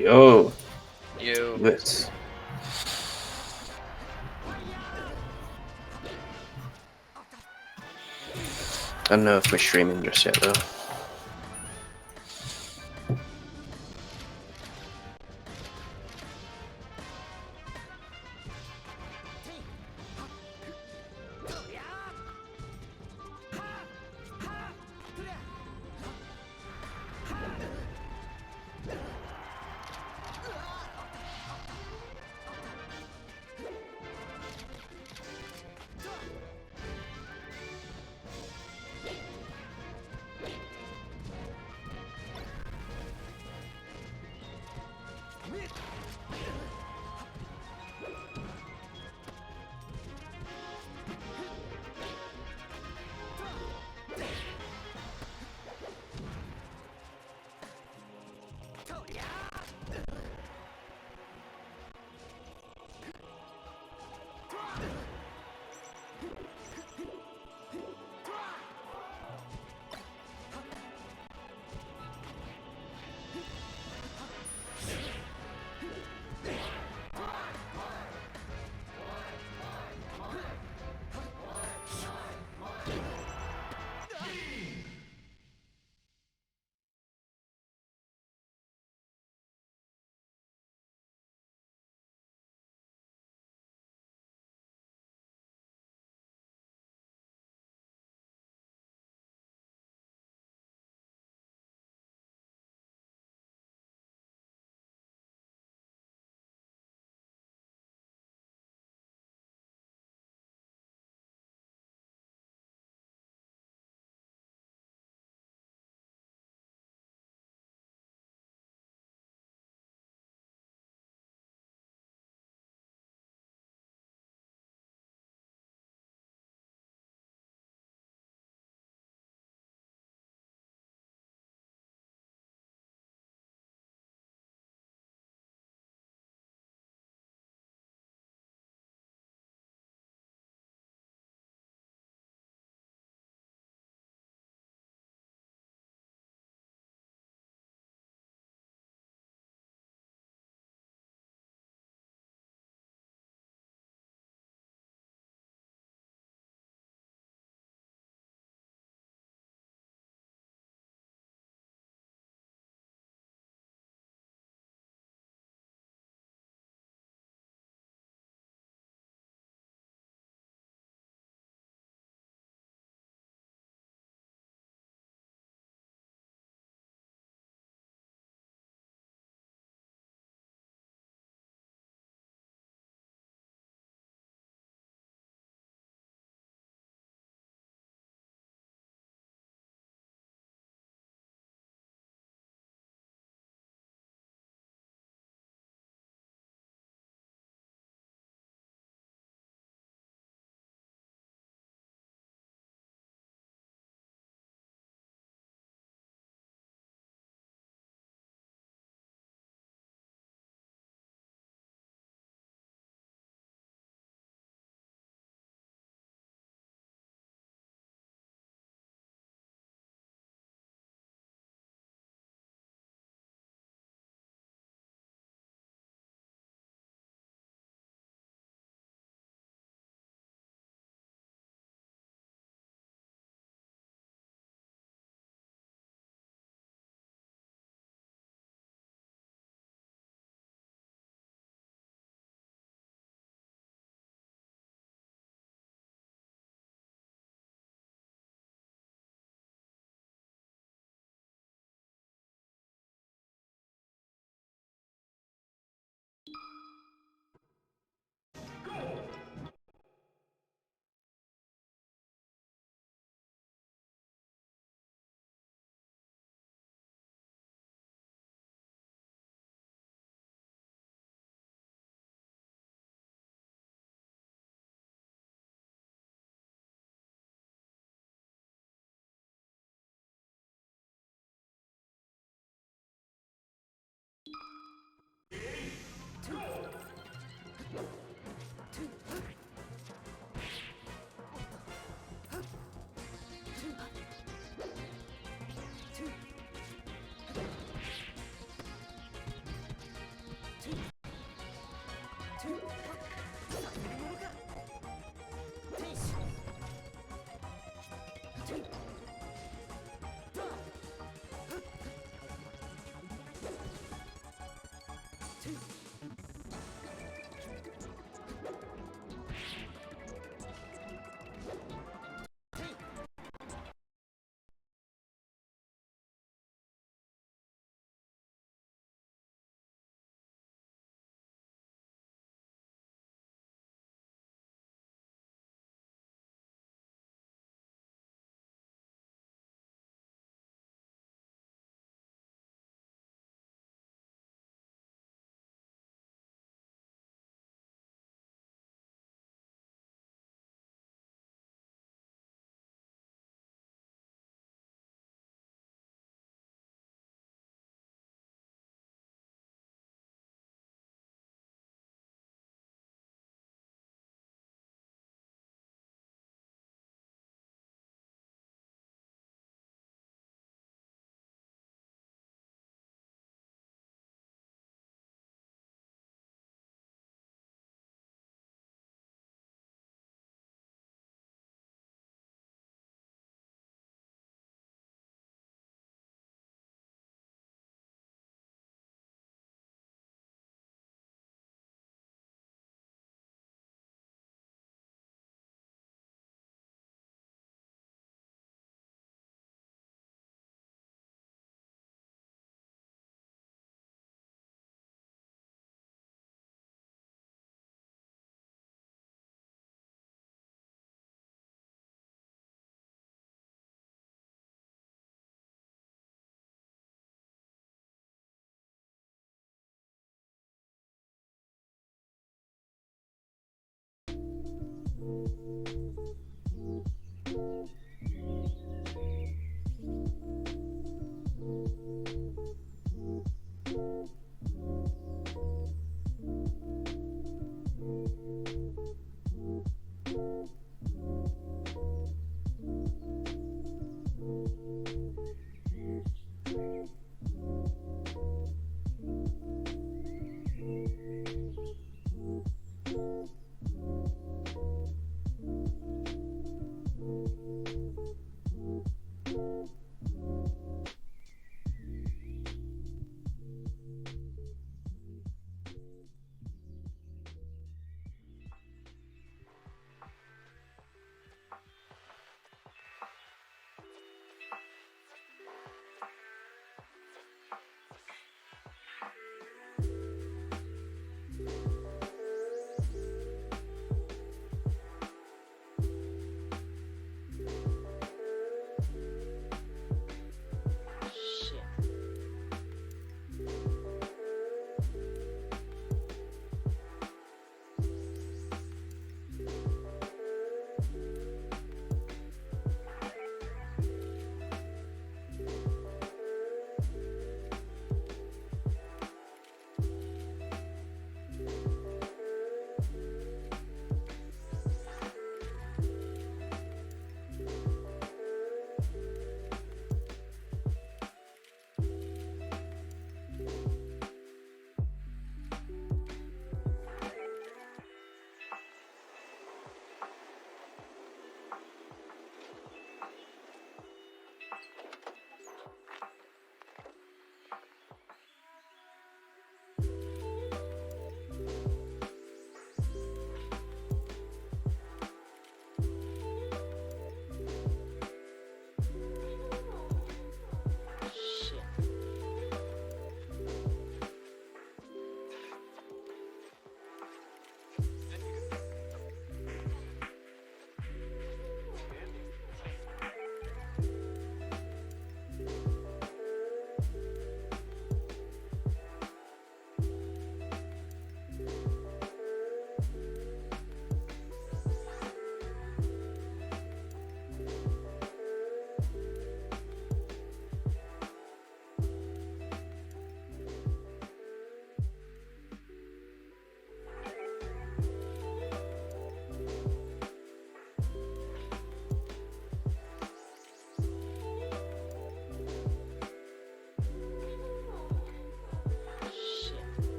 Yo, You. this. I don't know if we're streaming just yet though.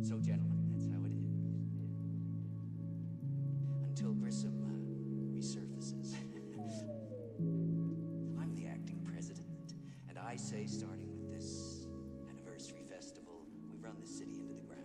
So, gentlemen, that's how it is. Until Grissom resurfaces. I'm the acting president, and I say, starting with this anniversary festival, we run the city into the ground.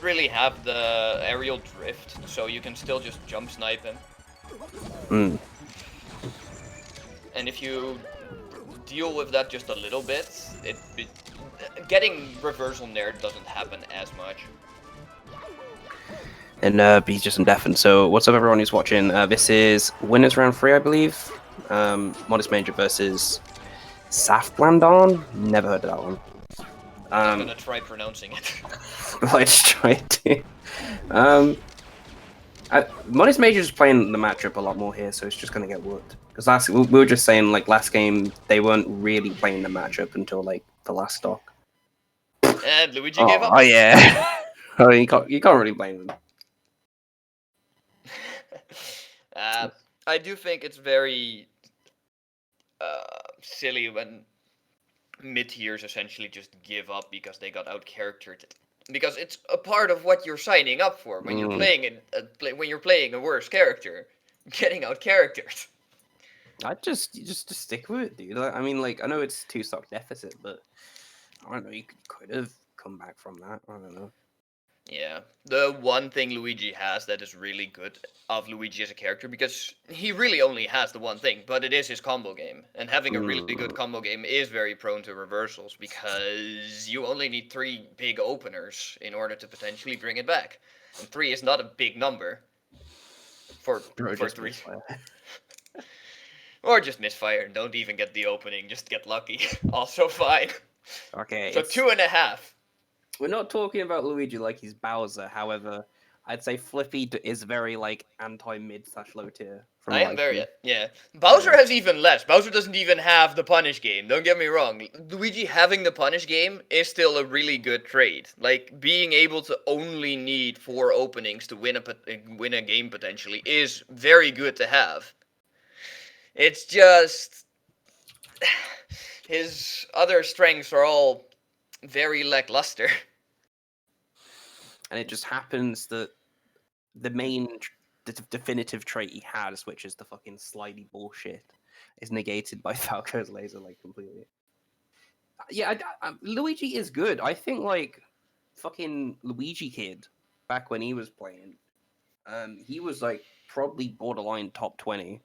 Really have the aerial drift, so you can still just jump snipe him. And if you deal with that just a little bit, getting reversal nair doesn't happen as much. And Beatdown and Dafy. So what's up, everyone who's watching? This is winners round 3, I believe. ModestMajor versus Safblandarn. Never heard of that one. I'm gonna try pronouncing it. Let's try to. ModestMajor is playing the matchup a lot more here, so it's just gonna get whooped. Because we were just saying, like, last game they weren't really playing the matchup until like the last stock. And Luigi gave up. Oh yeah. Oh, you can't really blame them. I do think it's very silly when mid-tiers essentially just give up because they got out-charactered. Because it's a part of what you're signing up for when you're playing when you're playing a worse character, getting out-charactered. I just stick with it, dude. I mean, like, I know it's 2 stock deficit, but I don't know. You could have come back from that. I don't know. Yeah, the one thing Luigi has that is really good of Luigi as a character, because he really only has the one thing, but it is his combo game. And having a really good combo game is very prone to reversals, because you only need 3 big openers in order to potentially bring it back. And 3 is not a big number for 3. Or just misfire and don't even get the opening, just get lucky. Also fine. Okay. So 2.5. We're not talking about Luigi like he's Bowser. However, I'd say Flippy is very like anti-mid/low tier. I am very yeah. Bowser has even less. Bowser doesn't even have the punish game. Don't get me wrong. Luigi having the punish game is still a really good trait. Like being able to only need 4 openings to win a game potentially is very good to have. It's just his other strengths are all very lackluster. And it just happens that the main definitive trait he has, which is the fucking slidey bullshit, is negated by Falco's laser, like, completely. Yeah, Luigi is good. I think, like, fucking Luigi Kid, back when he was playing, he was, like, probably borderline top 20,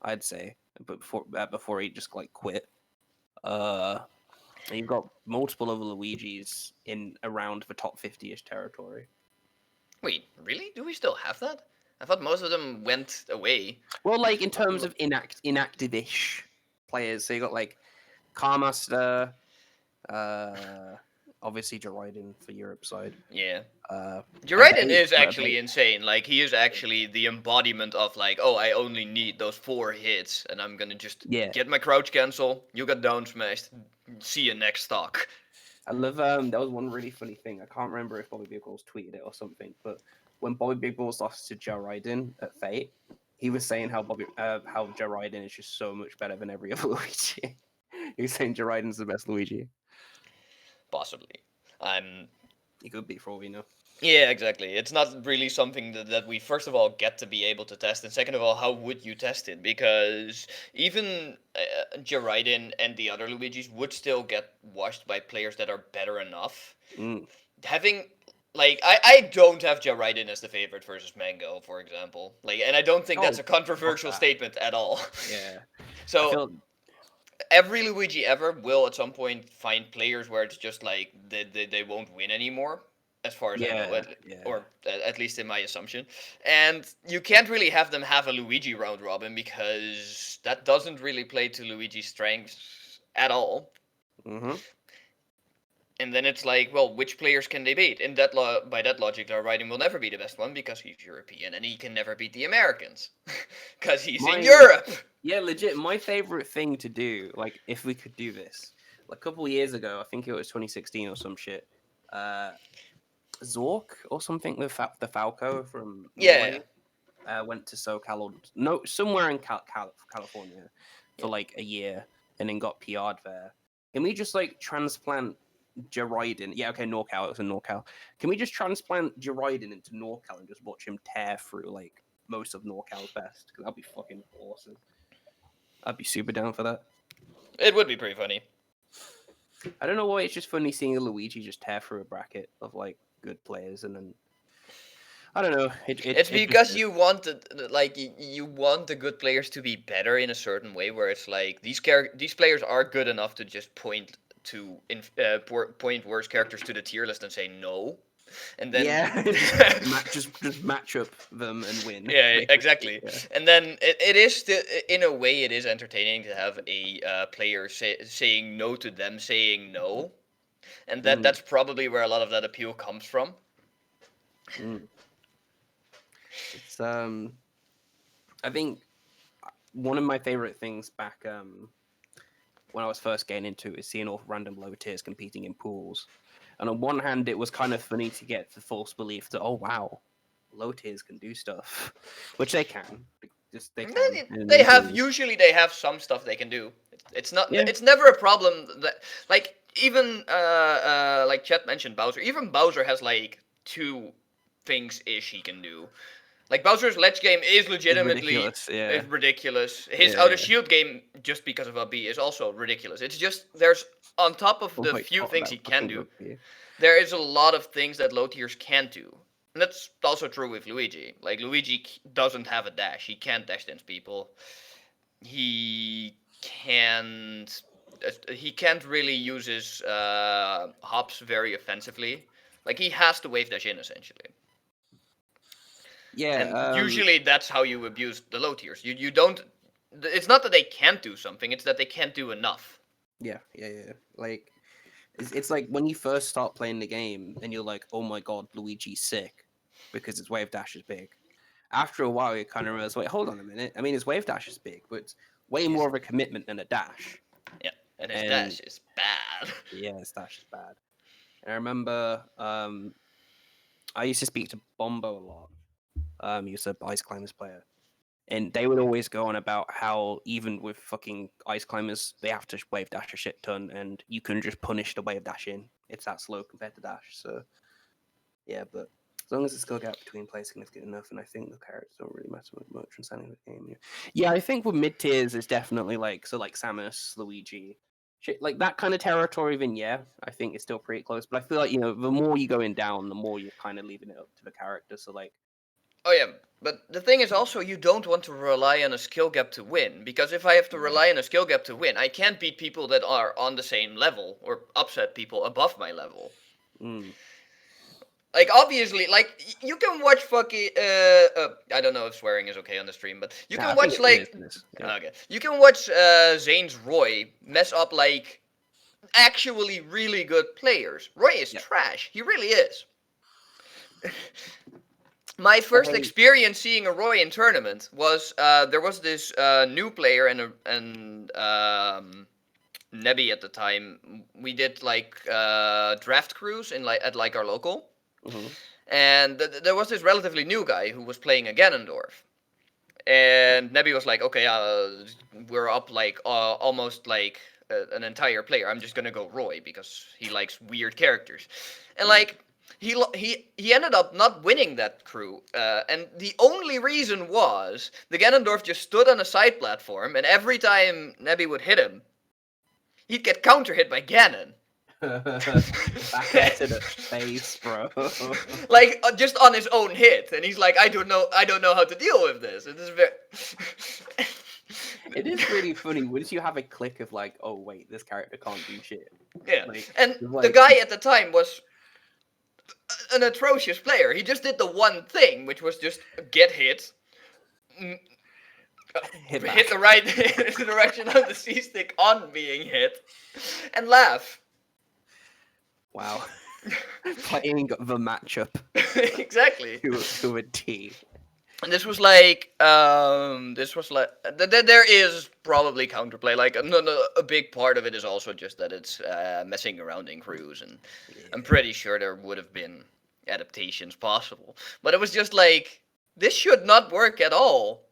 I'd say, but before he just, like, quit. And you've got multiple other Luigis in around the top 50-ish territory. Wait, really? Do we still have that? I thought most of them went away. Well, like, in terms of inactive-ish players, so you got, like, Carmaster, obviously Jiraiden for Europe side. Yeah. Jiraiden is actually insane. Like, he is actually the embodiment of, like, oh, I only need those 4 hits, and I'm gonna just get my crouch cancel, you got down smashed, see you next stock. I love there was one really funny thing. I can't remember if Bobby Big Balls tweeted it or something, but when Bobby Big Balls lost to Joe Ryden at Fate, he was saying how Joe Ryden is just so much better than every other Luigi. He was saying Joe Ryden's the best Luigi. Possibly. He could be for all we know. Yeah, exactly. It's not really something that we, first of all, get to be able to test, and second of all, how would you test it? Because even Jaridin and the other Luigis would still get washed by players that are better enough. Having, like, I don't have Jaridin as the favorite versus Mango, for example. Like, and I don't think that's a controversial statement at all. Yeah. So, every Luigi ever will at some point find players where it's just like they won't win anymore. As far as I know, or at least in my assumption. And you can't really have them have a Luigi round robin because that doesn't really play to Luigi's strengths at all. And then it's like, well, which players can they beat? In that by that logic, Ryden will never be the best one because he's European, and he can never beat the Americans because he's in Europe. Yeah, legit. My favorite thing to do, like, if we could do this, like, a couple of years ago, I think it was 2016 or some shit. Zork or something with the Falco from Norway, went to SoCal or somewhere in California for like a year and then got PR'd there. Can we just like transplant Jaridin? Yeah, okay, NorCal. It was in NorCal. Can we just transplant Jaridin into NorCal and just watch him tear through like most of NorCal's best? Because that'd be fucking awesome. I'd be super down for that. It would be pretty funny. I don't know why it's just funny seeing a Luigi just tear through a bracket of like good players, and then I don't know. It's because you want you want the good players to be better in a certain way, where it's like these players are good enough to just point worse characters to the tier list and say no, and then just match up them and win. Yeah, exactly. Yeah. And then it is still, in a way, it is entertaining to have a player saying no to them saying no. And that's probably where a lot of that appeal comes from. It's I think one of my favorite things back when I was first getting into it is seeing all random low tiers competing in pools. And on one hand, it was kind of funny to get the false belief that, oh wow, low tiers can do stuff, which they can. They have some stuff they can do. It's not. Yeah. It's never a problem that like. Even, like Chet mentioned, Bowser. Even Bowser has, like, 2 things-ish he can do. Like, Bowser's ledge game is legitimately ridiculous. His out-of-shield game, just because of AB, is also ridiculous. It's just, there's, on top of the few things he can do, there is a lot of things that low tiers can't do. And that's also true with Luigi. Like, Luigi doesn't have a dash. He can't dash dance people. He can't really use his hops very offensively. Like, he has to wave dash in, essentially. Yeah. And usually that's how you abuse the low tiers. You don't... It's not that they can't do something, it's that they can't do enough. Yeah. Like, it's like when you first start playing the game, and you're like, oh my god, Luigi's sick, because his wave dash is big. After a while, you kind of realize, wait, hold on a minute. I mean, his wave dash is big, but it's way more of a commitment than a dash. Yeah. And his dash is bad. Yeah, his dash is bad. And I remember I used to speak to Bombo a lot. He was an Ice Climbers player. And they would always go on about how even with fucking Ice Climbers, they have to wave dash a shit ton, and you can just punish the wave dash in. It's that slow compared to dash. So, yeah, but as long as the skill gap between players is significant enough, and I think the characters don't really matter much in standing the game. Yeah, I think with mid tiers, it's definitely like Samus, Luigi, shit, like that kind of territory. Then yeah, I think it's still pretty close. But I feel like the more you're going down, the more you're kind of leaving it up to the character. So like, oh yeah, but the thing is also you don't want to rely on a skill gap to win, because if I have to rely on a skill gap to win, I can't beat people that are on the same level or upset people above my level. Like, obviously, like, you can watch fucking, I don't know if swearing is okay on the stream, but you can watch, like, okay, you can watch, Zane's Roy mess up, like, actually really good players. Roy is trash. He really is. My first experience seeing a Roy in tournament was, there was this, new player and Nebby at the time, we did like draft crews in like at like our local, Hmm. and there was this relatively new guy who was playing a Ganondorf, and Nebby was like, okay, we're up like almost like an entire player. I'm just gonna go Roy because he likes weird characters, and like he ended up not winning that crew, and the only reason was the Ganondorf just stood on a side platform, and every time Nebby would hit him, he'd get counter hit by Ganon. Back air to the face, bro. Like just on his own hit, and he's like, I don't know how to deal with this. It is very. It is really funny once you have a click of like, oh wait, this character can't do shit. Yeah, Like, and you're the like- guy at the time was an atrocious player. He just did the one thing, which was just get hit, Hit hit back. the right direction of the C stick on being hit, and laugh. Wow. Playing the matchup Exactly. to a T. And this was like, there is probably counterplay. Like, a big part of it is also just that it's messing around in crews, and I'm pretty sure there would have been adaptations possible. But it was just like, this should not work at all.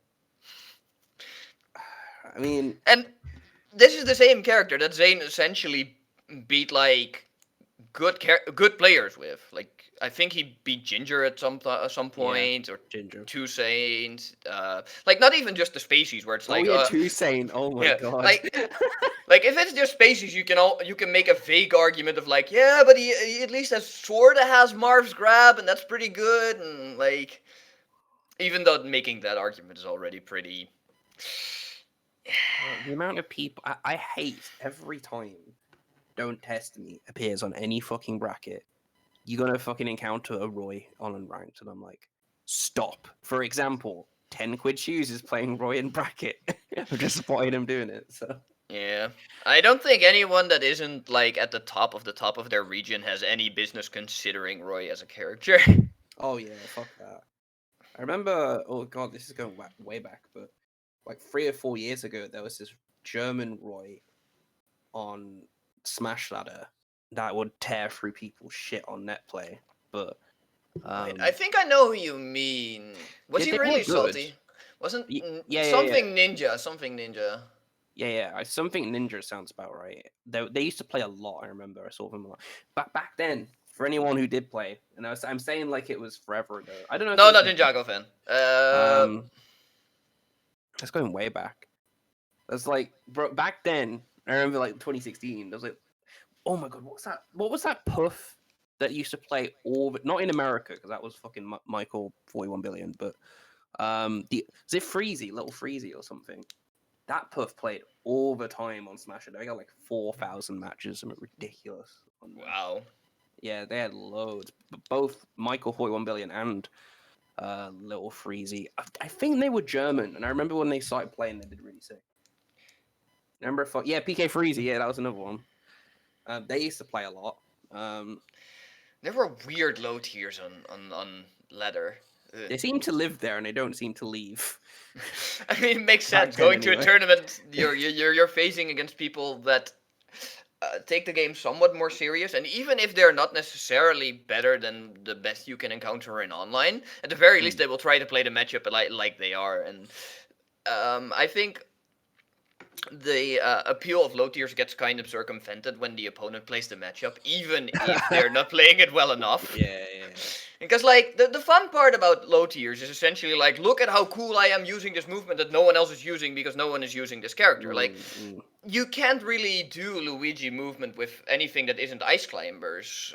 I mean, And this is the same character that Zane essentially beat like good players with. Like, I think he beat Ginger at some point, or Ginger. Two Saints. Like, not even just the Spacies where it's like, oh yeah, Two Sane. Oh my yeah, god. like if it's just Spacies, you can make a vague argument of like, yeah, but he at least sorta has Marv's grab, and that's pretty good, and like, even though making that argument is already pretty. The amount of people I hate every time Don't Test Me appears on any fucking bracket. You're gonna fucking encounter a Roy on Unranked, and I'm like, stop. For example, 10 Quid Shoes is playing Roy in bracket. I've just spotted him doing it. So Yeah, I don't think anyone that isn't like at the top of their region has any business considering Roy as a character. oh yeah, fuck that. I remember. Oh god, this is going way back, but like 3 or 4 years ago, there was this German Roy on Smash Ladder that would tear through people's shit on net play. But I think I know who you mean. Was Yeah, he they were really good. salty? Wasn't yeah, something ninja? Something ninja. yeah, something Ninja sounds about right. They used to play a lot. I remember I saw them a lot. Back then, for anyone who did play, and I'm saying like it was forever ago. I don't know. If No, it not was, Ninjago fan. It's going way back. That's like, bro, back then. I remember like 2016. I was like, oh my god, what's that? What was that puff that used to play all? Not in America because that was fucking Michael 41 billion. But is it Freezy, Little Freezy or something? That puff played all the time on Smash. They got like 4,000 matches, something ridiculous. Wow. Yeah, they had loads. Both Michael 41 billion and Little Freezy. I think they were German, and I remember when they started playing, they did really sick. Remember, yeah, PK Freezy. Yeah, that was another one. They used to play a lot. There were weird low tiers on ladder. They seem to live there, and they don't seem to leave. I mean, it makes Back sense. then, Going to a anyway. tournament, you're facing against people that take the game somewhat more serious, and even if they're not necessarily better than the best you can encounter in online, at the very least they will try to play the matchup like they are. And I think the appeal of low tiers gets kind of circumvented when the opponent plays the matchup, even if they're not playing it well enough. Yeah. Because, like, the fun part about low tiers is essentially, like, look at how cool I am using this movement that no one else is using because no one is using this character. Like, you can't really do Luigi movement with anything that isn't Ice Climbers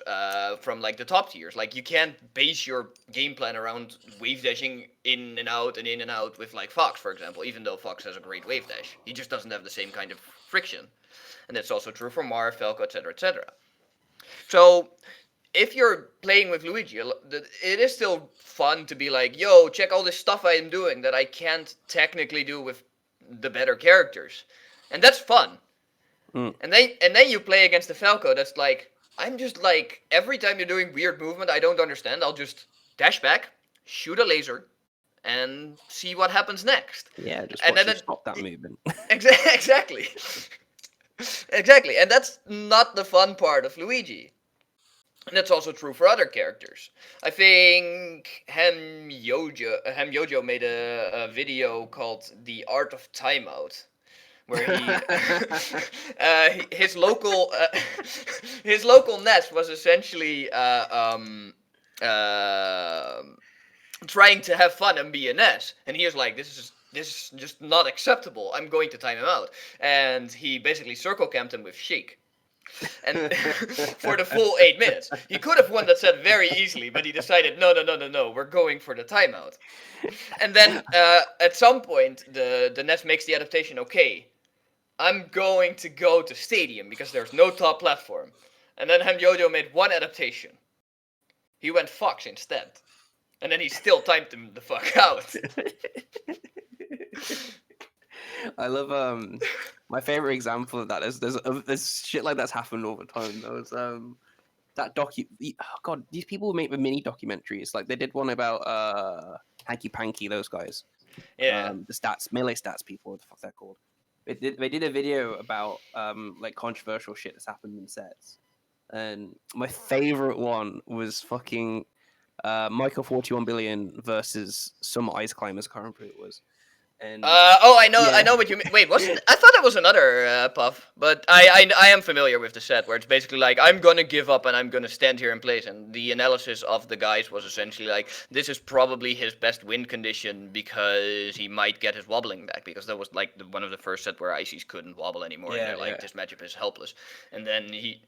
from, like, the top tiers. Like, you can't base your game plan around wave dashing in and out with, like, Fox, for example, even though Fox has a great wave dash. He just doesn't have the same kind of friction. And that's also true for Mar, Falco, etc., etc. So if you're playing with Luigi, it is still fun to be like, yo, check all this stuff I am doing that I can't technically do with the better characters. And that's fun. And then you play against the Falco that's like, I'm just like, every time you're doing weird movement I don't understand, I'll just dash back, shoot a laser, and see what happens next. Yeah, just And watch then you stop that movement. Exactly. Exactly, and that's not the fun part of Luigi. And that's also true for other characters. I think Ham Yojo made a video called "The Art of Timeout," where his local his local nest was essentially trying to have fun and be a nest, and he was like, this is just not acceptable. I'm going to time him out, and he basically circle camped him with Sheik. And for the full 8 minutes, he could have won that set very easily, but he decided, no, we're going for the timeout. And then at some point, the Nest makes the adaptation. Okay, I'm going to go to Stadium because there's no top platform. And then Ham Yojo made one adaptation. He went Fox instead, and then he still timed him the fuck out. I love my favorite example of that is there's shit like that's happened all the time. There was that God, these people make the mini documentaries. Like they did one about Hanky Panky, those guys. Yeah. The stats, melee stats people, what the fuck they're called. They did a video about like controversial shit that's happened in sets. And my favorite one was fucking Michael 41 billion versus some ice climbers, I can't remember who it was. And I yeah. know what you mean. Wait, wasn't I thought it was another Puff, but I am familiar with the set where it's basically like I'm gonna give up and I'm gonna stand here in place, and the analysis of the guys was essentially like this is probably his best win condition because he might get his wobbling back, because that was like one of the first set where Ices couldn't wobble anymore, and they're like this matchup is helpless, and then he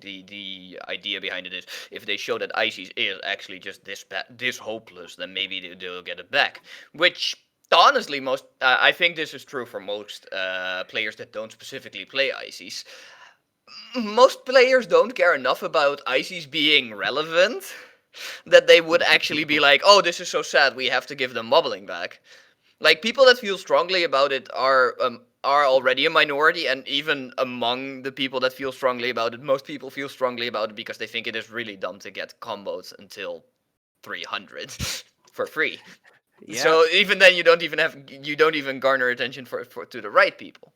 the idea behind it is if they show that Ices is actually just this hopeless, then maybe they'll get it back, which. Honestly, I think this is true for most players that don't specifically play Ices. Most players don't care enough about Ices being relevant that they would actually be like, oh, this is so sad, we have to give them wobbling back. Like, people that feel strongly about it are already a minority, and even among the people that feel strongly about it, most people feel strongly about it because they think it is really dumb to get combos until 300 for free. Yeah. So even then, you don't even garner attention for to the right people.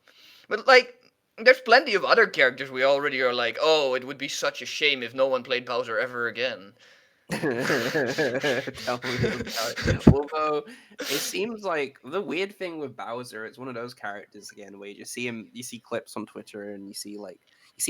But like, there's plenty of other characters we already are like, oh, it would be such a shame if no one played Bowser ever again. Tell me about it. Although it seems like the weird thing with Bowser, it's one of those characters again where you just see him, you see clips on Twitter, and you see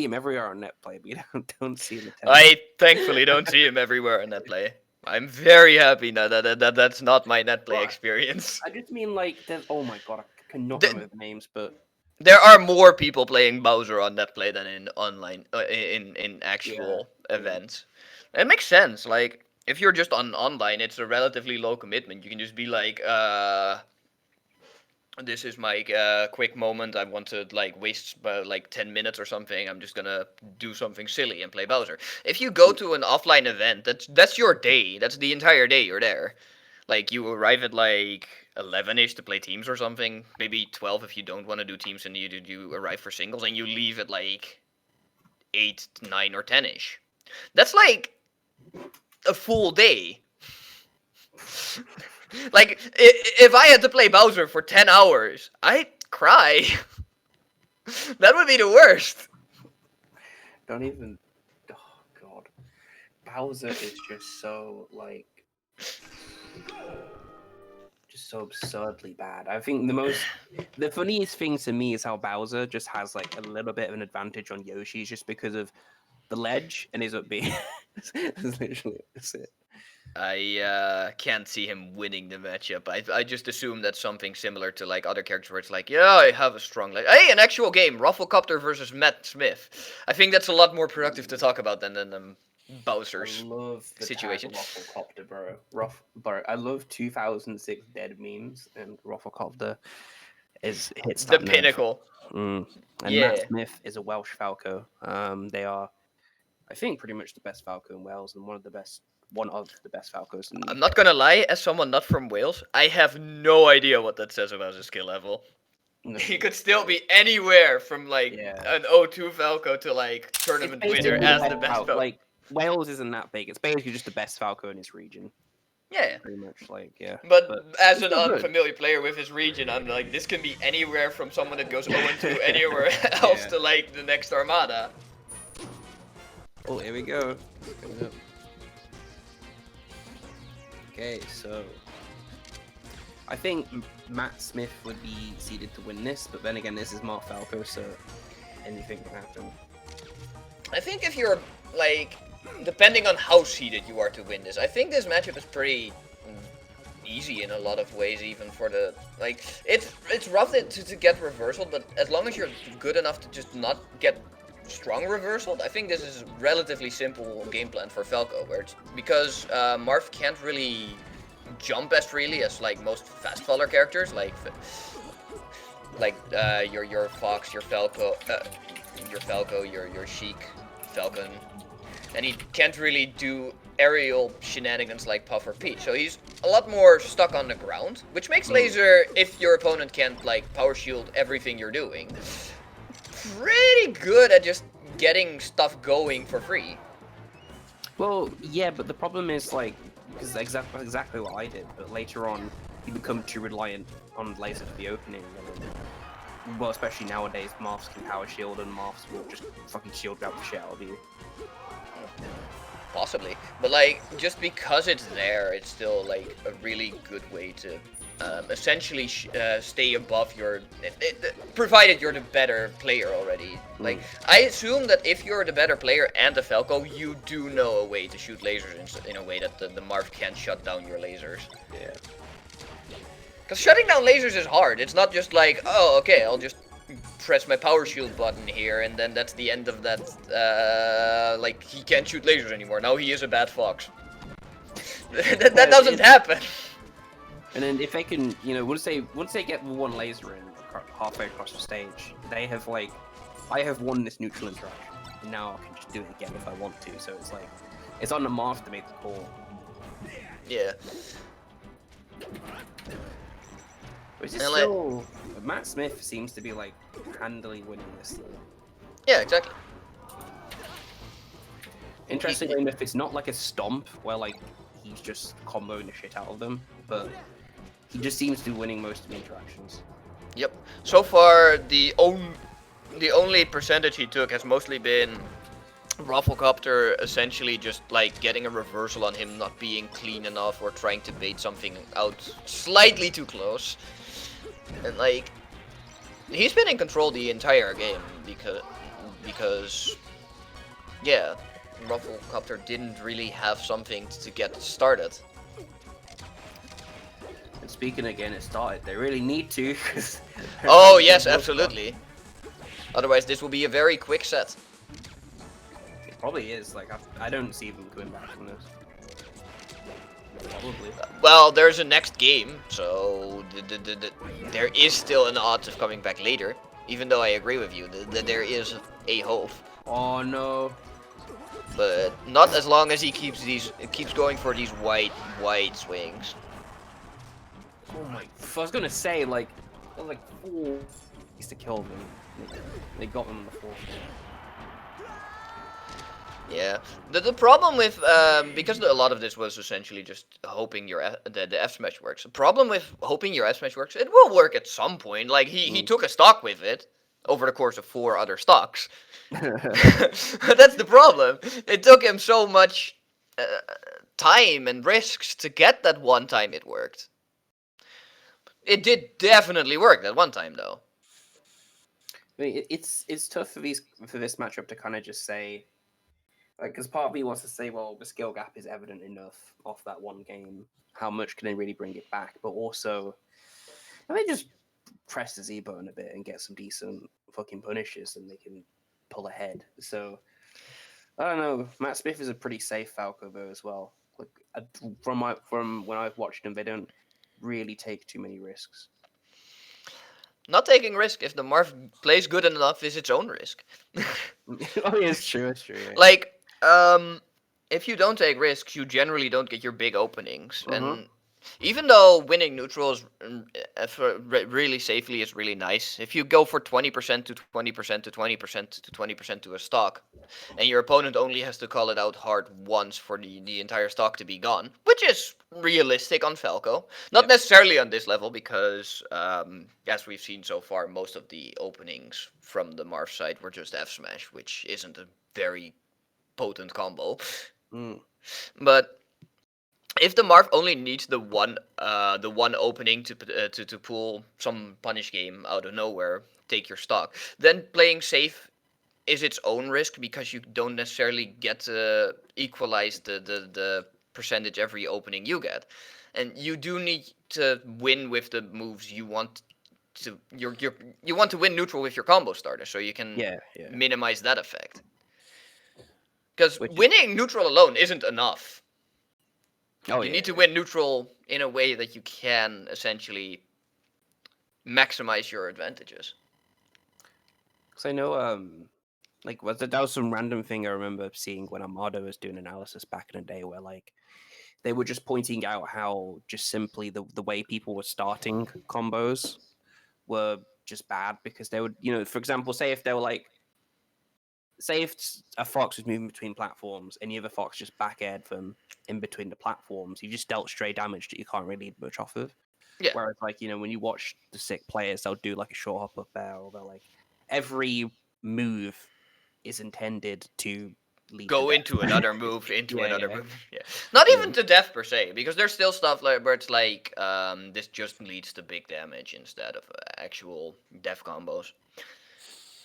him everywhere on Netplay, but you don't see him. I thankfully don't see him everywhere on Netplay. I'm very happy now that that's not my Netplay experience. I just mean like, oh my god, I cannot remember the names, but there are more people playing Bowser on Netplay than in online in actual events. It makes sense. Like if you're just on online, it's a relatively low commitment. You can just be like, this is my quick moment. I want to like waste like 10 minutes or something. I'm just gonna do something silly and play Bowser. If you go to an offline event, that's your day. That's the entire day you're there. Like you arrive at like 11ish to play teams or something. Maybe 12 if you don't want to do teams and you arrive for singles, and you leave at like 8, 9, or 10ish. That's like a full day. Like, if I had to play Bowser for 10 hours, I'd cry. That would be the worst. Don't even... Oh, God. Bowser is just so, like... just so absurdly bad. I think the funniest thing to me is how Bowser just has, like, a little bit of an advantage on Yoshi just because of the ledge and his up B. That's literally it. I can't see him winning the matchup. I just assume that's something similar to like other characters where it's like, yeah, I have a strong leg. Hey, an actual game, Rufflecopter versus Matt Smith. I think that's a lot more productive to talk about than Bowser's situation. Rufflecopter, bro. I love 2006 dead memes, and Rufflecopter hits the pinnacle. And Matt Smith is a Welsh Falco. They are, I think, pretty much the best Falco in Wales, and one of the best Falcos. I'm not gonna lie, as someone not from Wales, I have no idea what that says about his skill level. No. He could still be anywhere from like an O2 Falco to like tournament winner as the best Falco. Like Wales isn't that big. It's basically just the best Falco in his region. Yeah. Pretty much, like, yeah. But as it's an still good. unfamiliar player with his region, I'm like, this can be anywhere from someone that goes 0-2 anywhere else Yeah. to like the next Armada. Oh, here we go. Coming up. Okay, so I think Matt Smith would be seeded to win this, but then again, this is Mark Falco, so anything can happen. I think if you're, like, depending on how seeded you are to win this, I think this matchup is pretty easy in a lot of ways, even for the, like, it's rough to get reversal, but as long as you're good enough to just not get strong reversal, I think this is a relatively simple game plan for Falco, where it's, because Marth can't really jump as freely as like most fast faller characters, like your Fox, your Falco, your Sheik, Falcon, and he can't really do aerial shenanigans like Puff or Peach, so he's a lot more stuck on the ground, which makes Laser, if your opponent can't like power shield everything you're doing, pretty good at just getting stuff going for free. Well, yeah, but the problem is, like, because exactly what I did, but later on, you become too reliant on Laser for the opening, and then, well, especially nowadays, Marths can power shield, and Marths will just fucking shield grab the shit out of you. Possibly, but like, just because it's there, it's still like a really good way to essentially stay above your, provided you're the better player already. Like, I assume that if you're the better player and a Falco, you do know a way to shoot lasers in a way that the Marth can't shut down your lasers. Yeah. Because shutting down lasers is hard. It's not just like, oh, okay, I'll just press my power shield button here, and then that's the end of that. Like, he can't shoot lasers anymore. Now he is a bad Fox. that doesn't happen. And then if they can, you know, once they get one laser in halfway across the stage, they have like, I have won this neutral interaction, and now I can just do it again if I want to. So it's like, it's on the Marth to make the call. Yeah. But is it still, Matt Smith seems to be like handily winning this though. Yeah, exactly. Interestingly enough, it's not like a stomp where like he's just comboing the shit out of them, but he just seems to be winning most of the interactions. Yep. So far, the only percentage he took has mostly been Rafflecopter essentially just like getting a reversal on him not being clean enough or trying to bait something out slightly too close. And like, he's been in control the entire game because yeah, Rafflecopter didn't really have something to get started. And speaking again, it started. They really need to. Cause oh yes, absolutely. Otherwise, this will be a very quick set. It probably is. Like I don't see them coming back from this. Probably. Well, there's a next game, so there is still an odds of coming back later. Even though I agree with you, that there is a hope. Oh no. But not as long as he keeps going for these wide swings. Oh my! I was gonna say like 4 ways to kill them. They got them in the 4th. Yeah. The problem with because a lot of this was essentially just hoping the F smash works. The problem with hoping your F smash works, it will work at some point. Like he took a stock with it over the course of 4 other stocks. That's the problem. It took him so much time and risks to get that one time it worked. It did definitely work that one time though. I mean, it's tough for this matchup to kind of just say, like, because part of me wants to say, well, the skill gap is evident enough off that one game. How much can they really bring it back? But also, if they just press the Z button a bit and get some decent fucking punishes, and they can pull ahead. So I don't know. Matt Smith is a pretty safe Falco though as well. Like from when I've watched them, they don't really take too many risks. Not taking risk if the Marth plays good enough is its own risk. Oh yeah, it's true. Yeah. Like, if you don't take risks, you generally don't get your big openings. And Even though winning neutral is really safely is really nice, if you go for 20% to 20% to 20% to 20% to a stock, and your opponent only has to call it out hard once for the entire stock to be gone, which is realistic on Falco. Not necessarily on this level, because as we've seen so far, most of the openings from the Marth side were just F smash, which isn't a very potent combo. But if the Marth only needs the one opening to pull some punish game out of nowhere, take your stock, then playing safe is its own risk, because you don't necessarily get to equalize the percentage every opening you get, and you do need to win with the moves you want to. You want to win neutral with your combo starter, so you can minimize that effect. Because winning neutral alone isn't enough. You need to win neutral in a way that you can essentially maximize your advantages. Because I know, like, that was some random thing I remember seeing when Armada was doing analysis back in the day, where, like, they were just pointing out how just simply the way people were starting combos were just bad, because they would, for example, say if they were like, say if a fox was moving between platforms and the other fox just back aired them in between the platforms, you just dealt stray damage that you can't really do much off of. Yeah. Whereas, like, when you watch the sick players, they'll do like a short hop up there, or they'll like every move is intended to lead go to into another move, another move. Yeah. Not even to death per se, because there's still stuff like where it's like this just leads to big damage instead of actual death combos.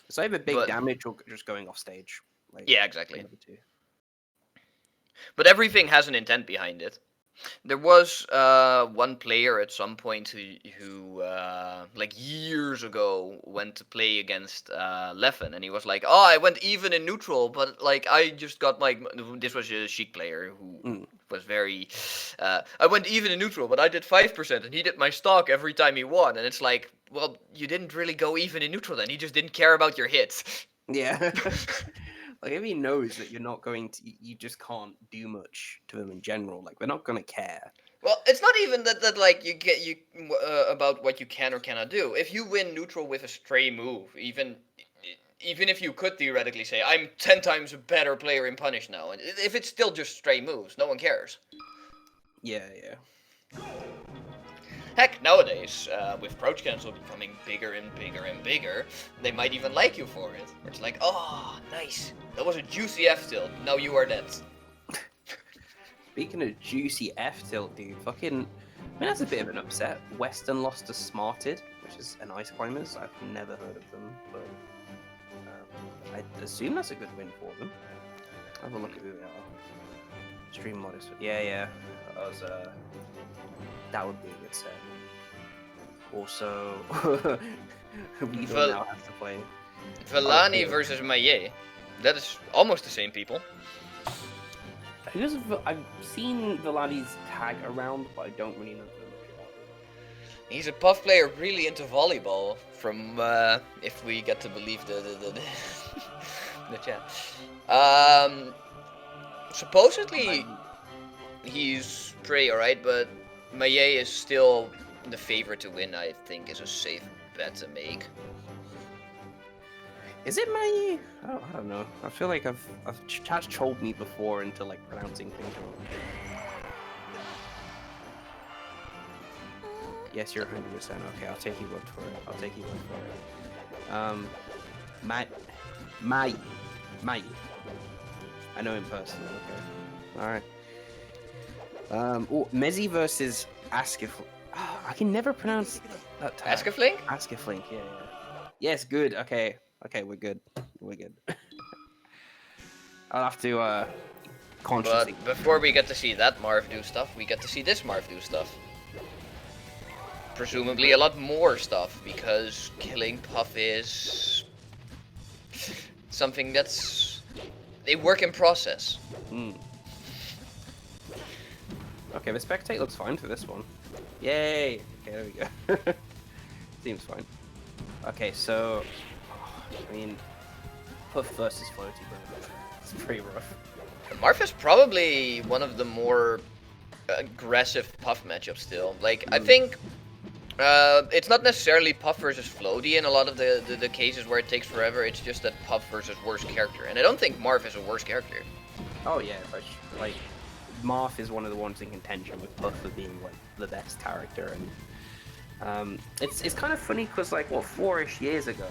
It's either big damage or just going off stage. Like, yeah, exactly. But everything has an intent behind it. There was one player at some point who like years ago went to play against Leffen, and he was like, "Oh, I went even in neutral, but like I just got my." This was a Sheik player who was very. I went even in neutral, but I did 5%, and he did my stock every time he won. And it's like, well, you didn't really go even in neutral then. He just didn't care about your hits. Yeah. Like, if he knows that you're not going to, you just can't do much to them in general. Like, they're not going to care. Well, it's not even that like you about what you can or cannot do. If you win neutral with a stray move, even if you could theoretically say I'm 10 times a better player in punish now, and if it's still just stray moves, no one cares. Yeah. Heck, nowadays, with Approach Cancel becoming bigger and bigger and bigger, they might even like you for it. It's like, oh, nice. That was a juicy F-tilt. Now you are dead. Speaking of juicy F-tilt, dude, fucking... I mean, that's a bit of an upset. Western lost to Smarted, which is an Ice Climbers. I've never heard of them, but I assume that's a good win for them. Have a look at who they are. Stream Modest. Yeah. That would be a good set. Also, Widl now has to play. Velani versus Mahie. That is almost the same people. I've seen Velani's tag around, but I don't really know much about it. He's a puff player really into volleyball, from if we get to believe the chat. Supposedly he's pretty alright, but Mahie is still the favorite to win. I think is a safe bet to make. Is it Mahie? I don't know. I feel like chat's trolled me before into like pronouncing things wrong. Yes, you're 100%. Okay, I'll take your word for it. Mahie. I know him personally. Okay. All right. Mezzi versus Askeflink. Oh, I can never pronounce that tag. Askeflink? Askeflink, yeah. Yes, good. Okay, we're good. I'll have to consciously. But before we get to see that Marv do stuff, we get to see this Marv do stuff. Presumably a lot more stuff, because killing Puff is something that's a work in process. Okay, the spectate looks fine for this one. Yay! Okay, there we go. Seems fine. Okay, so... I mean... Puff versus Floaty, bro. It's pretty rough. Marv is probably one of the more aggressive Puff matchup still. Like, I think it's not necessarily Puff versus Floaty in a lot of the cases where it takes forever. It's just that Puff versus worst character. And I don't think Marth is a worse character. Oh yeah, but like Marth is one of the ones in contention with Puff for being like the best character, and it's kind of funny because like what 4-ish years ago,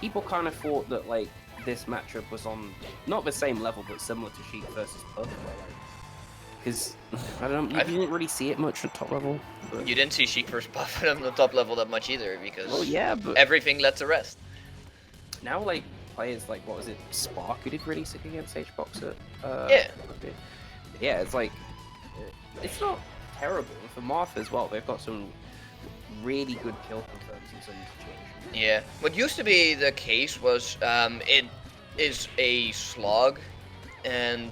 people kind of thought that like this matchup was on not the same level but similar to Sheik versus Puff, because I don't know, you didn't really see it much at top level. But... You didn't see Sheik versus Puff on the top level that much either because but everything led to rest. Now like players like what was it Spark who did really sick against HBox at yeah, it's like it's not terrible for Marth as well. They've got some really good kill confirms in some situations. Yeah, what used to be the case was it is a slog, and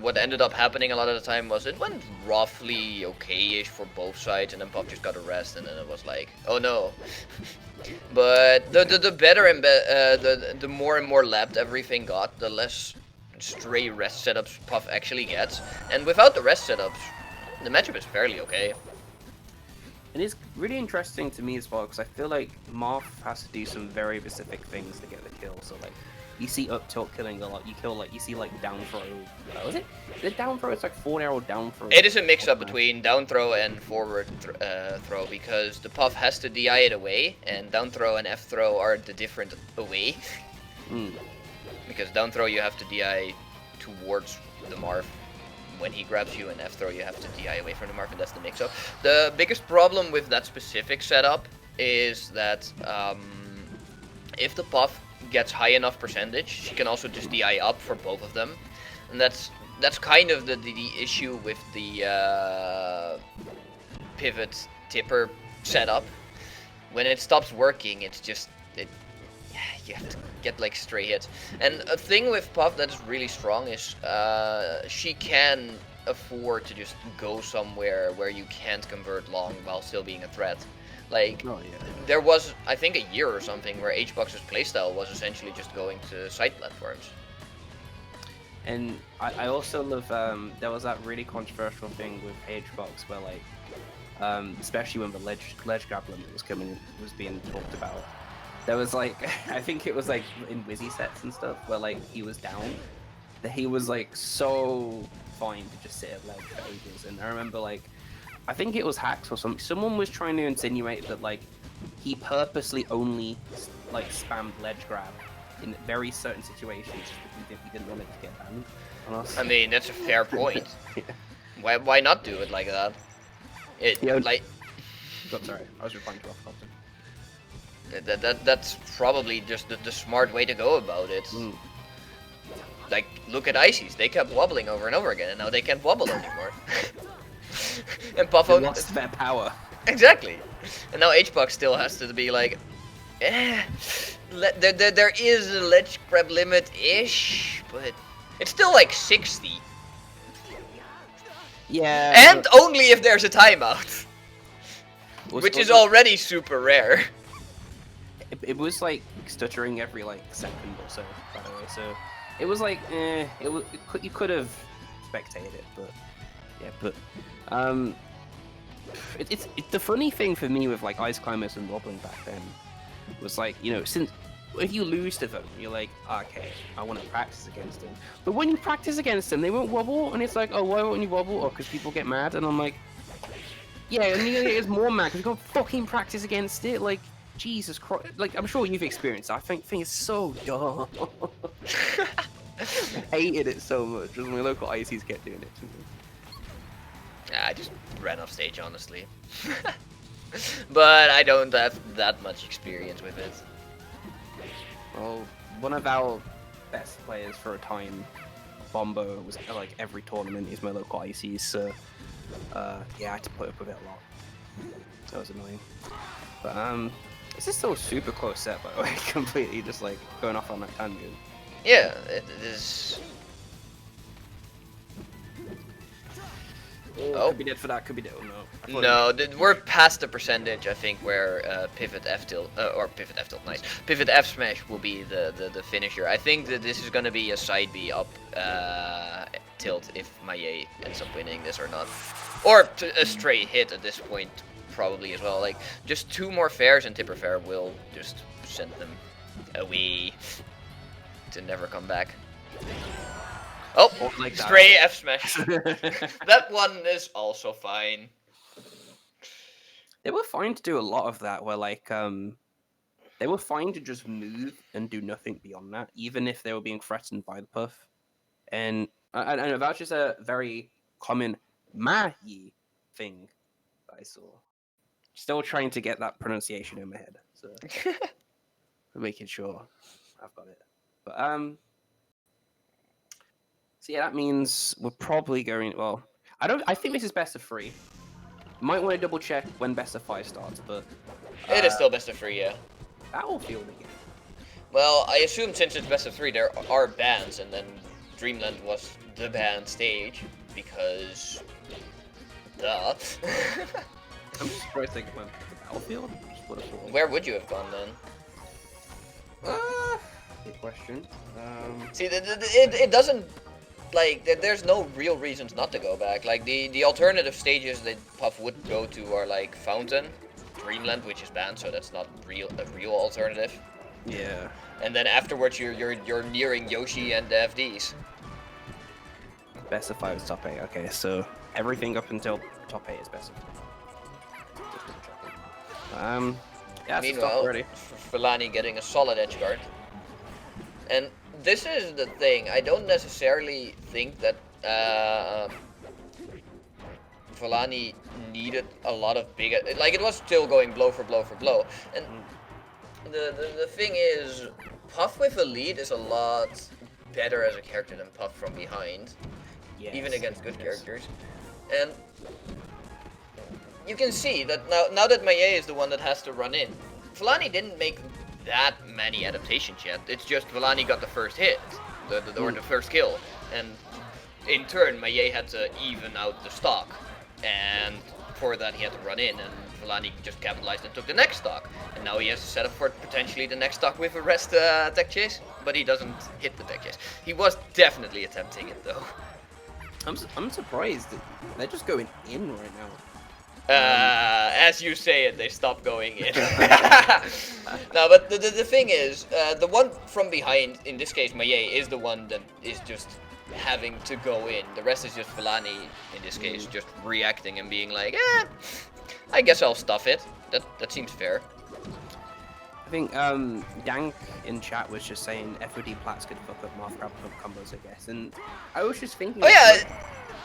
what ended up happening a lot of the time was it went roughly okay-ish for both sides, and then Puff just got a rest, and then it was like, oh no. But the better and the more and more lapped everything got, the less stray rest setups Puff actually gets, and without the rest setups, the matchup is fairly okay. And it's really interesting to me as well because I feel like Marth has to do some very specific things to get the kill. So like you see up tilt killing a lot, you see like down throw. Was it? The down throw? It's like forward arrow down throw. It is a mix up between down throw and forward throw because the Puff has to DI it away, and down throw and F throw are the different away. Because down throw you have to DI towards the Marth when he grabs you, and F throw you have to DI away from the Marth, and that's the mix-up. The biggest problem with that specific setup is that if the Puff gets high enough percentage, she can also just DI up for both of them, and that's kind of the issue with the pivot tipper setup. When it stops working, it's just you have to get like stray hits. And a thing with Puff that is really strong is she can afford to just go somewhere where you can't convert long while still being a threat. Like, there was, I think, a year or something where HBox's playstyle was essentially just going to side platforms. And I also love, there was that really controversial thing with HBox where like, especially when the ledge grab limit was being talked about. There was like, I think it was like in Wizzy sets and stuff where like he was down, that he was like so fine to just sit at ledge for ages. And I remember like, I think it was Hacks or something. Someone was trying to insinuate that like he purposely only like spammed ledge grab in very certain situations because he didn't want it to get banned. I mean, that's a fair point. Yeah. Why not do it like that? Like. Oh, sorry, I was replying to off topic. That's probably just the smart way to go about it. Like, look at Ices. They kept wobbling over and over again, and now they can't wobble anymore. And Puffo lost their power. Exactly. And now HBox still has to be like, there is a ledge grab limit-ish, but it's still like 60. Yeah. And only if there's a timeout. Which is already super rare. It was like stuttering every like second or so, by the way. So it was like, you could have spectated it, but yeah. But it's the funny thing for me with like Ice Climbers and wobbling back then was like, you know, since if you lose to them, you're like, okay, I want to practice against them. But when you practice against them, they won't wobble, and it's like, oh, why won't you wobble? Or because people get mad, and I'm like, yeah, and you're gonna get more mad because you got fucking practice against it, like. Jesus Christ! Like I'm sure you've experienced that. I think it's so dumb. I hated it so much. Just my local ICs kept doing it to me. I just ran off stage, honestly. But I don't have that much experience with it. Well, one of our best players for a time, Bombo, was like every tournament. He's my local ICs, so yeah, I had to put up with it a lot. That was annoying. But this is still a super close set, by the way. Completely just like going off on that tangent. Yeah, it is. Oh. Could be dead for that, could be dead. No. I thought No, we're past the percentage, I think, where pivot F tilt, or pivot F tilt, nice. Pivot F smash will be the finisher. I think that this is gonna be a side B up tilt if Mahie ends up winning this or not. Or a straight hit at this point, probably as well. Like, just 2 more fairs and Tipper Fair will just send them away to never come back. Oh, like that. stray F smash. That one is also fine. They were fine to do a lot of that, where like they were fine to just move and do nothing beyond that, even if they were being threatened by the puff. And I know that's just a very common Mahie thing that I saw. Still trying to get that pronunciation in my head, so making sure I've got it. But so yeah, that means we're probably going. Well, I think this is best of 3. Might want to double check when best of 5 starts, but It is still best of 3, yeah. that will feel the game. Well, I assume since it's best of 3, there are bans, and then Dreamland was the ban stage because, duh. I'm just surprised they went to the battlefield. Just would have thought. Where would you have gone then? Good question. See, it doesn't, like, there's no real reasons not to go back. Like, the alternative stages that Puff would go to are, like, Fountain, Dreamland, which is banned, so that's not a real alternative. Yeah. And then afterwards, you're nearing Yoshi and the FDs. Best of 5 is top 8. Okay, so everything up until top 8 is best of 5. Just double checking. Yeah, it's Meanwhile, already. Velani getting a solid edge guard. And this is the thing, I don't necessarily think that Velani needed a lot of big... Like, it was still going blow for blow for blow. And the thing is, Puff with a lead is a lot better as a character than Puff from behind. Yes. Even against good characters. And you can see that now that Mahie is the one that has to run in, Velani didn't make that many adaptations yet. It's just Velani got the first hit, or the first kill, and in turn Mahie had to even out the stock, and for that he had to run in, and Velani just capitalized and took the next stock, and now he has to set up for potentially the next stock with a rest tech chase, but he doesn't hit the tech chase. He was definitely attempting it though. I'm surprised that they're just going in right now. As you say it, they stop going in. No, but the thing is, the one from behind, in this case Mahie, is the one that is just having to go in. The rest is just Velani, in this case, just reacting and being like, I guess I'll stuff it. That seems fair. I think Dank in chat was just saying FOD plats could fuck up Marth Crab combos, I guess. And I was just thinking... Oh yeah!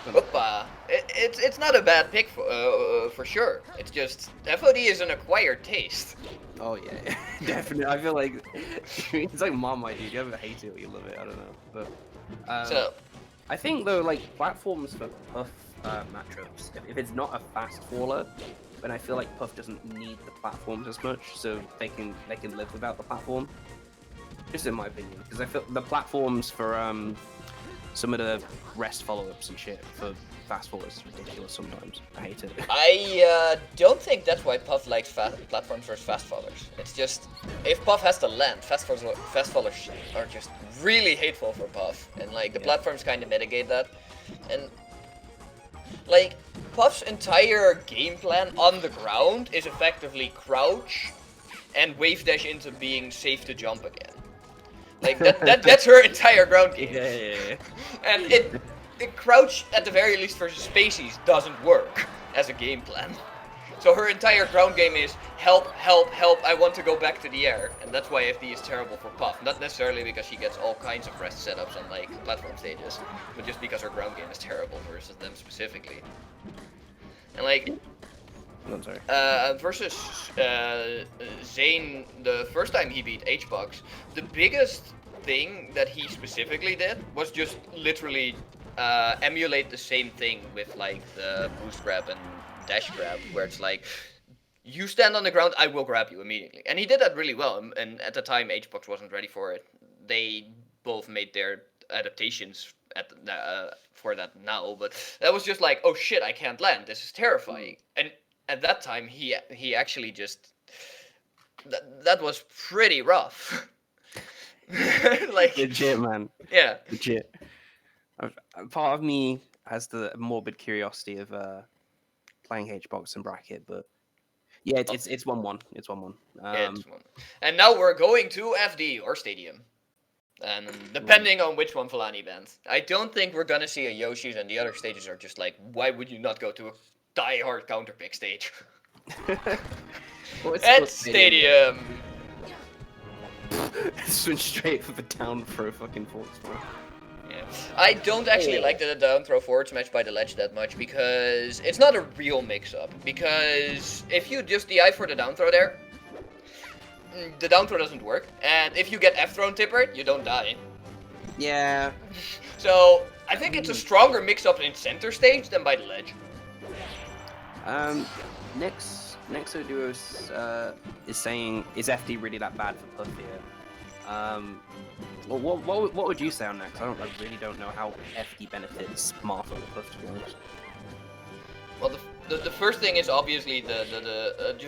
Opa. It's not a bad pick for sure. It's just FOD is an acquired taste. Oh yeah, definitely. I feel like it's like Marmite. You either hate it or you love it. I don't know. But So I think though, like platforms for Puff matchups, if it's not a fast faller, then I feel like Puff doesn't need the platforms as much, so they can live without the platform. Just in my opinion, because I feel the platforms for some of the rest follow-ups and shit for fast forwards is ridiculous sometimes. I hate it. I don't think that's why Puff likes platforms versus fast followers. It's just, if Puff has to land, fast followers are just really hateful for Puff. And like, the platforms kind of mitigate that. And like, Puff's entire game plan on the ground is effectively crouch and wave dash into being safe to jump again. Like, that's her entire ground game. Yeah. And it crouch, at the very least versus Spaceys, doesn't work as a game plan. So her entire ground game is help, help, help, I want to go back to the air. And that's why FD is terrible for Puff. Not necessarily because she gets all kinds of rest setups on like platform stages, but just because her ground game is terrible versus them specifically. And like, I'm sorry. Versus Zane, the first time he beat Hbox, the biggest thing that he specifically did was just literally emulate the same thing with like the boost grab and dash grab, where it's like, you stand on the ground, I will grab you immediately. And he did that really well, and at the time Hbox wasn't ready for it. They both made their adaptations for that now, but that was just like, oh shit, I can't land. This is terrifying. And at that time, he actually just that was pretty rough. Like Legit, man. yeah. Legit. Part of me has the morbid curiosity of playing HBox and bracket, but yeah, it's 1-1. It's 1-1. It's one. And now we're going to FD or Stadium. And depending on which one Velani bans. I don't think we're gonna see a Yoshi's, and the other stages are just like, why would you not go to a die-hard counterpick stage? Well, it's At still Stadium. Switch straight for the down throw fucking forward smash. Yeah. I don't actually like the down throw forward smash by the ledge that much because it's not a real mix-up. Because if you just DI for the down throw there, the down throw doesn't work. And if you get F-thrown tipper, you don't die. Yeah. So I think it's a stronger mix-up in center stage than by the ledge. Nexo Duos is saying, is FD really that bad for Puff here? Well, what would you say on that? 'Cause I really don't know how FD benefits Marth or Puff, to be honest. Well, the first thing is obviously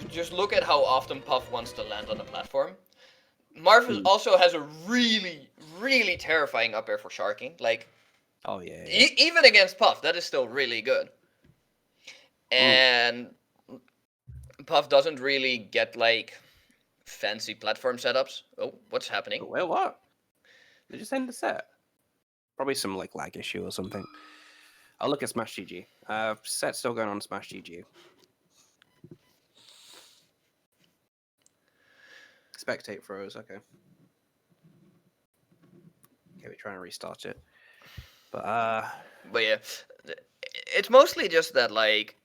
just look at how often Puff wants to land on a platform. Marth also has a really terrifying up air for sharking. Like, oh yeah. Even against Puff, that is still really good. And Puff doesn't really get like fancy platform setups. Oh, what's happening? Well, what? They just end the set. Probably some like lag issue or something. I'll look at Smash GG. Set's still going on Smash GG. Spectate throws, okay. Okay, we're trying to restart it. But yeah, it's mostly just that like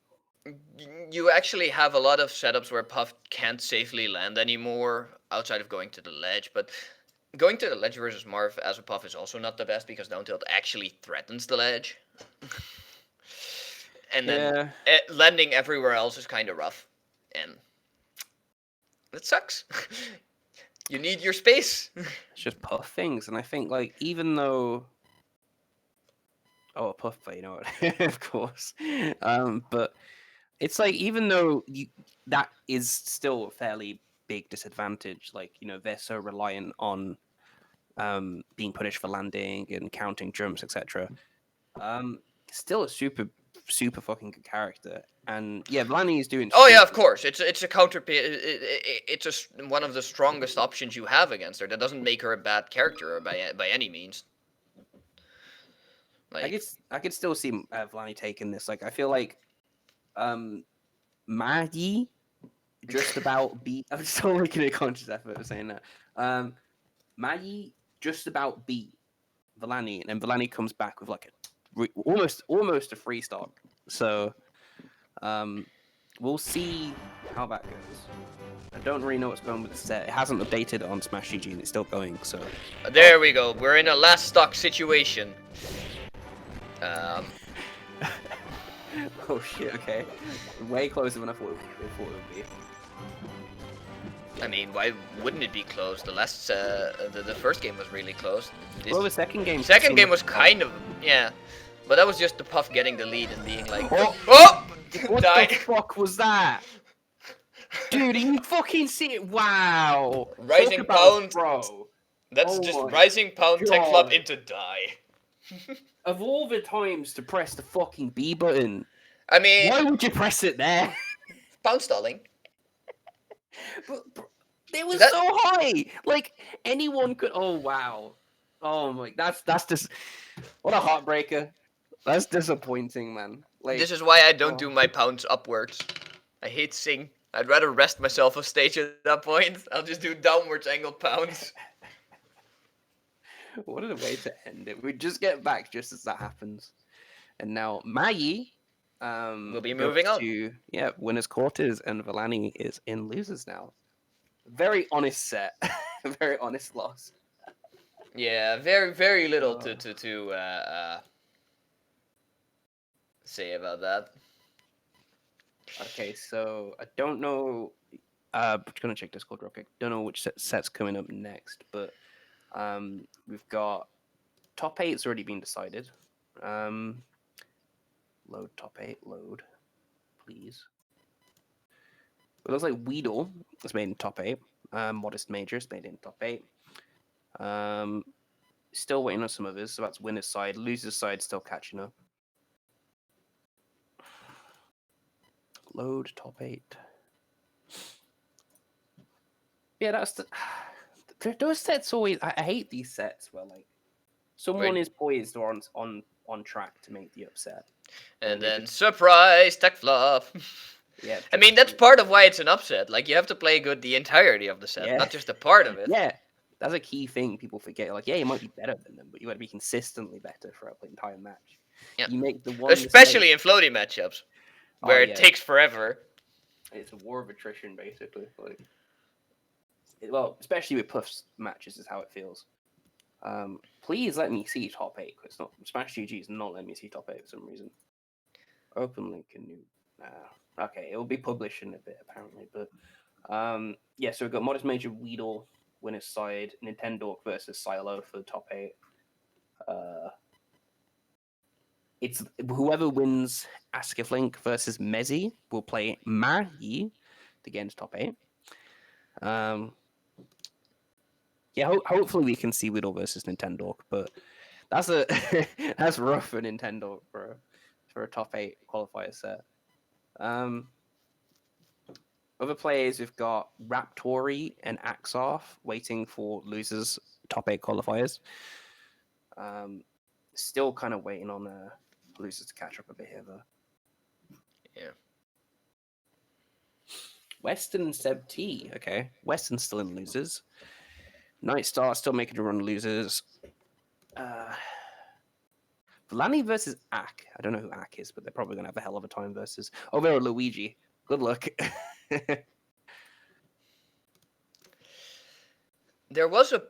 you actually have a lot of setups where Puff can't safely land anymore outside of going to the ledge, but going to the ledge versus Marth as a Puff is also not the best because down tilt actually threatens the ledge. And then landing everywhere else is kind of rough. And it sucks. You need your space. It's just Puff things. And I think, like, even though... Oh, a Puff play, you know what? Of course. But it's like, even though that is still a fairly big disadvantage, like, you know, they're so reliant on being punished for landing and counting jumps, etc. Still a super fucking good character, and yeah, Velani is doing. Oh yeah, of course, it's a counter. It's one of the strongest options you have against her. That doesn't make her a bad character by any means. Like, I could still see Velani taking this. Like, I feel like Mahie just about beat. I'm still making a conscious effort of saying that. Mahie just about beat Velani, and then Velani comes back with like almost a free stock. So we'll see how that goes. I don't really know what's going with the set. It hasn't updated on Smash GG and it's still going, so there we go. We're in a last stock situation. Oh shit, okay. Way closer than I thought it would be. I mean, why wouldn't it be close? The last, the first game was really close. Well, the second game. Second game was kind of, yeah, but that was just the Puff getting the lead and being like, oh, what die. the fuck was that? Dude, you fucking see it? Wow. Rising pound, bro. That's just rising pound tech flop into die. Of all the times to press the fucking B button, I mean, why would you press it there? Pound stalling. But it was so high. Like anyone could. Oh wow. Oh my. That's just. What a heartbreaker. That's disappointing, man. Like this is why I don't do my pounds upwards. I hate sing. I'd rather rest myself off stage at that point. I'll just do downwards angled pounds. What a way to end it. We just get back just as that happens. And now Mahie we'll be moving on to winners quarters, and Velani is in losers now. Very honest set. Very honest loss. Yeah, very little to say about that. Okay, so I don't know. Just gonna check Discord real quick. Don't know which set's coming up next, but we've got top 8's already been decided. Load top 8, load, please. It looks like Widl is made in top 8. ModestMajor is made in top 8. Still waiting on some others. So that's winner's side. Loser's side still catching up. Load top 8. Yeah, that's the. Those sets always. I hate these sets where like someone is poised or on track to make the upset, and then surprise tech flop. Yeah, I mean that's part of why it's an upset. Like you have to play good the entirety of the set, not just a part of it. Yeah, that's a key thing people forget. Like, yeah, you might be better than them, but you got to be consistently better throughout the entire match. Yeah, you make the one especially in floaty matchups where it takes forever. It's a war of attrition, basically. Like, well, especially with Puff's matches, is how it feels. Please let me see top 8. It's not Smash GG is not letting me see top 8 for some reason. Open link and new. Okay, it will be published in a bit apparently, but yeah. So we've got ModestMajor, Widl, winner's side, Nintendo versus Psylo for the top 8. It's whoever wins Askeflink versus Mezzy will play Mahie to get into top 8. Yeah, hopefully we can see Widl versus Nintendo, but that's that's rough for Nintendo for a top 8 qualifier set. Other players, we've got Raptori and Axarth waiting for losers top 8 qualifiers. Still kind of waiting on losers to catch up a bit here, though. Yeah. Western and Seb T. Okay, Western's still in losers. Nightstar still making a run losers. Velani versus Ak. I don't know who Ak is, but they're probably going to have a hell of a time versus... Oh, they're Luigi. Good luck. There was a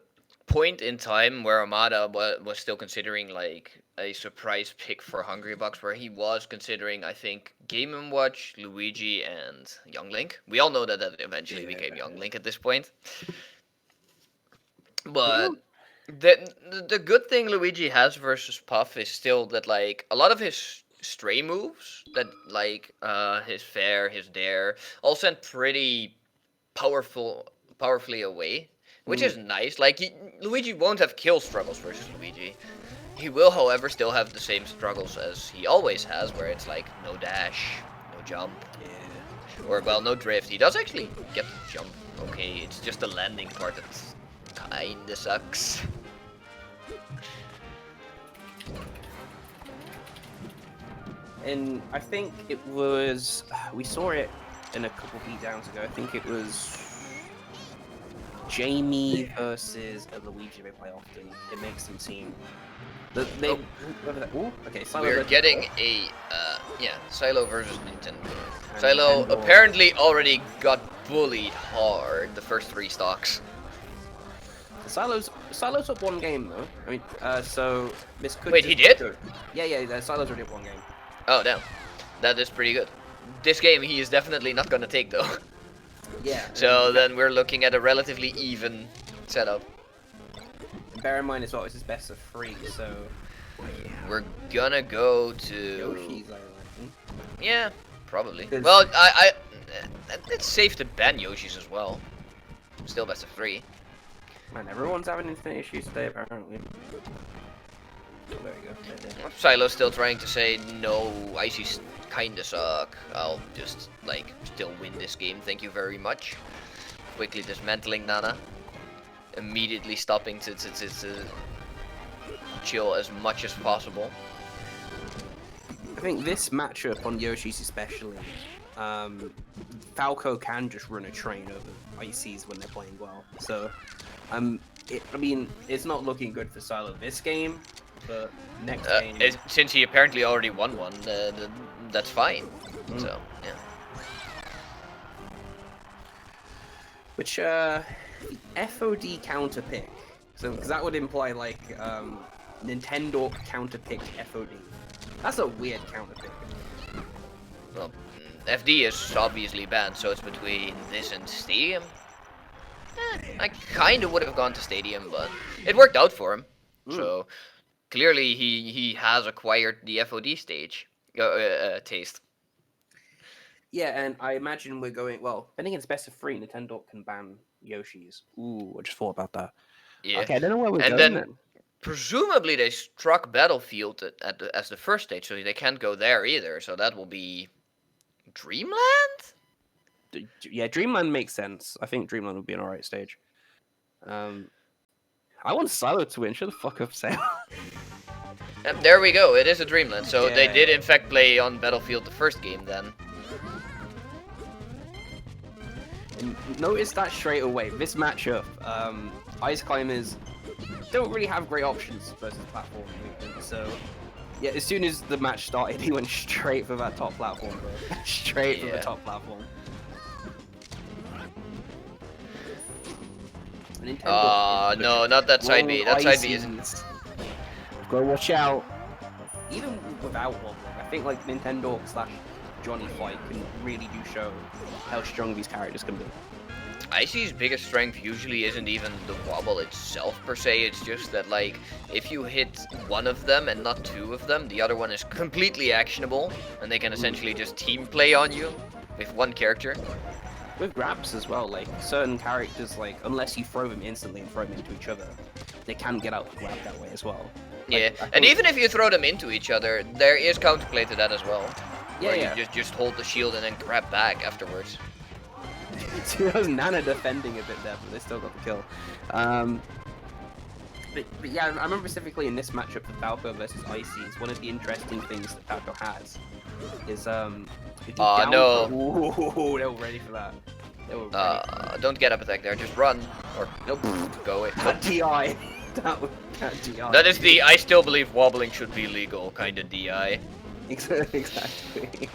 point in time where Armada was still considering like a surprise pick for Hungrybox, where he was considering, I think, Game & Watch, Luigi, and Young Link. We all know that eventually became Young Link at this point. But the good thing Luigi has versus Puff is still that like a lot of his stray moves, that like his fair, his dare, all sent pretty powerfully away, which is nice. Like Luigi won't have kill struggles versus Luigi. He will, however, still have the same struggles as he always has, where it's like no dash, no jump, or well, no drift. He does actually get the jump. Okay, it's just the landing part that's kinda sucks. And I think it was, we saw it in a couple beatdowns ago. I think it was Jamie versus Luigi they play often. It makes them seem. Okay, Psylo We're getting a Psylo versus Nintendo. Psylo apparently already got bullied hard the first 3 stocks. Psylo's up 1 game though. I mean, so this could. Wait, he did? Yeah, Psylo's already up 1 game. Oh damn, that is pretty good. This game he is definitely not gonna take though. Yeah. So then we're looking at a relatively even setup. Bear in mind as well, it's his best of 3, so we're gonna go to Yoshi's, I reckon. Yeah, probably. Well, I it's safe to ban Yoshi's as well. Still best of 3. Man, everyone's having internet issues today apparently. Oh, there we go. Psylo's still trying to say no, Icy's kinda suck. I'll just like still win this game, thank you very much. Quickly dismantling Nana. Immediately stopping to chill as much as possible. I think this matchup on Yoshi's especially, Falco can just run a train over Icy's when they're playing well. So, I mean, it's not looking good for Psylo this game, but next game... Since he apparently already won one, that's fine. So, yeah. Which, FOD counter pick. So, because that would imply, like, Nintendo counter pick FOD. That's a weird counter pick. Well, FD is obviously banned, so it's between this and Stadium. I kind of would have gone to Stadium, but it worked out for him. So, clearly he has acquired the FOD stage taste. Yeah, and I imagine we're going. Well, I think it's best of 3. Nintendo can ban Yoshis. Ooh, I just thought about that. Yeah. Okay, I don't know where we're And going then then. presumably they struck Battlefield as the first stage, so they can't go there either. So that will be Dreamland. Yeah, Dreamland makes sense. I think Dreamland would be an alright stage. I want Psylo to win. Shut the fuck up, Sam. And there we go. It is a Dreamland. So they Yeah. did in fact play on Battlefield the first game then. And notice that straight away. This matchup, Ice Climbers don't really have great options versus platform movement. So, yeah, as soon as the match started, he went straight for that top platform, bro. Straight for the top platform. No, not that side B. That side B isn't. Go watch out. Even without wobbling, I think like Nintendo / Johnny Fight can really do show how strong these characters can be. Icy's biggest strength usually isn't even the wobble itself per se, it's just that like, if you hit one of them and not two of them, the other one is completely actionable, and they can essentially just team play on you with one character. With grabs as well, like, certain characters, like, unless you throw them instantly and throw them into each other, they can get out the grab that way as well. Yeah, and even if you throw them into each other, there is counterplay to that as well. Yeah, where you just hold the shield and then grab back afterwards. So that was Nana defending a bit there, but they still got the kill. But yeah, I remember specifically in this matchup for Falco versus Icy, it's one of the interesting things that Falco has is if you no. Ooh, they were ready for that. They were ready. Don't get up attack there, just run or Nope. go away. That DI. That DI. That is the I still believe wobbling should be legal kind of DI. Exactly.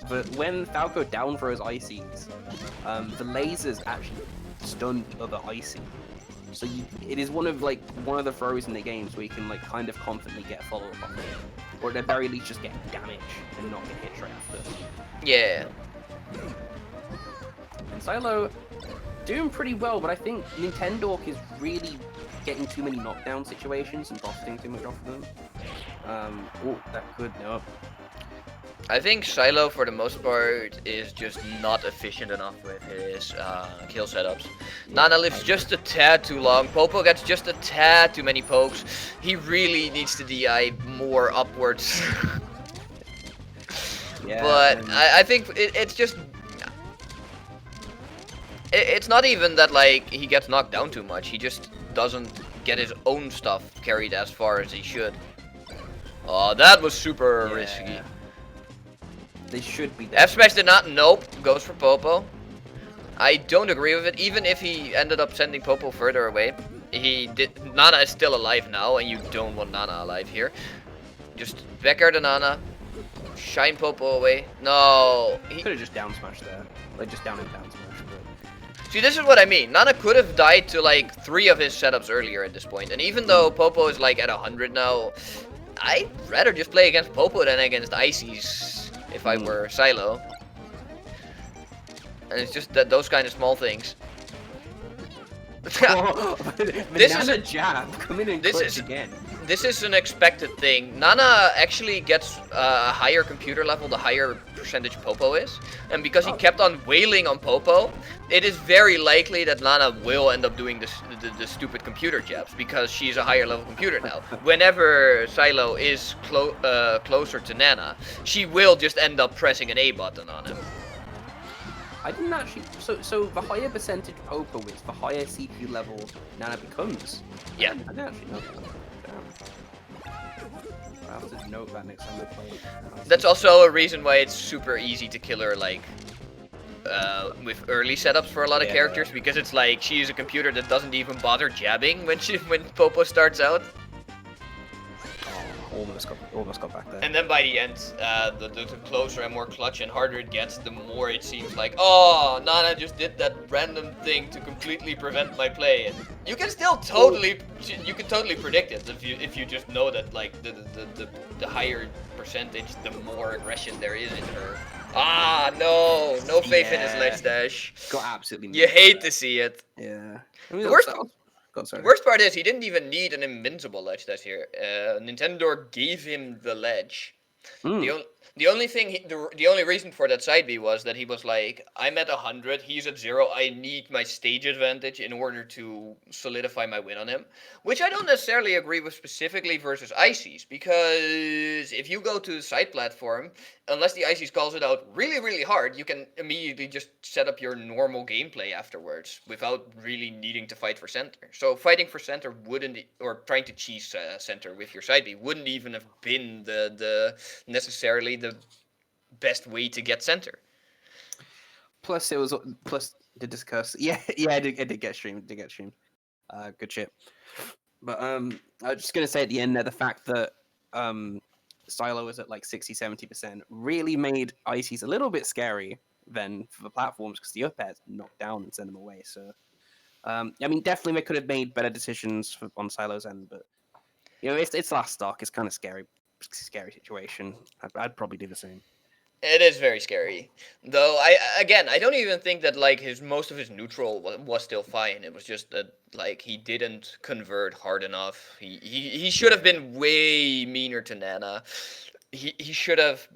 But when Falco down throws Icies, the lasers actually stunned other Icy. So it is one of the throws in the games where you can like kind of confidently get a follow-up on it, or at the very least just get damage and not get hit straight after. Yeah. And Psylo doing pretty well, but I think Nintendo is really getting too many knockdown situations and busting too much off of them. Oh, that could no. I think Psylo, for the most part, is just not efficient enough with his kill setups. Nana lives just a tad too long. Popo gets just a tad too many pokes. He really needs to DI more upwards. Yeah, but I think it's just... It's not even that, like, he gets knocked down too much. He just doesn't get his own stuff carried as far as he should. Oh, that was super risky. They should be. F smash did not. Nope. Goes for Popo. I don't agree with it. Even if he ended up sending Popo further away, he did. Nana is still alive now, and you don't want Nana alive here. Just back air to Nana. Shine Popo away. No. He could have just down smashed there. Like just down and down smash. But... See, this is what I mean. Nana could have died to like 3 of his setups earlier at this point, and even though Popo is like at 100 now, I'd rather just play against Popo than against Icy's. If I were Psylo. And it's just that those kind of small things. This is a jab. Come in and clutch again. This is an expected thing. Nana actually gets a higher computer level the higher percentage Popo is. And because he kept on wailing on Popo, it is very likely that Nana will end up doing the stupid computer jabs because she's a higher level computer now. Whenever Psylo is closer to Nana, she will just end up pressing an A button on him. I didn't actually. So the higher percentage Popo is, the higher CPU level Nana becomes. Yeah. I didn't actually know that. I'll have to note that next time I play. That's also a reason why it's super easy to kill her, like, with early setups for a lot of characters, because it's like she's a computer that doesn't even bother jabbing when Popo starts out. Almost got back there. And then by the end, the closer and more clutch and harder it gets, the more it seems like, oh, Nana just did that random thing to completely prevent my play. And you can still totally predict it if you just know that like the higher percentage, the more aggression there is in her. Ah, no faith in his ledge dash. Got absolutely. You hate to see it. Yeah. The worst. The worst part is he didn't even need an invincible ledge this year. Nintendo gave him the ledge. The only thing, the only reason for that side B was that he was like, I'm at 100, he's at 0, I need my stage advantage in order to solidify my win on him. Which I don't necessarily agree with specifically versus Ices, because if you go to the side platform, unless the Ices calls it out really, really hard, you can immediately just set up your normal gameplay afterwards without really needing to fight for center. So fighting for center wouldn't, or trying to cheese center with your side B wouldn't even have been necessarily the best way to get center. Plus, the discuss. Yeah, it did get streamed. Good shit. But I was just gonna say at the end there, the fact that Psylo was at like 60-70% really made Ices a little bit scary then for the platforms, because the up airs knocked down and send them away. So I mean, definitely they could have made better decisions on Psylo's end, but you know, it's last stock. It's kind of scary situation. I'd probably do the same. It is very scary, though. I don't even think that like most of his neutral was still fine. It was just that like he didn't convert hard enough. He should have been way meaner to Nana. He should have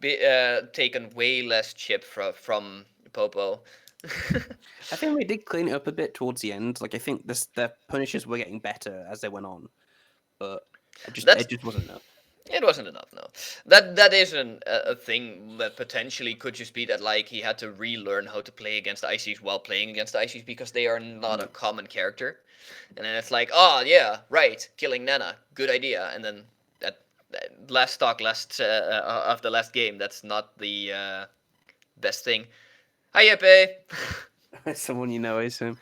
taken way less chip from Popo. I think we did clean it up a bit towards the end. Like I think the punishes were getting better as they went on, but it just wasn't enough. It wasn't enough, no. That is a thing that potentially could just be that like he had to relearn how to play against the ICs while playing against the ICs, because they are not a common character. And then it's like, oh yeah, right, killing Nana, good idea. And then that last stock of the last game, that's not the best thing. Hi Yepe. Someone you know, I assume.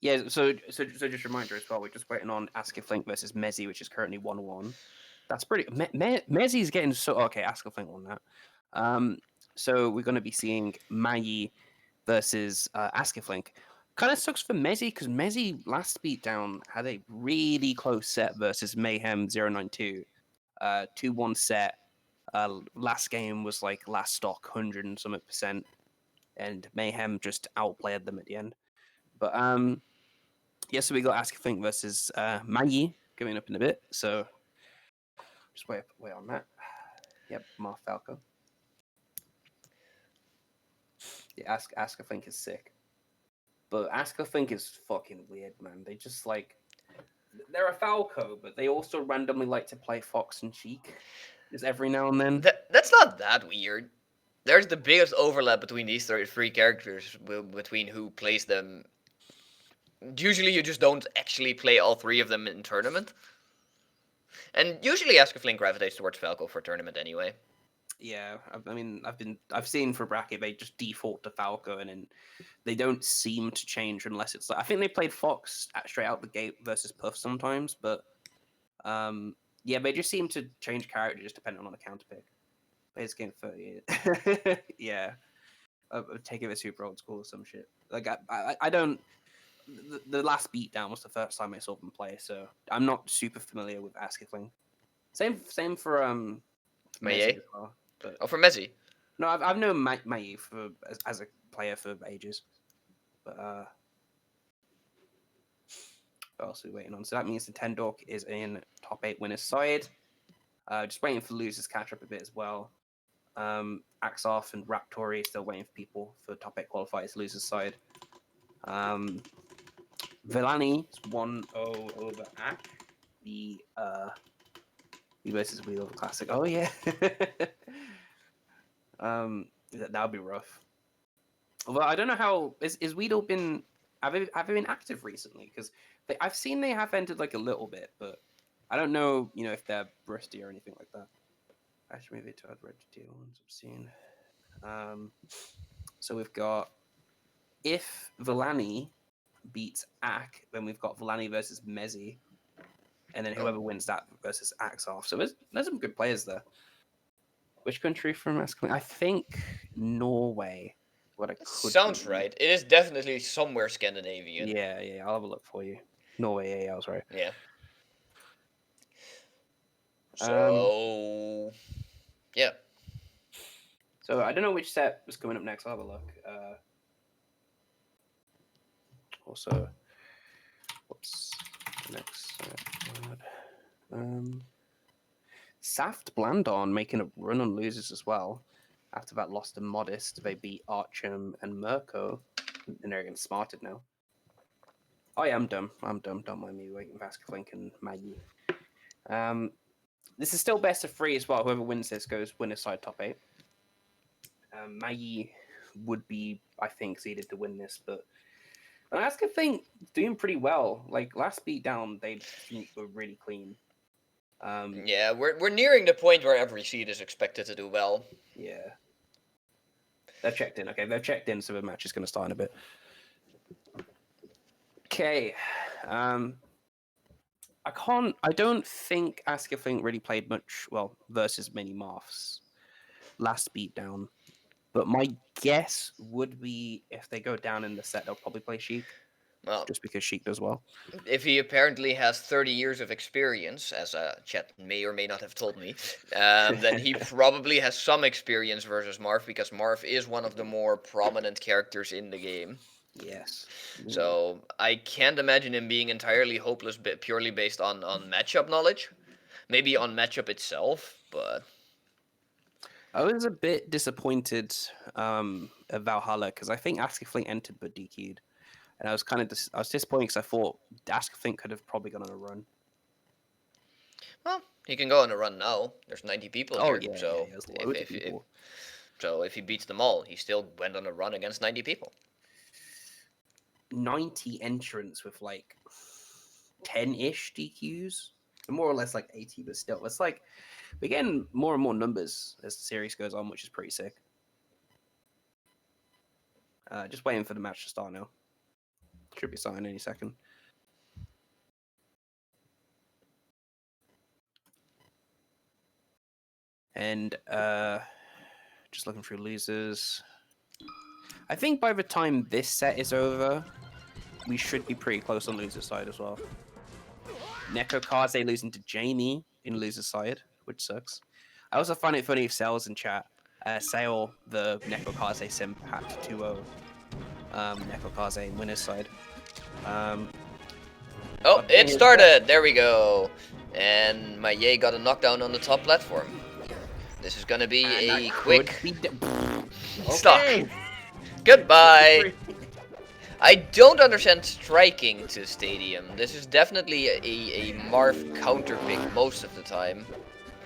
Yeah, so just a reminder as well, we're just waiting on Askeflink versus Mezzy, which is currently 1-1. That's pretty... Mezzy's getting so... Okay, Askeflink won that. So we're going to be seeing Mahie versus Askeflink. Kind of sucks for Mezzy, because Mezzy last Beatdown had a really close set versus Mayhem 092. 2-1 set. Last game was like last stock 100 and something %, and Mayhem just outplayed them at the end. But yeah, so we got Askeflink versus Mahie coming up in a bit. So just wait on that. Yep, Mark Falco. Yeah, Askeflink is sick. But Askeflink is fucking weird, man. They just like... They're a Falco, but they also randomly like to play Fox and Cheek just every now and then. That's not that weird. There's the biggest overlap between these three characters, between who plays them. Usually you just don't actually play all three of them in tournament. And usually Askeflink gravitates towards Falco for tournament anyway. Yeah, I mean, I've seen for bracket they just default to Falco, and then they don't seem to change unless it's like... I think they played Fox straight out the gate versus Puff sometimes, but yeah, they just seem to change character just depending on the counter pick. It's game 38. Yeah, I'll take it as super old school or some shit. Like I don't... The last Beatdown was the first time I saw them play, so I'm not super familiar with Askeflink. Same for Mahie as well. But, for Mezzy. No, I've known Mahie as a player for ages. But what else are we waiting on? So that means the Tendork is in top 8 winners side. Just waiting for losers catch up a bit as well. Axarth and Raptori still waiting for people for top 8 qualifiers losers side. Velani is 1-0 over Ak. The versus Widl Classic. Oh yeah. That would be rough. Although I don't know how is Widl been... Have they been active recently? Because I've seen they have entered like a little bit, but I don't know, you know, if they're rusty or anything like that. Actually, maybe to add red deal ones I've seen. So we've got, if Velani beats Ak, then we've got Velani versus Mezzy, and then whoever wins that versus Axarth. So there's some good players there. Which country from Askeflink? I think Norway. What I could Sounds right. It is definitely somewhere Scandinavian. Yeah. I'll have a look for you. Norway. Yeah, I was right. Yeah. So yeah. So I don't know which set was coming up next. I'll have a look. Also, what's the next word? Safblandarn making a run on losers as well. After that loss to Modest, they beat Artcham and Mirko, and they're getting smarted now. Oh yeah, I'm dumb. Don't mind me waiting for Askeflink and Mahie. This is still best of 3 as well. Whoever wins this goes winner side top 8. Mahie would be, I think, seeded to win this, but Askeflink doing pretty well. Like last beatdown, they were really clean. Yeah, we're nearing the point where every seed is expected to do well. Yeah. They've checked in. Okay, they've checked in, so the match is going to start in a bit. Okay. I don't think Askeflink really played much, well, versus many Marths last beatdown. But my guess would be if they go down in the set, they'll probably play Sheik. Well, just because Sheik does well. If he apparently has 30 years of experience, as chat may or may not have told me, then he probably has some experience versus Marth, because Marth is one of the more prominent characters in the game. Yes. So I can't imagine him being entirely hopeless purely based on matchup knowledge. Maybe on matchup itself, but... I was a bit disappointed at Valhalla, because I think Askeflink entered but DQ'd. And I was I was disappointed because I thought Askeflink could have probably gone on a run. Well, he can go on a run now. There's 90 people here, yeah, so if he beats them all, he still went on a run against 90 people. 90 entrants with like 10-ish DQs, more or less like 80, but still, it's like we're getting more and more numbers as the series goes on, which is pretty sick. Just waiting for the match to start now. Should be starting any second. And just looking through losers. I think by the time this set is over, we should be pretty close on loser side as well. Neko Kaze losing to Jamie in loser side, which sucks. I also find it funny if Sales in chat, Sale, the Neko Kaze simp, had to 2-0 Neko Kaze in winner's side. Oh, it started! There we go! And Mahie got a knockdown on the top platform. This is gonna be a quick... Stock. Goodbye! I don't understand striking to Stadium. This is definitely a Marth counter pick most of the time.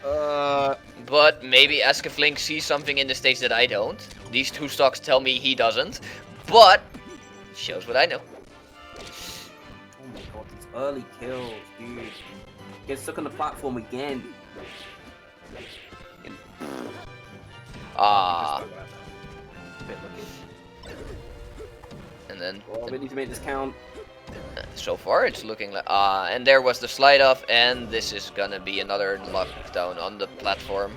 But maybe Askeflink sees something in the stage that I don't. These two stocks tell me he doesn't. But, shows what I know. Oh my god, these early kills, dude. Get stuck on the platform again. And then... Well, we need to make this count. So far, it's looking like... and there was the slide off, and this is gonna be another lockdown on the platform.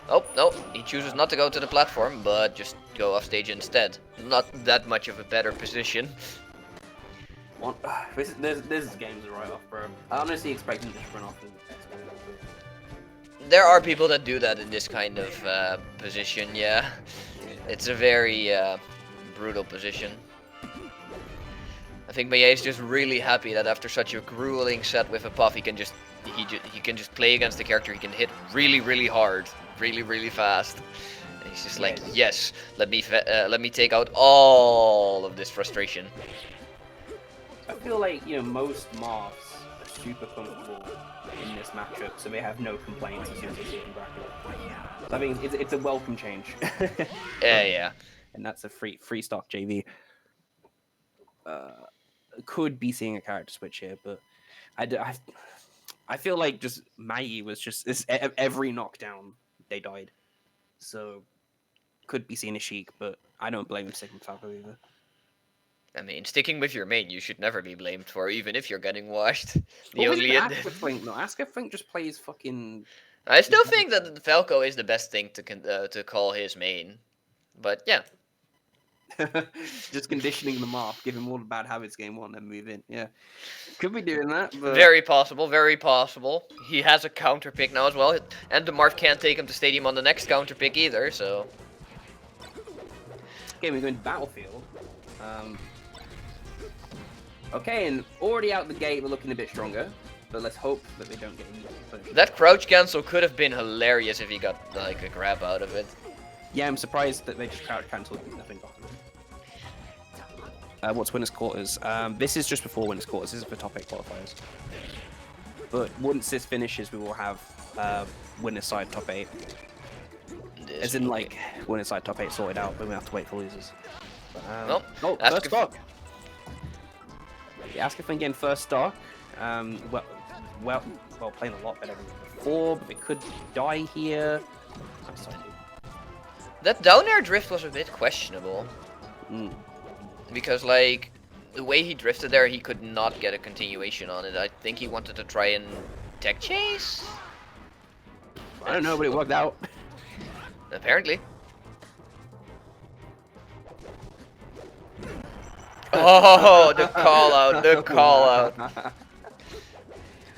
Oh, no, he chooses not to go to the platform, but just go off stage instead. Not that much of a better position. This game's a write-off, bro. I honestly expect him to run off. There are people that do that in this kind of position, yeah. It's a very brutal position. I think Mahie is just really happy that after such a grueling set with a puff, he can just play against the character he can hit really hard, really fast. And he's just like, yes, let me take out all of this frustration. I feel like, you know, most Marths are super comfortable in this matchup, so they have no complaints as soon as they see it in bracket. So I mean, it's a welcome change. Yeah. And that's a free stock JV. Could be seeing a character switch here, but I feel like just Mahie was just every knockdown they died, so could be seeing a Sheik, but I don't blame him sticking with Falco either. I mean, sticking with your main, you should never be blamed for, even if you're getting washed. Askeflink just plays fucking. I still think that the Falco is the best thing to call his main, but yeah. Just conditioning the Marth, give him all the bad habits game one, and move in. Yeah, could be doing that. But... Very possible. He has a counter pick now as well, and the Marth can't take him to Stadium on the next counter pick either. So. Okay, we're going to Battlefield. Okay, and already out the gate, we're looking a bit stronger. But let's hope that they don't get any. That crouch cancel could have been hilarious if he got like a grab out of it. Yeah, I'm surprised that they just crouch cancelled and nothing got them. What's winners quarters? This is just before winners quarters. This is for top 8 qualifiers. But once this finishes, we will have winners side top 8. As in, like, winners side top 8 sorted out, but we have to wait for losers. But, no, first stock. Yeah, Askeflink getting first stock. Well, playing a lot better than before, but it could die here. I'm sorry. That down air drift was a bit questionable. Because, like, the way he drifted there, he could not get a continuation on it. I think he wanted to try and tech chase? I don't know, but it worked out. Apparently. Oh, the call out, the call out.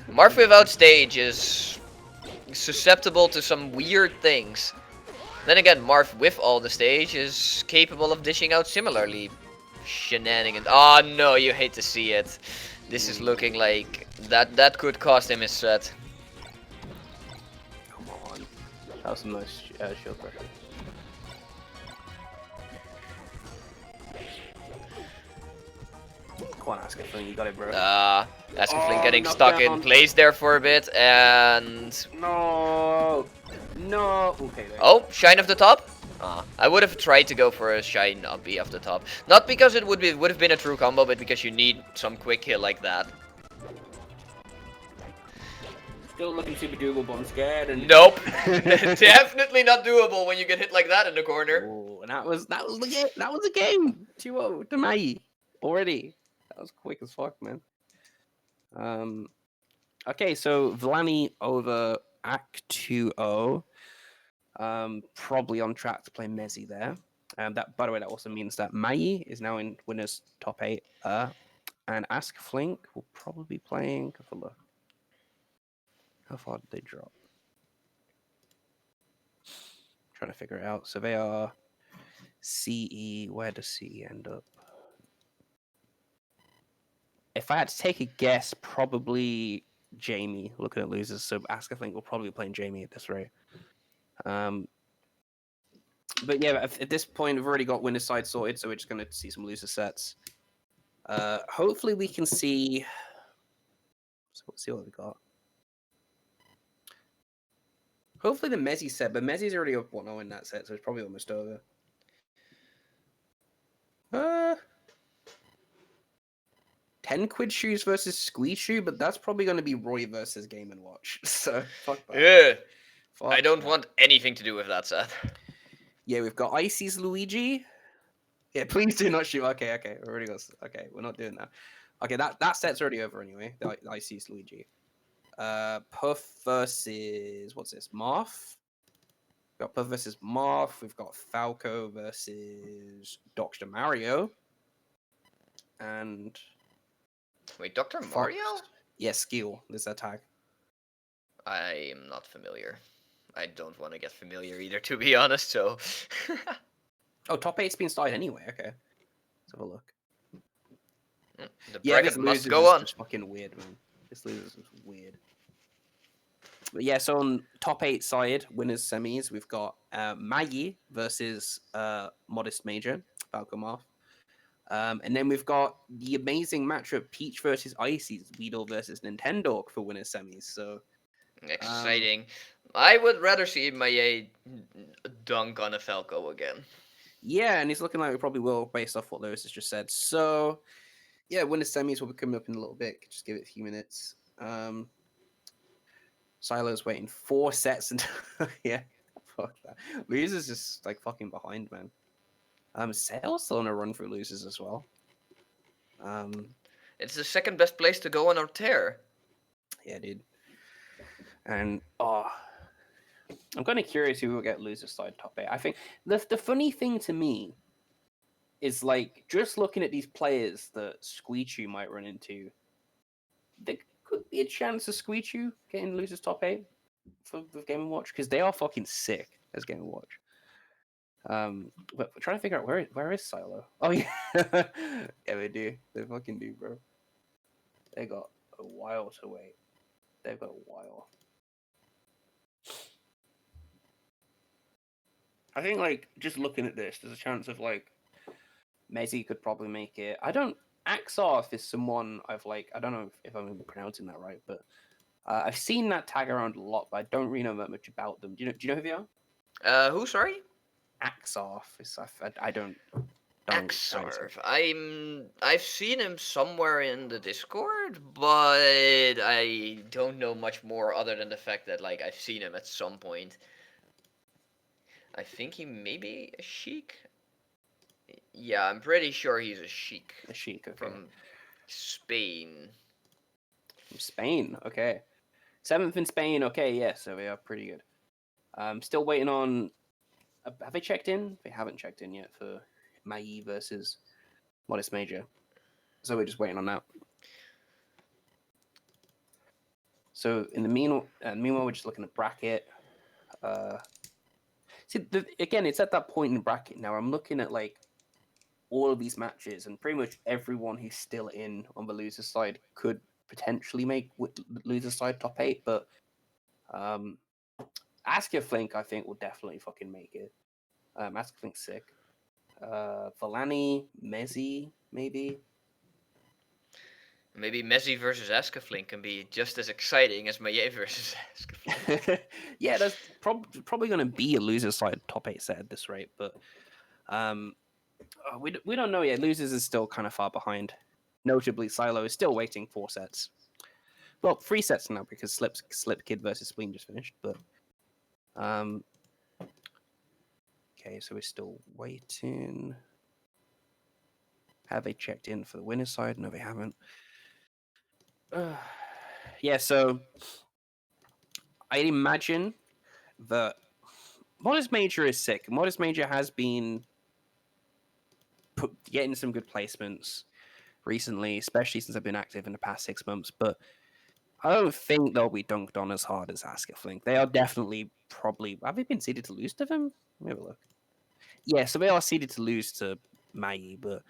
Marth without stage is susceptible to some weird things. Then again, Marth with all the stage is capable of dishing out similarly shenanigans. Oh no, you hate to see it. This is looking like that could cost him his set. Come on. That was some nice shield pressure. Come on, Askeflink, you got it, bro. Askeflink getting stuck in place there for a bit, and... No! No! Okay, there. Oh, shine off the top? I would have tried to go for a shine up B off the top. Not because it would have been a true combo, but because you need some quick kill like that. Still looking super doable, but I'm scared. And nope, definitely not doable when you get hit like that in the corner. Ooh, and that was the game. That was the game. 2-0 to Mahie already. That was quick as fuck, man. Okay, so Velani over Act 2-0. Probably on track to play Mezzi there. That, by the way, that also means that Mahie is now in winners top 8. And Askeflink will probably be playing. Have a look. How far did they drop? Trying to figure it out. So they are CE. Where does CE end up? If I had to take a guess, probably Jamie. Looking at losers, so Askeflink will probably be playing Jamie at this rate. But yeah, at this point, we've already got winner's side sorted, so we're just going to see some loser sets. Hopefully, we can see. So let's see what we got. Hopefully, the Mezzi set, but Mezzi's already up 1-0 in that set, so it's probably almost over. 10 quid shoes versus squeeze shoe, but that's probably going to be Roy versus Game & Watch. So, fuck that. Yeah. Fuck I don't that. want anything to do with that set. Yeah, we've got Icy's Luigi. Yeah, please do not shoot. Okay, we're already got. Okay, we're not doing that. Okay, that set's already over anyway. The Icy's Luigi. Puff versus what's this? Marth. We've got Puff versus Marth. We've got Falco versus Dr. Mario. And wait, Dr. Mario? Yeah, skill. There's that tag. I am not familiar. I don't want to get familiar either, to be honest, so... Oh, top 8's been started anyway, okay. Let's have a look. The bracket must go on. It's fucking weird, man. This losers is weird. But yeah, so on top 8 side, winners semis, we've got Mahie versus ModestMajor, Falco Marth. And then we've got the amazing matchup Peach versus Icy, Widl versus Nintendo for winners semis. So exciting. I would rather see Mahie dunk on a Falco again. Yeah, and he's looking like we probably will based off what Lewis has just said. So yeah, winners semis will be coming up in a little bit. Just give it a few minutes. Psylo's waiting 4 sets and yeah, fuck that. Losers just like fucking behind, man. Sale's still on a run through losers as well. It's the second best place to go on our tear. Yeah, dude. And I'm kind of curious who will get loser side top 8. I think the funny thing to me is like just looking at these players that Squeechu might run into. There could be a chance of Squeechu getting losers top 8 for Game & Watch because they are fucking sick as Game & Watch. But we're trying to figure out where is Psylo. Oh yeah, yeah they do. They fucking do, bro. They got a while to wait. They've got a while. I think, like, just looking at this, there's a chance of, like, Mezzy could probably make it. Axarth is someone I've, like, I don't know if I'm pronouncing that right, but I've seen that tag around a lot, but I don't really know that much about them. Do you know who they are? Who? Sorry. Axarth. I don't. Axarth. I've seen him somewhere in the Discord, but I don't know much more other than the fact that like I've seen him at some point. I think he may be a sheik. Yeah, I'm pretty sure he's a sheik. A sheik, okay. From Spain. From Spain, okay. 7th in Spain, okay, yeah, so we are pretty good. Still waiting on. Have they checked in? They haven't checked in yet for Mahie versus ModestMajor. So we're just waiting on that. So in the meanwhile, we're just looking at bracket. Again, it's at that point in the bracket now. I'm looking at like all of these matches, and pretty much everyone who's still in on the loser side could potentially make loser side top 8. But Askeflink, I think, will definitely fucking make it. Askeflink's sick. Velani, Mezzy, maybe. Maybe Messi versus Askeflink can be just as exciting as Mahie versus Askeflink. Yeah, that's probably going to be a loser side top 8 set at this rate, but we don't know yet. Losers is still kind of far behind. Notably, Psylo is still waiting 4 sets. Well, 3 sets now because Slip Kid versus Spleen just finished, but okay, so we're still waiting. Have they checked in for the winner's side? No, they haven't. Yeah, so I'd imagine that ModestMajor is sick. ModestMajor has been getting some good placements recently, especially since I've been active in the past 6 months, but I don't think they'll be dunked on as hard as Askeflink. They are definitely probably... Have they been seeded to lose to them? Let me have a look. Yeah, so they are seeded to lose to Mahie, but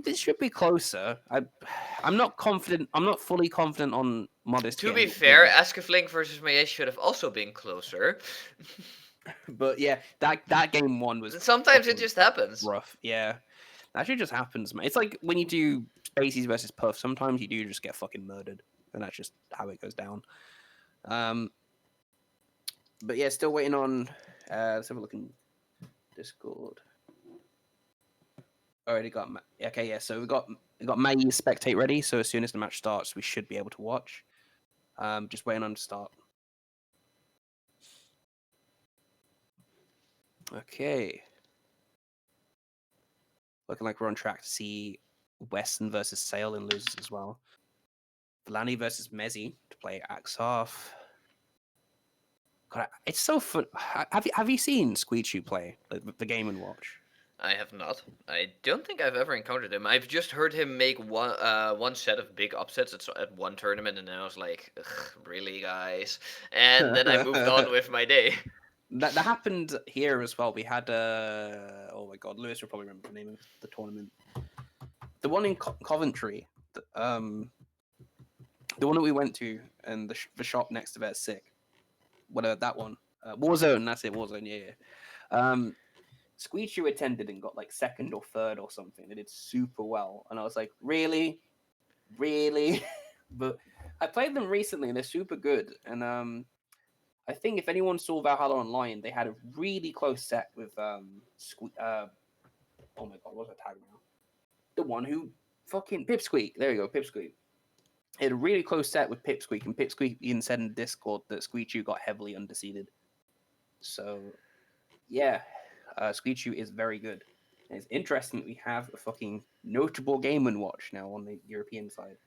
this should be closer. I'm not confident. I'm not fully confident on Modest. To be fair, Askeflink versus Mahie should have also been closer. But yeah, that game 1 was... Sometimes it just happens. Rough, yeah. That actually just happens, man. It's like when you do Spaceys versus Puff, sometimes you do just get fucking murdered. And that's just how it goes down. But yeah, still waiting on... let's have a look in Discord. Already got... Okay, yeah, so we got Mahie spectate ready, so as soon as the match starts, we should be able to watch. Just waiting on to start. Okay. Looking like we're on track to see Weston versus Sale in losers as well. Velani versus Mezzy to play Axarth. God, it's so fun. Have you seen Squeechu play the Game & Watch? I have not. I don't think I've ever encountered him. I've just heard him make one set of big upsets at one tournament, and then I was like, really, guys? And then I moved on with my day. That happened here as well. We had oh my god, Lewis will probably remember the name of the tournament. The one in Coventry, the one that we went to, and the shop next to that's sick. Whatever that one, Warzone. That's it, Warzone. Yeah. Squeechu attended and got like 2nd or 3rd or something. They did super well, and I was like, really. But I played them recently, and they're super good. And I think if anyone saw Valhalla Online, they had a really close set with oh my god, what's that tag now? The one who fucking Pipsqueak. There you go, Pipsqueak. They had a really close set with Pipsqueak, and Pipsqueak even said in Discord that Squeechu got heavily underseeded. So yeah, Squeechu is very good. And it's interesting that we have a fucking notable Game & Watch now on the European side.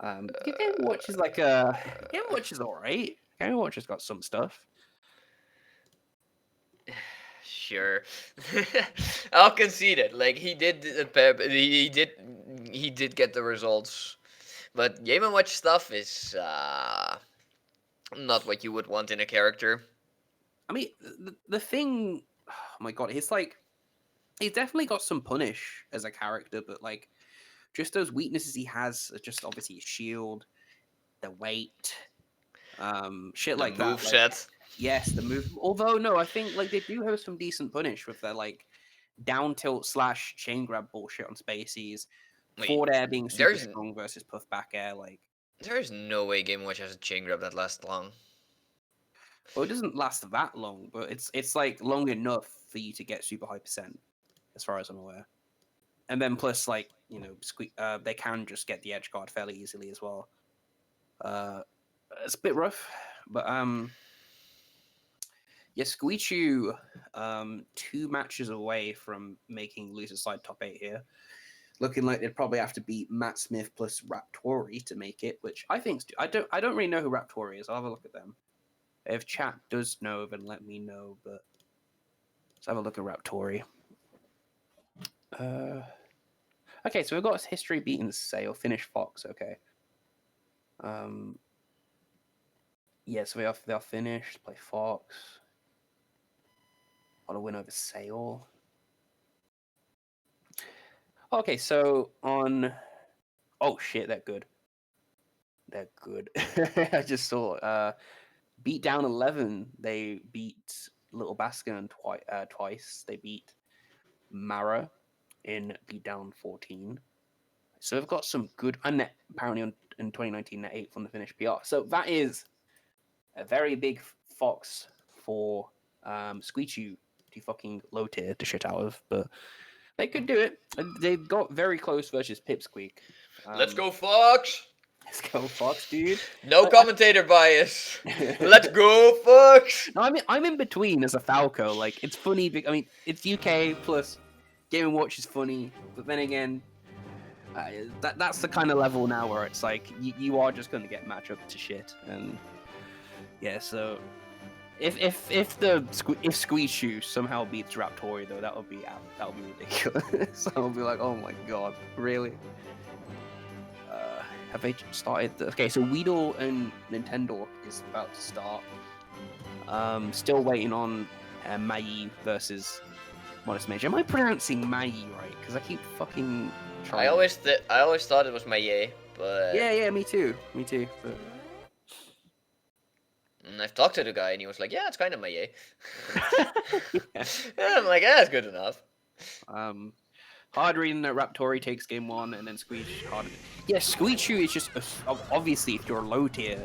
Game & Watch is like Game & Watch is alright. Game & Watch has got some stuff. Sure, I'll concede it. Like he did get the results, but Game & Watch stuff is not what you would want in a character. I mean, the thing, oh my god, he's definitely got some punish as a character, but like just those weaknesses he has are just obviously his shield, the weight, shit like that. Move Like, set. yes, the move. Although no, I think like they do have some decent punish with their like down tilt / chain grab bullshit on spacies. Wait, Forward air being super there's- strong versus puff back air. Like, There is no way Game & Watch has a chain grab that lasts long. well, it doesn't last that long, but it's like long enough for you to get super high %, as far as I'm aware. And then plus, like, you know, they can just get the edge guard fairly easily as well. It's a bit rough, but yeah, Squeechu, 2 matches away from making loser side top 8 here. Looking like they'd probably have to beat Matt Smith plus Raptori to make it, which I think I don't really know who Raptori is. I'll have a look at them. If chat does know, then let me know. But let's have a look at Raptori. Okay, so we've got history beating Sale, finish Fox. Okay. Yeah, so they are finished. Play Fox. Got a win over Sale. Okay, so on. Oh shit, they're good. They're good. I just saw. Beatdown 11. They beat Little Baskin twice. They beat Mara in Beatdown 14. So they've got some good. And apparently in 2019, they're 8th on the finish PR. So that is a very big fox for Squeechu to fucking low tier the shit out of. But they could do it. They got very close versus Pipsqueak. Let's go, Fox! Let's go, Fox, dude. No commentator bias. Let's go, Fox! No, I'm in between as a Falco. Like, it's funny. I mean, it's UK plus Game & Watch is funny, but then again, that's the kind of level now where it's like you are just going to get match up to shit, and yeah. So if Squeechu somehow beats Raptori though, that would be ridiculous. I'll be like, oh my god, really? Have they started? Okay, so Widl and Nintendo is about to start. Still waiting on Mahie versus ModestMajor. Am I pronouncing Mahie right? Because I keep fucking trying. I always thought it was Mahie, but Yeah, me too. But... And I've talked to the guy, and he was like, "Yeah, it's kind of Mahie." Yeah. And I'm like, "Yeah, it's good enough." Hard reading that Raptori takes game 1, and then Squeech hard. Yeah, Squeechu is just obviously if you're low tier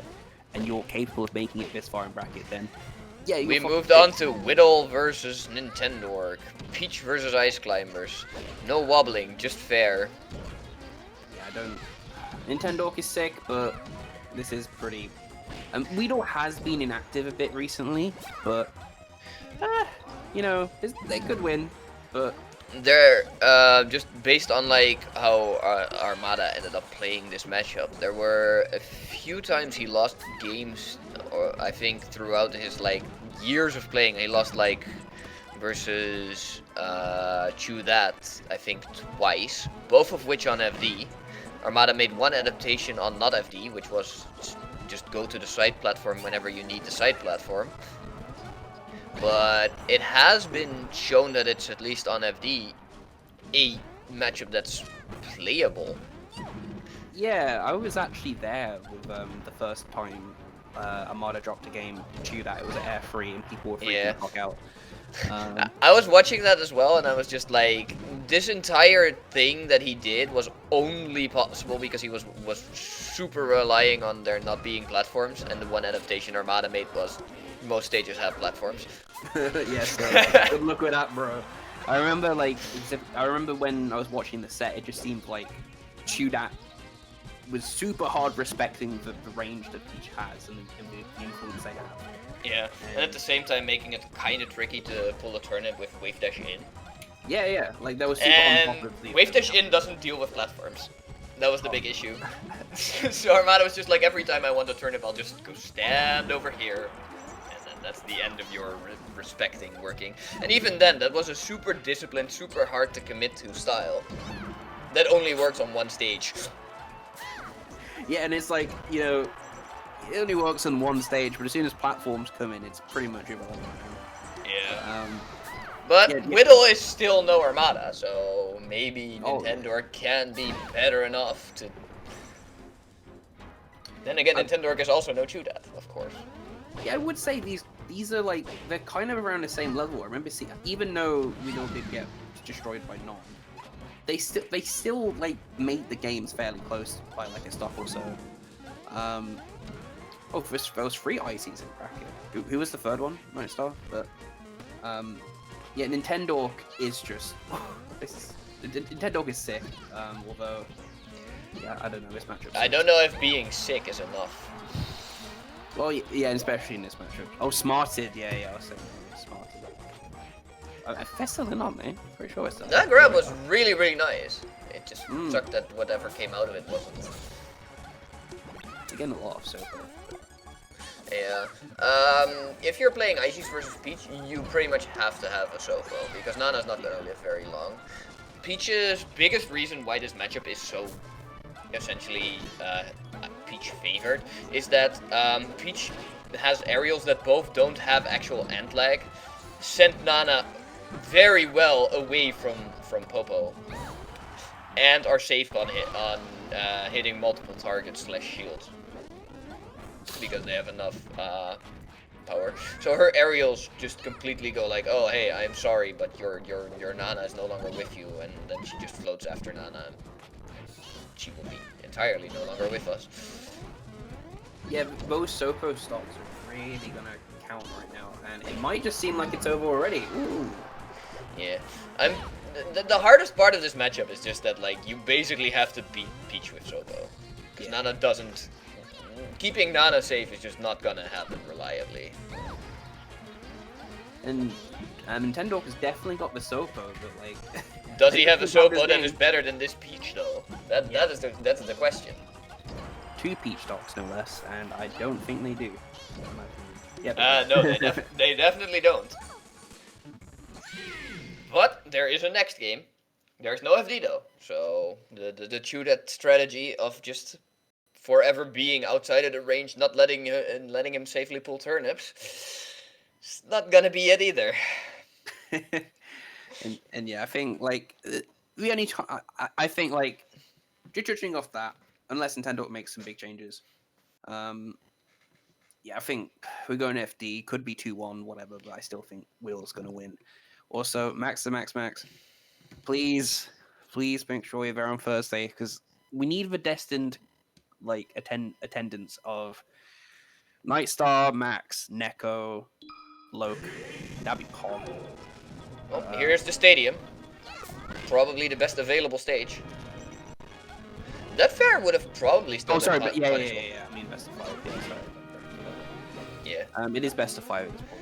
and you're capable of making it this far in bracket, then yeah. We moved on to Widl versus Nintendo. Peach versus Ice Climbers. No wobbling, just fair. Yeah, I don't. Nintendo is sick, but this is pretty. Widl has been inactive a bit recently, but you know, they could win, but. They're just based on like how Armada ended up playing this matchup. There were a few times he lost games, or I think throughout his like years of playing, he lost like versus Chew That I think twice, both of which on FD. Armada made one adaptation on not FD, which was just go to the side platform whenever you need the side platform. But it has been shown that it's at least on FD a matchup that's playable. Yeah, I was actually there with the first time Armada dropped a game to that. It was at Air 3 and people were freaking the fuck out. I was watching that as well, and I was just like, this entire thing that he did was only possible because he was super relying on there not being platforms, and the one adaptation Armada made was most stages have platforms. Yes, good luck with that, bro. I remember when I was watching the set, it just seemed like Chudat was super hard respecting the range that Peach has and the influence they have. Yeah, and at the same time making it kind of tricky to pull a turnip with Wave Dash In. Yeah, like that was super and on top of the Wave Dash In doesn't deal with platforms. That was the big issue. So Armada was just like, every time I want a turnip, I'll just go stand over here. That's the end of your respecting working. And even then, that was a super disciplined, super hard to commit to style. That only works on one stage. Yeah, and it's like, you know, it only works on one stage, but as soon as platforms come in, it's pretty much irrelevant. Yeah. But Yeah, Widl is still no Armada, so maybe Oh, Nintendo can be better enough to... Then again, Nintendo is also no Chudat, of course. Yeah, I would say these are like, they're kind of around the same level. I remember seeing, even though Widl did get destroyed by Non, they still like made the games fairly close by like a stop or so. Oh, there was 3 ICs in bracket. Who was the third one? Nightstar. But yeah, Nintendo is just Nintendo is sick. Although, yeah, I don't know this matchup. I don't know if being sick is enough. Well, yeah, especially in this matchup. Oh, smarted. Yeah, I was saying smarted. Fessel not, man. Pretty sure it's that. That grab was really, really nice. It just sucked that whatever came out of it wasn't. You're getting a lot of Soko. Yeah. If you're playing Ices versus Peach, you pretty much have to have a Soko, because Nana's not gonna live very long. Peach's biggest reason why this matchup is so essentially Peach favored is that Peach has aerials that both don't have actual ant lag, send Nana very well away from Popo, and are safe on hitting multiple targets / shields because they have enough power. So her aerials just completely go like, oh hey, I'm sorry, but your Nana is no longer with you, and then she just floats after Nana. And she will be entirely no longer with us. Yeah, those Soko stocks are really gonna count right now, and it might just seem like it's over already. Ooh. Yeah, the hardest part of this matchup is just that like you basically have to beat Peach with Soko, because Nana doesn't. Keeping Nana safe is just not gonna happen reliably. And Nintendo has definitely got the Soko, but like. Does he have a Soko that is better than this Peach though? That's the question. 2 Peach stocks no less, and I don't think they do. Yeah. No, they definitely don't. But there is a next game. There's no FD though, so the Chudat strategy of just forever being outside of the range, not letting him safely pull turnips, it's not gonna be it either. and yeah, I think like the only I think like just judging off that, unless Nintendo makes some big changes, yeah, I think we're going FD. Could be 2-1, whatever, but I still think Will's gonna win. Also, Max, please make sure you're there on Thursday, because we need the destined like attendance of Nightstar, Max, Neko, Loke. That'd be Pog. Well, here's the stadium. Probably the best available stage. That fair would have probably still. Oh, sorry, been but yeah. I mean, best of 5. Yeah, sorry. Yeah. It is best of 5 at this point.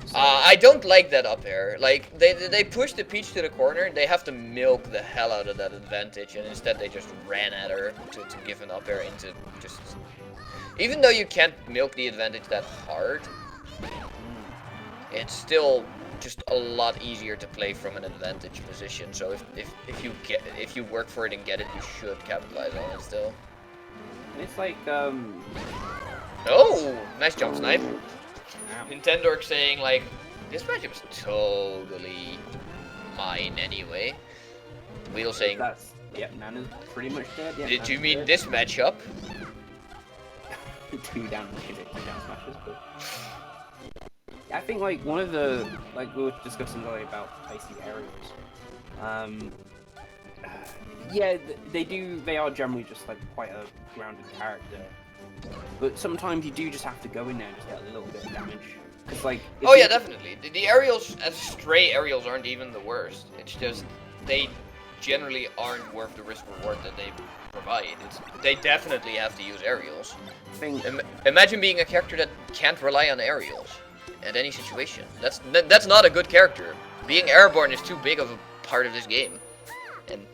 So, I don't like that up air. Like they push the Peach to the corner. They have to milk the hell out of that advantage, and instead they just ran at her to give an up air into just. Even though you can't milk the advantage that hard, it's still just a lot easier to play from an advantage position. So if you work for it and get it, you should capitalize on it still. it's like Oh, nice jump snipe. Nintendo saying like, this matchup is totally mine anyway. Widl saying, Nana's pretty much dead. Yeah, did you mean this matchup? 2 down smashes, but I think like one of the we were discussing earlier about icy areas. Yeah, they are generally just like quite a grounded character, but sometimes you do just have to go in there and just get a little bit of damage. Cause like oh yeah, definitely. The aerials as stray aerials aren't even the worst. It's just they generally aren't worth the risk reward that they provide. They definitely have to use aerials. Imagine being a character that can't rely on aerials at any situation. That's not a good character. Being airborne is too big of a part of this game, and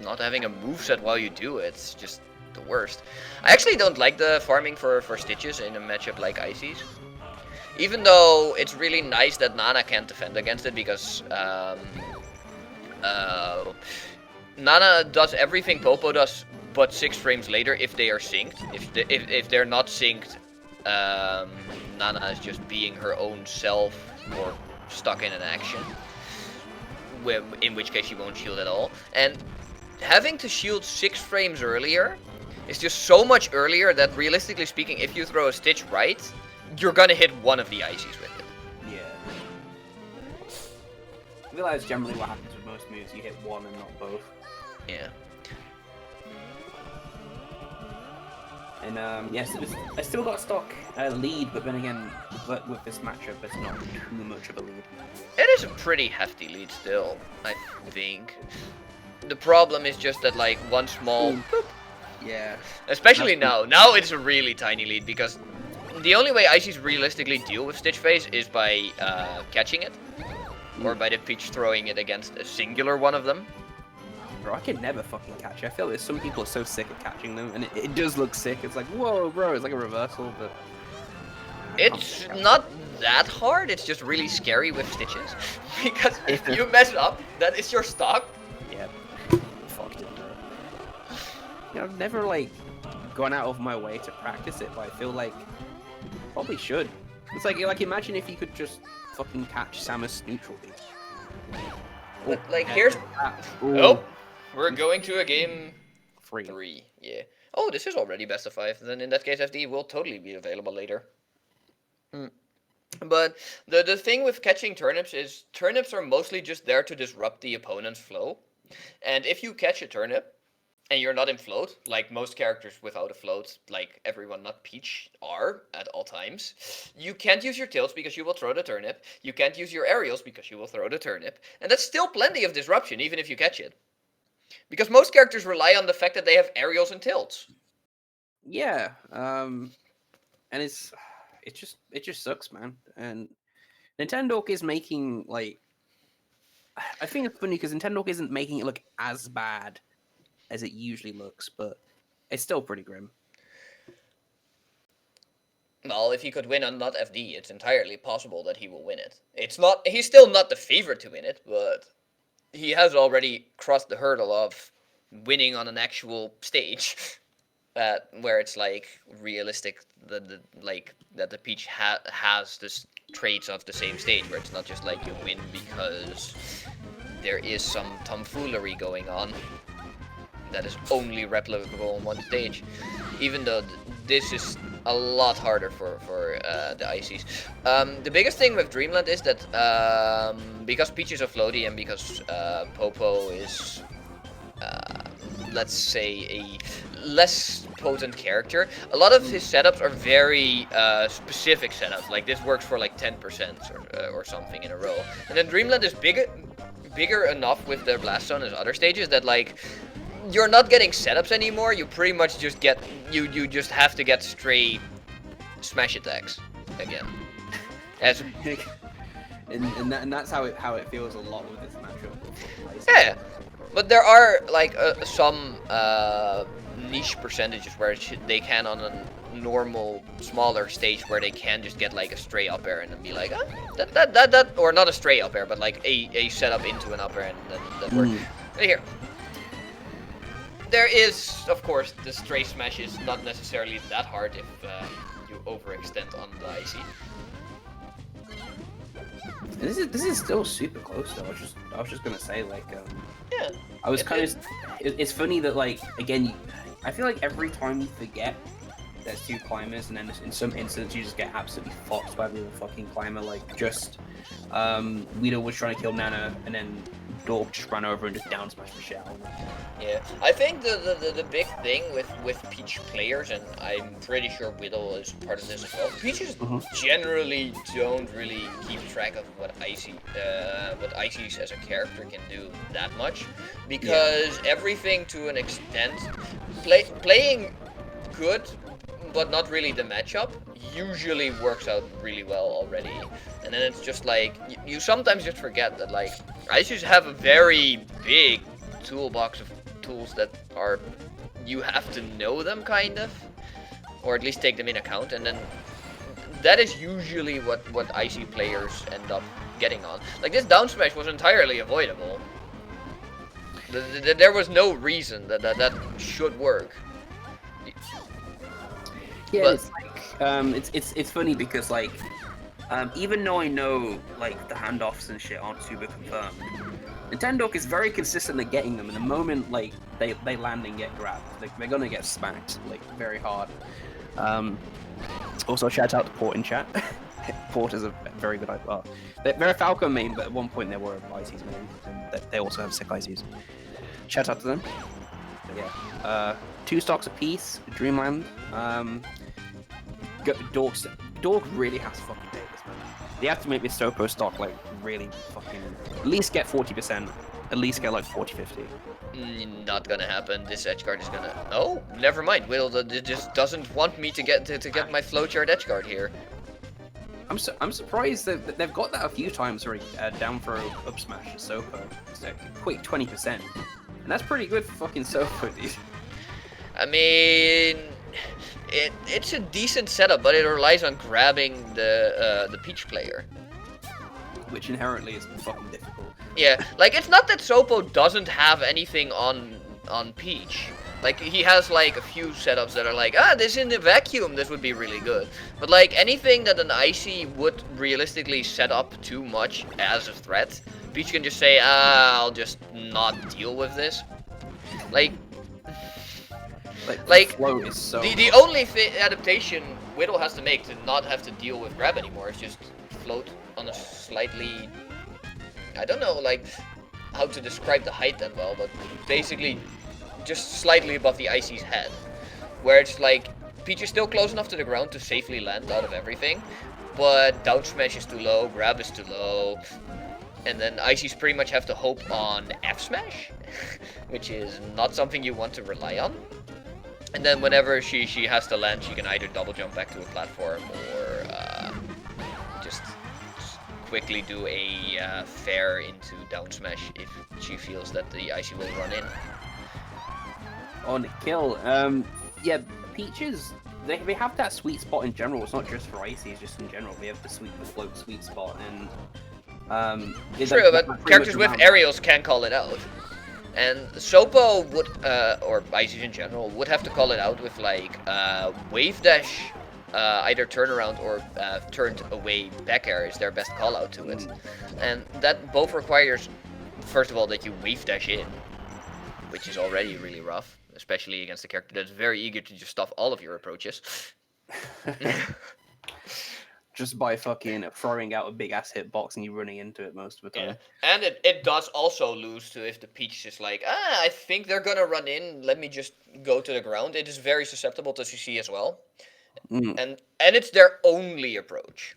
not having a moveset while you do it's just the worst. I actually don't like the farming for stitches in a matchup like Ices. Even though it's really nice that Nana can't defend against it, because Nana does everything Popo does, but 6 frames later if they are synced. If they're not synced, Nana is just being her own self, or stuck in an action, in which case you won't shield at all. And having to shield 6 frames earlier is just so much earlier that realistically speaking, if you throw a Stitch right, you're gonna hit one of the ices with it. Yeah. I feel like that's generally what happens with most moves. You hit one and not both. Yeah. And yes, I still got stock lead, but then again, with this matchup, it's not too much of a lead. It is a pretty hefty lead still, I think. The problem is just that like one small boop, Yeah. especially now. Now it's a really tiny lead because the only way Ices realistically deal with Stitch Phase is by catching it, or by the Peach throwing it against a singular one of them. Bro, I can never fucking catch it. I feel like some people are so sick at catching them, and it does look sick. It's like, whoa, bro, it's like a reversal, but... It's not that hard, it's just really scary with Stitches. Because if you mess up, that is your stock. Yeah. Fucked it, bro. You know, I've never, like, gone out of my way to practice it, but I feel like probably should. It's like imagine if you could just fucking catch Samus neutral beat. But, like, here's... Oh! We're going to a game 3, yeah. Oh, this is already best of 5. Then in that case, FD will totally be available later. But the thing with catching turnips is turnips are mostly just there to disrupt the opponent's flow. And if you catch a turnip and you're not in float, like most characters without a float, like everyone not Peach are at all times, you can't use your tails because you will throw the turnip. You can't use your aerials because you will throw the turnip. And that's still plenty of disruption, even if you catch it. Because most characters rely on the fact that they have aerials and tilts. Yeah, and it just sucks, man. And Nintendo is making, like, I think it's funny because Nintendo isn't making it look as bad as it usually looks, but it's still pretty grim. Well, if he could win on not FD, it's entirely possible that he will win it. He's still not the favorite to win it, but he has already crossed the hurdle of winning on an actual stage, where it's like realistic that the Peach has the traits of the same stage, where it's not just like you win because there is some tomfoolery going on that is only replicable on one stage. Even though this is a lot harder for the Ices. The biggest thing with Dreamland is that because Peach is a floaty and because Popo is, let's say, a less potent character, a lot of his setups are very specific setups. Like this works for like 10% or something in a row. And then Dreamland is bigger enough with their Blast Zone as other stages that like you're not getting setups anymore. You pretty much just get you just have to get straight smash attacks again. As and that's how it feels a lot with this matchup. yeah, but there are like some niche percentages where they can on a normal smaller stage where they can just get like a stray up air and then be like that or not a stray up air but like a setup into an up air and then that works. Right here. There is, of course, the stray smash is not necessarily that hard if you overextend on the IC. This is still super close though. I was just gonna say like yeah. I was kind of. It's funny that like again, I feel like every time you forget there's 2 climbers, and then in some instances you just get absolutely fucked by the other fucking climber. Like just Widl was trying to kill Nana, and then Dork just ran over and just down smashed the shell. Yeah, I think the big thing with Peach players, and I'm pretty sure Widl is part of this as well. Peaches generally don't really keep track of what Ices as a character can do that much, because everything to an extent, playing good, but not really the matchup, usually works out really well already. And then it's just like, you sometimes just forget that like, Ices have a very big toolbox of tools that are, you have to know them kind of, or at least take them in account, and then that is usually what IC players end up getting on. Like this down smash was entirely avoidable. There was no reason that should work. Yeah, But, it's like it's funny because like even though I know like the handoffs and shit aren't super confirmed, Nintendo is very consistent at getting them. And the moment like they land and get grabbed, they're gonna get smacked like very hard. Also, shout out to Port in chat. Port is a very good idea. They're a Falcon main, but at one point they were a Ices main. And they also have sick Ices. Shout out to them. But yeah, 2 stocks apiece. Dreamland. Dork really has to fucking take this, man. They have to make this Sopo stock like really fucking at least get 40%. At least get like 40-50. Not gonna happen. This edge guard is gonna. Oh, never mind. Widl just doesn't want me to get my flowchart edge guard here. I'm surprised that they've got that a few times already. Down throw up smash Sopo. It's a quick 20%, and that's pretty good for fucking Sopo, dude. I mean, it's a decent setup, but it relies on grabbing the Peach player, which inherently is fucking difficult. Yeah, like it's not that Sopo doesn't have anything on Peach. Like he has like a few setups that are like, this in the vacuum, this would be really good. But like anything that an Icy would realistically set up too much as a threat, Peach can just say, I'll just not deal with this. Like flow is so the only adaptation Widl has to make to not have to deal with grab anymore is just float on a slightly, I don't know like how to describe the height that well, but basically just slightly above the Icy's head, where it's like Peach is still close enough to the ground to safely land out of everything, but down smash is too low, grab is too low, and then Icy's pretty much have to hope on F smash, which is not something you want to rely on. And then whenever she has to land, she can either double jump back to a platform or just quickly do a fair into down smash if she feels that the Icy will run in. On kill, yeah, Peaches, they have that sweet spot in general. It's not just for Icy, it's just in general. They have the float sweet spot, and true, but characters with aerials can call it out. And Sopo would, or Icy in general, would have to call it out with like wave dash, either turnaround or turned away back air is their best call out to it. And that both requires, first of all, that you wave dash in, which is already really rough, especially against a character that's very eager to just stuff all of your approaches. Just by fucking throwing out a big ass hitbox and you running into it most of the time. Yeah. And it does also lose to if the Peach is like, I think they're gonna run in, let me just go to the ground. It is very susceptible to CC as well. And it's their only approach.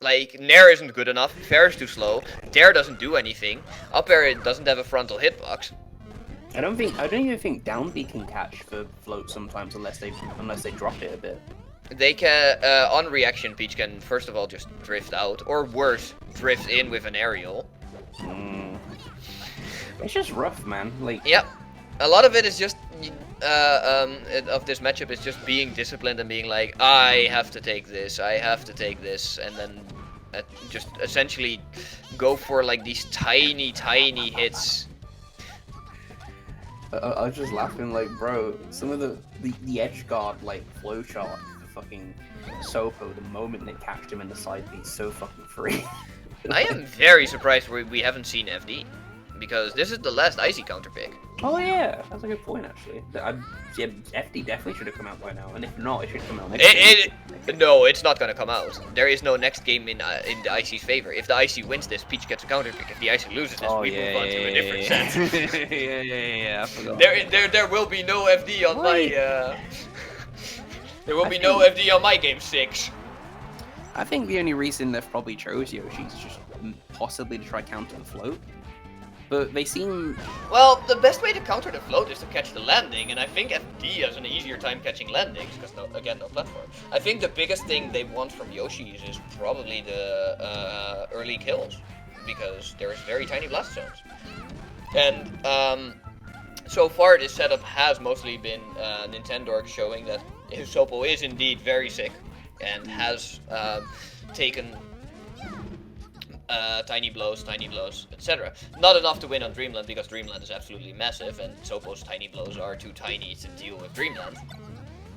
Like, Nair isn't good enough, Fair is too slow, Dare doesn't do anything, Up Air it doesn't have a frontal hitbox. I don't even think down B can catch for float sometimes unless they drop it a bit. They can, on reaction, Peach can first of all just drift out, or worse, drift in with an aerial. It's just rough, man. Like, yep, a lot of it is just of this matchup is just being disciplined and being like, I have to take this, and then just essentially go for like these tiny hits. I was just laughing, like, bro, some of the edge guard like flowchart. Fucking Sopo, the moment they catched him in the side piece, so fucking free. I am very surprised we haven't seen FD, because this is the last Icy counter pick. Oh yeah, that's a good point actually. Yeah, FD definitely should have come out by now, and if not, it should come out next game. No, it's not gonna come out. There is no next game in the Icy's favor. If the Icy wins this, Peach gets a counter pick. If the Icy loses this, we move on to a different set. Yeah, I forgot. There will be no FD on my. There will be no FD on my game 6. I think the only reason they've probably chose Yoshi is just possibly to try counter the float. But they seem... Well, the best way to counter the float is to catch the landing, and I think FD has an easier time catching landings, because, no platform. I think the biggest thing they want from Yoshi is probably the early kills, because there's very tiny blast zones. And so far, this setup has mostly been Nintendo showing that Sopo is indeed very sick and has taken tiny blows, etc. Not enough to win on Dreamland because Dreamland is absolutely massive and Sopo's tiny blows are too tiny to deal with Dreamland.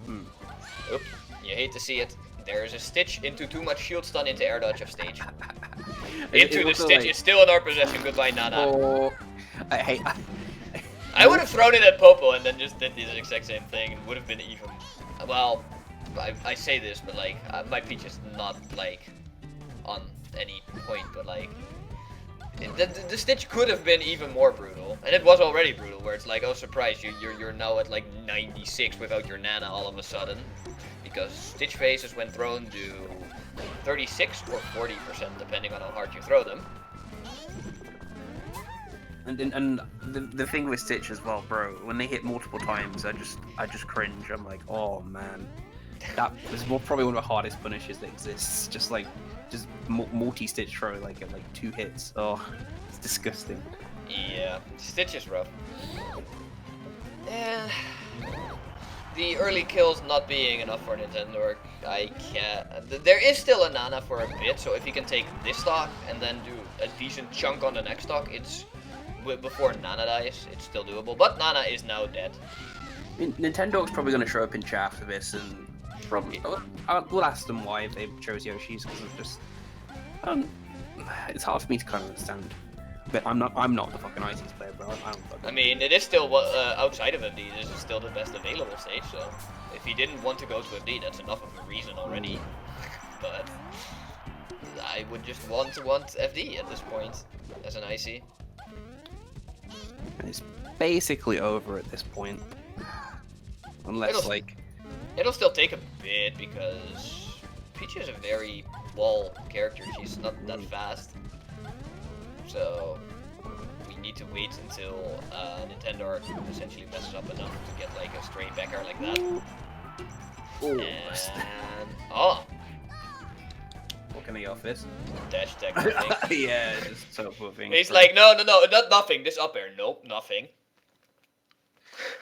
Oop, you hate to see it. There is a Stitch into too much shield stun into air dodge of stage. It Into the also, Stitch like- is still in our possession. Goodbye, Nana. Oh, I hate. I would have thrown it at Popo and then just did the exact same thing. It would have been even. Well, I say this, but like my Peach is not like on any point, but like the Stitch could have been even more brutal, and it was already brutal. Where it's like, oh surprise, you're now at like 96 without your Nana all of a sudden, because Stitch phases when thrown do 36 or 40% depending on how hard you throw them. And the thing with Stitch as well, bro. When they hit multiple times, I just cringe. I'm like, oh man, that was probably one of the hardest punishes that exists. Just multi-Stitch throw like at like 2 hits. Oh, it's disgusting. Yeah, Stitch is rough. And the early kills not being enough for Nintendo, I can't. There is still a Nana for a bit, so if you can take this stock and then do a decent chunk on the next stock, it's before Nana dies, it's still doable. But Nana is now dead. I mean, Nintendo's probably going to show up in chat for this, and probably we'll ask them why they chose Yoshi's, because it's just it's hard for me to kind of understand. But I'm not the fucking IT's player, bro. I mean, it is still outside of MD. This is still the best available stage. So if he didn't want to go to MD, that's enough of a reason already. But I would just want FD at this point as an IC. And it's basically over at this point, unless It'll still take a bit because Peach is a very wall character. She's not that fast. So we need to wait until Nintendo essentially messes up enough to get like a straight backer like that. Ooh. And oh, What can he office? dash tech. I think. Yeah, just so moving. He's like, no, not nothing. This up air, nope, nothing.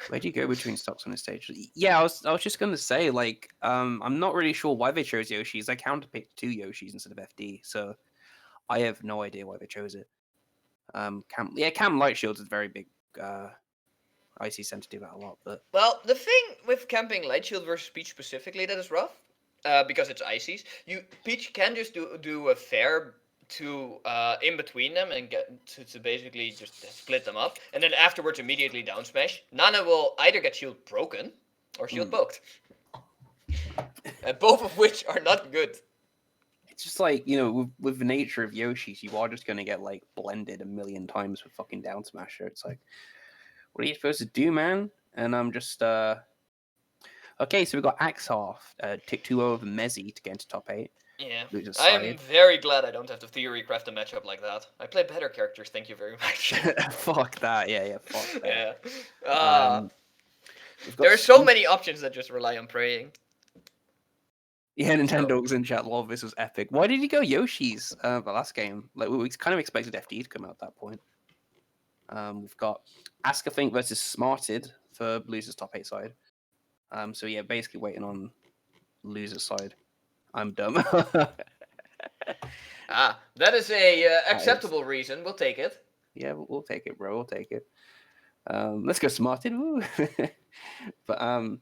Where do you go between stocks on this stage? Yeah, I was just gonna say, like, I'm not really sure why they chose Yoshi's. I counterpicked 2 Yoshi's instead of FD, so I have no idea why they chose it. Cam Light Shields is very big. I see Center do that a lot, but Well, the thing with camping Light Shield versus Peach specifically that is rough, because it's ices. Peach can just do a fair to in between them and get to basically just split them up, and then afterwards immediately down smash. Nana will either get shield broken or shield poked, and both of which are not good. it's just like, you know, with the nature of Yoshi's, you are just gonna get like blended a million times with fucking down smasher. It's like, what are you supposed to do, man? And I'm just okay. So we got Axarth, tick 2 over Mezzy to get into top 8. Yeah, Loser's I am side. very glad I don't have to theory craft a matchup like that. I play better characters, thank you very much. Fuck that. Yeah, fuck that. Yeah. We've got There are so many options that just rely on praying. Yeah, Nintendo was in chat. Lol, this was epic. Why did he go Yoshi's the last game? Like, we kind of expected FD to come out at that point. We've got Askeflink versus Smarted for losers top 8 side. So yeah, basically waiting on loser's side. I'm dumb. That is a acceptable reason. We'll take it. Yeah, we'll take it, bro. We'll take it. Let's go Smarted. Woo. But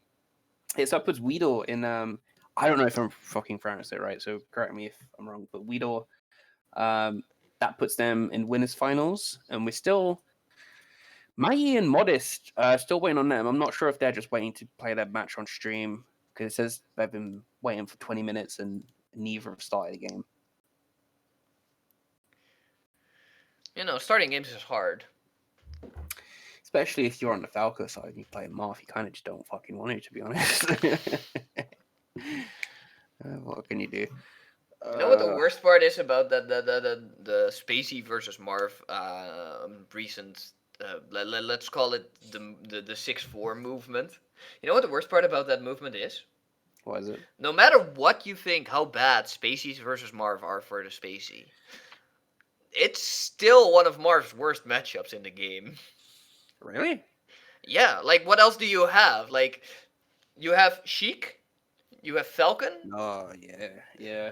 it's upwards Widl in I don't know if I'm fucking pronouncing it right, so correct me if I'm wrong. But Widl, that puts them in winners finals, and we're still Mahie and Modest still waiting on them. I'm not sure if they're just waiting to play their match on stream, because it says they've been waiting for 20 minutes and neither have started the game. You know, starting games is hard. Especially if you're on the Falco side and you play Marth, you kind of just don't fucking want to be honest. What can you do? You know what the worst part is about the Spacey versus Marv recent, let's call it the 6-4 movement. You know what the worst part about that movement is? What is it? No matter what you think how bad Spaceys versus Marv are for the Spacey, it's still one of Marv's worst matchups in the game. Really? Yeah, like what else do you have? Like, you have Sheik, you have Falcon. Oh, yeah.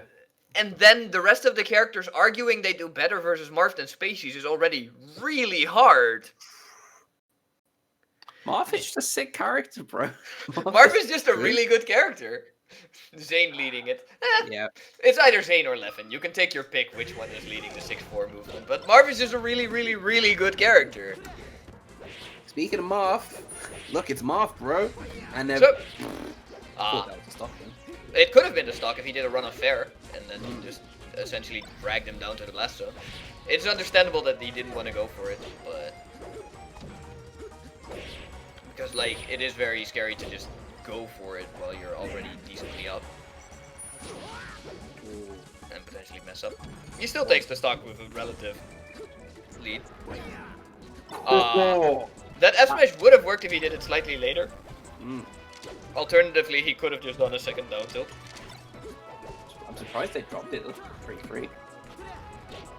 And then the rest of the characters arguing they do better versus Marv than Spaceys is already really hard. Marth is just a sick character, bro. Marv is just a really good character. Zane leading it. Yeah. It's either Zane or Levin. You can take your pick which one is leading the 6-4 movement. But Marv is just a really, really, really good character. Speaking of Marth, look, it's Marth, bro. And then. So, I thought that was a stock then. it could have been the stock if he did a run of fair, and then he just essentially dragged him down to the last zone. It's understandable that he didn't want to go for it, but... Because, like, it is very scary to just go for it while you're already decently up. And potentially mess up. He still takes the stock with a relative lead. That S-Smash would have worked if he did it slightly later. Alternatively, he could have just done a second down tilt. I'm surprised they dropped it. It looks pretty free.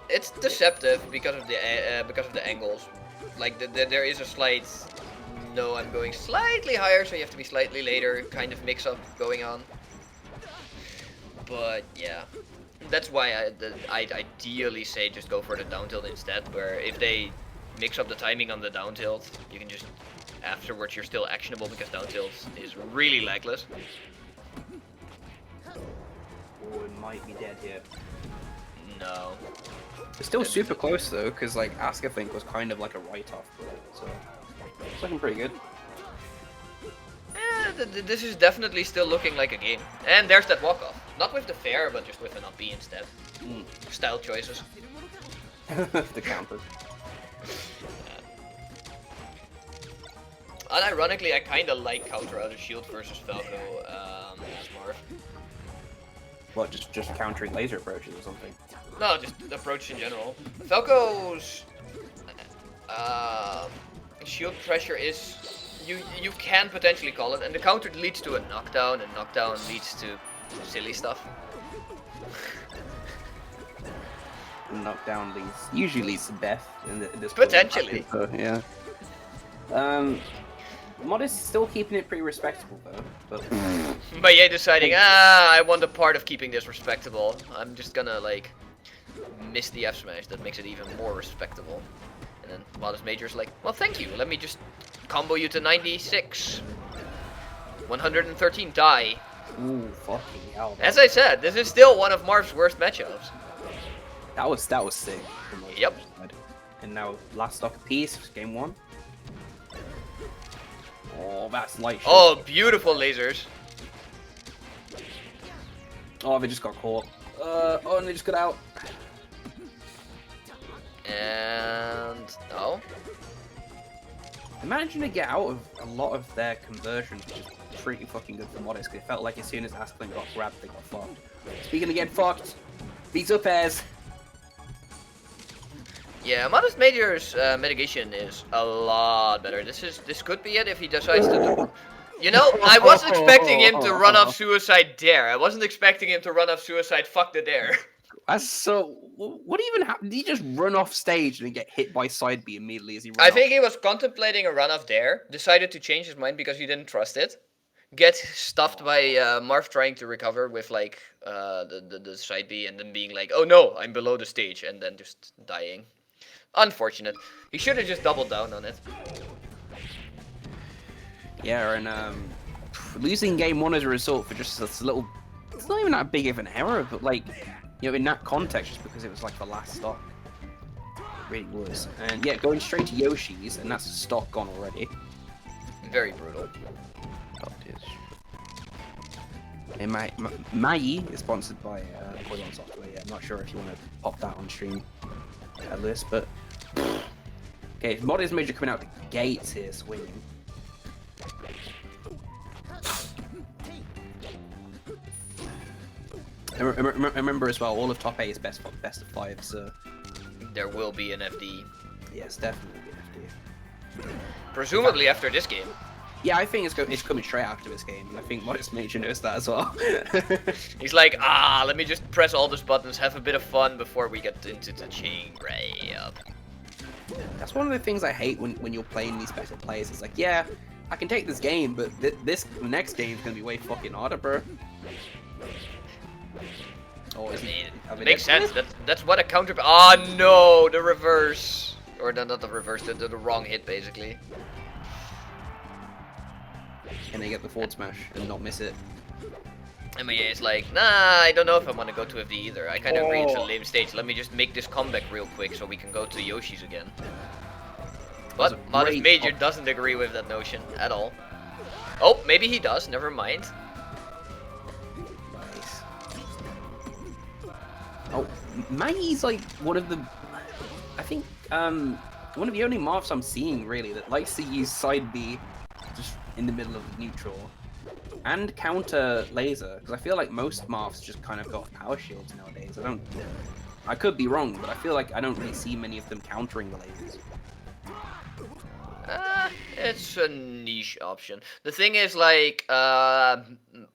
It's deceptive because of the angles. Like there is a slight. No, I'm going slightly higher, so you have to be slightly later. Kind of mix-up going on. But yeah, that's why I'd ideally say just go for the down tilt instead. Where if they mix up the timing on the down tilt, you can just afterwards you're still actionable because down tilt is really lagless. Oh, it might be dead here. No. It's still super close though, because like Askeflink was kind of like a write-off for it, so it's looking pretty good. This is definitely still looking like a game. And there's that walk-off. Not with the fair, but just with an up B instead. Style choices. The counter. Unironically, I kind of like counter out of shield versus Falco as Marv. What, just countering laser approaches or something? No, just approach in general. Falco's shield pressure is you can potentially call it, and the counter leads to a knockdown, and knockdown leads to silly stuff. Knockdown usually leads to death in this. Potentially. So, yeah. Modest still keeping it pretty respectable though, but Mahie deciding, I want a part of keeping this respectable. I'm just gonna like miss the F smash that makes it even more respectable. And then ModestMajor's like, well, thank you. Let me just combo you to 96, 113 die. ooh, fucking hell. As I said, this is still one of Marv's worst matchups. That was sick. from Modest Yep. side. And now last stock apiece, game 1. Oh, that's light shot. Oh, beautiful lasers. Oh, they just got caught. Oh, and they just got out. And no. Imagine to get out of a lot of their conversions, which is pretty fucking good for Modest. It felt like as soon as Askeflink got grabbed, they got fucked. Speaking of getting fucked, beats up airs. Yeah, ModestMajor's mitigation is a lot better. This could be it if he decides to do... You know, I was expecting him to run off Suicide Dare. I wasn't expecting him to run off Suicide Fuck the Dare. That's so... What even happened? Did he just run off stage and get hit by side B immediately as he ran I off? think he was contemplating a run off Dare, decided to change his mind because he didn't trust it. Get stuffed by Marv trying to recover with like the side B and then being like, oh no, I'm below the stage, and then just dying. Unfortunate. He should have just doubled down on it. Yeah, and losing game 1 as a result for just this little... It's not even that big of an error, but like, you know, in that context, just because it was like the last stock. It really was. And yeah, going straight to Yoshi's, and that's stock gone already. Very brutal. Oh, it is. And Mahie is sponsored by Poison Software. Yeah, I'm not sure if you want to pop that on stream, Lewis, but... Okay, ModestMajor coming out the gates here, swinging. I remember as well, all of top 8 is best of 5, so... There will be an FD. Yes, definitely an FD. Presumably after this game. Yeah, I think it's coming straight after this game. I think ModestMajor knows that as well. He's like, let me just press all those buttons, have a bit of fun before we get into the chain grab. That's one of the things I hate when you're playing these better players. It's like, yeah, I can take this game, but this next game is gonna be way fucking harder, bro. Oh, is he? Makes sense. That's what a counter. Oh no, the reverse, or not the reverse, the wrong hit basically. Can they get the forward smash and not miss it? And Mahie is like, nah, I don't know if I want to go to FD either. I kind of agree it's a Oh. lame stage. Let me just make this comeback real quick so we can go to Yoshi's again. That's But a Modest great Major op- doesn't agree with that notion at all. Oh, maybe he does. Never mind. Nice. Oh, Maggie's like one of the, I think, one of the only morphs I'm seeing really that likes to use side B just in the middle of neutral and counter laser, because I feel like most morphs just kind of got power shields nowadays. I could be wrong, but I feel like I don't really see many of them countering the lasers. It's a niche option. The thing is, like,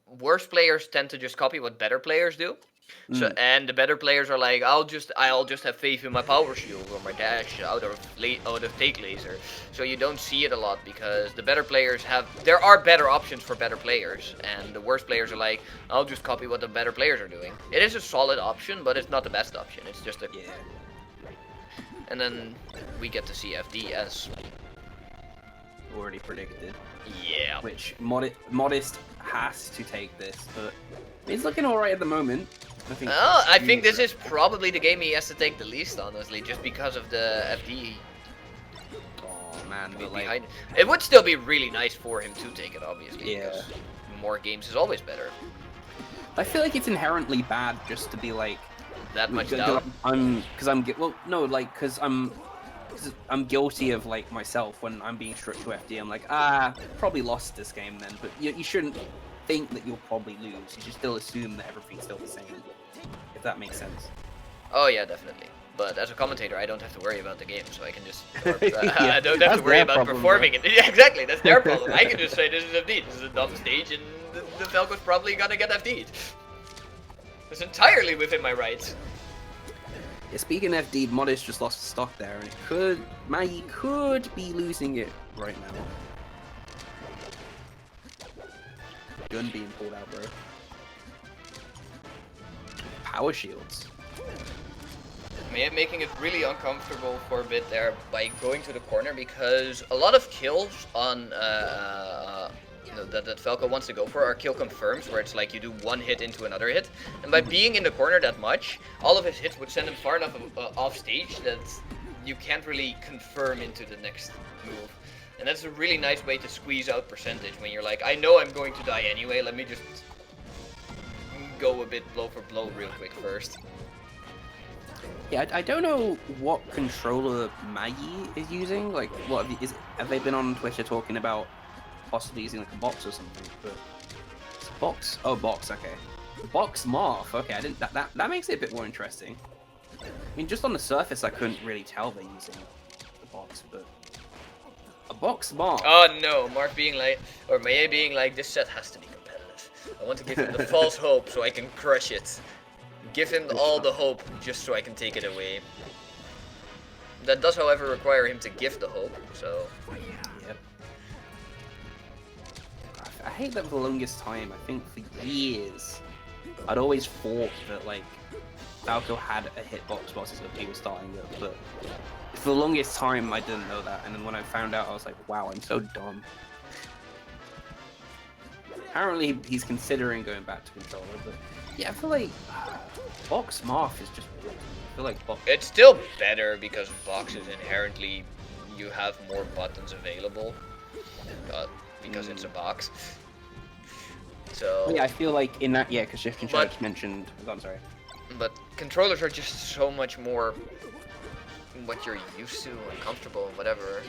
worse players tend to just copy what better players do. So, and the better players are like, I'll just have faith in my power shield or my dash out of take laser. So you don't see it a lot because the better players there are better options for better players, and the worst players are like, I'll just copy what the better players are doing. It is a solid option, but it's not the best option. It's just a And then we get to see FD as already predicted. yeah. Which Modest has to take this, but he's looking alright at the moment. I think this is probably the game he has to take the least, honestly, just because of the FD. Oh man, but Behind. like, It would still be really nice for him to take it, obviously, Yeah. because more games is always better. I feel like it's inherently bad just to be like That much because down. I'm guilty of like myself when I'm being strict to FD. I'm like, probably lost this game then, but you shouldn't think that you'll probably lose. You should still assume that everything's still the same, if that makes sense. Oh yeah, definitely. But as a commentator, I don't have to worry about the game, so I can just. Yeah, I don't have that's to worry their about problem, performing it. Yeah, exactly, that's their problem. I can just say this is FD. This is a dumb stage, and the Falco's probably gonna get FD'd. It's entirely within my rights. Yeah, speaking of FD, Modest just lost stock there, and Mahie could be losing it right now. Gun being pulled out, bro. Power shields. Making it really uncomfortable for a bit there by going to the corner, because a lot of kills on that Falco wants to go for are kill confirms, where it's like you do one hit into another hit, and by being in the corner that much, all of his hits would send him far enough off stage that you can't really confirm into the next move. And that's a really nice way to squeeze out percentage when you're like, I know I'm going to die anyway, let me just go a bit blow for blow real quick first. Yeah, I don't know what controller Mahie is using. Like, have they been on Twitter talking about possibly using like a box or something? But it's a box. Oh, box. Okay, box morph. Okay, I didn't. That makes it a bit more interesting. I mean, just on the surface, I couldn't really tell they're using the box, but a box morph. Oh no, Mark being like, or Mahie being like, this set has to be competitive. I want to give him the false hope so I can crush it. Give him all the hope just so I can take it away. That does, however, require him to give the hope, so. Yep. I hate that for the longest time. I think for years, I'd always thought that like Falco had a hitbox whilst he was starting it, but for the longest time I didn't know that, and then when I found out, I was like, wow, I'm so dumb. Apparently he's considering going back to controller, but yeah, I feel like box morph is just weird. I feel like box. It's still better because boxes inherently, you have more buttons available, because it's a box. So. Yeah, I feel like in that, yeah, because Shift and Shadow just mentioned. Oh, I'm sorry. But controllers are just so much more what you're used to and comfortable and whatever.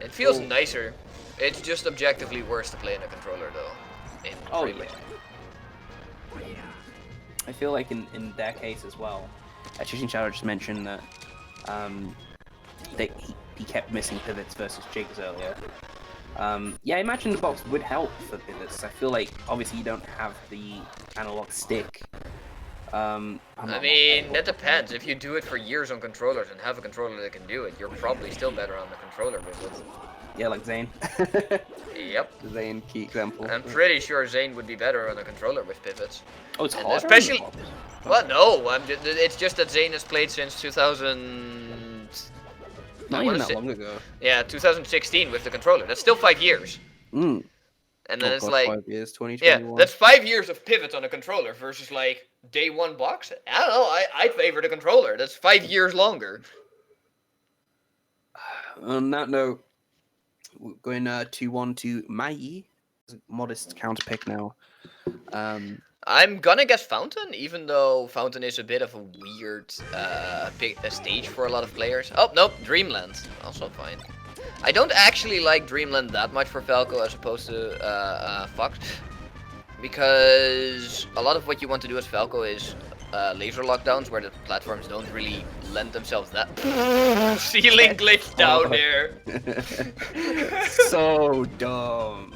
It feels nicer. It's just objectively worse to play in a controller though. Oh yeah. I feel like in their case as well, Shift and Shadow just mentioned that he kept missing pivots versus jigs earlier. Yeah, I imagine the box would help for pivots. I feel like obviously you don't have the analog stick. I mean, that depends. If you do it for years on controllers and have a controller that can do it, you're probably still better on the controller with it. Yeah, like Zane. Yep. Zane, key example. I'm pretty sure Zane would be better on a controller with pivots. Oh, it's And harder. especially, well, no, it's just that Zane has played since 2000. Not even that long ago. Yeah, 2016 with the controller. That's still 5 years. Mm. And then Oh it's god, like, 5 years, yeah, 2021. that's 5 years of pivot on a controller versus like day one box. I don't know. I'd favor the controller. That's 5 years longer. On that note, we're going 2-1 to Mahie. Modest counter pick now. I'm gonna guess Fountain, even though Fountain is a bit of a weird stage for a lot of players. Oh, nope, Dreamland. Also fine. I don't actually like Dreamland that much for Falco as opposed to Fox. Because a lot of what you want to do as Falco is laser lockdowns, where the platforms don't really lend themselves that. Ceiling glitch down there. So dumb.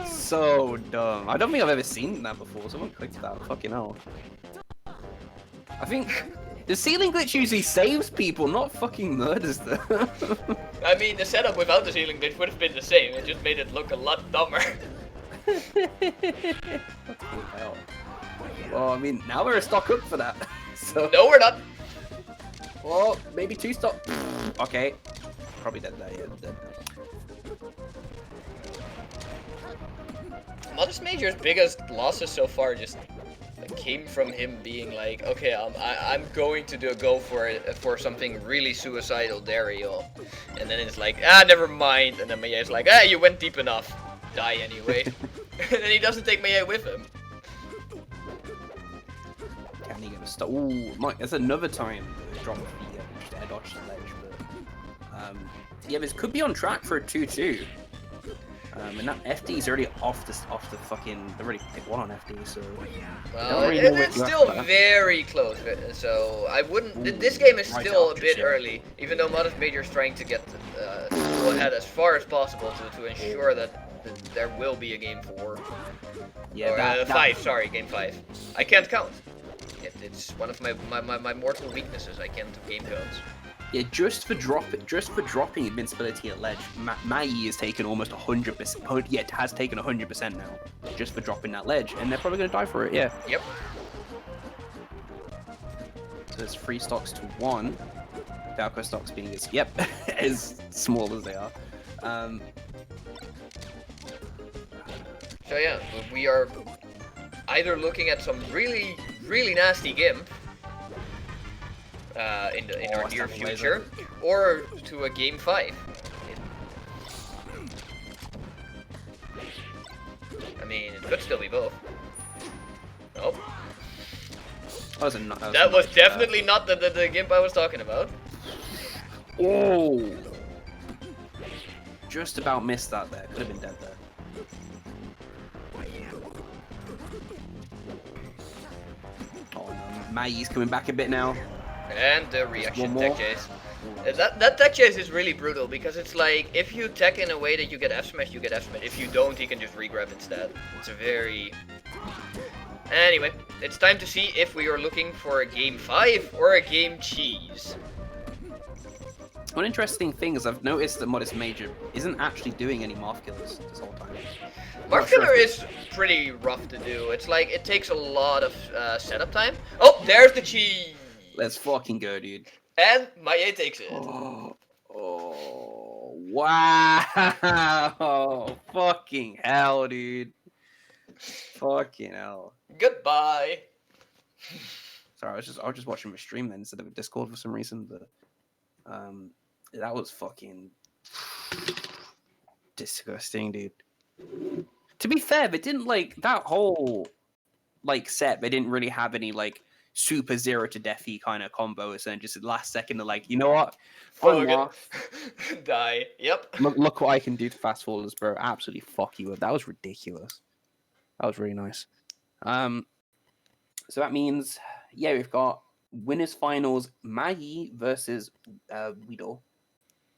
So dumb. I don't think I've ever seen that before. Someone clicked that. Fucking hell. I think the ceiling glitch usually saves people, not fucking murders them. I mean, the setup without the ceiling glitch would have been the same. It just made it look a lot dumber. Fucking hell. Well, I mean, now we're a stock up for that. So. No, we're not. Well, maybe 2 stock. Okay. Probably dead there. Yeah, dead. ModestMajor's biggest losses so far just came from him being like, okay, I'm going to go for something really suicidal, Dario, and then it's like, never mind, and then Mahie's like, you went deep enough, die anyway, and then he doesn't take Mahie with him. Can he get a stop? Ooh, Mike, that's another time to drop the just air dodge the ledge, but yeah, this could be on track for a 2-2. And that FD's already off the fucking. They already picked 1 on FD, so. Well, really it's still very close, so I wouldn't. This game is still a bit early, even though ModestMajor's trying to get go ahead as far as possible to ensure that there will be a game 4. Yeah, or 5. Sorry, game 5. I can't count. It's one of my mortal weaknesses. I can't do game counts. Yeah, just for dropping invincibility at ledge, Mahie has taken almost 100%. Yeah, it has taken 100% now, just for dropping that ledge, and they're probably gonna die for it. Yeah. Yep. So there's 3 stocks to 1. Falco stocks being as small as they are. So yeah, we are either looking at some really nasty gimp. In our near future, or to a game 5. I mean, it could still be both. Nope. That was definitely not the gimp I was talking about. Oh! Just about missed that there. Could have been dead there. Oh no, Mahie's coming back a bit now. And the reaction tech chase. That tech chase is really brutal because it's like, if you tech in a way that you get F-smash, you get F-smash. If you don't, he can just regrab instead. It's a very... Anyway, it's time to see if we are looking for a game 5 or a game cheese. One interesting thing is I've noticed that ModestMajor isn't actually doing any Morph Killers this whole time. Morph Killer is pretty rough to do. It's like, it takes a lot of setup time. Oh, there's the cheese! Let's fucking go, dude. And Mahie takes it. Oh, wow. Fucking hell, dude. Fucking hell. Goodbye. Sorry, I was just watching my stream then instead of Discord for some reason, but that was fucking disgusting, dude. To be fair, they didn't that whole set, they didn't really have any super 0 to Dafy kind of combos, and just at the last second they're like, you know what? Die. Yep. Look what I can do to fast forwarders, bro. Absolutely fuck you up. That was ridiculous. That was really nice. So that means, yeah, we've got winners finals, Mahie versus Widl.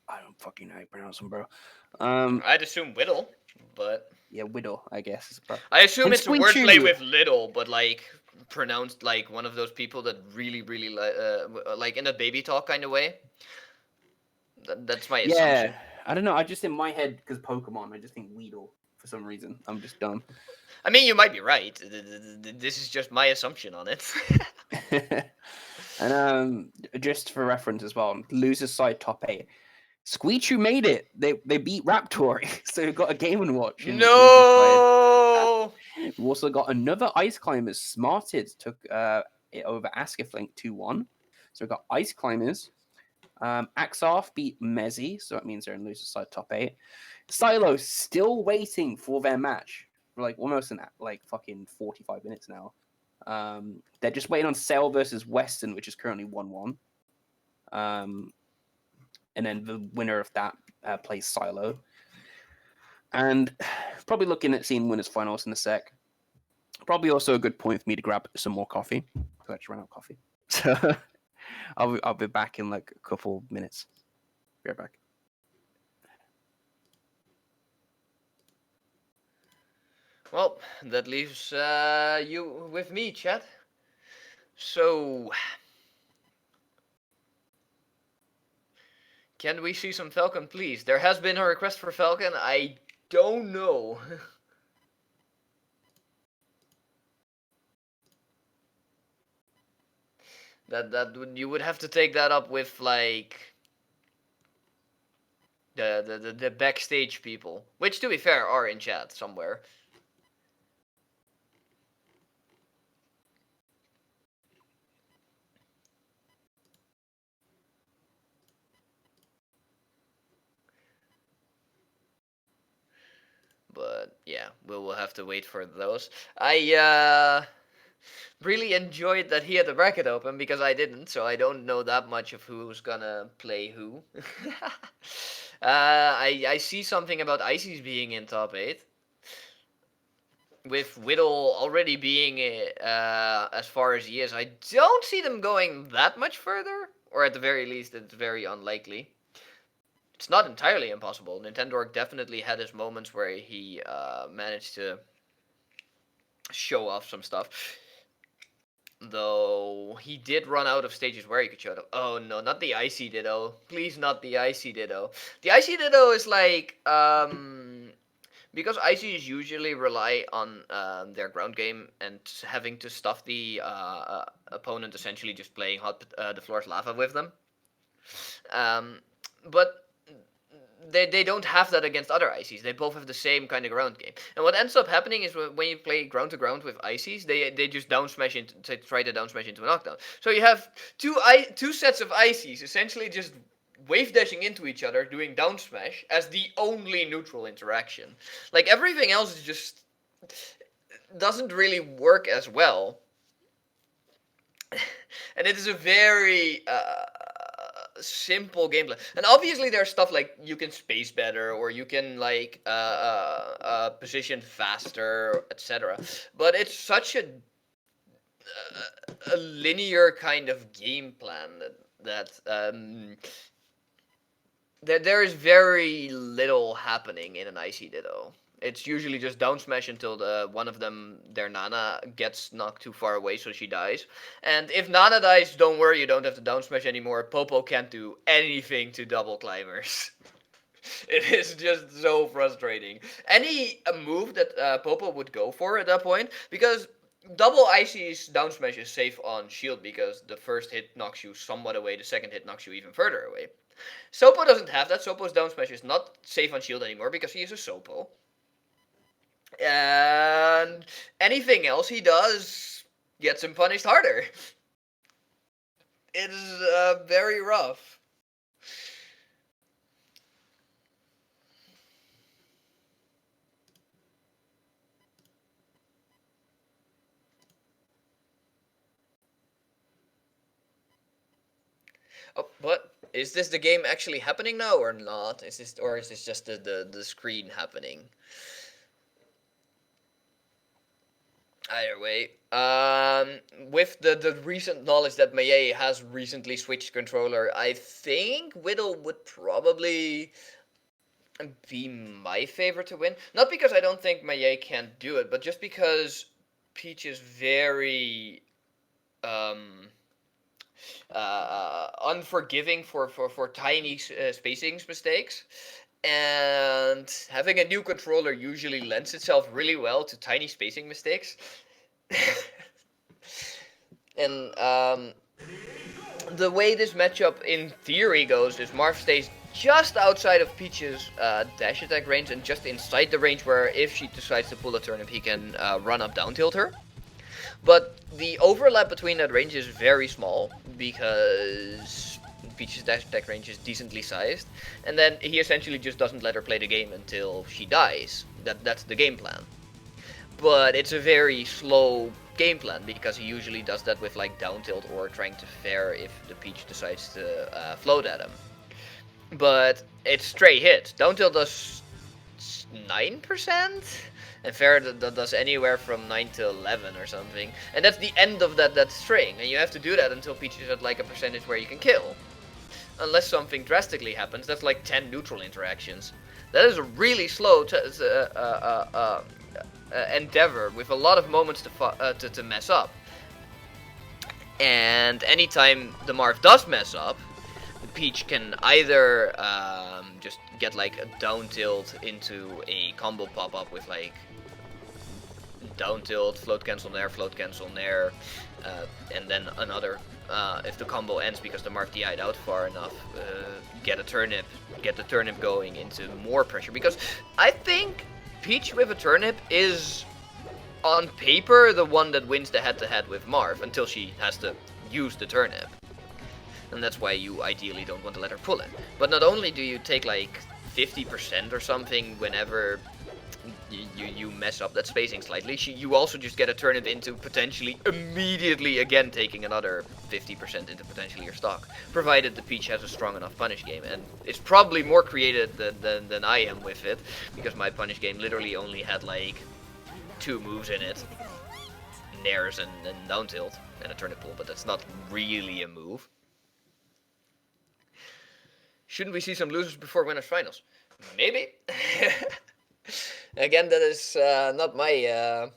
I don't fucking know how you pronounce them, bro. I'd assume Widl, but... Yeah, Widl, I guess. I assume And it's a wordplay with little, but pronounced like one of those people that really like in a baby talk kind of way. That's my assumption. Yeah, I don't know. I just in my head, because Pokemon, I just think Weedle for some reason. I'm just dumb. I mean, you might be right. This is just my assumption on it. And just for reference as well, losers side top 8. Squeechu made it. They beat Raptori, so we've got a game and watch. No. We also got another Ice Climbers. Smarted took it over Askeflink 2-1. So we've got Ice Climbers. Axarth beat Mezzi, so that means they're in loser side top 8. Psylo still waiting for their match for like almost like fucking 45 minutes now. They're just waiting on Sail versus Western, which is currently 1-1. And then the winner of that plays Psylo. And probably looking at seeing winners finals in a sec. Probably also a good point for me to grab some more coffee. I actually ran out of coffee. So I'll be back in like a couple minutes. Be right back. Well, that leaves you with me, chat. So, can we see some Falcon, please? There has been a request for Falcon. I don't know. You would have to take that up with like the backstage people, which to be fair are in chat somewhere. But yeah, we'll have to wait for those. I really enjoyed that he had the bracket open because I didn't, so I don't know that much of who's gonna play who. I see something about Ices being in top 8. With Widl already being as far as he is, I don't see them going that much further, or at the very least, it's very unlikely. It's not entirely impossible. Nintendo definitely had his moments where he managed to show off some stuff. Though he did run out of stages where he could show it off. Oh no, not the Icy Ditto. Please, not the Icy Ditto. The Icy Ditto is like, because Icies usually rely on their ground game and having to stuff the opponent essentially just playing the floor's lava with them. But they don't have that against other Icies. They both have the same kind of ground game. And what ends up happening is when you play ground to ground with Icies, they just down smash try to down smash into a knockdown. So you have two sets of Icies essentially just wave dashing into each other, doing down smash as the only neutral interaction. Like everything else is just doesn't really work as well. And it is a very simple gameplay. And obviously there's stuff like you can space better or you can like position faster, etc. But it's such a linear kind of game plan that there is very little happening in an Icy Ditto. It's usually just down smash until one of them, their Nana, gets knocked too far away so she dies. And if Nana dies, don't worry, you don't have to down smash anymore. Popo can't do anything to double climbers. It is just so frustrating. Any move that Popo would go for at that point, because double Icy's down smash is safe on shield because the first hit knocks you somewhat away, the second hit knocks you even further away. Sopo doesn't have that. Sopo's down smash is not safe on shield anymore because he is a Sopo. And anything else he does gets him punished harder. It is very rough. Oh, but is this the game actually happening now or not? Is this just the screen happening? Either way, with the recent knowledge that Mahie has recently switched controller, I think Widl would probably be my favorite to win. Not because I don't think Mahie can do it, but just because Peach is very unforgiving for tiny spacing mistakes. And having a new controller usually lends itself really well to tiny spacing mistakes. And the way this matchup in theory goes is Marth stays just outside of Peach's dash attack range and just inside the range where if she decides to pull a turnip, he can run up down tilt her. But the overlap between that range is very small because Peach's dash attack range is decently sized, and then he essentially just doesn't let her play the game until she dies. That's the game plan. But it's a very slow game plan because he usually does that with like down tilt or trying to fair if the Peach decides to float at him. But it's stray hits. Down tilt does 9%, and fair does anywhere from 9 to 11 or something. And that's the end of that string, and you have to do that until Peach is at like a percentage where you can kill. Unless something drastically happens, that's like 10 neutral interactions. That is a really slow endeavor with a lot of moments to mess up. And anytime the Marv does mess up, the Peach can either just get like a down tilt into a combo pop up with like down tilt, float cancel nair, and then another. If the combo ends because the Marv DI'd out far enough, get the turnip going into more pressure. Because I think Peach with a turnip is, on paper, the one that wins the head-to-head with Marv until she has to use the turnip. And that's why you ideally don't want to let her pull it. But not only do you take like 50% or something whenever you mess up that spacing slightly, you also just get a turnip into potentially immediately again taking another 50% into potentially your stock, provided the Peach has a strong enough punish game. And it's probably more creative than I am with it, because my punish game literally only had like 2 moves in it, nairs and down tilt and a turnip pull, but that's not really a move. Shouldn't we see some losers before winners finals? Maybe. Again, that is not my...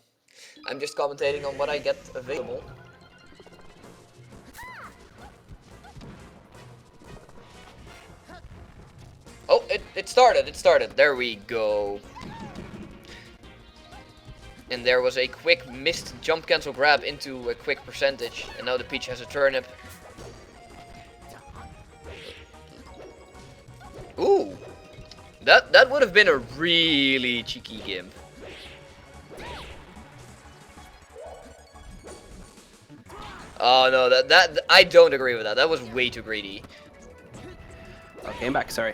I'm just commentating on what I get available. Oh, it started. There we go. And there was a quick missed jump cancel grab into a quick percentage. And now the Peach has a turnip. Ooh. That would have been a really cheeky gimp. Oh no, that I don't agree with that. That was way too greedy. Okay, I'm back. Sorry.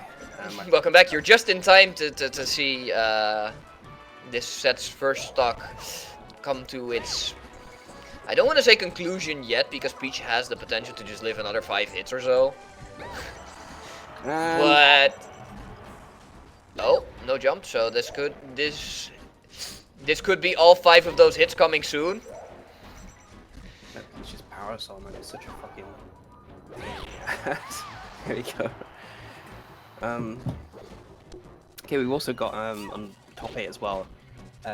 Welcome back. You're just in time to see this set's first stock come to its... I don't want to say conclusion yet, because Peach has the potential to just live another 5 hits or so. But... Oh, no jump, so this could be all 5 of those hits coming soon. That Peach's power soul, man, it's such a fucking... There we go. Okay, we've also got on top 8 as well.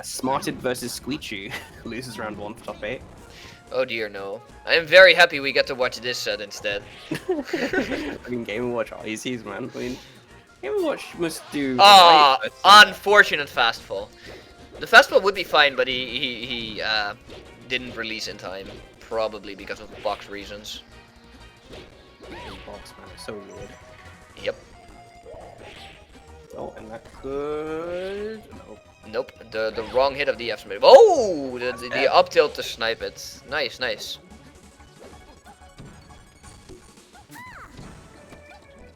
Smarted versus Squeechu loses round 1 for top 8. Oh dear, no. I am very happy we get to watch this set instead. I mean, Game & Watch ICs, man. I mean, Game & Watch must do... Unfortunate fastfall. The fastball would be fine, but he didn't release in time. Probably because of box reasons. Box, man, it's so weird. Yep. Oh, and that could... Nope, the wrong hit of the F-Smith. Oh! The up tilt to snipe it. Nice, nice.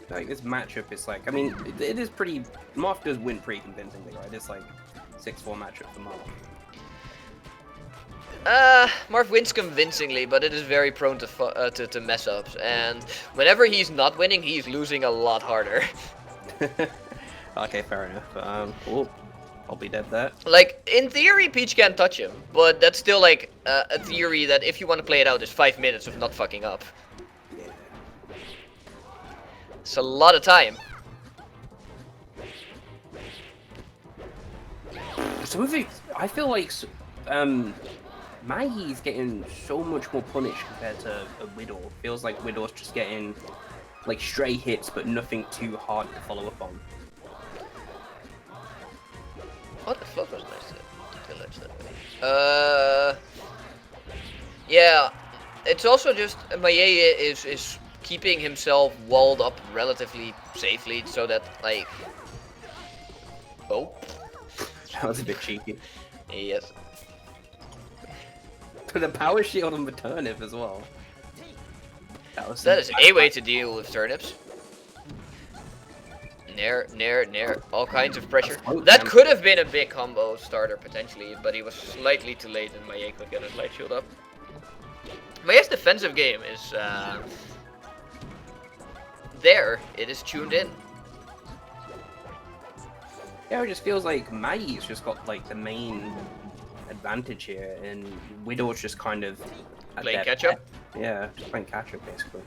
Like, this matchup is like... I mean, it is pretty... Marth does win pretty convincingly, right? It's like 6-4 matchup for Marth. Marth wins convincingly, but it is very prone to mess ups. And whenever he's not winning, he's losing a lot harder. Okay, fair enough. Oh, I'll be dead there. Like, in theory, Peach can't touch him, but that's still like a theory that if you want to play it out is 5 minutes of not fucking up. Yeah. It's a lot of time. Some of it, I feel like Mahie's getting so much more punished compared to a Widl. Feels like Widl's just getting like stray hits, but nothing too hard to follow up on. What the float was nice to ledge that way. Yeah, it's also just Mahie is keeping himself walled up relatively safely so that, like... Oh. That was a bit cheeky. Yes. Put a power shield on the turnip as well. That is a way to deal with turnips. Nair, all kinds of pressure. That could have been a big combo starter potentially, but he was slightly too late and Mahie could get his light shield up. Mahie's defensive game is there. It is tuned in. Yeah, it just feels like Mahie's just got like the main advantage here, and Widl's just kind of playing catch up. Yeah, just playing catch up basically.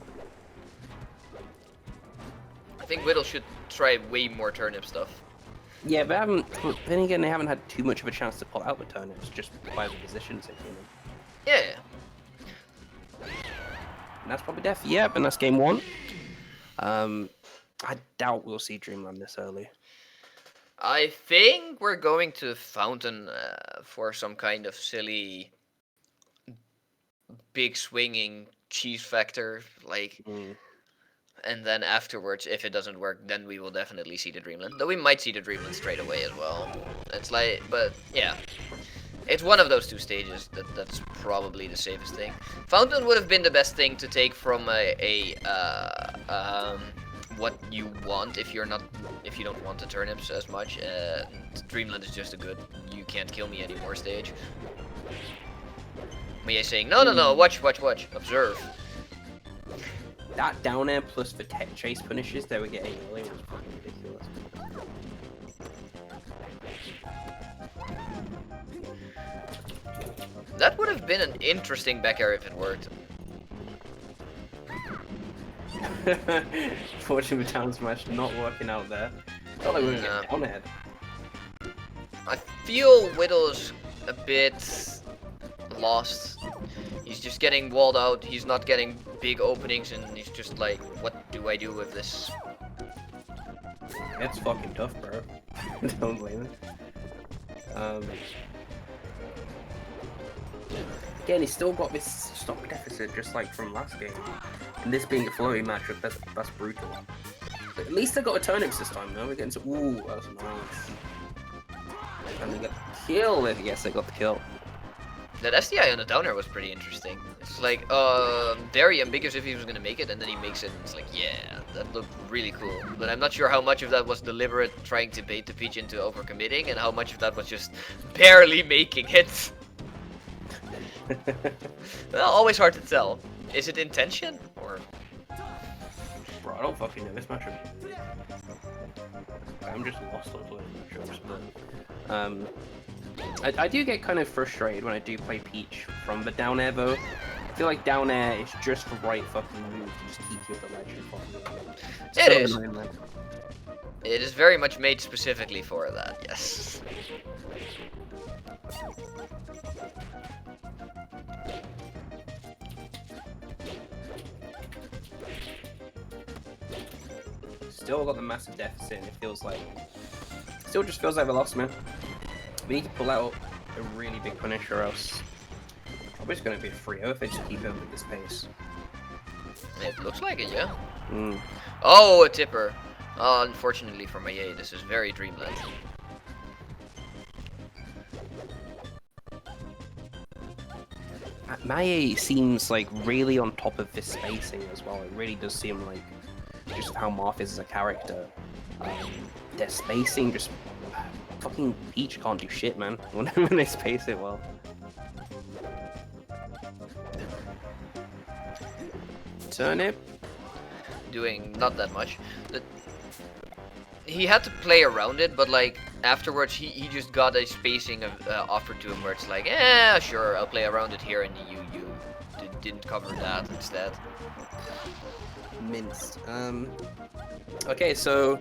I think Widl should try way more turnip stuff. Yeah, but then again, they haven't had too much of a chance to pull out the turnips just by the positions they've been in. Yeah. And that's probably Dafy. Yep, and that's game 1. I doubt we'll see Dreamland this early. I think we're going to Fountain for some kind of silly, big swinging cheese factor, like. And then afterwards, if it doesn't work, then we will definitely see the Dreamland. Though we might see the Dreamland straight away as well. It's like, but yeah. It's one of those 2 stages that's probably the safest thing. Fountain would have been the best thing to take from what you want if you don't want the turnips as much. Dreamland is just a good you can't kill me anymore stage. Mahie saying no, watch, observe. That down air plus the chase punishes they were getting earlier was fucking ridiculous. That would have been an interesting back air if it worked. Fortunately, down smash not working out there. Felt like we were going to get down ahead. I feel Widl's a bit lost. He's just getting walled out. He's not getting big openings, and he's just like, what do I do with this? That's fucking tough, bro. Don't blame it. Again, he's still got this stock deficit just like from last game. And this being a flowy matchup, that's brutal. But at least they got a turnips this time, though. We're getting to... Ooh, that's nice. And they got the kill. Yes, they got the kill. That SDI on the downer was pretty interesting. It's like, very ambiguous if he was gonna make it, and then he makes it, and it's like, yeah, that looked really cool. But I'm not sure how much of that was deliberate trying to bait the Peach into overcommitting, and how much of that was just barely making it. Well, always hard to tell. Is it intention, or...? Bro, I don't fucking know this matchup. I'm just lost on playing matchups, but... I do get kind of frustrated when I do play Peach from the down air though. I feel like down air is just the right fucking move to just keep you at the ledge and fucking It is. It is very much made specifically for that, yes. Still got the massive deficit and it feels like... Still just feels like we lost, man. We need to pull out a really big punish or else probably it's going to be a 3-0 if they just keep up with this pace. It looks like it, yeah. Oh, a tipper. Unfortunately for Mahie, this is very Dreamland. Mahie seems like really on top of this spacing as well. It really does seem like just how Marth is as a character. Their spacing just... Fucking Peach can't do shit, man, when they space it well. Turnip. Doing not that much. He had to play around it, but like afterwards he just got a spacing offered to him where it's like, yeah, sure, I'll play around it here, and you didn't cover that instead. Minced. Okay, so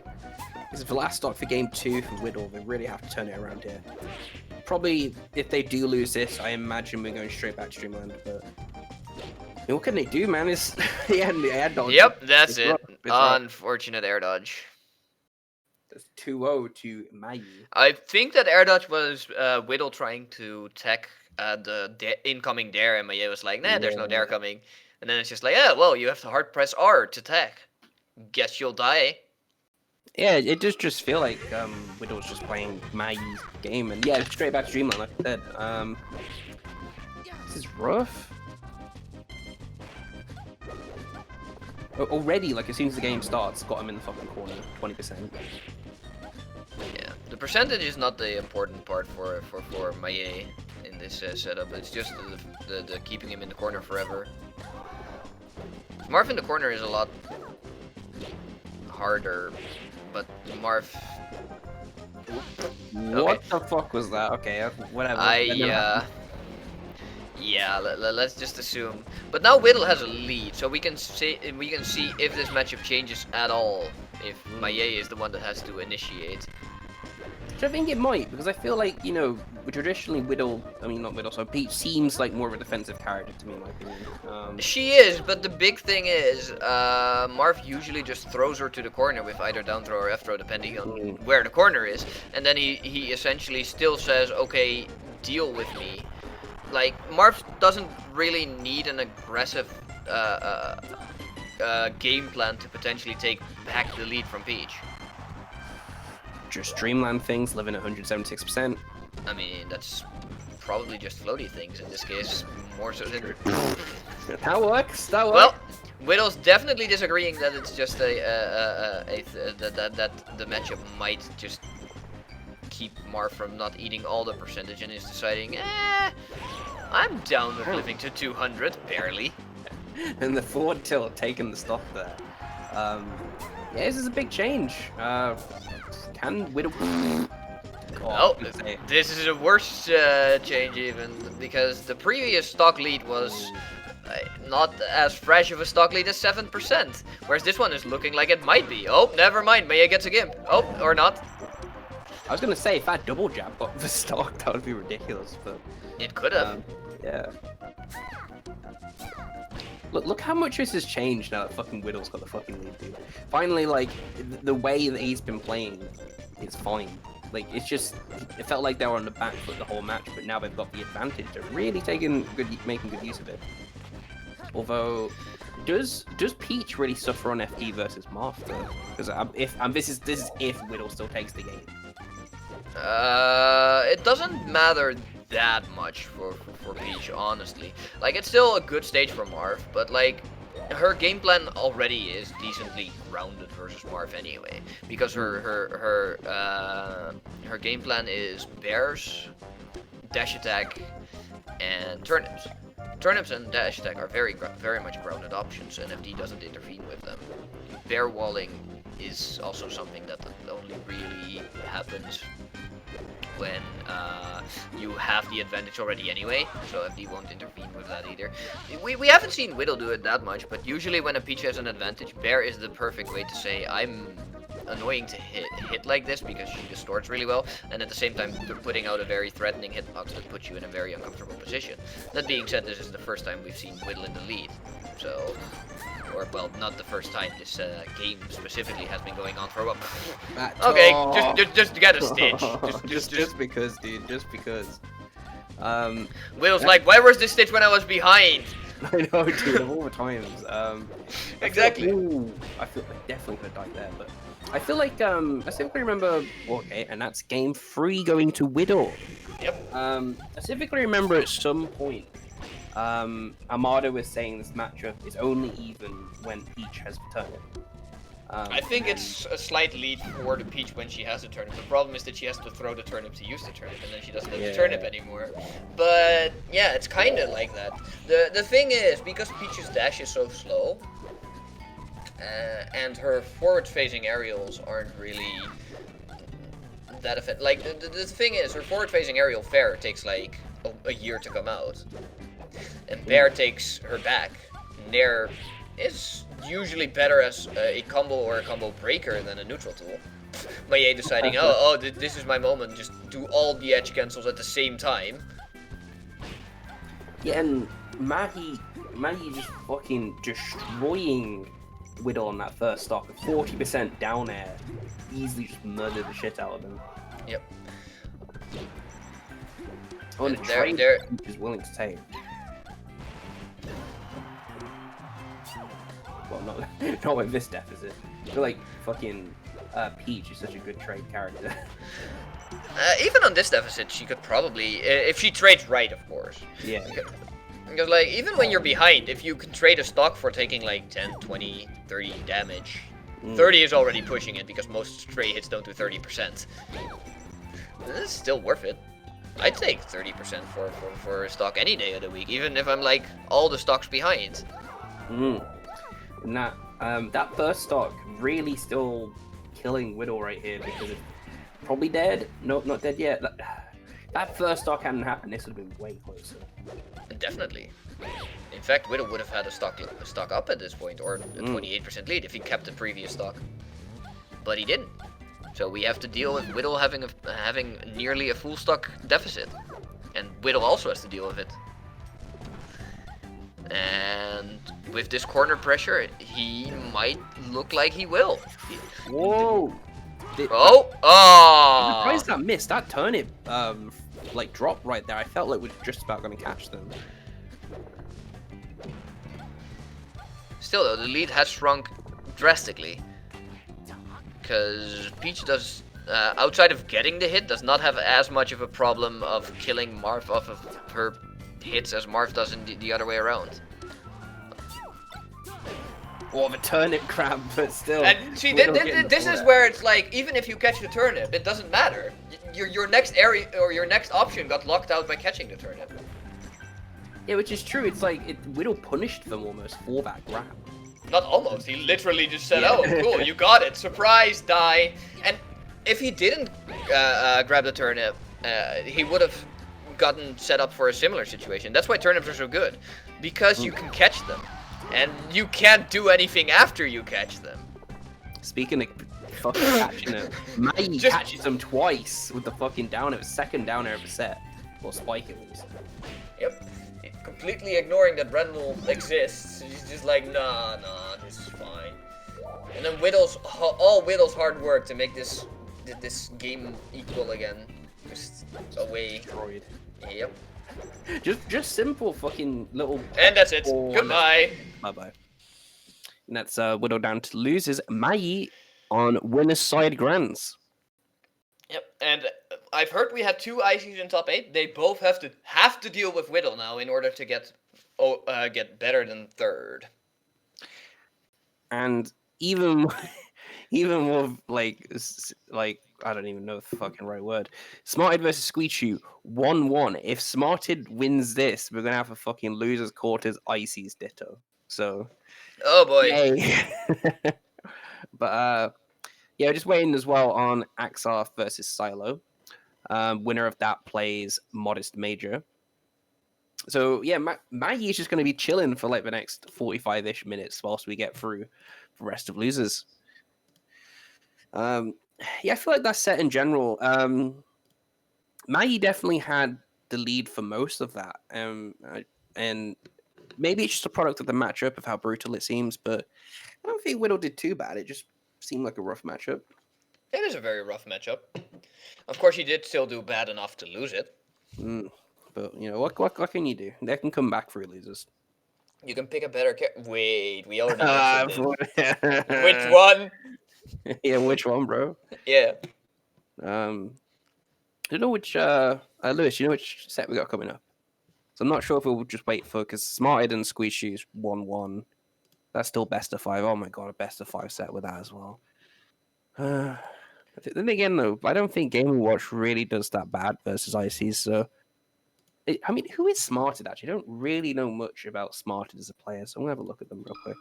this is the last stock for game 2 for Widl. They really have to turn it around here. Probably, if they do lose this, I imagine we're going straight back to Dreamland, but... I mean, what can they do, man? It's the air dodge. Yep, that's it. Unfortunate air dodge. That's 2-0 to Mahie. I think that air dodge was Widl trying to tech the incoming dare, and Mahie was like, nah, there's no dare coming. And then it's just like, yeah, well, you have to hard press R to attack. Guess you'll die. Yeah, it does just feel like Widl's just playing Mahie's game, and yeah, straight back to Dreamland, like I said. This is rough. Already, like as soon as the game starts, got him in the fucking corner, 20%. Yeah, the percentage is not the important part for Mahie in this setup. It's just the keeping him in the corner forever. Marv in the corner is a lot harder, but Marv. What the fuck was that? Okay, whatever. Yeah, let's just assume. But now Widl has a lead, so we can see if this matchup changes at all. If Mahie is the one that has to initiate. Which I think it might, because I feel like, you know, traditionally Widl, I mean not Widl, so Peach seems like more of a defensive character to me, in my opinion. She is, but the big thing is, Marv usually just throws her to the corner with either down throw or F throw, depending on where the corner is, and then he essentially still says, okay, deal with me. Like, Marv doesn't really need an aggressive game plan to potentially take back the lead from Peach. Just Dreamland things, living at 176%. I mean, that's probably just floaty things in this case, more so than... That works, that works. Well, Widl's definitely disagreeing that it's just that the matchup might just keep Marv from not eating all the percentage, and is deciding, I'm down with living to 200, barely. And the forward tilt taking the stock there. Yeah, this is a big change. Can Widl... Oh, this is a worse change even, because the previous stock lead was not as fresh of a stock lead as 7%, whereas this one is looking like it might be. Oh, never mind, Mahie gets a gimp. Oh, or not. I was gonna say, if that double jab got the stock, that would be ridiculous, but... It could have. Yeah. Look how much this has changed now that fucking Widl's got the fucking lead, dude. Finally, like, the way that he's been playing is fine. Like, it's just, it felt like they were on the back foot the whole match, but now they've got the advantage. They're really making good use of it. Although, does Peach really suffer on FD versus Marv though? Because this is if Widl still takes the game. It doesn't matter that much for Peach, honestly. Like, it's still a good stage for Marv, but like, her game plan already is decently grounded versus Marv anyway, because her game plan is bears, dash attack, and turnips. Turnips and dash attack are very much grounded options, and FD doesn't intervene with them. Bear walling is also something that only really happens when you have the advantage already anyway, so FD won't intervene with that either. We haven't seen Widl do it that much, but usually when a Peach has an advantage, Bear is the perfect way to say, I'm annoying to hit like this because she distorts really well, and at the same time putting out a very threatening hitbox that puts you in a very uncomfortable position. That being said, this is the first time we've seen Widl in the lead, so... Or, well, not the first time. This game specifically has been going on for a while. Okay, just get a stitch. Just because, dude. Just because. Will's like, why was this stitch when I was behind? I know, dude. Of all the times. Exactly. I feel like definitely could have died there, but I feel like I simply remember. Okay, and that's game 3 going to Widl. Yep. I specifically remember at some point. Armada was saying this matchup is only even when Peach has the turnip. I think it's a slight lead for the Peach when she has the turnip. The problem is that she has to throw the turnip to use the turnip, and then she doesn't have the turnip anymore. But yeah, it's kind of like that. The thing is, because Peach's dash is so slow, and her forward-facing aerials aren't really that effective. Like the thing is, her forward-facing aerial fair takes like a year to come out. And Bear takes her back. Nair is usually better as a combo or a combo breaker than a neutral tool. Mahie deciding, this is my moment, just do all the edge cancels at the same time. Yeah, and Mahie just fucking destroying Widl on that first stock. 40% down air. Easily just murdered the shit out of him. Yep. On a trade Peach is willing to take. not with this deficit. I feel like fucking Peach is such a good trade character. Even on this deficit, she could probably, if she trades right, of course. Yeah. Because, like, even when you're behind, if you can trade a stock for taking, like, 10, 20, 30 damage, 30 is already pushing it, because most stray hits don't do 30%. This is still worth it. I'd take 30% for a stock any day of the week, even if I'm, like, all the stocks behind. And that first stock really still killing Widl right here, because it's probably dead. No, not dead yet. That first stock hadn't happened, this would have been way closer. Definitely. In fact, Widl would have had a stock up at this point, or a 28% lead if he kept the previous stock. But he didn't. So we have to deal with Widl having nearly a full stock deficit. And Widl also has to deal with it. And with this corner pressure, he might look like he will. Whoa! Oh! I'm surprised that missed. That turnip, like, dropped right there. I felt like we were just about going to catch them. Still, though, the lead has shrunk drastically. Because Peach does, outside of getting the hit, does not have as much of a problem of killing Marth off of her hits as Marth does in the other way around. Or the turnip crab, but still. And see, this is where it's like, even if you catch the turnip, it doesn't matter. Your next area or your next option got locked out by catching the turnip. Yeah, which is true. It's like Widl punished them almost for that grab. Not almost. He literally just said, "Oh, cool, you got it. Surprise, die." And if he didn't grab the turnip, he would have gotten set up for a similar situation. That's why turnips are so good, because you can catch them, and you can't do anything after you catch them. Speaking of fucking catching them, Mahie catches them twice with the fucking down air, second down air of the set, or spike at least. Yep. Completely ignoring that Rendell exists. He's just like, nah, this is fine. And then all Widl's hard work to make this game equal again, just away. Destroyed. Yep. Just simple fucking little. And that's it. Goodbye. Bye. And that's Widl down to losers. Mahie on winner's side grands. Yep, and I've heard we had 2 ICs in top 8. They both have to deal with Widl now in order to get better than 3rd. And even more like I don't even know the fucking right word. Smarted versus Squeachu 1-1. If Smarted wins this, we're gonna have a fucking losers quarters ICs ditto. So. Oh boy. Yay. But yeah, just waiting as well on Axarth versus Psylo. Winner of that plays ModestMajor. So yeah, Mahie is just going to be chilling for like the next 45-ish minutes whilst we get through the rest of losers. Yeah, I feel like that set in general. Mahie definitely had the lead for most of that, and maybe it's just a product of the matchup of how brutal it seems. But I don't think Widl did too bad. It just seemed like a rough matchup. It is a very rough matchup. Of course, he did still do bad enough to lose it. But, you know, what can you do? They can come back for losers. You can pick a better Wait, we already mentioned it. Which one? Yeah, which one, bro? Yeah. You know which, Lewis, you know which set we got coming up? So I'm not sure if we'll just wait for, because Smarted and Squeeze Shoes 1-1. That's still best of 5. Oh my god, a best of 5 set with that as well. Then again, though, I don't think Game & Watch really does that bad versus ICs. So, I mean, who is Smarted actually? I don't really know much about Smarted as a player, so I'm gonna have a look at them real quick.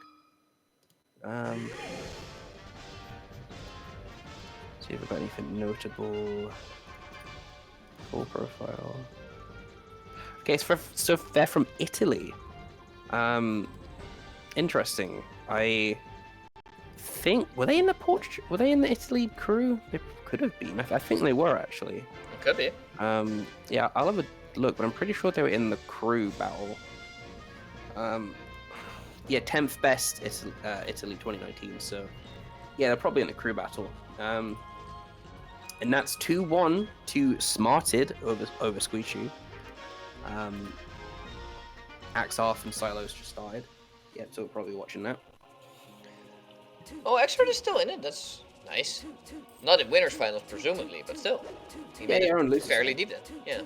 See if we've got anything notable. Full profile. Okay, so they're from Italy. Interesting. I think were they in the Italy crew? They could have been. I think they were actually. It could be. Yeah, I'll have a look, but I'm pretty sure they were in the crew battle. Yeah, 10th best Italy 2019. So yeah, they're probably in the crew battle. And that's 2-1 to Smarted over Squeachu. Axarth and Psylo's just started. Yeah, so we're probably watching that. Oh, Axarth is still in it. That's nice. Not in winners finals, presumably, but still. He Yeah, made yeah, it and losers fairly deep then. Yeah.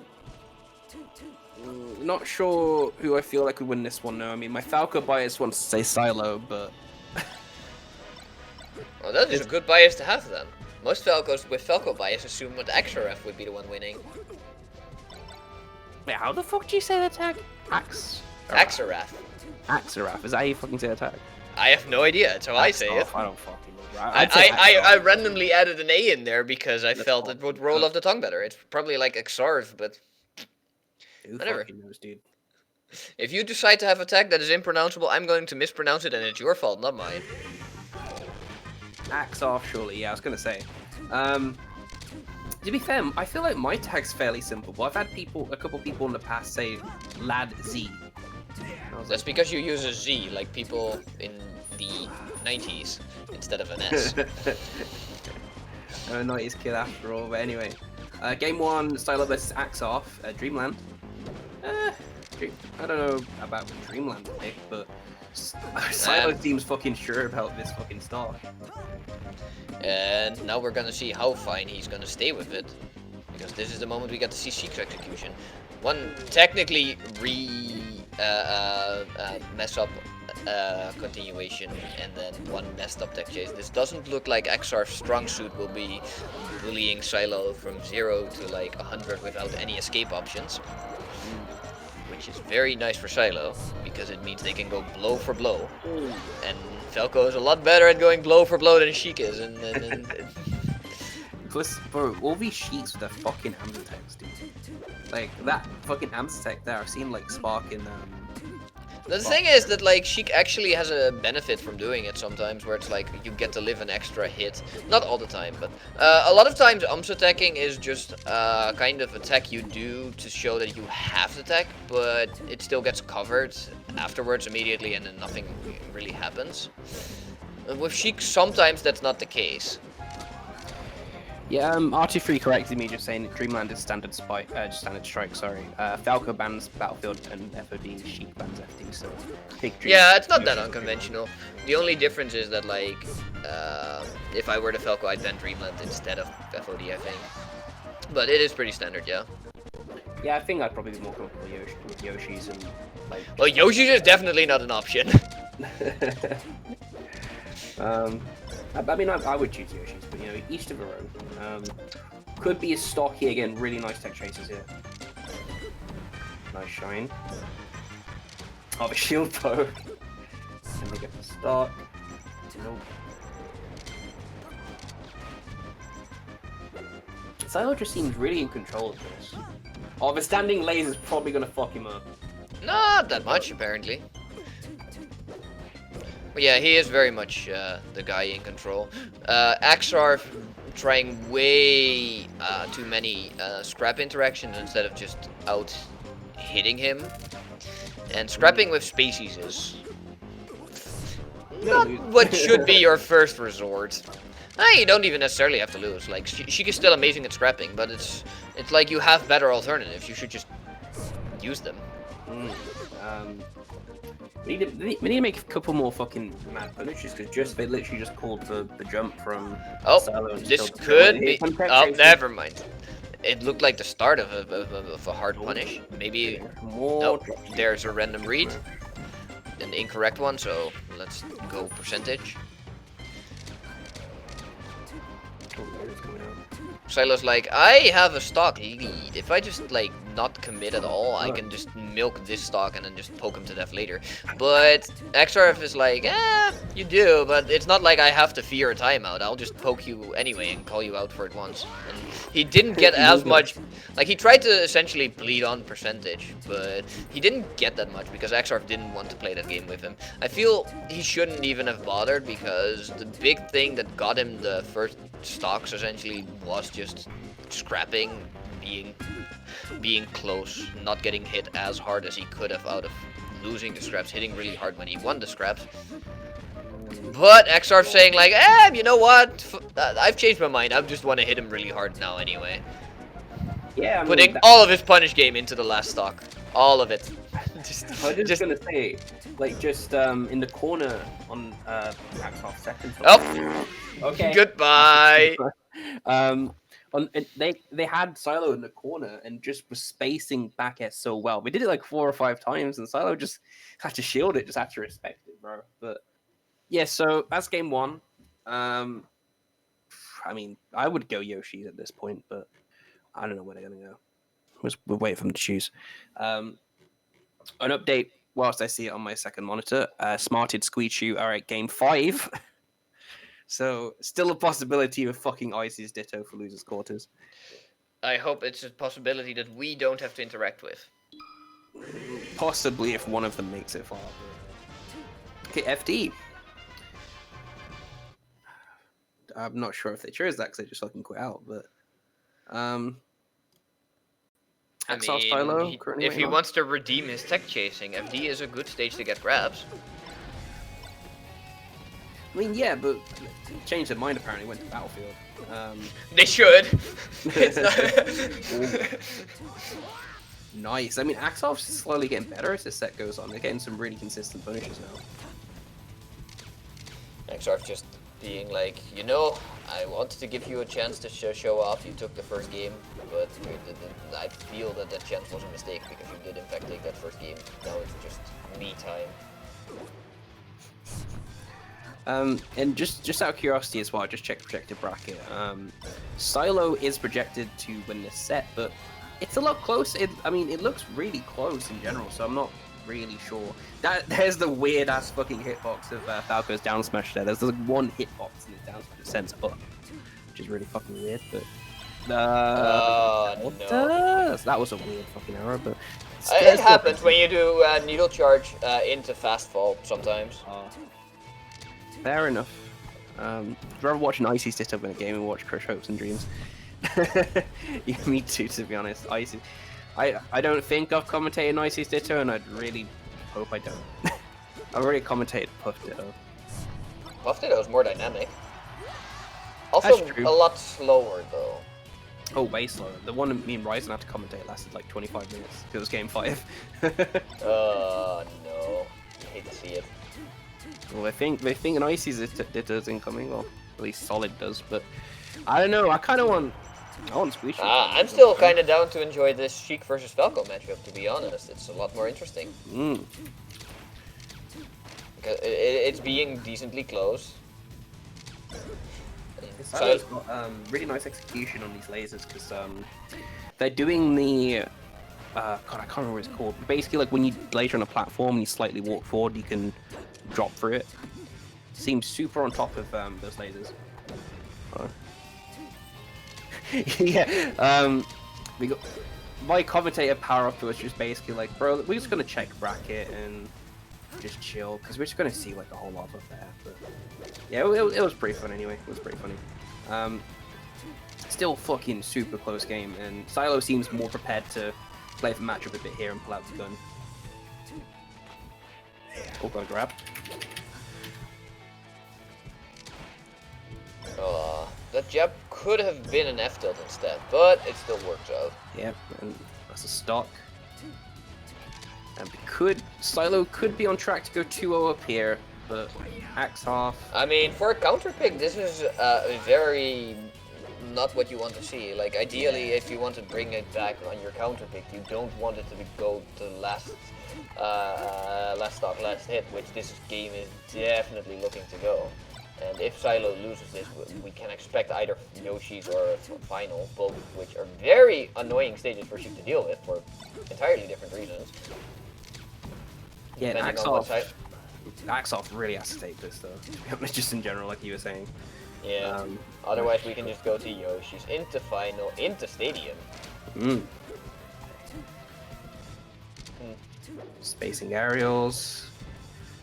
Not sure who I feel like would win this one now. I mean, my Falco bias wants to say Psylo, but Well, that is a good bias to have then. Most Falcos with Falco bias assume that Axarth would be the one winning. wait, how the fuck do you say the tag? Axarth. Axarth. Is that how you fucking say the tag? I have no idea. That's how I say it. I don't fucking know. I randomly added an A in there because I felt it would roll off the tongue better. It's probably like Axarth, but Who whatever. fucking knows, dude? If you decide to have a tag that is impronounceable, I'm going to mispronounce it, and it's your fault, not mine. Axarth, surely. Yeah, I was gonna say. To be fair, I feel like my tag's fairly simple, but I've had a couple people in the past say Lad Z. That's because you use a Z, like people in the 90s, instead of an S. I'm a 90s kid after all, but anyway. Game 1, Psylo vs Axarth, Dreamland. I don't know about Dreamland pick, but Psylo seems fucking sure about this fucking stock. And now we're gonna see how fine he's gonna stay with it, because this is the moment we get to see Sheik's execution. One technically mess up continuation, and then one messed up tech chase. This doesn't look like Axarth's strong suit will be bullying Psylo from 0 to like 100 without any escape options. Which is very nice for Psylo, because it means they can go blow for blow. And Falco is a lot better at going blow for blow than Sheik is. Plus, bro, all these Sheiks with their fucking hammer attacks, dude. Like, that fucking hammer attack there, I've seen, like, Spark in, The thing is that, like, Sheik actually has a benefit from doing it sometimes, where it's like, you get to live an extra hit. Not all the time, but a lot of times attacking is just kind of attack you do to show that you have the tech, but it still gets covered afterwards immediately, and then nothing really happens. With Sheik, sometimes that's not the case. Yeah, RT3 corrected me, just saying Dreamland is standard strike, sorry. Falco bans Battlefield and FOD, Sheik bans FD, so big dream. Yeah, it's not that unconventional. The only difference is that, like, if I were the Falco, I'd ban Dreamland instead of FOD, I think. But it is pretty standard, yeah. Yeah, I think I'd probably be more comfortable with Yoshi's and, like... Well, Yoshi's is definitely not an option. I mean, I would choose Yoshi's, but, you know, each to their own. Could be a stocky, again, really nice tech chases here. Nice shine. Oh, the shield bow. Can they get the start? Nope. Psylo just seems really in control of this. Oh, the standing laser's probably gonna fuck him up. Not that much, apparently. But yeah, he is very much the guy in control. Axarth trying way too many scrap interactions instead of just out hitting him. And scrapping with spacies is not what should be your first resort. You don't even necessarily have to lose. Like, Sheik is still amazing at scrapping, but it's like you have better alternatives. You should just use them. We need to make a couple more fucking mad punishes, because they literally just called the jump from Psylo and this could be... Oh, never mind. It looked like the start of a hard punish. Maybe... Nope, there's a random read. An incorrect one, so let's go percentage. Psylo's like, I have a stock lead. If I just, like, not commit at all, I can just milk this stock and then just poke him to death later. But Axarth is like, you do, but it's not like I have to fear a timeout. I'll just poke you anyway and call you out for it once. And he didn't get as much... Like, he tried to essentially bleed on percentage, but he didn't get that much because Axarth didn't want to play that game with him. I feel he shouldn't even have bothered, because the big thing that got him the first stocks essentially was just scrapping, being close, not getting hit as hard as he could have out of losing the scraps, hitting really hard when he won the scraps. But Axarth saying like, you know what, I've changed my mind, I just want to hit him really hard now anyway. Yeah, I mean, putting all of his punish game into the last stock. All of it. I was just gonna say, like, just in the corner on Axarth second. Oh, Okay. goodbye. And they had Psylo in the corner and just was spacing back air so well. We did it like 4 or 5 times, and Psylo just had to shield it, just had to respect it, bro. But yeah, so that's game 1. I mean, I would go Yoshi's at this point, but I don't know where they're gonna go. We'll wait for them to choose. An update whilst I see it on my second monitor. Smarted Squeachu are at game 5. So still a possibility of fucking Icy's Ditto for losers quarters. I hope it's a possibility that we don't have to interact with. Possibly if one of them makes it far. Okay, FD. I'm not sure if they chose that because they just fucking quit out, but Axarth Psylo currently if he waiting on. wants to redeem his tech chasing, FD is a good stage to get grabs. I mean, yeah, but changed their mind apparently, went to Battlefield. They should. Nice. I mean, Axarth's slowly getting better as this set goes on. They're getting some really consistent punishes now. Axarth just being like, you know, I wanted to give you a chance to show off. You took the first game, but I feel that that chance was a mistake because you did in fact take that first game. Now it's just me time. And just out of curiosity as well, just check projected bracket. Psylo is projected to win this set, but it's a lot close. I mean, it looks really close in general, so I'm not really sure. There's the weird ass fucking hitbox of Falco's down smash there. There's like one hitbox in his down smash sense, which is really fucking weird. But no. That was a weird fucking error, but it happens when you do needle charge into fast fall sometimes. Fair enough. I'd rather watch an Icy Ditto win a game and watch Crush Hopes and Dreams. Yeah, me too, to be honest. Icy. I don't think I've commentated Icy Ditto, and I'd really hope I don't. I've already commentated Puff Ditto. Puff Ditto is more dynamic. Also, a lot slower though. Oh, way slower. The one me and Ryzen had to commentate lasted like 25 minutes. It was game 5. No. I hate to see it. Well, they think an Icy Ditto is incoming, well, at least Solid does, but I don't know. I want Squeaky. I'm still kind of down to enjoy this Sheik versus Falco matchup. To be honest, it's a lot more interesting. Because it's being decently close. Psylo's got really nice execution on these lasers because they're doing the God, I can't remember what it's called. But basically, like when you laser on a platform and you slightly walk forward, you can drop through it. Seems super on top of those lasers. Yeah. We got my commentator power up was just basically like, bro, we're just gonna check bracket and just chill because we're just gonna see like a whole lot of that. But yeah, it was pretty fun anyway. It was pretty funny. Still fucking super close game, and Psylo seems more prepared to play the matchup a bit here and pull out the gun. Oh, got a grab. That jab could have been an F tilt instead, but it still works out. Yep, and that's a stock. And Psylo could be on track to go 2-0 up here, but Axarth. I mean, for a counter pick, this is very not what you want to see. Like, ideally, if you want to bring it back on your counter pick, you don't want it to go to last stock, last hit, which this game is definitely looking to go. And if Psylo loses this, we can expect either Yoshi's or final, both of which are very annoying stages for Sheik to deal with for entirely different reasons. Yeah, and Axarth really has to take this though, just in general, like you were saying. Yeah, otherwise we can just go to Yoshi's, into final, into stadium. Spacing aerials.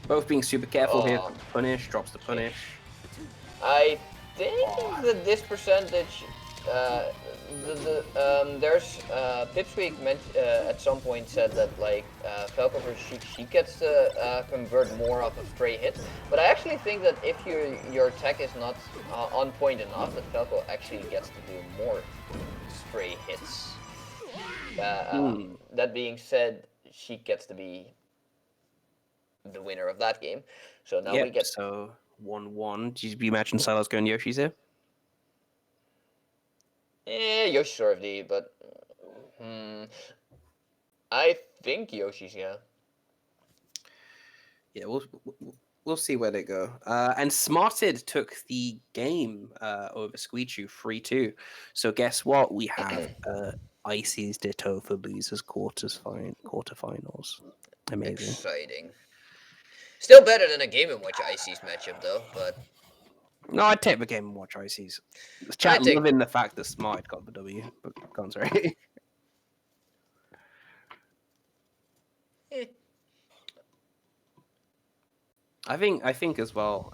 Both being super careful here. Punish, drops the punish. I think that this percentage, there's Pipsqueak at some point said that like Falco versus Sheik, she gets to convert more off of stray hits, but I actually think that if your tech is not on point enough, that Falco actually gets to do more stray hits. That being said, she gets to be the winner of that game. So now Yep, we get so 1-1. Do you imagine Psylo's going Yoshi's here? Yoshi sort of D, but I think Yoshi's, yeah. Yeah, we'll see where they go. And Smarted took the game over Squeechu 3-2. So guess what? We have Icy's Ditto for losers quarterfinals. Amazing. Exciting. Still better than a Game & Watch Icy's matchup, though, but... No, I'd take the game and watch Icy's. The chat loving the fact that Smart got the W, but go on, sorry. I think as well.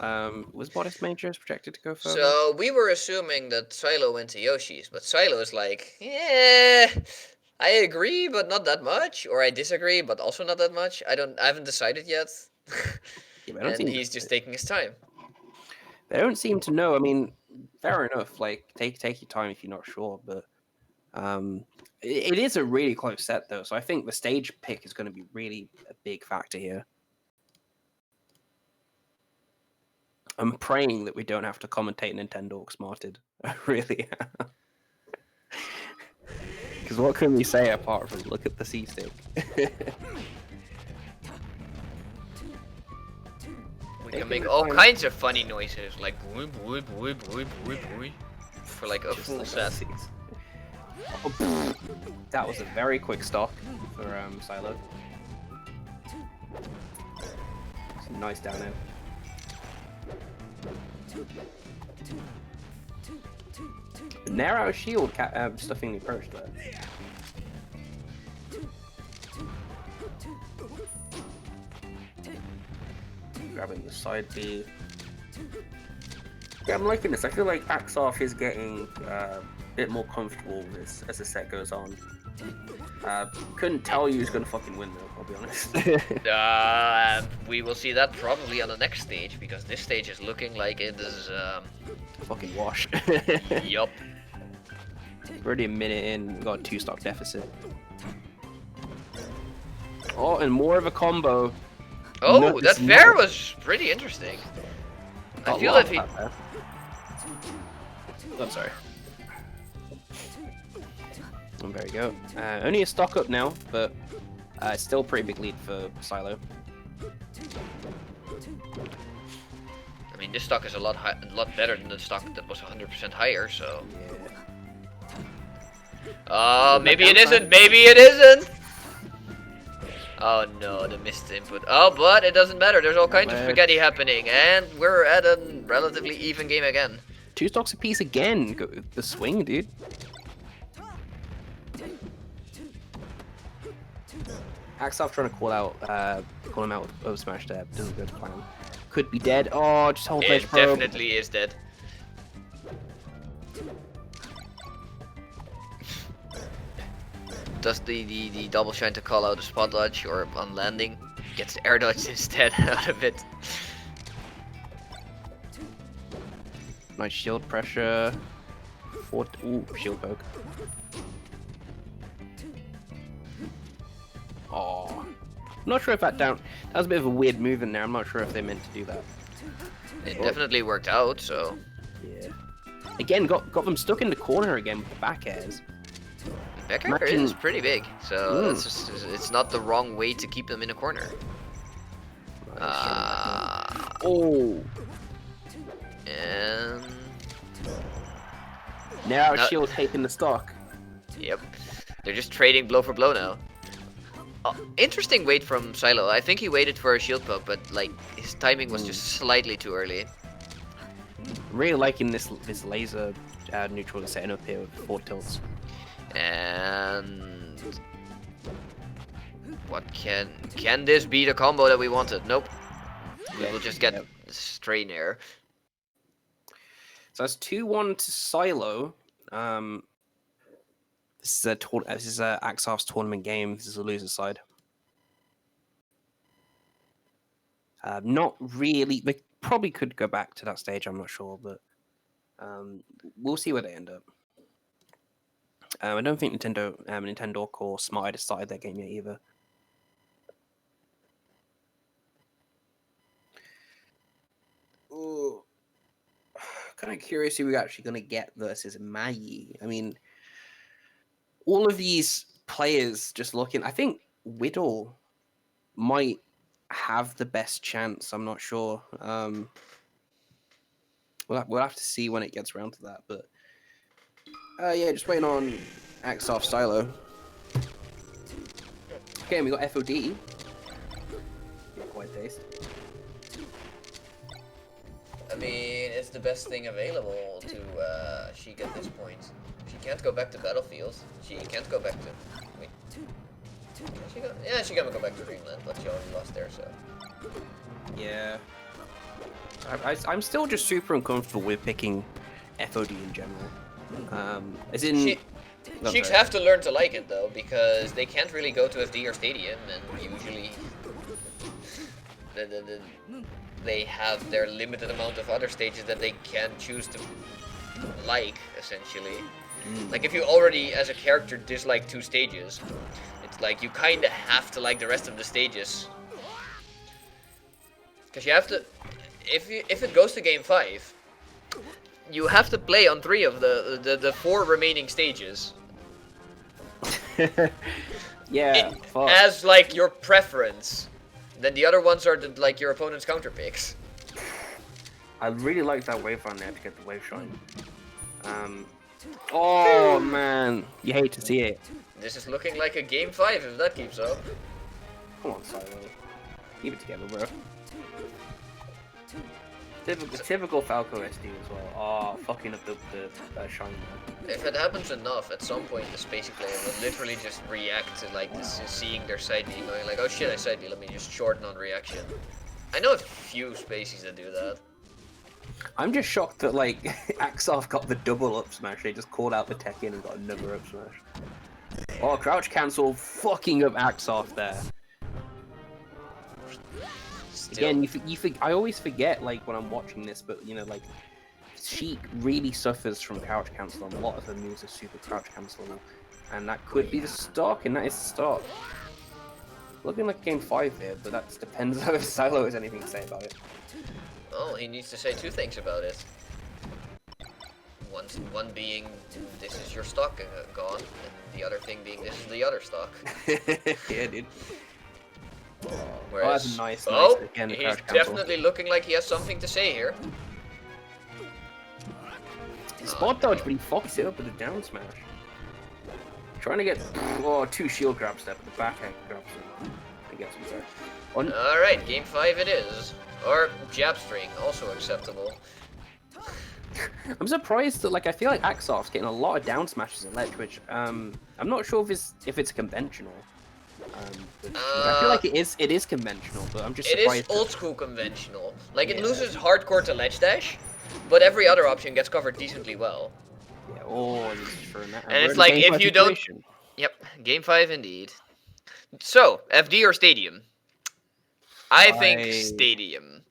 Was ModestMajor projected to go further? So we were assuming that Psylo went to Yoshi's, but Psylo is like, yeah, I agree, but not that much, or I disagree, but also not that much. I haven't decided yet. Yeah, and he's just taking his time. They don't seem to know. I mean, fair enough. Like, take your time if you're not sure, but it is a really close set though. So I think the stage pick is going to be really a big factor here. I'm praying that we don't have to commentate Nintendo or Smarted. I really am. Because what can we say apart from look at the C-stick? We can make all kinds of funny noises, like boy, boy, boy, boy, boy, boy, for like a full set. Oh, that was a very quick stock for Psylo. Some nice down there. Narrow shield stuffing the approach there. Grabbing the side B. Yeah, I'm liking this. I feel like Axarth is getting a bit more comfortable with this as the set goes on. Couldn't tell you who's gonna fucking win though, I'll be honest. We will see that probably on the next stage, because this stage is looking like it is fucking wash. Yup. Already a minute in, we got a 2-stock deficit. Oh, and more of a combo. Oh, that fair was pretty interesting. I feel that he... I'm sorry. And there you go. Only a stock up now, but still pretty big lead for Psylo. I mean, this stock is a lot better than the stock that was 100% higher, so... Yeah. Maybe it isn't, maybe it isn't! Oh no, the missed input. Oh, but it doesn't matter, there's all kinds of spaghetti happening, and we're at a relatively even game again. 2 stocks apiece again. Go, the swing, dude. Axarth trying to call him out with over smash there. Doesn't go to plan. Could be dead. Oh, just hold It definitely is dead. Does the double shine to call out a spot dodge or on landing? Gets the air dodge instead out of it. Nice shield pressure. Ooh, shield poke. Oh, I'm not sure if that down. That was a bit of a weird move in there. I'm not sure if they meant to do that. It definitely worked out. So. Yeah. Again, got them stuck in the corner again with the back airs. Back air is pretty big, so it's not the wrong way to keep them in a corner. Oh. And now shield taking the stock. Yep. They're just trading blow for blow now. Interesting wait from Psylo. I think he waited for a shield poke, but like his timing was just slightly too early. Really liking this laser neutral to setting up here with 4 tilts. And what can this be the combo that we wanted? Nope. We will just get straight air. So that's 2-1 to Psylo. This is Axarth's tournament game. This is a loser side. Not really. They probably could go back to that stage. I'm not sure, but we'll see where they end up. I don't think Nintendo or Smart decided their game yet either. kind of curious who we're actually going to get versus Mahie. I mean, all of these players just looking. I think Widl might have the best chance. I'm not sure. We'll have to see when it gets around to that. But yeah, just waiting on Axarth Psylo. Okay, and we got FOD. Quite taste. I mean, it's the best thing available to Sheik at this point. She can't go back to battlefields. She can't go back to. Wait. Can she go? Yeah, she can go back to Dreamland, but she already lost there, so. Yeah. I'm still just super uncomfortable with picking FOD in general. As in. Sheiks have to learn to like it though, because they can't really go to FD or Stadium, and usually they have their limited amount of other stages that they can choose to like, essentially. Like, if you already, as a character, dislike 2 stages, it's like you kind of have to like the rest of the stages. Because you have to, if it goes to Game 5, you have to play on 3 of the 4 remaining stages. Yeah, as like your preference. Then the other ones are like your opponent's counter picks. I really like that wave run there to get the wave shine. Oh man, you hate to see it. This is looking like a Game 5 if that keeps up. Come on, Psylo. Keep it together, bro. Typical Falco SD as well. Oh, fucking up the shine, man. If it happens enough, at some point the Spacey player will literally just react to like this, seeing their side B going like, oh shit, I side B, let me just shorten on reaction. I know a few Spaceys that do that. I'm just shocked that like Axarth got the double up smash. They just called out the tech in and got another up smash. Oh, crouch cancel, fucking up Axarth there. Again, I always forget, like, when I'm watching this, but, you know, like, Sheik really suffers from crouch cancel, and a lot of her moves are super crouch cancel, and that could be the stock, and that is the stock. Looking like Game 5 here, but that depends on if Psylo has anything to say about it. Oh, he needs to say 2 things about it. One being, this is your stock gone, and the other thing being, this is the other stock. Yeah, dude. Whereas, oh, that's nice. Again, he's definitely looking like he has something to say here. Spot dodge, but he fucks it up with a down smash. Trying to get 2 shield grab step at the backhand grabs and gets him there. Alright, Game 5 it is. Or jab string, also acceptable. I'm surprised that, like, I feel like Axarth's getting a lot of down smashes at ledge, which I'm not sure if it's conventional. I feel like it is conventional, but I'm just surprised. It is old school conventional. Like, it loses hardcore to ledge dash, but every other option gets covered decently well. Yeah, true. And it's like, if you don't... Yep, Game 5 indeed. So, FD or Stadium? I think Stadium.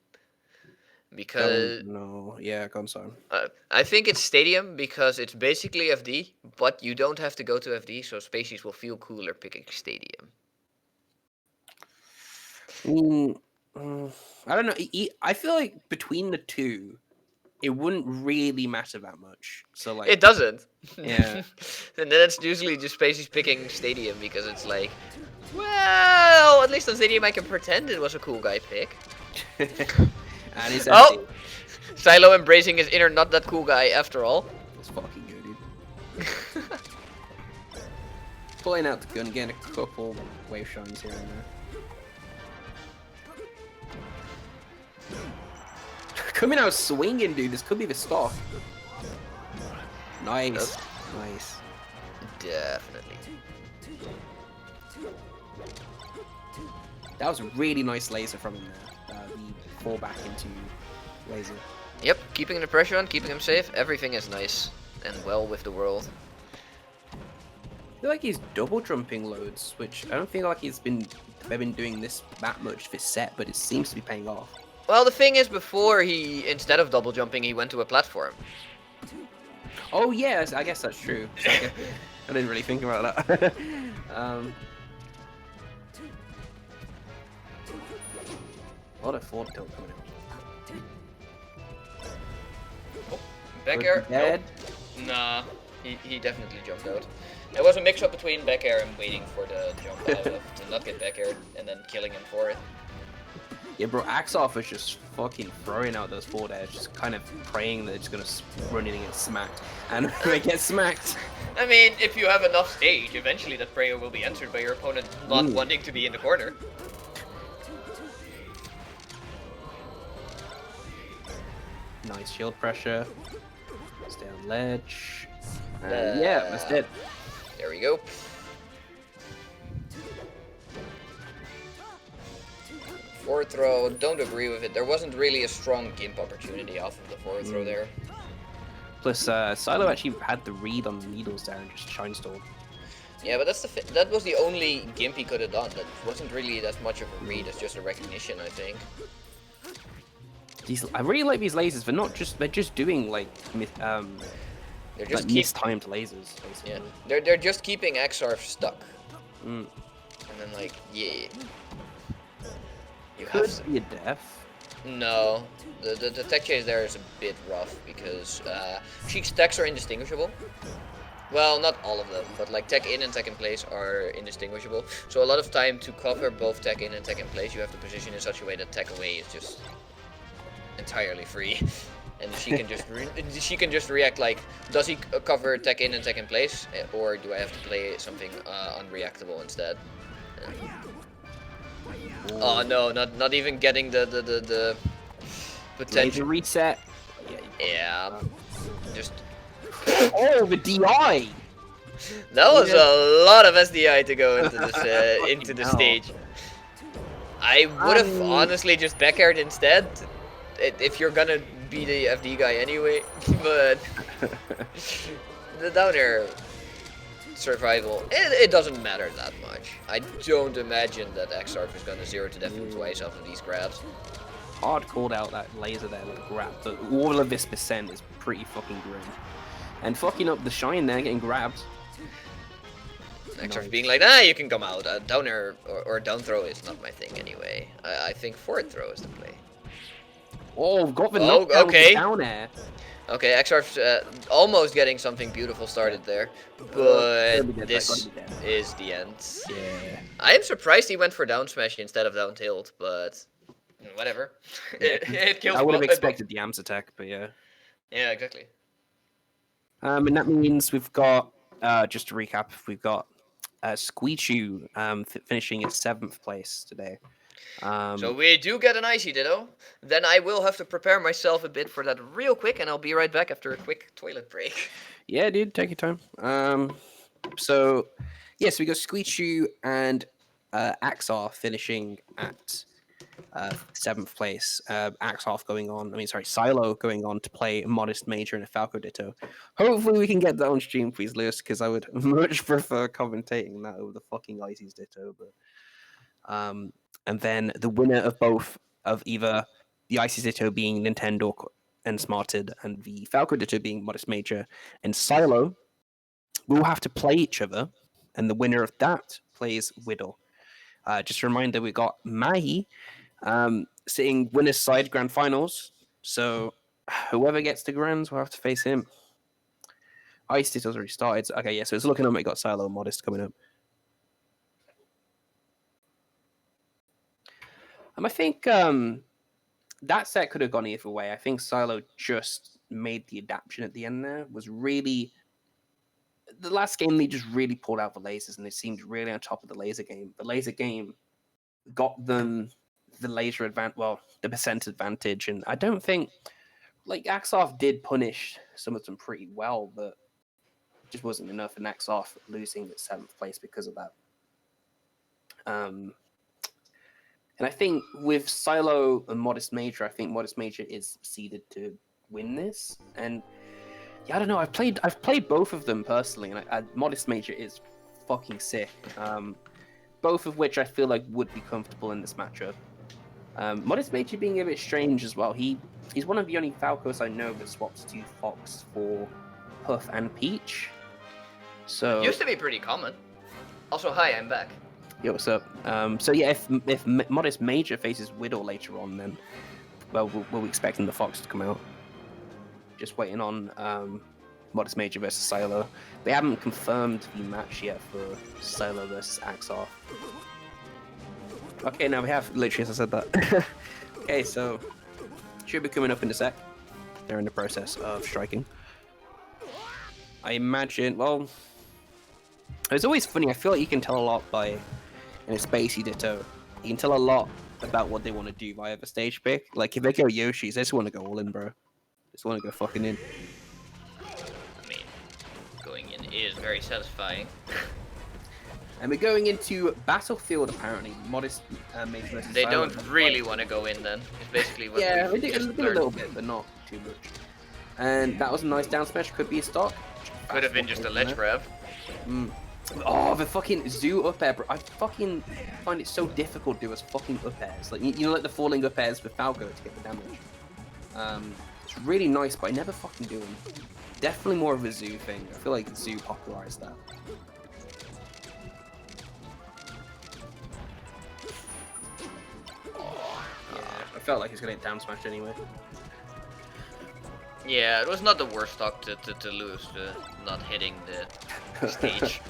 Because... No, yeah, go on, sorry. I think it's Stadium because it's basically FD, but you don't have to go to FD, so Spaceys will feel cooler picking Stadium. I don't know. I feel like between the two, it wouldn't really matter that much. So like, it doesn't. Yeah. And then it's usually just Spaceys picking Stadium because it's like, well, at least on Stadium I can pretend it was a cool guy pick. And he's Psylo embracing his inner not that cool guy after all. It's fucking good, dude. Pulling out the gun, getting a couple wave shines here and there. Coming out swinging, dude. This could be the stock. Nice. Nice. Definitely. That was a really nice laser from him there. The fall back into laser. Yep, keeping the pressure on, keeping him safe. Everything is nice and well with the world. I feel like he's double jumping loads, which I don't feel like they've been doing this that much this set, but it seems to be paying off. Well, the thing is, before instead of double jumping, he went to a platform. Oh yes, I guess that's true. I didn't really think about that. What a forward tilt coming out. Back Could air? be dead. Nope. Nah, he definitely jumped out. It was a mix-up between back air and waiting for the jump out of to not get back air and then killing him for it. Yeah, bro, Axarth was just fucking throwing out those forward airs, just kind of praying that it's gonna run in and get smacked. And they get smacked. I mean, if you have enough stage, eventually that prayer will be answered by your opponent not wanting to be in the corner. Nice shield pressure. Stay on ledge. Yeah, that's it. There we go. Forward throw, don't agree with it. There wasn't really a strong gimp opportunity off of the forward throw there. Plus, Psylo actually had the read on the needles there and just shine stalled. Yeah, but that was the only gimp he could have done. That wasn't really that much of a read. It's just a recognition, I think. I really like these lasers. They're just doing like They're just mistimed lasers, basically. Yeah, they're just keeping Axarth stuck. Mm. And then like, yeah. You Could have to... be a death. No, the tech chase there is a bit rough because Sheik's techs are indistinguishable. Well, not all of them, but like tech in and tech in place are indistinguishable. So a lot of time to cover both tech in and tech in place, you have to position in such a way that tech away is just entirely free, and she can just react like, does he cover tech in and tech in place, or do I have to play something unreactable instead? Oh no, not even getting the potential Laser reset. Yeah, just oh, the DI. that was a lot of SDI to go into this into the stage. I would have honestly just back aired instead if you're gonna be the FD guy anyway, but the down air survival, it doesn't matter that much. I don't imagine that Axarth is gonna 0 to death twice off of these grabs. Hard called out that laser there with the grab. But all of this percent is pretty fucking grim. And fucking up the shine there, getting grabbed. Axarth being like, nah, you can come out. Down air or down throw is not my thing anyway. I think forward throw is the play. Oh, got the knockdown with the down air. Okay, Axarth almost getting something beautiful started there, but this is the end. Yeah. I am surprised he went for down smash instead of down tilt, but whatever. It kills. I would have expected the AMS attack, but yeah. Yeah, exactly. And that means we've got, just to recap, we've got Squeechu finishing at 7th place today. So we do get an icy ditto. Then I will have to prepare myself a bit for that real quick, and I'll be right back after a quick toilet break. Yeah, dude, take your time. So we got Squeechu and Axarth finishing at 7th place. Axarth Psylo going on to play ModestMajor and a Falco Ditto. Hopefully we can get that on stream, please, Lewis, because I would much prefer commentating that over the fucking Icy's Ditto. But and then the winner of both, of either the Icy's Ditto being Nintendo and Smarted, and the Falco Ditto being ModestMajor and Psylo, will have to play each other, and the winner of that plays Widl. Just a reminder, we got Mahie sitting winner's side grand finals, so whoever gets the grands will have to face him. Ice Ditto's already started. Okay, yeah, so it's looking like we got Psylo and Modest coming up. I think that set could have gone either way. I think Psylo just made the adaptation at the end there. Was really... The last game, they just really pulled out the lasers, and they seemed really on top of the laser game. The laser game got them the laser advantage, well, the percent advantage, and I don't think... Like, Axarth did punish some of them pretty well, but it just wasn't enough, and Axarth losing at 7th place because of that. And I think with Psylo and ModestMajor, I think ModestMajor is seeded to win this. And yeah, I don't know. I've played both of them personally, and ModestMajor is fucking sick. Both of which I feel like would be comfortable in this matchup. ModestMajor being a bit strange as well. He's one of the only Falcos I know that swaps to Fox for Puff and Peach. So Used to be pretty common. Also, hi, I'm back. Yo, what's up? So yeah, if ModestMajor faces Widl later on, then well, we're expecting the Fox to come out. just waiting on ModestMajor versus Psylo. They haven't confirmed the match yet for Psylo versus Axarth. Okay, now we have, literally as I said that. Okay, so should be coming up in a sec. They're in the process of striking. I imagine, well, it's always funny. I feel like you can tell a lot by in a Spacey Ditto. You can tell a lot about what they want to do via the stage pick. Like if they go Yoshi's, they just want to go all in, bro. Just want to go fucking in. I mean, going in is very satisfying. And we're going into Battlefield, apparently. ModestMajor versus They Psylo. don't really want to go in then. It's basically what Yeah, we they just did a learned. little bit, but not too much. And that was a nice down smash. Could be a stock. Could have been just a ledge grab. Oh, the fucking zoo up air, bro. I fucking find it so difficult to do as fucking up airs. Like, you know, like the falling up airs with Falco to get the damage. It's really nice, but I never fucking do them. Definitely more of a zoo thing. I feel like zoo popularized that. I felt like he's gonna get down smashed anyway. Yeah, it was not the worst stock to lose, not hitting the stage.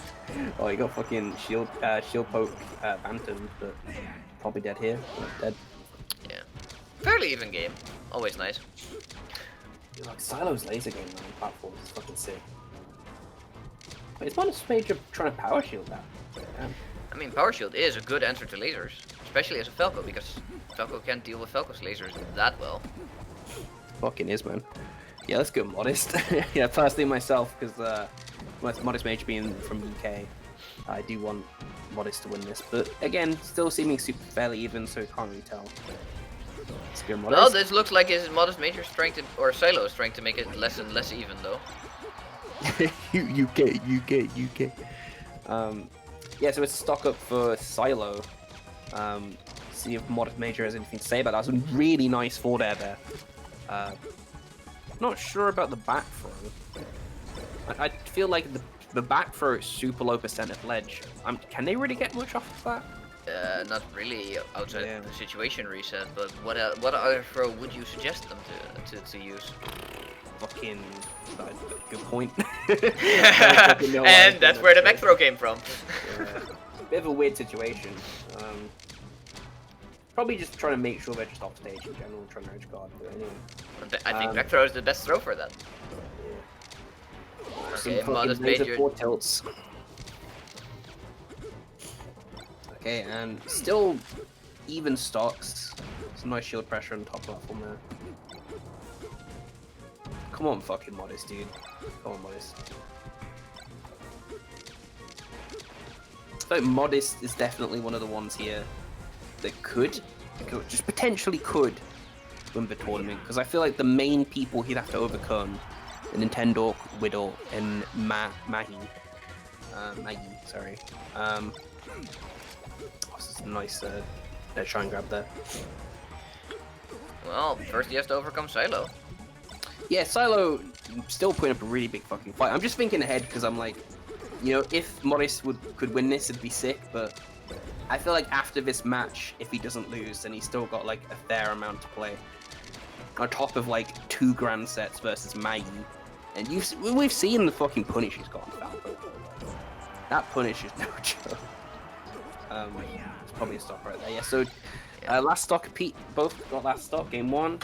Oh, he got fucking shield poke Bantam, but probably dead here. Dead. Yeah. Fairly even game. Always nice. Dude, like Psylo's laser game on platform is fucking sick. Wait, it's ModestMajor trying to power shield that. Damn. I mean, Power Shield is a good answer to lasers, especially as a Falco, because Falco can't deal with Falco's lasers that well. Fucking is, man. Yeah, let's go Modest. Yeah, personally myself, because ModestMajor being from UK, I do want Modest to win this. But again, still seeming fairly even, so can't really tell. Let's go Modest. Well, this looks like his ModestMajor's trying to, or Psylo's trying to make it less and less even, though. UK. Yeah, so it's a stock up for Psylo. See if ModestMajor has anything to say about that. That was a really nice forward air there. Not sure about the back throw. I feel like the back throw is super low percent of ledge. Can they really get much off of that? Not really outside Yeah. the situation reset, but what other throw would you suggest them to use? Fucking good point. And that's where the back throw came from. Yeah. Bit of a weird situation. Probably just trying to make sure they're just off stage in general, trying to edge guard. But anyway, I think back throw is the best throw for that. Okay, ModestMajor. 4 tilts. Okay, and still even stocks. Some nice shield pressure on top platform there. Come on, fucking Modest, dude. Come on, Modest. I feel like Modest is definitely one of the ones here that could just potentially could win the tournament, because I feel like the main people he'd have to overcome, the Nintendo, Widl, and Mahie. Sorry. This is a nice try and grab there. Well, first he has to overcome Psylo. Yeah, Psylo still putting up a really big fucking fight. I'm just thinking ahead because I'm like, you know, if Modest could win this, it'd be sick, but I feel like after this match, if he doesn't lose, then he's still got like a fair amount to play. On top of like 2 grand sets versus Mahie. And we've seen the fucking punish he's got on Falco. That punish is no joke. It's probably a stop right there. Yeah, so last stock, Pete, both got last stock, game 1.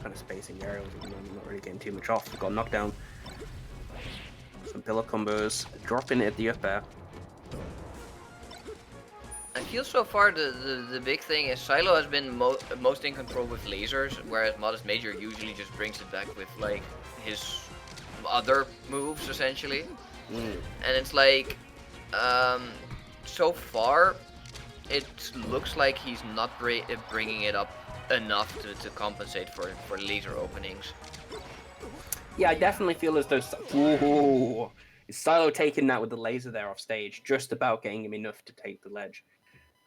Kind of spacing the aerials at the moment, not really getting too much off. We've got knockdown. Some pillar combos, dropping it at the up air. I feel so far the big thing is Psylo has been most in control with lasers, whereas ModestMajor usually just brings it back with like his other moves essentially. And it's like, so far, it looks like he's not bringing it up enough to compensate for laser openings. Yeah, I definitely feel as though Psylo taking that with the laser there off stage, just about getting him enough to take the ledge.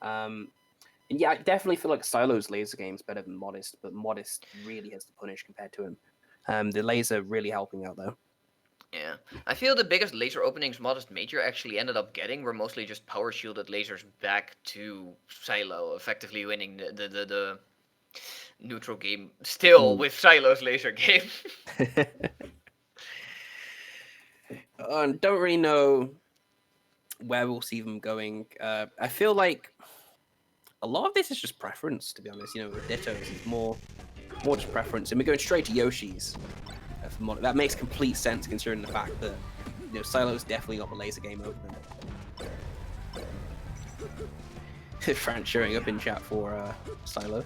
And yeah, I definitely feel like Psylo's laser game is better than Modest, but Modest really has to punish compared to him. The laser really helping out though. Yeah, I feel the biggest laser openings ModestMajor actually ended up getting were mostly just power shielded lasers back to Psylo, effectively winning the neutral game still with Psylo's laser game. Don't really know where we'll see them going. I feel like a lot of this is just preference, to be honest. You know, with Dittos, it's more just preference, and we're going straight to Yoshi's. That makes complete sense considering the fact that Psylo's definitely got the laser game open. Frank showing up in chat for Psylo.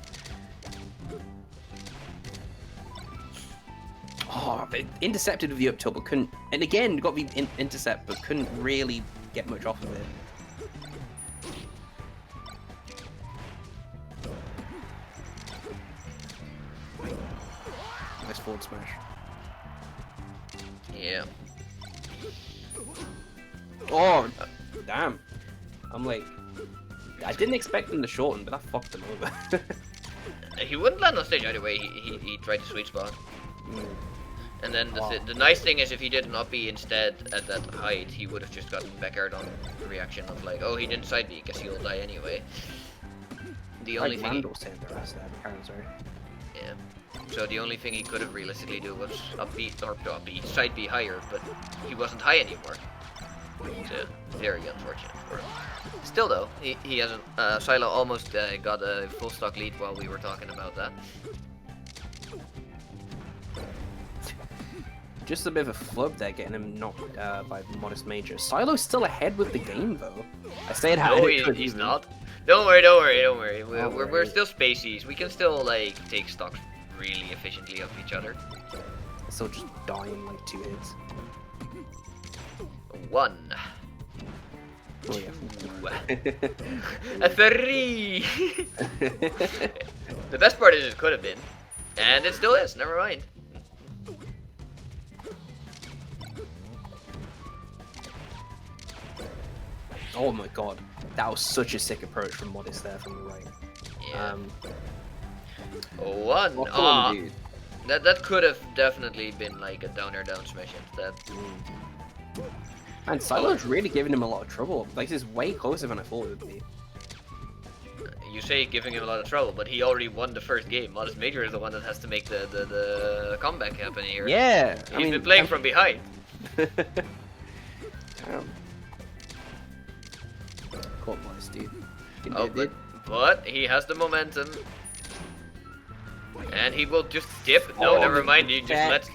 Oh, but intercepted with the up tilt, but couldn't. And again, got the intercept, but couldn't really get much off of it. Nice forward smash. Yeah. Oh, damn. I'm like, I didn't expect him to shorten, but that fucked him over. He wouldn't land on stage either way. He tried to sweet spot. And then the nice thing is, if he did an uppy instead at that height, he would have just gotten back aired on the reaction of like, oh, he didn't side B, guess he'll die anyway. The only thing. Yeah. So the only thing he could have realistically do was side B higher, but he wasn't high anymore. So very unfortunate for him. Still though, he hasn't. Psylo almost got a full stock lead while we were talking about that. Just a bit of a flub there, getting him knocked by ModestMajor. Psylo's still ahead with the game though. I say it how he's not. Don't worry. We're still spacies. We can still like take stocks really efficiently of each other. Still just dying like 2 hits. 1. Oh yeah. A 3. The best part is it could have been, and it still is. Never mind. Oh my god, that was such a sick approach from Modest there from the right. Yeah. 1. Dude. That could have definitely been like a down air down smash instead. And Psylo's really giving him a lot of trouble. Like, this is way closer than I thought it would be. You say giving him a lot of trouble, but he already won the first game. ModestMajor is the one that has to make the comeback happen here. Yeah! He's been playing from behind. Damn. Caught Modest, dude. But he has the momentum. And he will just dip. No, never mind. He just lets.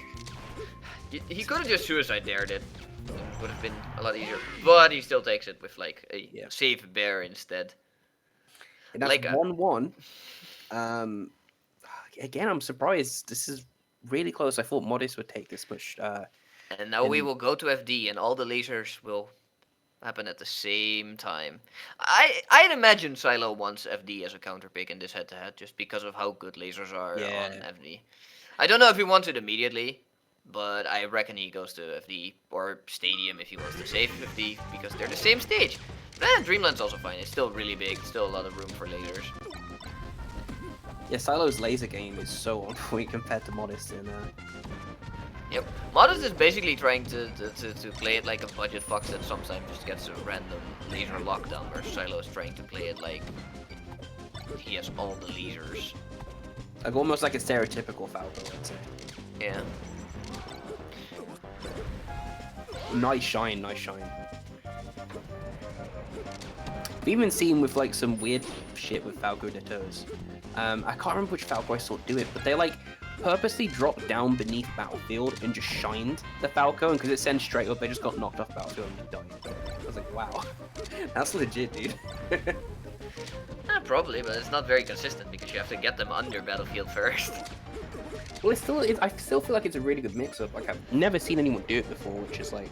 He could have just suicide dared it. It would have been a lot easier. But he still takes it with like a safe bear instead. And that's like 1-1. Again, I'm surprised. This is really close. I thought Modest would take this much. And now we will go to FD, and all the lasers will happen at the same time. I'd imagine Psylo wants FD as a counter pick in this head-to-head, just because of how good lasers are on FD. I don't know if he wants it immediately, but I reckon he goes to FD or Stadium if he wants to save FD, because they're the same stage. Dreamland's also fine. It's still really big. Still a lot of room for lasers. Yeah, Psylo's laser game is so on point compared to Modest. And yep, Modest is basically trying to play it like a budget fox that sometimes just gets a random laser lockdown, where Psylo is trying to play it like he has all the lasers. Like almost like a stereotypical Falco, I'd say. Yeah. Nice shine, nice shine. We've even seen with like some weird shit with Falco Dittos. I can't remember which Falco I saw do it, but they like purposely dropped down beneath Battlefield and just shined the Falco, and because it sends straight up, they just got knocked off Battlefield and died. I was like, wow, that's legit, dude. Probably, but it's not very consistent because you have to get them under Battlefield first. Well, I still feel like it's a really good mix-up. Like, I've never seen anyone do it before, which is like,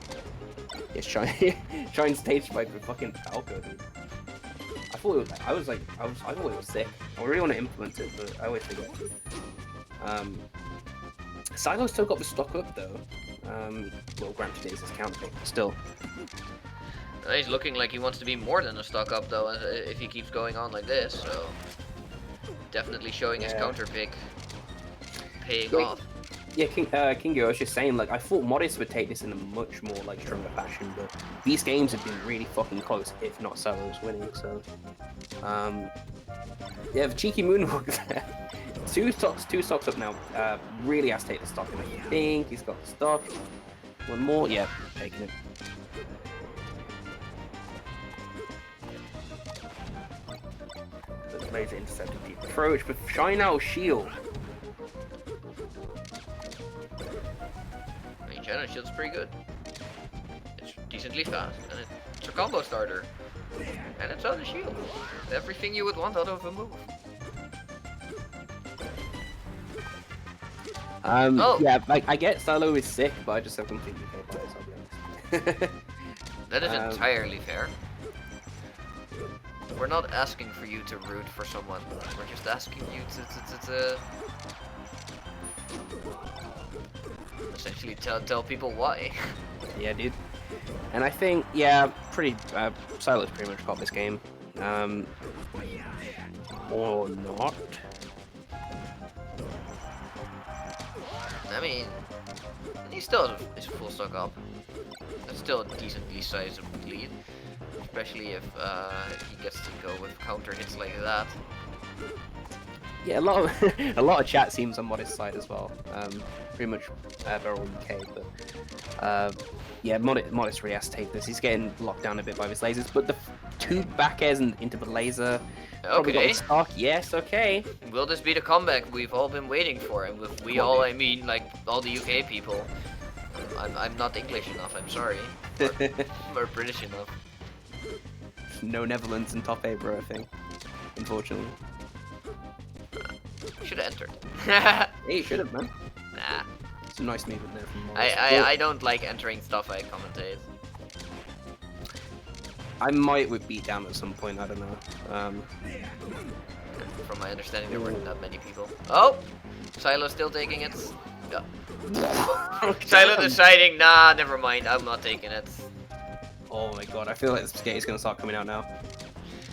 it's shine stage spike with fucking Falco, dude. I thought it was, I thought it was sick. I really want to implement it, but I always forget to. Psylo's still got the stock up though. Well, granted it is his counter pick, but still. He's looking like he wants to be more than a stock up though, if he keeps going on like this. So definitely showing his counter pick paying off. Yeah, Kingo, I was just saying, like, I thought Modest would take this in a much more, like, stronger fashion, but these games have been really fucking close, if not Psylo's winning, so... yeah, the cheeky moonwalk there. Two stocks up now. Really has to take the stock, and I think he's got the stock. One more, yeah, taking it. The laser intercepted the approach, but Shine Out Shield. China shield's pretty good. It's decently fast, and it's a combo starter. And it's on the shield. Everything you would want out of a move. Yeah, like, I get Psylo is sick, but I just have completely UK players, I'll be honest. That is entirely fair. We're not asking for you to root for someone. We're just asking you to essentially tell people why. Yeah, dude. And I think, yeah, Psylo's pretty much got this game. Or not. I mean, he still is full stock up. That's still a decently sized lead, especially if he gets to go with counter hits like that. Yeah, a lot of chat seems on Modest side as well. Pretty much they're all UK, but yeah, Modest really has to take this. He's getting locked down a bit by his lasers, but the two back airs into the laser. Probably got the stock. Yes, okay. Will this be the comeback we've all been waiting for? And with we all, I mean like all the UK people. I'm not English enough. I'm sorry. Or British enough. No Netherlands in top 8, bro. I think, unfortunately. Should have entered. Yeah, you should have, man. Nah. It's a nice movement there from Modest. I don't like entering stuff I commentate. I might with Beatdown at some point, I don't know. From my understanding, there weren't that many people. Oh! Psylo's still taking it. Yeah. Psylo deciding, nah, never mind, I'm not taking it. Oh my god, I feel like this skate is going to start coming out now.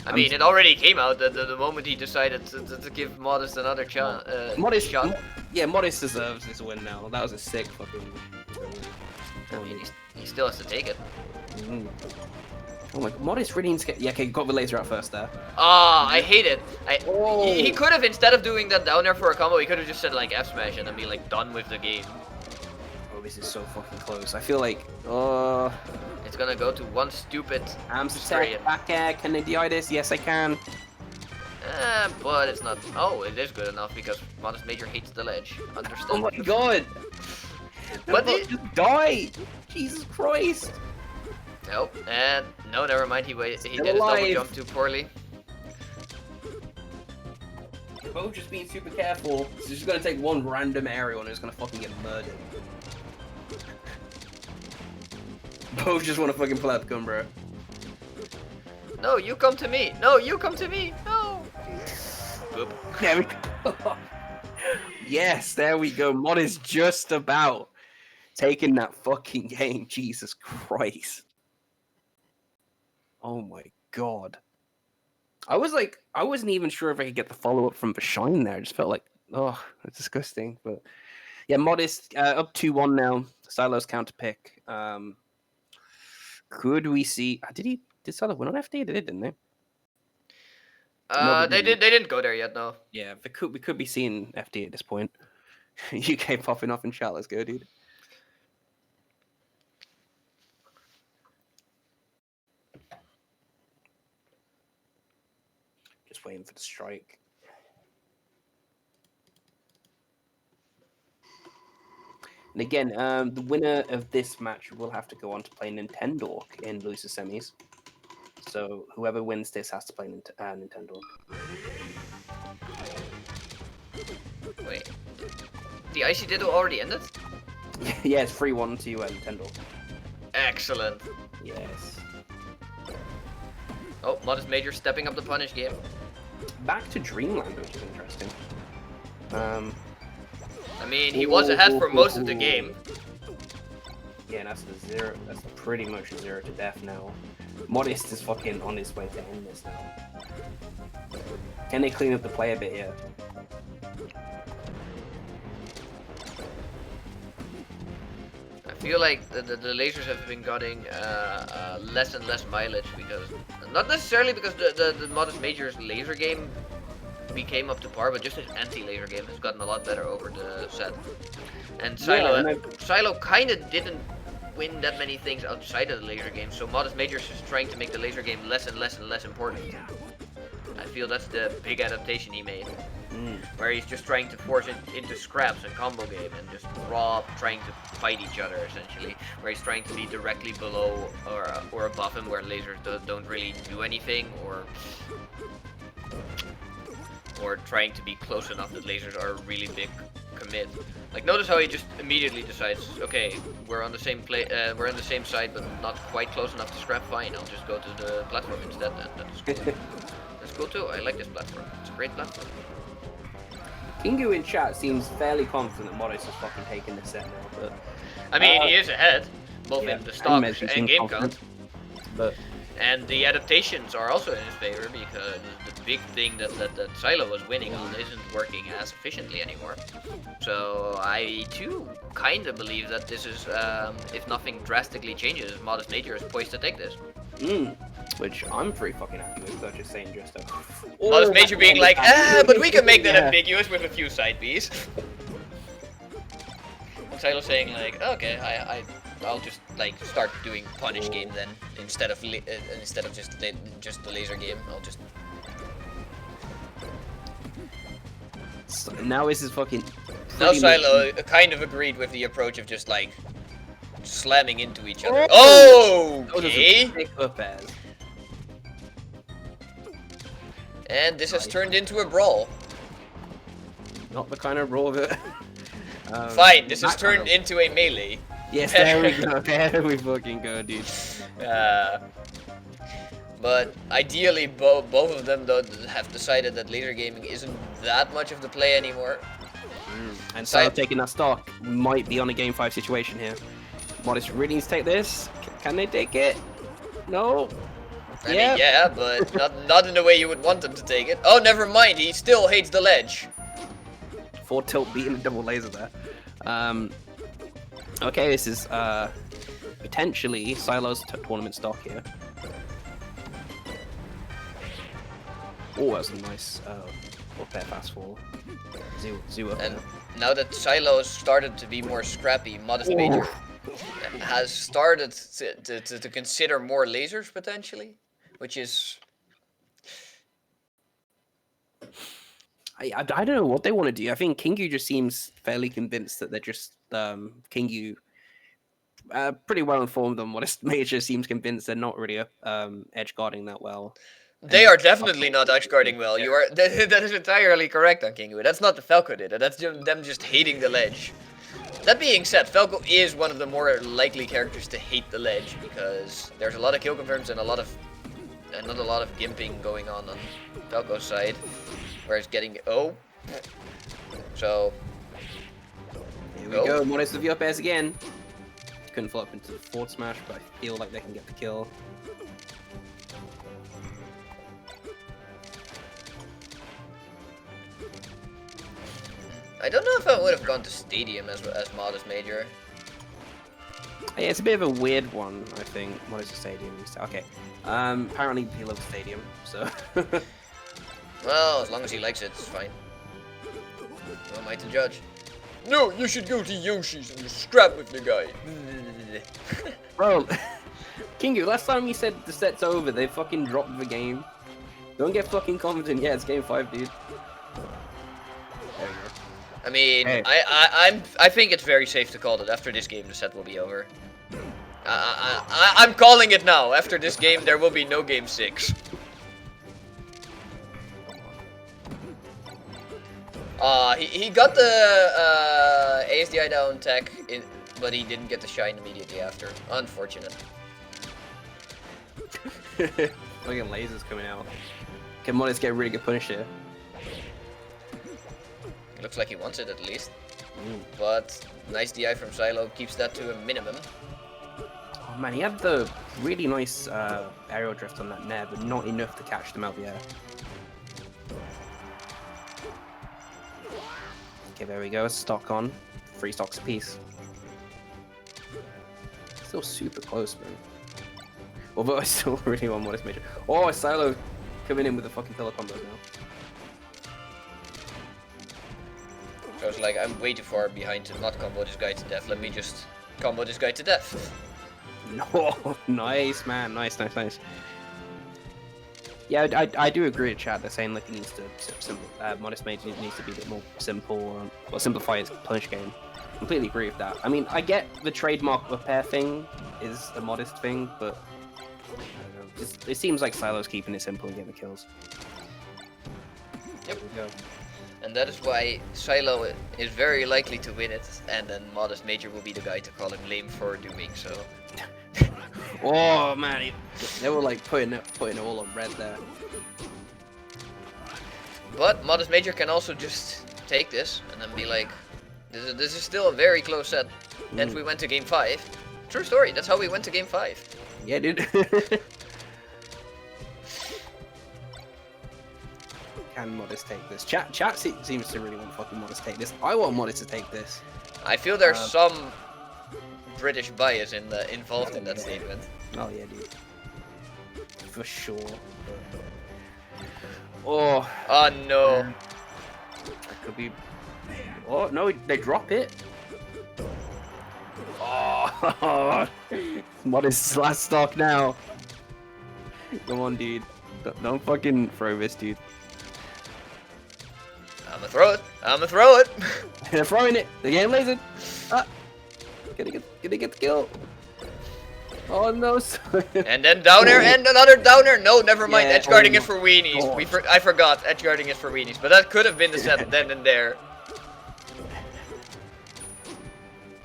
I mean, it already came out the moment he decided to give Modest another shot. Yeah, Modest deserves this win now. That was a sick fucking... I mean, he still has to take it. Oh my god, Modest really needs to get... Yeah, okay, got the laser out first there. Ah, I hate it. He could have, instead of doing that down there for a combo, he could have just said like F smash and then be like done with the game. Oh, this is so fucking close. I feel like... It's gonna go to one stupid straight back air. Can they DI this? Yes, I can. But it's not... Oh, it is good enough because ModestMajor hates the ledge. Understand? Oh my god! But it just died! Jesus Christ! Nope, and no, never mind. He did his double jump too poorly. Both just being super careful. He's just gonna take one random aerial and he's gonna fucking get murdered. Both just want to fucking play up gun, bro. No, you come to me. No, you come to me. No. Boop. There we go. Yes, there we go. Mod is just about taking that fucking game. Jesus Christ. Oh my god. I wasn't even sure if I could get the follow-up from Vashine there. I just felt like, oh, that's disgusting. But yeah, Modest up 2-1 now. Psylo's counter pick. Could we see? Did Psylo win on FD? They did, didn't they? They didn't go there yet, no. Yeah, we could be seeing FD at this point. UK popping off in chat. Let's go, dude. Just waiting for the strike. And again, the winner of this match will have to go on to play Nintendo in loser semis. So whoever wins this has to play Nintendo. Wait, the Icy Ditto already ended? Yeah, it's 3-1 to Nintendo. Excellent. Yes. Oh, ModestMajor stepping up the punish game. Back to Dreamland, which is interesting. I mean, he was ahead for most of the game. Yeah, and that's the 0. That's pretty much 0 to death now. Modest is fucking on his way to end this now. Can they clean up the play a bit here? feel like the lasers have been getting less and less mileage because, not necessarily because the ModestMajor's laser game became up to par, but just his anti-laser game has gotten a lot better over the set. And Psylo kind of didn't win that many things outside of the laser game, so ModestMajor is trying to make the laser game less and less and less important. I feel that's the big adaptation he made, where he's just trying to force it into scraps and combo game and just raw trying to fight each other essentially, where he's trying to be directly below or above him, where lasers don't really do anything, or trying to be close enough that lasers are a really big commit. Like, notice how he just immediately decides, okay, we're on the same we're on the same side, but not quite close enough to scrap. Fine, I'll just go to the platform instead. Then that's cool. That's cool too. I like this platform. It's a great platform. Kingu in chat seems fairly confident that Modest is fucking taking this set now, but I mean, he is ahead, both in the stocks and game count. But and the adaptations are also in his favor because the big thing that Psylo was winning on isn't working as efficiently anymore. So I too kind of believe that this is, if nothing drastically changes, ModestMajor is poised to take this. Which I'm pretty fucking happy with, so just saying just ModestMajor being like, but we can make that ambiguous with a few side Bs. And Psylo saying like, okay, I'll just like start doing punish game then instead of just the laser game. I'll just. So now this is fucking. Now Psylo kind of agreed with the approach of just like slamming into each other. Oh, okay. And this has turned into a brawl. Not the kind of brawl that. Fine, this has turned into a melee. Yes, there we go. There we fucking go, dude. But ideally, both of them have decided that laser gaming isn't that much of the play anymore. And Psylo taking that stock might be on a game 5 situation here. Modest really needs to take this. Can they take it? No. I mean, yeah, but not in the way you would want them to take it. Oh, never mind. He still hates the ledge. 4 tilt beating a double laser there. Okay, this is potentially Psylo's tournament stock here. Oh, that's a nice pair fast fall. Zoo up and there. Now that Psylo started to be more scrappy, ModestMajor has started to consider more lasers potentially, which is. I don't know what they want to do. I think Kingu just seems fairly convinced that they're just Kingu pretty well informed on ModestMajor seems convinced they're not really edge guarding that well. They are definitely not edge guarding well. You are that is entirely correct on Kingu. That's not the Falco did it. That's them just hating the ledge. That being said, Falco is one of the more likely characters to hate the ledge because there's a lot of kill confirms and not a lot of gimping going on Falco's side. Where it's getting so here we go. Modest with the up airs again. Couldn't follow up into the forward smash, but I feel like they can get the kill. I don't know if I would have gone to Stadium as ModestMajor. Yeah, it's a bit of a weird one, I think. What is the Stadium? Okay. Apparently he loves Stadium, so. Well, as long as he likes it, it's fine. Who am I to judge? No, you should go to Yoshi's and just scrap with the guy. Bro, Kingu, last time you said the set's over, they fucking dropped the game. Don't get fucking confident. Yeah, it's game 5, dude. There we go. I mean, hey. I think it's very safe to call that after this game the set will be over. I'm calling it now. After this game, there will be no game 6. He got the ASDI down tech, but he didn't get the shine immediately after. Unfortunate. Look at lasers coming out. Can Modest get a really good punish here? Looks like he wants it at least. But nice DI from Psylo keeps that to a minimum. Oh man, he had the really nice aerial drift on that nair, but not enough to catch them out of the air. Okay, there we go. Stock on. 3 stocks apiece. Still super close, man. Although I still really want ModestMajor. Oh, Psylo coming in with the fucking pillar combos now. So it's like, I'm way too far behind to not combo this guy to death. Let me just combo this guy to death. No, nice, man. Nice. Yeah, I do agree with chat. They're saying like it needs to ModestMajor needs to be a bit more simple or simplify its punch game. Completely agree with that. I mean, I get the trademark repair thing is a modest thing, but I don't know. It seems like Psylo's keeping it simple and getting the kills. Yep. And that is why Psylo is very likely to win it, and then ModestMajor will be the guy to call him lame for doing so. Oh man, they were like putting it all on red there. But ModestMajor can also just take this and then be like, this is still a very close set. And we went to game 5. True story, that's how we went to game 5. Yeah, dude. Can Modest take this? Chat seems to really want fucking Modest to take this. I want Modest to take this. I feel there's some British bias involved in that statement. Oh yeah, dude. For sure. Oh. Oh no. That could be. Oh no, they drop it. Oh. Modest's last stock now. Come on, dude. Don't fucking throw this, dude. I'ma throw it. They're throwing it. They're getting lasered. Gonna get the kill. Oh no. And then downer and another downer. No, never mind. Yeah, Edge guarding oh is for weenies. God. I forgot. Edge guarding is for weenies. But that could have been the set then and there.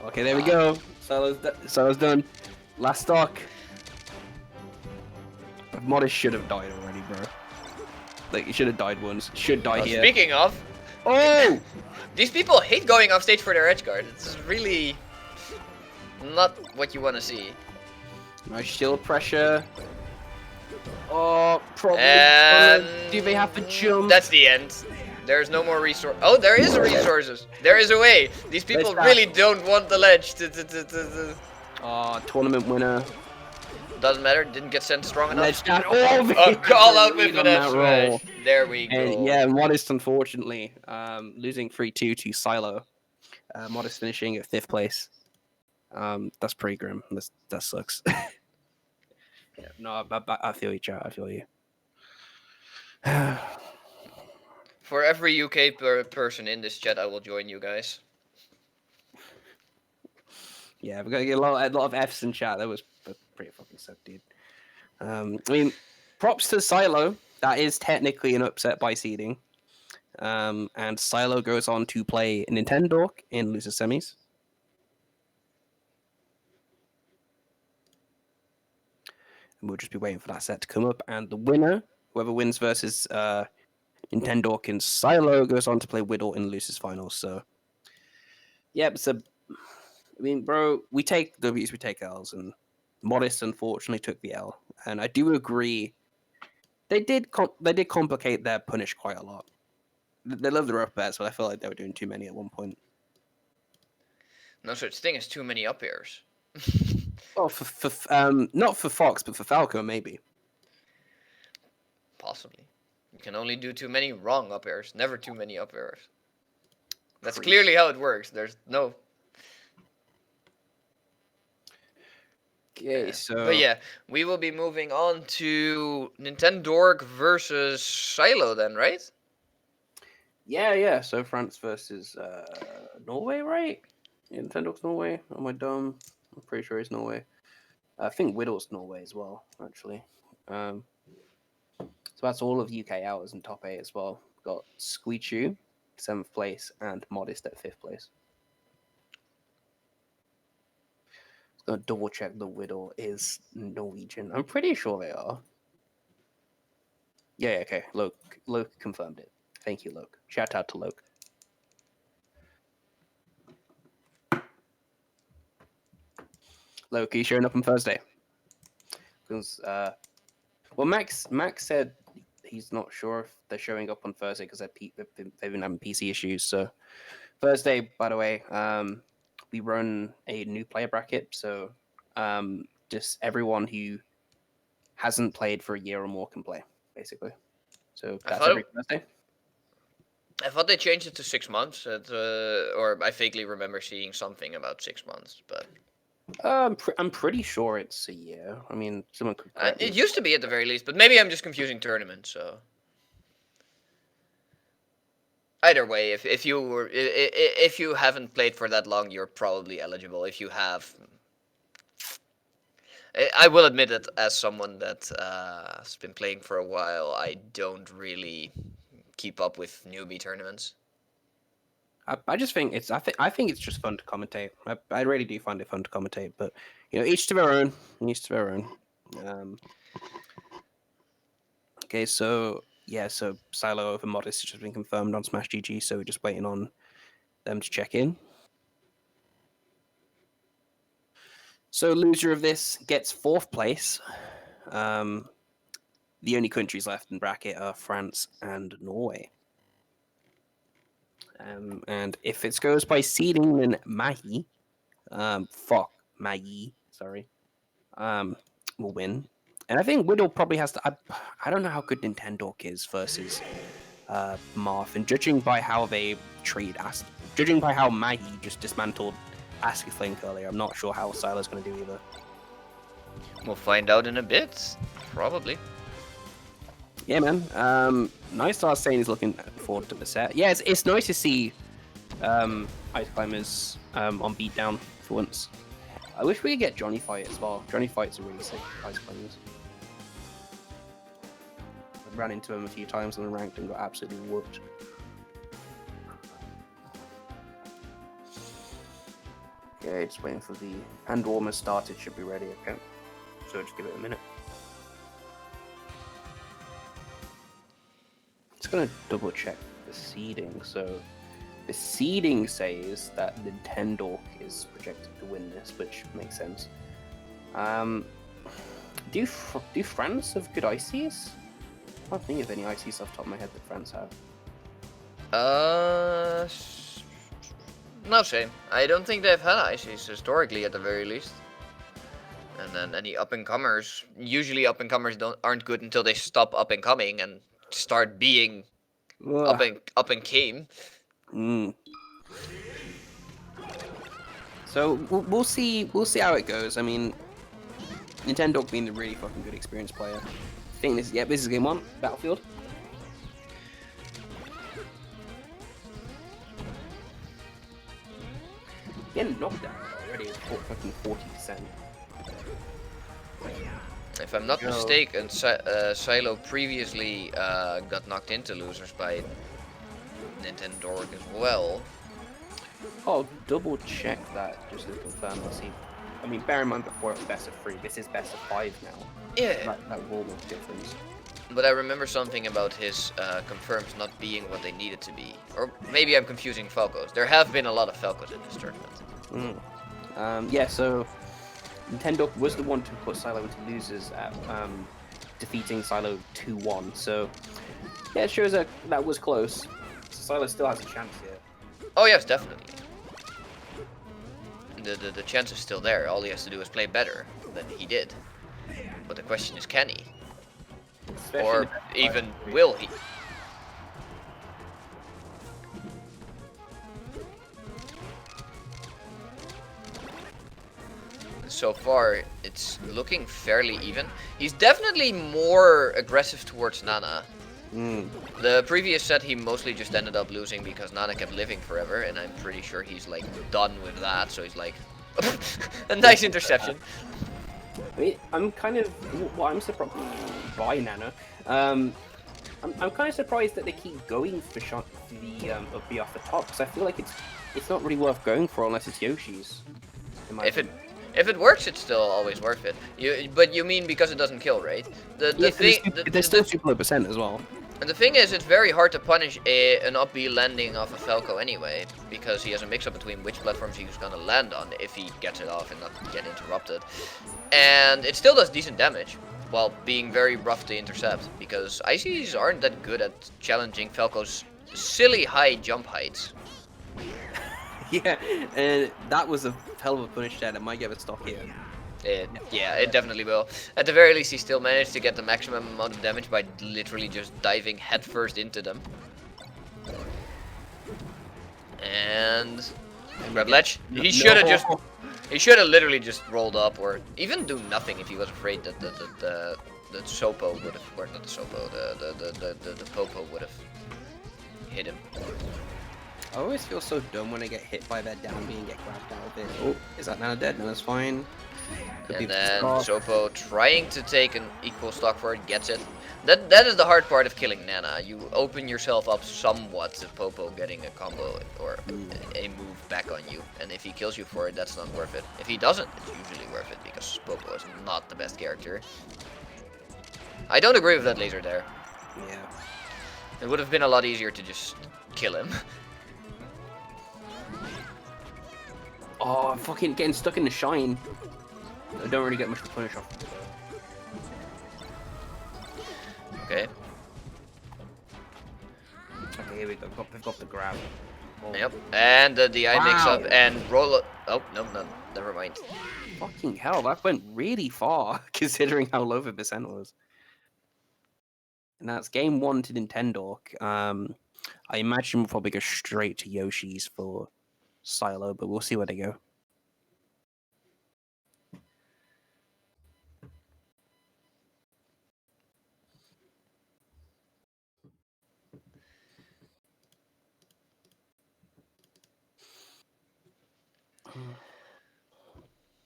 Okay, there we go. Psylo's done. Last stock. Modest should have died already, bro. Like, he should have died once. Should die here. Speaking of, Oh! these people hate going off stage for their edge guard. It's really not what you want to see. Nice shield pressure. Oh, probably. And Do they have to jump? that's the end. There's no more resource. Oh, there is resources. There is a way. These people really don't want the ledge to. Oh, tournament winner. Doesn't matter. Didn't get sent strong enough. Ledge down. Oh, Call out with an that F roll. smash. There we go. And yeah, Modest, unfortunately, losing 3-2 to Psylo. Modest finishing at 5th place. That's pretty grim. That sucks. Yeah, no, I feel you, chat. I feel you. For every UK person in this chat, I will join you guys. Yeah, we're gonna get a lot of Fs in chat. That was pretty fucking suck, dude. I mean, props to Psylo. That is technically an upset by seeding. And Psylo goes on to play Nintendo in loser semis. And we'll just be waiting for that set to come up. And the winner, whoever wins versus Nintendo and Psylo, goes on to play Widl in the losers finals. So, yeah, so I mean, bro, we take W's, we take L's, and Modest unfortunately took the L. And I do agree, they did complicate their punish quite a lot. They love the up airs, but I felt like they were doing too many at one point. No such thing as too many up airs. Oh, not for Fox, but for Falco, maybe. Possibly. You can only do too many wrong up airs, never too many up airs. That's clearly how it works. There's no. Okay, so. But yeah, we will be moving on to Nintendo versus Psylo then, right? Yeah. So France versus Norway, right? Yeah, Nintendo's Norway. Am I dumb? I'm pretty sure it's Norway. I think Widl's Norway as well, actually. So that's all of UK hours in top 8 as well. We've got Squeechu, 7th place, and Modest at 5th place. Just gonna double check the Widl is Norwegian. I'm pretty sure they are. Yeah, okay. Loke confirmed it. Thank you, Loke. Shout out to Loke. Loki showing up on Thursday. Because, well, Max said he's not sure if they're showing up on Thursday because they've been having PC issues. So Thursday, by the way, we run a new player bracket. So Just everyone who hasn't played for a year or more can play, basically. So that's every Thursday. I thought they changed it to 6 months, or I vaguely remember seeing something about 6 months, but I'm pretty sure it's a year. I mean, someone could correct me. it used to be at the very least, but maybe I'm just confusing tournaments. So either way, if you haven't played for that long, you're probably eligible. If you have, I will admit that as someone that has been playing for a while, I don't really keep up with newbie tournaments. I just think it's I think it's just fun to commentate. I really do find it fun to commentate, but each to their own. Each to their own. Okay, so yeah, so Psylo over Modest has been confirmed on Smash GG, so we're just waiting on them to check in. So loser of this gets 4th place. The only countries left in bracket are France and Norway. And if it goes by seeding, then Mahie, Mahie, sorry, will win. And I think Widl probably has to. I don't know how good Nintendo is versus Marth, and judging by how they treat judging by how Mahie just dismantled Askeflink earlier, I'm not sure how Psylo's going to do either. We'll find out in a bit, probably. Yeah, man. Nice Star saying he's looking forward to the set. Yeah, it's nice to see Ice Climbers on Beatdown for once. I wish we could get Johnny Fight as well. Johnny Fight's a really sick Ice Climbers. I ran into him a few times on the ranked and got absolutely whooped. Okay, just waiting for the... And almost started, should be ready, okay. So just give it a minute. Just gonna double check the seeding. So the seeding says that Nintendo is projected to win this, which makes sense. Do France have good ICs? I can't think of any ICs off the top of my head that France have. No, same. I don't think they've had ICs historically, at the very least. And then any up-and-comers, usually up-and-comers aren't good until they stop up-and-coming and start being up and came. So we'll see how it goes. I mean, Nintendo being the really fucking good experienced player. I think this is game 1, Battlefield. Getting knocked out already is fucking 40%. If I'm not mistaken, Psylo previously got knocked into losers by Nintendo as well. I'll double check that just to confirm. Let's see. I mean, bear in mind before it was best of 3. This is best of 5 now. Yeah. That will make a difference. But I remember something about his confirms not being what they needed to be. Or maybe I'm confusing Falcos. There have been a lot of Falcos in this tournament. Yeah, so Nintendo was the one to put Psylo into losers at defeating Psylo 2-1. So yeah, it shows that was close. So Psylo still has a chance here. Oh yes, definitely. The chance is still there. All he has to do is play better than he did. But the question is, can he? Especially or even will he? So far, it's looking fairly even. He's definitely more aggressive towards Nana. The previous set, he mostly just ended up losing because Nana kept living forever, and I'm pretty sure he's like done with that. So he's like, a nice interception. I mean, I'm kind of, I'm surprised by Nana. I'm kind of surprised that they keep going for the off the top, because I feel like it's not really worth going for unless it's Yoshi's. If it works, it's still always worth it. But you mean because it doesn't kill, right? There's still super low percent as well. And the thing is, it's very hard to punish an up B landing off a Falco anyway, because he has a mix-up between which platforms he's gonna land on if he gets it off and not get interrupted. And it still does decent damage, while being very rough to intercept, because ICs aren't that good at challenging Falco's silly high jump heights. Yeah, and that was a hell of a punish there that might get a stock here. Yeah, it definitely will. At the very least, he still managed to get the maximum amount of damage by literally just diving headfirst into them. And grab ledge. He should have just. He should have literally just rolled up, or even do nothing if he was afraid that the Sopo would have, or not the Sopo, the Popo would have hit him. I always feel so dumb when I get hit by that down B and get grabbed out of it. Oh, is that Nana dead? No, that's fine. Could And be then stock. Sopo trying to take an equal stock for it, gets it. That is the hard part of killing Nana. You open yourself up somewhat to Popo getting a combo or a move back on you. And if he kills you for it, that's not worth it. If he doesn't, it's usually worth it because Popo is not the best character. I don't agree with that laser there. Yeah. It would have been a lot easier to just kill him. Oh, I'm fucking getting stuck in the shine. I don't really get much to punish off. Okay. Okay, here we go. We've got the grab. Oh. Yep. And the DI mix up Wow. and roll it. Oh, no, never mind. Fucking hell, that went really far, considering how low the percent was. And that's game 1 to Nintendo. I imagine we'll probably go straight to Yoshi's for Psylo, but we'll see where they go.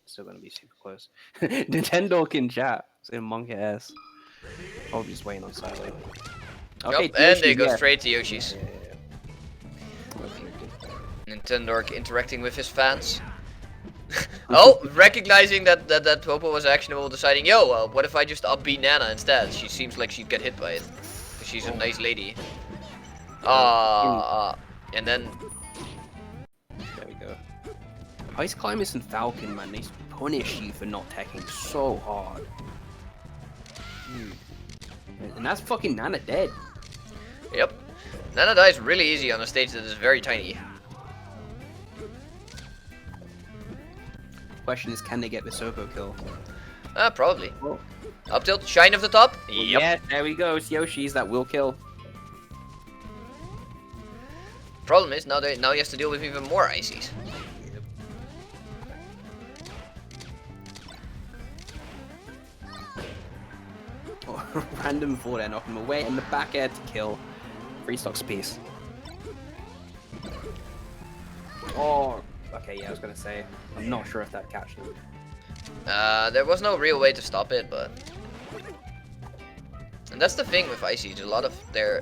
Still gonna be super close. Nintendo in chat. Saying Monkey ass. Oh, just waiting on Psylo. Okay, Yep, and they Yoshi's, go yeah. straight to Yoshi's. Okay, good. Nintendo interacting with his fans. Oh, recognizing that Popo was actionable, deciding, yo, what if I just up B Nana instead? She seems like she'd get hit by it. 'Cause she's a nice lady. And then There we go. Ice Climbers and Falcon, man, they punish you for not teching so hard. And that's fucking Nana dead. yep, Nana dies really easy on a stage that is very tiny. Question is, can they get the Sopo kill? Probably. Well, Up tilt, shine of the top. Yep. yeah, there we go. It's Yoshi's that will kill. Problem is now he has to deal with even more ices. Oh, random forward air, knock him away, and the back air to kill. Free stocks piece. Oh, okay, yeah, I was gonna say, I'm not sure if that catches him. There was no real way to stop it, but... And that's the thing with ices, a lot of their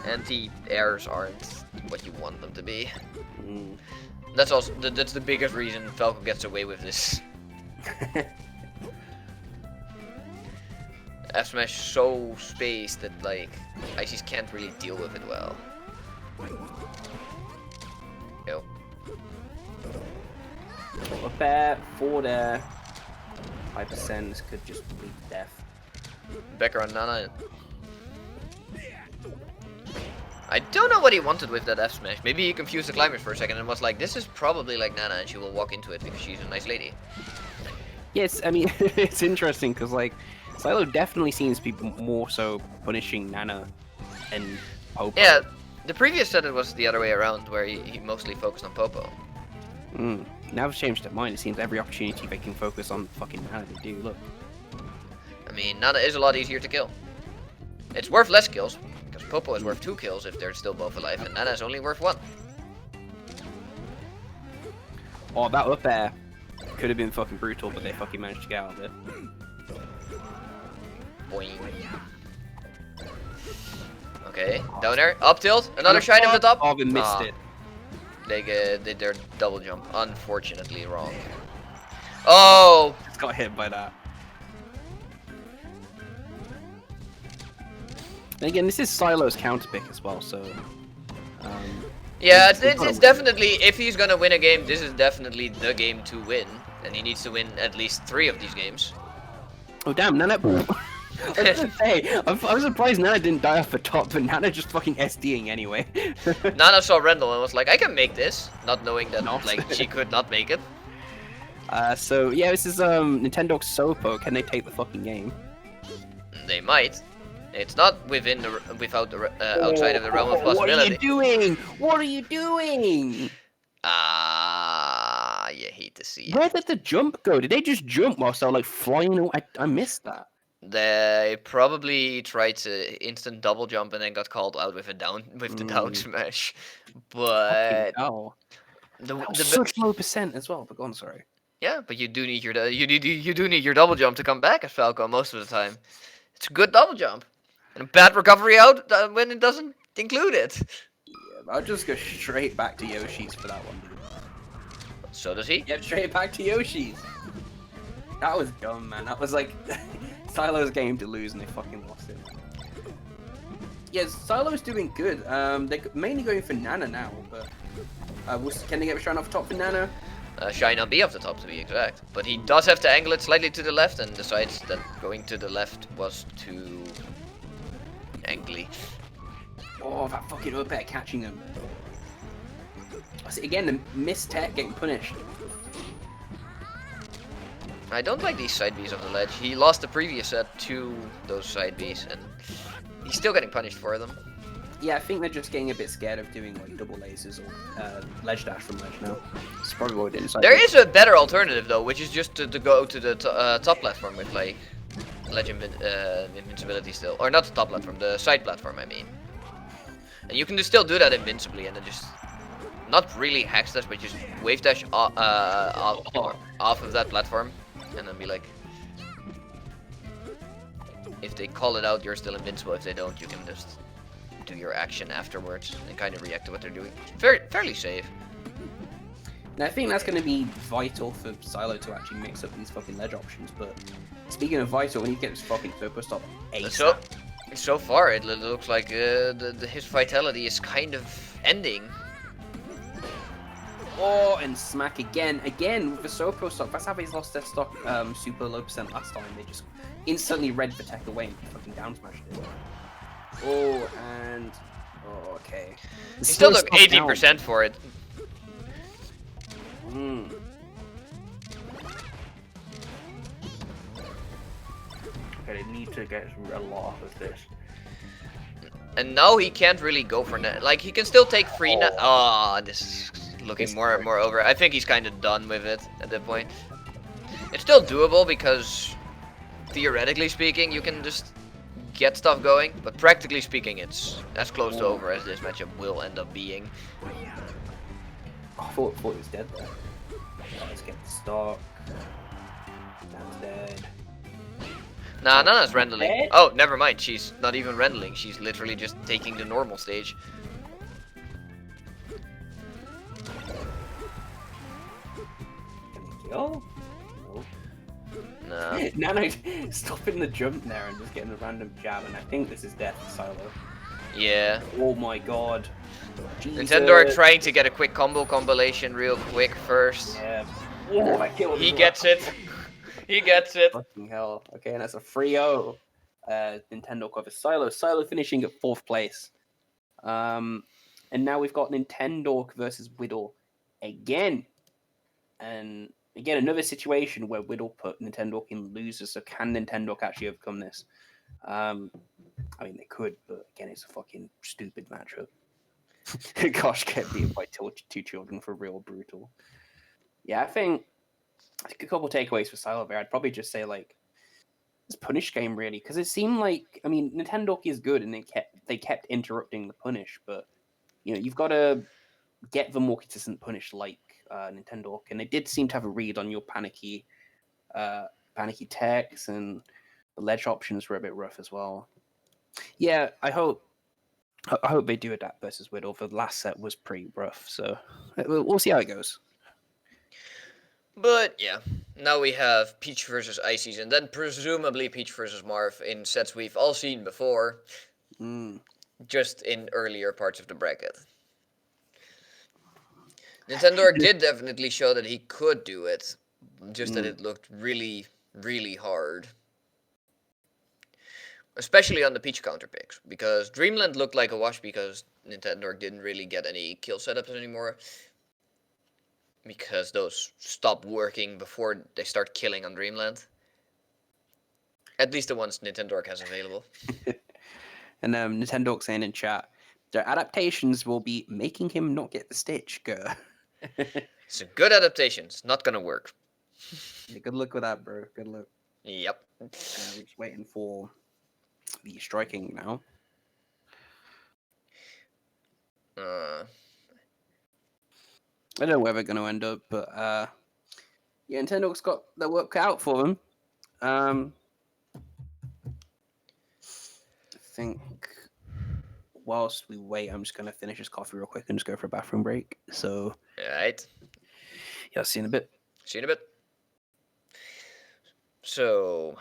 anti-airs aren't what you want them to be. That's also that's the biggest reason Falco gets away with this. F Smash so spaced that like ices can't really deal with it well. Yo. Up air, forward air, 5%, this could just be death. Becker on Nana. I don't know what he wanted with that F smash. Maybe he confused the climbers for a second and was like, this is probably like Nana and she will walk into it because she's a nice lady. Yes, I mean, it's interesting because, like, Psylo definitely seems to be more so punishing Nana and Popo. Yeah, the previous set it was the other way around where he mostly focused on Popo. Now it's changed their mind. It seems every opportunity they can focus on fucking Nana, they do. Look. I mean, Nana is a lot easier to kill. It's worth less kills, because Popo is worth 2 kills if they're still both alive, and Nana is only worth 1. Oh, that up air could have been fucking brutal, but they fucking managed to get out of it. Boing. Okay, down there, up tilt, another shine of the top. Oh, they missed it. They did their double jump, unfortunately wrong. Oh! Just got hit by that. And again, this is Psylo's counter pick as well, so... Yeah, it's definitely, if he's gonna win a game, this is definitely the game to win. And he needs to win at least 3 of these games. Oh damn, Nana... I was gonna say, I was surprised Nana didn't die off the top, but Nana just fucking SDing anyway. Nana saw Rendell and was like, I can make this, not knowing that Not. like she could not make it. So yeah, this is Nintendo Sopo. Can they take the fucking game? They might. It's not within the without the outside of the realm of What are you possibility. doing? What are you doing? You hate to see Where it. did the jump go? Did they just jump whilst they were like flying away? I missed that. They probably tried to instant double jump and then got called out with the down smash. Fucking But hell. the, That was the such low percent as well. But go on, sorry. yeah, but you do need your you do need your double jump to come back as Falco most of the time. It's a good double jump and a bad recovery out when it doesn't include it. Yeah, I'll just go straight back to Yoshi's for that one, dude. So does he? Yep, straight back to Yoshi's. That was dumb, man. That was like Psylo's game to lose, and they fucking lost it. Yeah, Psylo's doing good. They're mainly going for Nana now, but can they get a shine off top for Nana? Shine on B off the top to be exact. But he does have to angle it slightly to the left and decides that going to the left was too angly. Oh, that fucking up air catching him. I see, again, the missed tech getting punished. I don't like these side Bs off the ledge. He lost the previous set to those side Bs and he's still getting punished for them. Yeah, I think they're just getting a bit scared of doing like double lasers or ledge dash from ledge now. It's probably what we did inside. There is a better alternative though, which is just to go to the top platform with like ledge invincibility still, or not the top platform, the side platform I mean. And you can just still do that invincibly and then just not really hack dash, but just wave dash off of that platform, and then be like, if they call it out, you're still invincible. If they don't, you can just do your action afterwards and kind of react to what they're doing. Fairly safe. And I think that's going to be vital for Psylo to actually mix up these fucking ledge options. But speaking of vital, when you get this fucking super stop ASAP. So far, it looks like his vitality is kind of ending. Oh, and smack again with the Sopo stock. That's how they lost their stock super low percent last time. They just instantly read the tech away and fucking down smashed it. Oh, and okay. He still took 18% for it. Mm. Okay, they need to get a lot of this. And now he can't really go for net. Like he can still take free net. Oh, this is looking more and more over. I think he's kind of done with it at that point. It's still doable because theoretically speaking, you can just get stuff going, but practically speaking, it's as close to over as this matchup will end up being. Oh, I thought he was dead there. Let's get the stock. Dan's dead. Nah, Nana's rendling. Oh, never mind. She's not even rendling. She's literally just taking the normal stage. Can he kill? No. Nah. Nano stopping the jump there and just getting a random jab, and I think this is death for Psylo. Yeah. Oh my god. Jesus. Nintendo are trying to get a quick compilation real quick first. Yeah. Oh, I killed him. He gets it. He gets it. Fucking hell. Okay, and that's a 3-0. Nintendo covers Psylo. Psylo finishing at 4th place. And now we've got Nintendo versus Widl again. And again, another situation where Widl put Nintendo in losers. So can Nintendo actually overcome this? I mean, they could, but again, it's a fucking stupid matchup. Gosh, get beaten by two children for real brutal. Yeah, I think a couple takeaways for Psylo there. I'd probably just say like this punish game really, because it seemed like, I mean, Nintendo is good and they kept interrupting the punish, but you know, you've got to get the more consistent punish like Nintendo, and they did seem to have a read on your panicky techs, and the ledge options were a bit rough as well. Yeah, I hope they do adapt versus Widl. The last set was pretty rough, so we'll see how it goes. But yeah, now we have Peach versus Ices, and then presumably Peach versus Marv in sets we've all seen before, just in earlier parts of the bracket. Nintendo did definitely show that he could do it, just that it looked really, really hard. Especially on the Peach counter picks, because Dreamland looked like a wash because Nintendo didn't really get any kill setups anymore. because those stop working before they start killing on Dreamland. At least the ones Nintendo has available. And Nintendo saying in chat, their adaptations will be making him not get the stitch. Grr. It's a good adaptation. It's not gonna work. Yeah, good luck with that, bro. Good luck. Yep. We're just waiting for the striking now. I don't know where they're going to end up, but yeah, Nintendo's got their work cut out for them. I think whilst we wait, I'm just going to finish this coffee real quick and just go for a bathroom break. So, Alright. yeah, I'll see you in a bit. See you in a bit. So,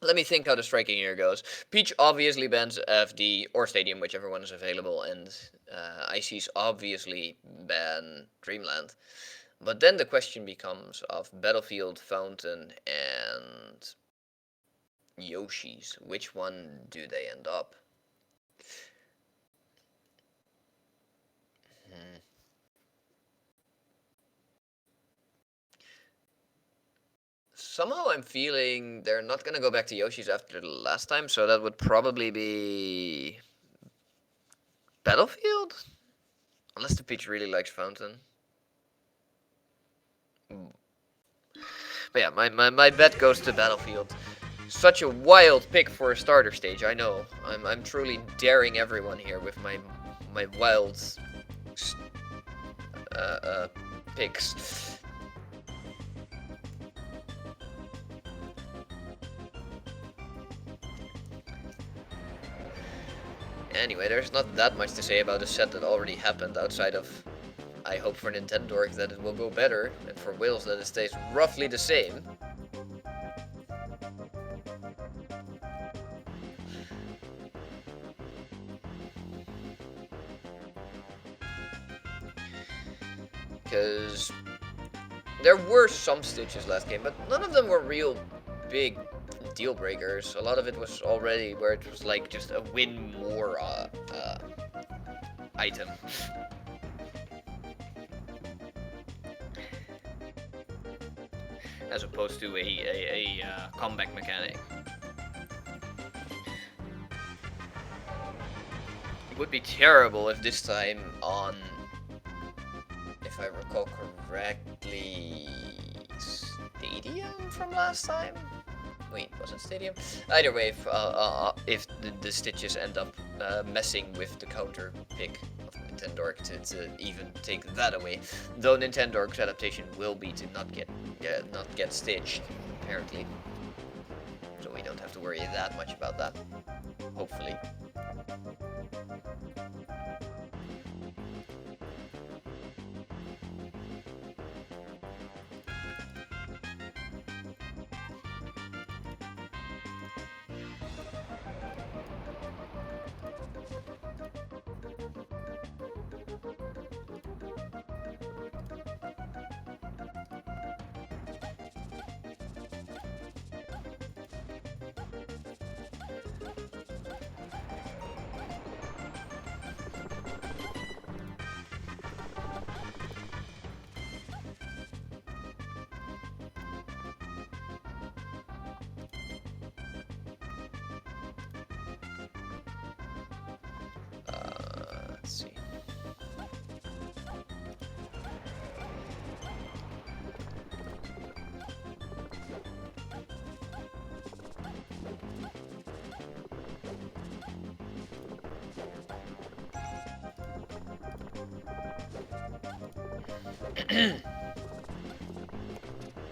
let me think how the striking here goes. Peach obviously bans FD or Stadium, whichever one is available, and Ices obviously ban Dreamland. But then the question becomes of Battlefield, Fountain, and Yoshi's. Which one do they end up? Somehow I'm feeling they're not going to go back to Yoshi's after the last time, so that would probably be Battlefield? Unless the Peach really likes Fountain. But yeah, my bet goes to Battlefield. Such a wild pick for a starter stage, I know. I'm truly daring everyone here with my wild picks. Anyway, there's not that much to say about a set that already happened outside of I hope for Nintendo that it will go better, and for Widl that it stays roughly the same. Because there were some stitches last game, but none of them were real big deal breakers. A lot of it was already where it was like just a win more item. As opposed to a comeback mechanic. It would be terrible if this time on, if I recall correctly, Stadium from last time? Wait, was it Stadium? Either way, if the stitches end up messing with the counter pick of Nintendo to even take that away, though Nintendo's adaptation will be to not get stitched, apparently. So we don't have to worry that much about that, hopefully. Let's see.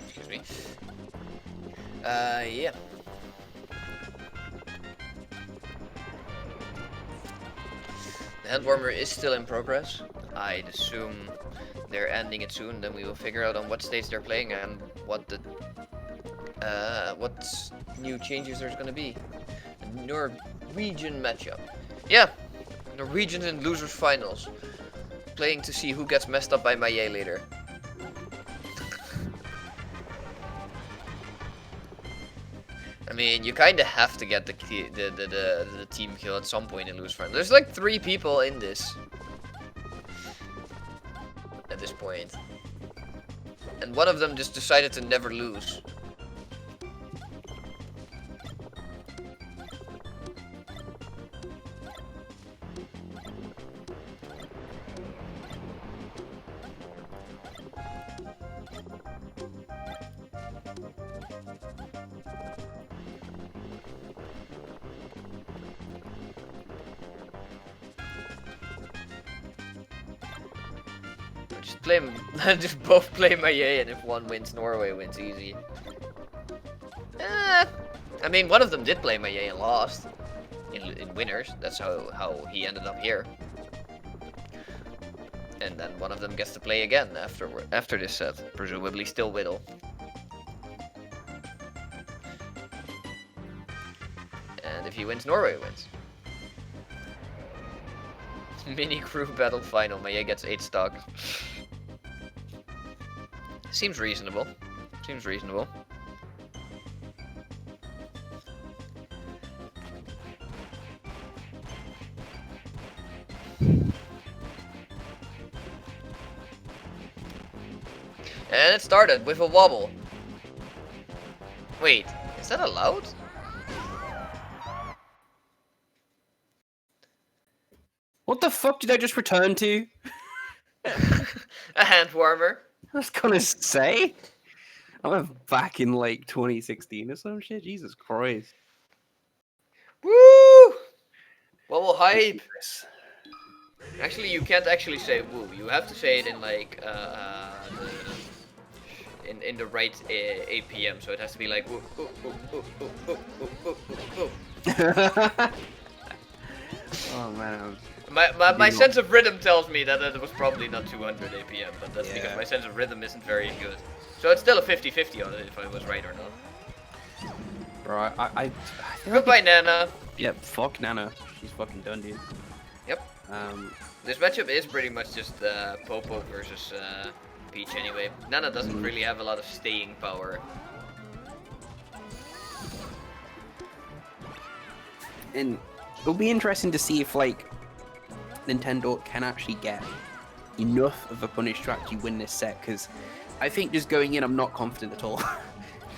Excuse me. Yeah. The hand warmer is still in progress. I'd assume they're ending it soon, then we will figure out on what stage they're playing and what the what new changes there's gonna be. A Norwegian matchup. Yeah, Norwegians in losers finals. Playing to see who gets messed up by Mahie later. I mean, you kind of have to get the team kill at some point in lose friend. There's like 3 people in this. At this point. And one of them just decided to never lose. Just both play Mahie, and if one wins, Norway wins easy. I mean, one of them did play Mahie and lost in winners. That's how he ended up here. And then one of them gets to play again after this set, presumably still Widl. And if he wins, Norway wins. Mini crew battle final. Mahie gets 8 stock. Seems reasonable. Seems reasonable. And it started with a wobble. Wait, is that allowed? What the fuck did I just return to? A hand warmer. I was gonna say. I'm back in like 2016 or some shit. Jesus Christ. Woo! Wobble hype. Actually, you can't actually say woo. You have to say it in like in the right APM. So it has to be like woo woo woo woo woo woo woo woo. Oh man. My sense of rhythm tells me that it was probably not 200 APM, but that's because my sense of rhythm isn't very good. So it's still a 50-50 on it if I was right or not. Bro, I Goodbye, Nana. Yep, fuck Nana. She's fucking done, dude. Yep. This matchup is pretty much just Popo versus Peach anyway. Nana doesn't really have a lot of staying power. And it'll be interesting to see if like Nintendo can actually get enough of a punish to actually win this set, because I think just going in, I'm not confident at all.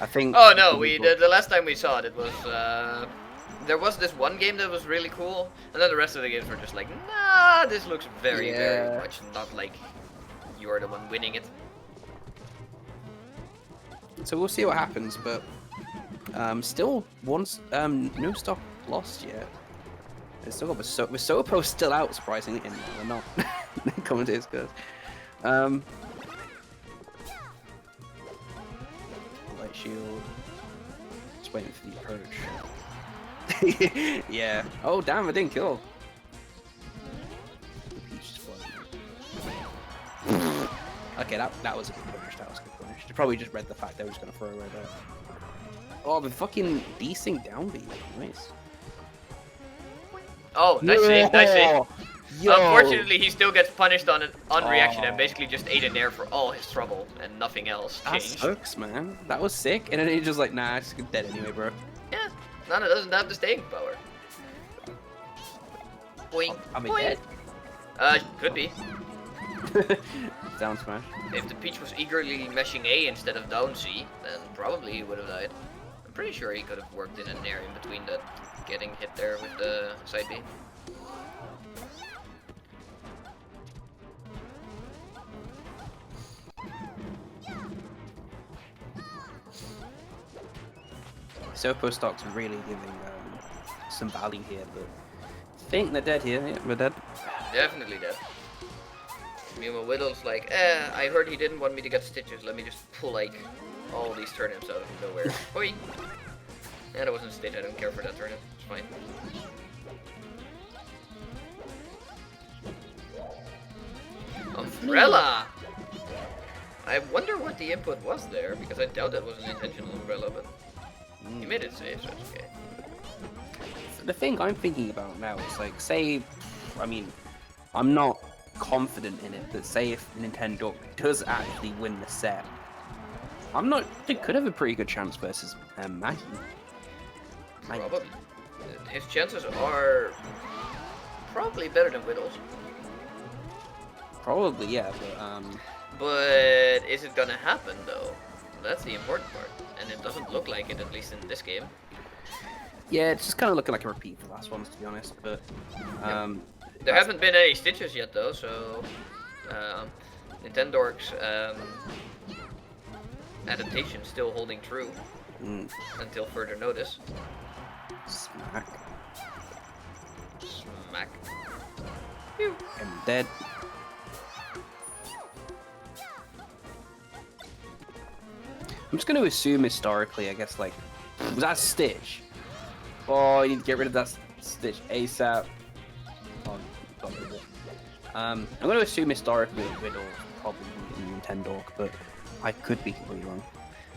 I think. Oh no, the last time we saw it was there was this one game that was really cool, and then the rest of the games were just like, nah, this looks very much not like you're the one winning it. So we'll see what happens, but still no stock lost yet. It's still got Sopo still out, surprisingly, and we're not. Commentators good. Light shield. Just waiting for the approach. Yeah. Oh damn! I didn't kill. Okay, that was a good punish. That was a good punish. They probably just read the fact they were just gonna throw away there. Oh, the fucking desync down beat. Nice. Oh, nice save, nice save. Yo. Unfortunately, he still gets punished on reaction and basically just ate an air for all his trouble and nothing else That changed. sucks, man. That was sick. And then he's just like, nah, it's dead anyway, bro. Yeah, Nana doesn't have the staying power. Boing, I'm boing. dead. Could be. Down smash. If the Peach was eagerly meshing A instead of down C, then probably he would have died. I'm pretty sure he could have worked in an air in between that, getting hit there with the side B. Sopo stock's really giving some value here, but I think they're dead here. Yeah, we're dead. Definitely dead. Meanwhile, Widl's like, I heard he didn't want me to get stitches. Let me just pull like all these turnips out of nowhere. Oi! Yeah, that wasn't a stitch. I don't care for that turnip. It's fine. Umbrella! I wonder what the input was there, because I doubt that was an intentional umbrella, but he made it safe, so it's okay. The thing I'm thinking about now is like, say, I mean, I'm not confident in it, but say if Nintendo does actually win the set, they could have a pretty good chance versus Mahie. Probably. His chances are probably better than Widl's. Probably, yeah, but But is it gonna happen though? That's the important part, and it doesn't look like it, at least in this game. Yeah, it's just kind of looking like a repeat of the last ones, to be honest. But There haven't been any stitches yet though, so Nintendor's adaptation still holding true until further notice. Smack. Smack. I'm dead. I'm just going to assume historically, I guess, like, was that Stitch? Oh, you need to get rid of that Stitch ASAP. Oh, got rid of it. I'm going to assume historically Widl probably in Nintendo, but I could be completely wrong.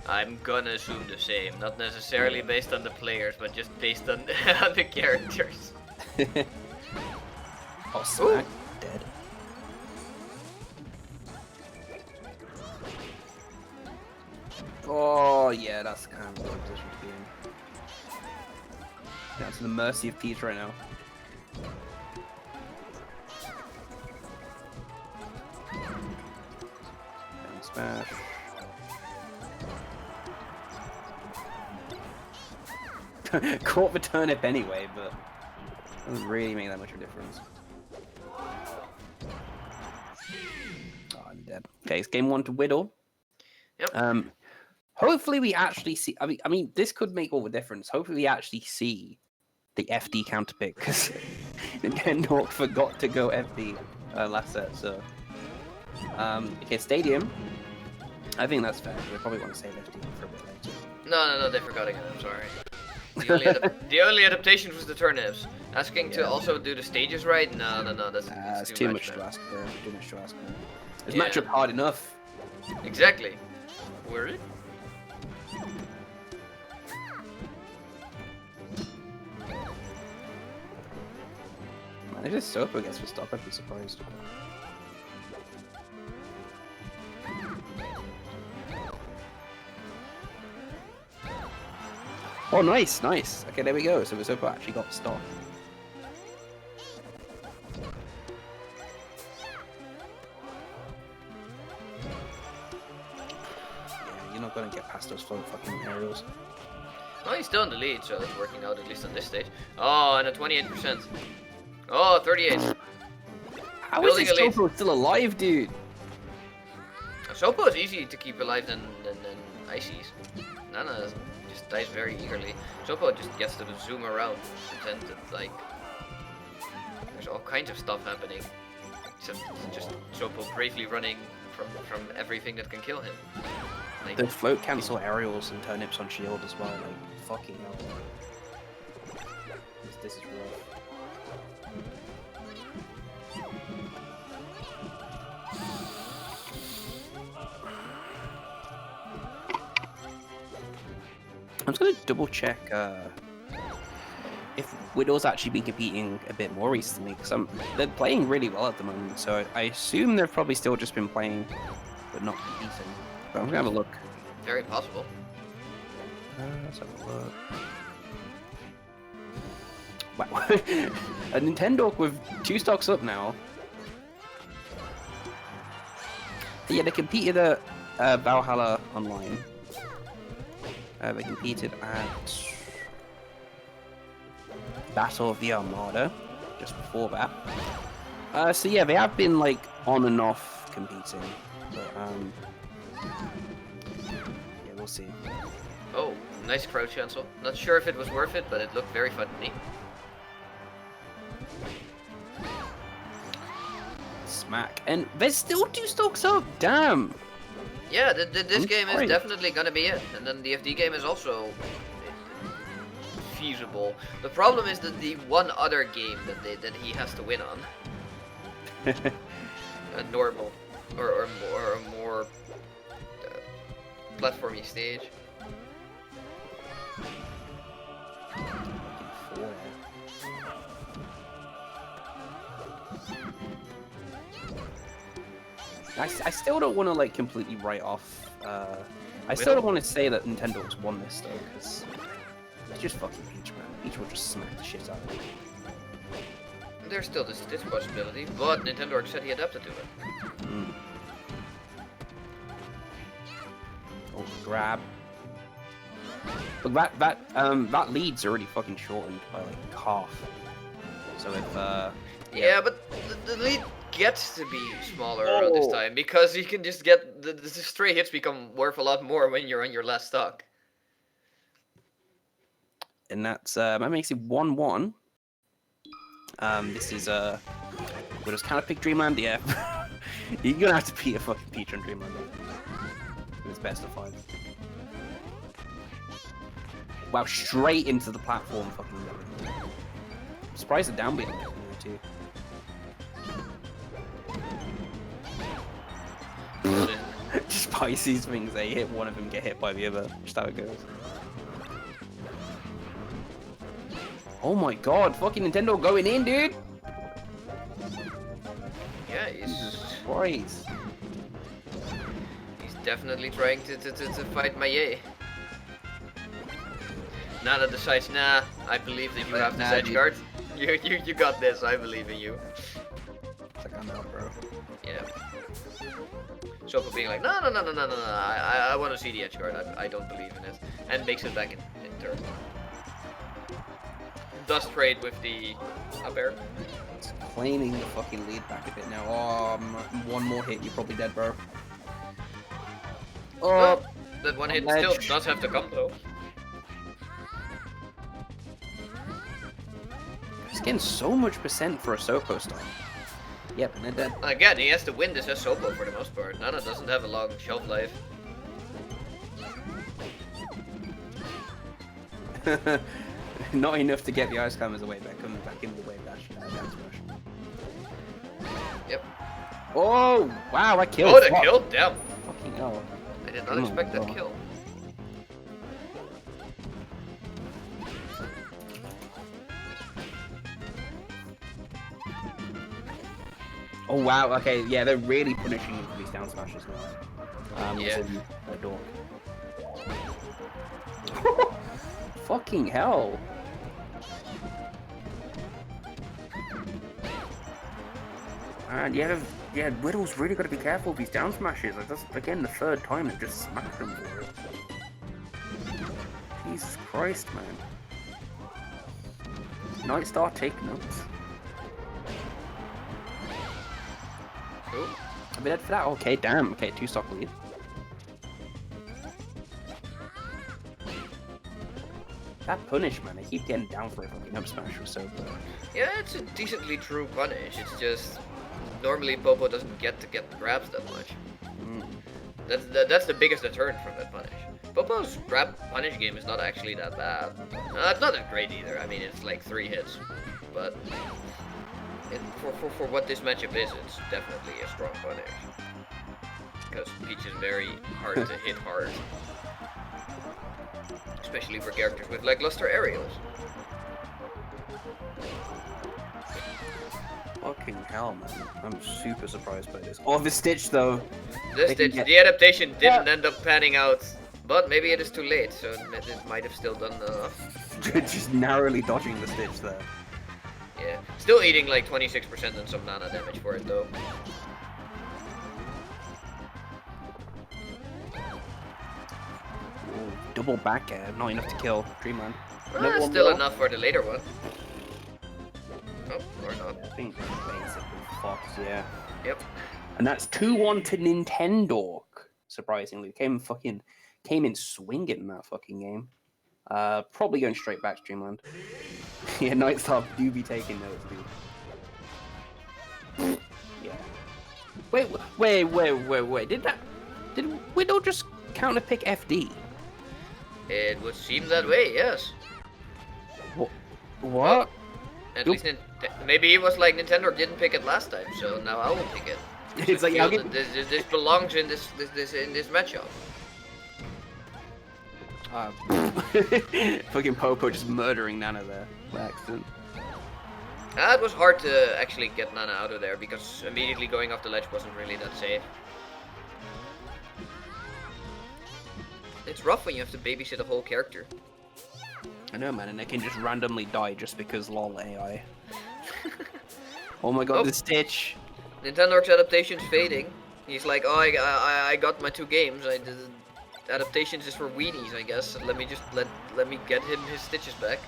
I'm gonna assume the same, not necessarily based on the players, but just based on, on the characters. Oh, smack. Dead. Oh, yeah, that's kind of a good position to be in. Down to the mercy of Peach right now. Down smash. Caught the turnip anyway, but it doesn't really make that much of a difference. Oh, I'm dead. Okay, it's game 1 to Widl. Yep. Hopefully we actually see. I mean, this could make all the difference. Hopefully we actually see the FD counter pick, because Nintendo forgot to go FD last set. So, okay, Stadium. I think that's fair. They probably want to save FD for a bit later. No, they forgot again. I'm sorry. The only adaptation was the turnips. Asking to also do the stages right? No, that's too much to ask for. Too much to ask for. Is matchup hard enough? Exactly. Were it? Man, if this Sopo gets for stop, I'd be surprised. Oh, nice. Okay, there we go. So the Sopo actually got stopped. Yeah, you're not gonna get past those fucking aerials. Well, he's still in the lead, so it's working out at least on this stage. Oh, and a 28%. Oh, 38. How is this Sopo still alive, dude? Sopo is easy to keep alive than Ices. Nana just dies very eagerly. Sopo just gets to zoom around, pretend that, like, there's all kinds of stuff happening. Except just Sopo bravely running from everything that can kill him. Like, the float cancel aerials and turnips on shield as well, like, fucking hell. This is rough. I'm just gonna double check if Widl's actually been competing a bit more recently, because they're playing really well at the moment, so I assume they've probably still just been playing but not competing. But I'm gonna have a look. very possible. Let's have a look. Wow. A Nintendo with 2 stocks up now. Yeah, they competed at Valhalla Online. They competed at Battle of the Armada just before that. So yeah, they have been like on and off competing, but yeah, we'll see. Oh, nice crouch cancel. Not sure if it was worth it, but it looked very funny. Smack, and there's still 2 stocks up. Damn. Yeah, this game is great. definitely gonna be it, and then the FD game is also feasible. The problem is that the one other game that he has to win on, a normal or a more platformy stage. I still don't want to like completely write off. I still don't want to say that Nintendo's won this though, because it's just fucking Peach, man. Peach will just smack the shit out of it. There's still this possibility, but Nintendo said he adapted to it. Oh, grab. But that lead's already fucking shortened by like half. So if Yeah, but the lead gets to be smaller around this time because you can just get the stray hits become worth a lot more when you're on your last stock. And that's that makes it 1-1. This is we'll just kind of pick Dreamland. Yeah, you're gonna have to beat a fucking Peach on Dreamland. It's best of 5. Wow, straight into the platform, fucking. I'm surprised the downbeat on it too. Just Pisces things, they hit one of them, get hit by the other. Just how it goes. Oh my god, fucking Nintendo going in, dude! Yeah, he's Christ. He's definitely trying to fight Mahie. Nana decides, nah, I believe that you have this edge guard. You got this, I believe in you. It's like I'm out, bro. Yeah. Soko being like, no, I want to see the edge guard, I don't believe in it. And makes it back in turn. Does trade with the up air. It's claiming the fucking lead back a bit now. Oh, one more hit, you're probably dead, bro. Oh, Well, that one hit ledge. still does have to come though. He's getting so much percent for a Soko style. Yep, and they're dead. Again, he has to win this as Sopo for the most part. Nana doesn't have a long shelf life. Not enough to get the ice climbers away back, coming back into the wave dash. Down smash. Yep. Oh, wow, I killed. Oh, the Fuck. kill? Damn. Fucking hell. I did not Oh, expect that God. kill. Oh wow, okay, yeah, they're really punishing him for these down smashes now. Yeah. It's in a door. Fucking hell. And yeah, Widl's really got to be careful with these down smashes. Like, that's again the third time it just smacked him for it. Jesus Christ, man. Nightstar take notes. Cool. I've been dead for that. Okay, damn. Okay, 2 stock lead. That punish, man. I keep getting down for a fucking up smash or so, but... Yeah, it's a decently true punish. It's just normally Popo doesn't get to get the grabs that much. That's the biggest deterrent from that punish. Popo's grab punish game is not actually that bad. It's not that great either. I mean, it's like 3 hits, but for what this matchup is, it's definitely a strong punish. Because Peach is very hard to hit hard, especially for characters with lackluster aerials. Fucking hell, man. I'm super surprised by this. Oh, the Stitch, though. This They can Stitch, get- the adaptation didn't end up panning out, but maybe it is too late, so it might have still done enough. Just narrowly dodging the Stitch there. Yeah, still eating like 26% and some Nana damage for it though. Ooh, double back air, not enough to kill Dreamland. Still enough for the later one. Oh, or not. I think basically Fox, yeah. Yep. And that's 2-1 to Nintendo. Surprisingly, came in swinging in that fucking game. Probably going straight back to Dreamland. Yeah, Nightstar do be taking notes, dude. Yeah. Wait. Did Widl just counter pick FD? It would seem that way, yes. What? At least maybe it was like Nintendo didn't pick it last time, so now I will pick it. It's like, I I'll feel get- that this belongs in this matchup. Fucking Popo just murdering Nana there by accident. It was hard to actually get Nana out of there because immediately going off the ledge wasn't really that safe. It's rough when you have to babysit a whole character. I know, man, and they can just randomly die just because lol AI. Oh my god, Oh. the Stitch. Nintendo's adaptation's fading. He's like, oh, I got my 2 games. adaptations is for weenies, I guess. Let me just let me get him his stitches back.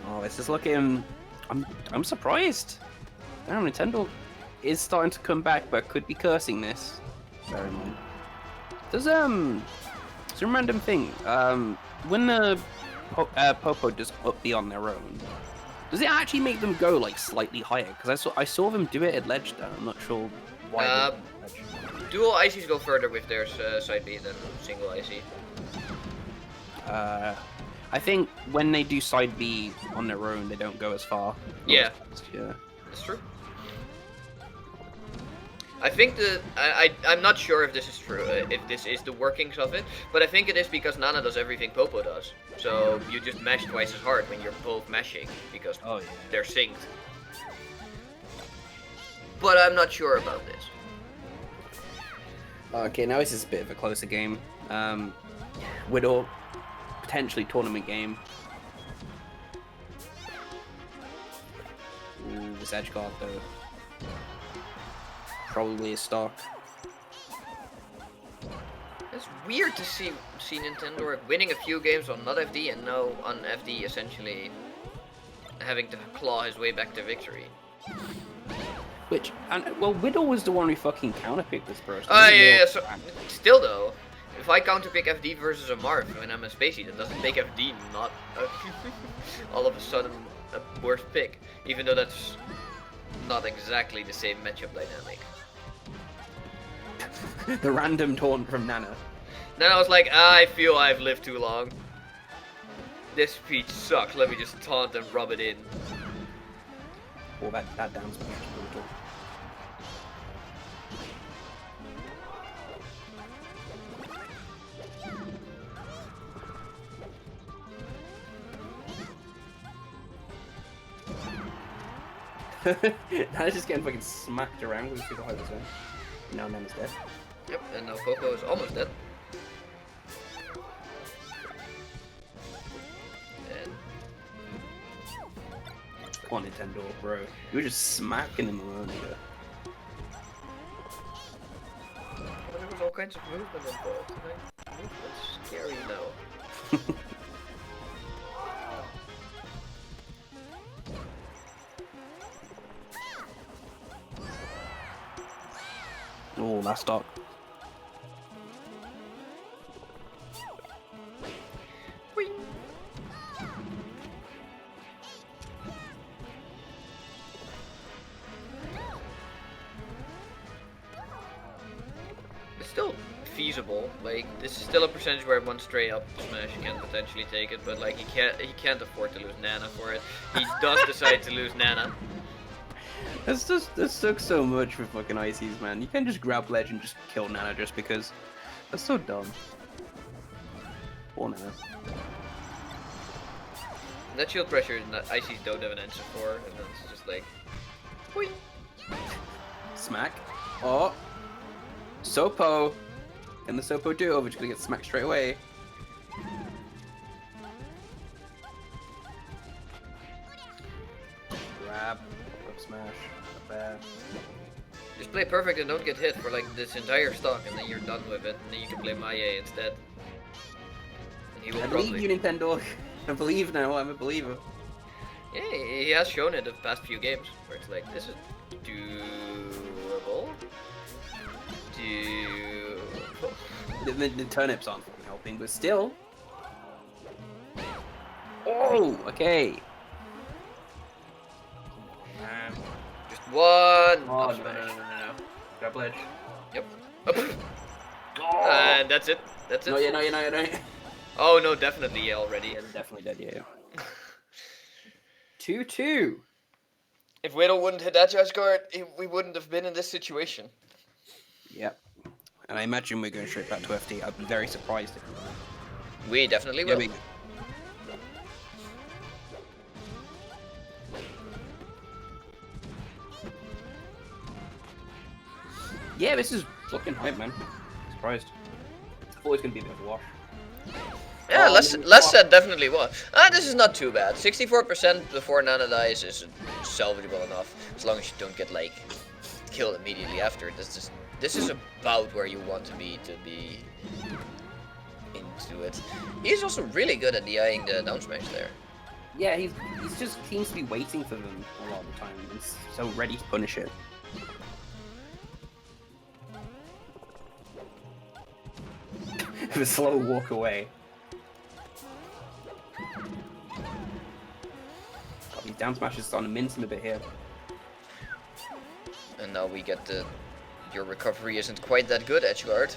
Oh, this is looking. I'm surprised. Damn, Nintendo is starting to come back, but could be cursing this. Bear in mind. There's some random thing. When the Popo does up B on their own, does it actually make them go like slightly higher? Because I saw them do it at ledge down. I'm not sure why. Dual ICs go further with their side B than single IC. I think when they do side B on their own, they don't go as far. Yeah. Yeah. That's true. I think that I'm not sure if this is true, if this is the workings of it, but I think it is because Nana does everything Popo does. So you just mash twice as hard when you're both mashing because they're synced. But I'm not sure about this. Okay, now this is a bit of a closer game. Widl, potentially tournament game. Ooh, this edge guard though. Probably a stock. It's weird to see Nintendo winning a few games on not FD and now on FD essentially having to claw his way back to victory. Well, Widl was the one who fucking counterpicked this person. Yeah, so still though, if I counterpick FD versus a Marth when I'm a Spacey, that doesn't make FD not all of a sudden a worse pick, even though that's not exactly the same matchup dynamic. The random taunt from Nana. Then I was like, I feel I've lived too long. This speech sucks, let me just taunt and rub it in. Oh, that down smash is brutal. Nana's just getting fucking smacked around with super high percent. Now Nana's dead. Yep, and now Popo is almost dead. And come on, Nintendo, bro. You were just smacking him around here. Well, there was all kinds of movement involved. Movement's scary now. Oh, last stock. Whee! It's still feasible. Like, this is still a percentage where one straight up smash can potentially take it, but like he can't afford to lose Nana for it. He does decide to lose Nana. This sucks so much for fucking ICs, man. You can't just grab ledge and just kill Nana just because. That's so dumb. Poor Nana. That shield pressure that ICs don't have an answer for, and then it's just like, whee! Smack. Oh. Sopo. Can the Sopo do it, or we're just gonna get smacked straight away? Grab. Up smash. Up there. Just play perfect and don't get hit for like this entire stock, and then you're done with it, and then you can play Mahie instead. And he will I probably... believe you, Nintendo. I believe now. I'm a believer. Yeah, he has shown it the past few games, where it's like, this is doable. The turnips aren't fucking helping, but still. Oh, okay. Just one. Oh, up no. smash. Grab ledge. Yep. Up. Oh. And that's it. That's it. No, no. Oh no, definitely already. Yeah, definitely dead, yeah. 2-2. If Widl wouldn't hit that judge guard, we wouldn't have been in this situation. Yep. And I imagine we're going straight back to FD. I'd be very surprised if We definitely will. Yeah, this is fucking hype, man. Surprised. I thought it was going to be a bit of a wash. Yeah, Oh, less said definitely was. This is not too bad. 64% before Nana dies is salvageable enough, as long as you don't get like killed immediately after. This is about where you want to be into it. He's also really good at DIing the down smash there. Yeah, he's just seems to be waiting for them a lot of the time. He's so ready to punish it. The slow walk away. God, these down smashes starting to mince him a bit here. And now we get the... Your recovery isn't quite that good, Axarth.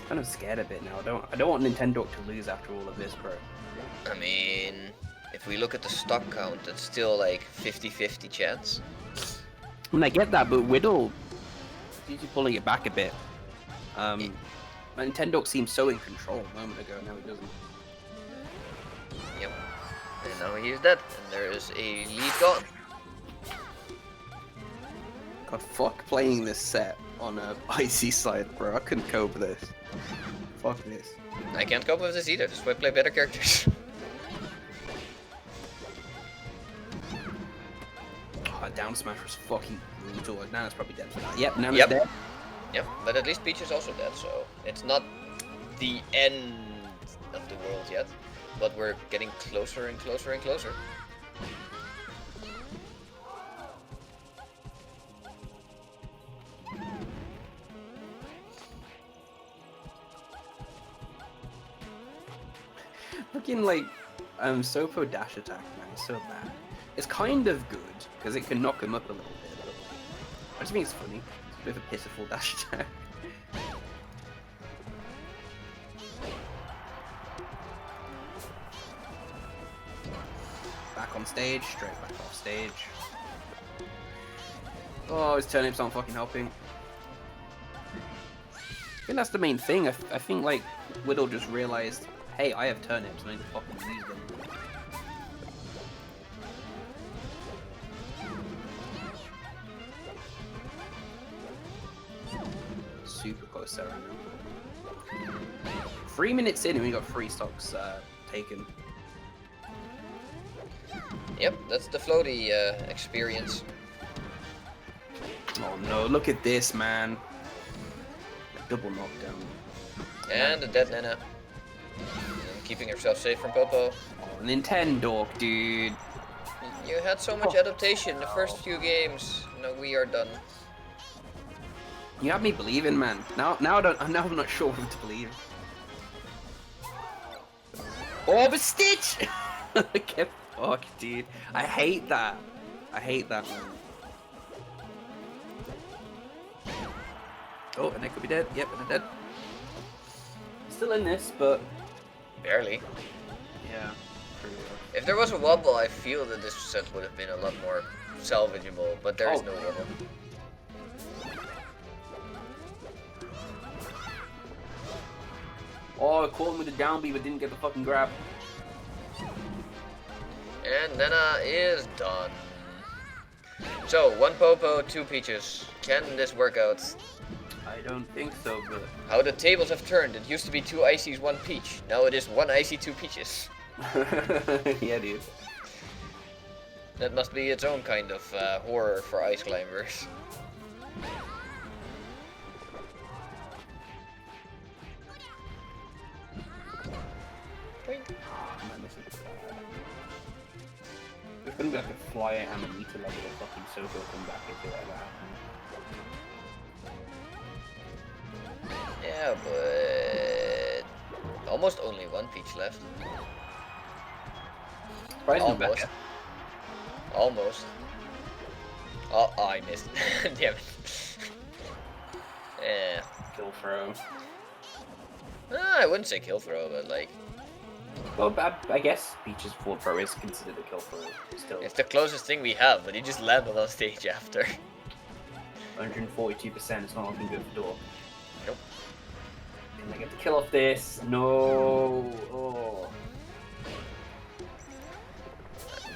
Kind of scared a bit now. I don't want Nintendo to lose after all of this, bro. I mean, if we look at the stock count, it's still like 50-50 chance. I mean, I get that, but Widl seems to be pulling it back a bit. Nintendo seemed so in control a moment ago, now it doesn't. Yep. And now he is dead, and there is a lead gone. God, fuck playing this set on a icy side, bro. I couldn't cope with this. Fuck this. I can't cope with this either, that's why I play better characters. Oh, down smash was fucking brutal. Like, Nana's probably dead for that. Yep, Nana's dead. Yep, but at least Peach is also dead, so it's not the end of the world yet. But we're getting closer and closer and closer. Fucking like, Sopo dash attack, man, it's so bad. It's kind of good, because it can knock him up a little bit, but I just think it's funny. It's a bit of a pitiful dash attack. Back on stage, straight back off stage. Oh, his turnips aren't fucking helping. I think that's the main thing. I think like Widl just realized, hey, I have turnips and I need to fucking use them. Super close there right now. 3 minutes in and we got 3 stocks taken. Yep, that's the floaty experience. Oh no, look at this, man. Double knockdown. And a dead Nana. And keeping herself safe from Popo. Oh, Nintendo, dude. You had so much adaptation in the first few games. Now we are done. You have me believing, man. Now I'm not sure who to believe. Oh, but Stitch! Get fucked, dude. I hate that. I hate that, man. Oh, and they could be dead. Yep, and they're dead. Still in this, but Barely. yeah. Pretty well. If there was a wobble, I feel that this set would have been a lot more salvageable, but there is no wobble. Oh, I caught him with a down B, but didn't get the fucking grab. And Nana is done. So, 1 Popo, 2 Peaches. Can this work out? I don't think so, but How the tables have turned. It used to be 2 Icies, 1 Peach. Now it is 1 Icy, 2 Peaches. yeah, dude. That must be its own kind of horror for ice climbers. There's gonna be like a fly and a meter level of fucking Soko come back if it ever happens. Yeah, but almost only 1 Peach left. Surprisingly Almost. better. Almost. Oh, I missed. Damn it. Yeah. Kill throw. I wouldn't say kill throw, but like, Well, I guess Peach's forward throw is considered a kill throw still. it's the closest thing we have, but he just landed on stage after. 142%, it's not looking good for Door. Nope. Can I get the kill off this? No. Oh.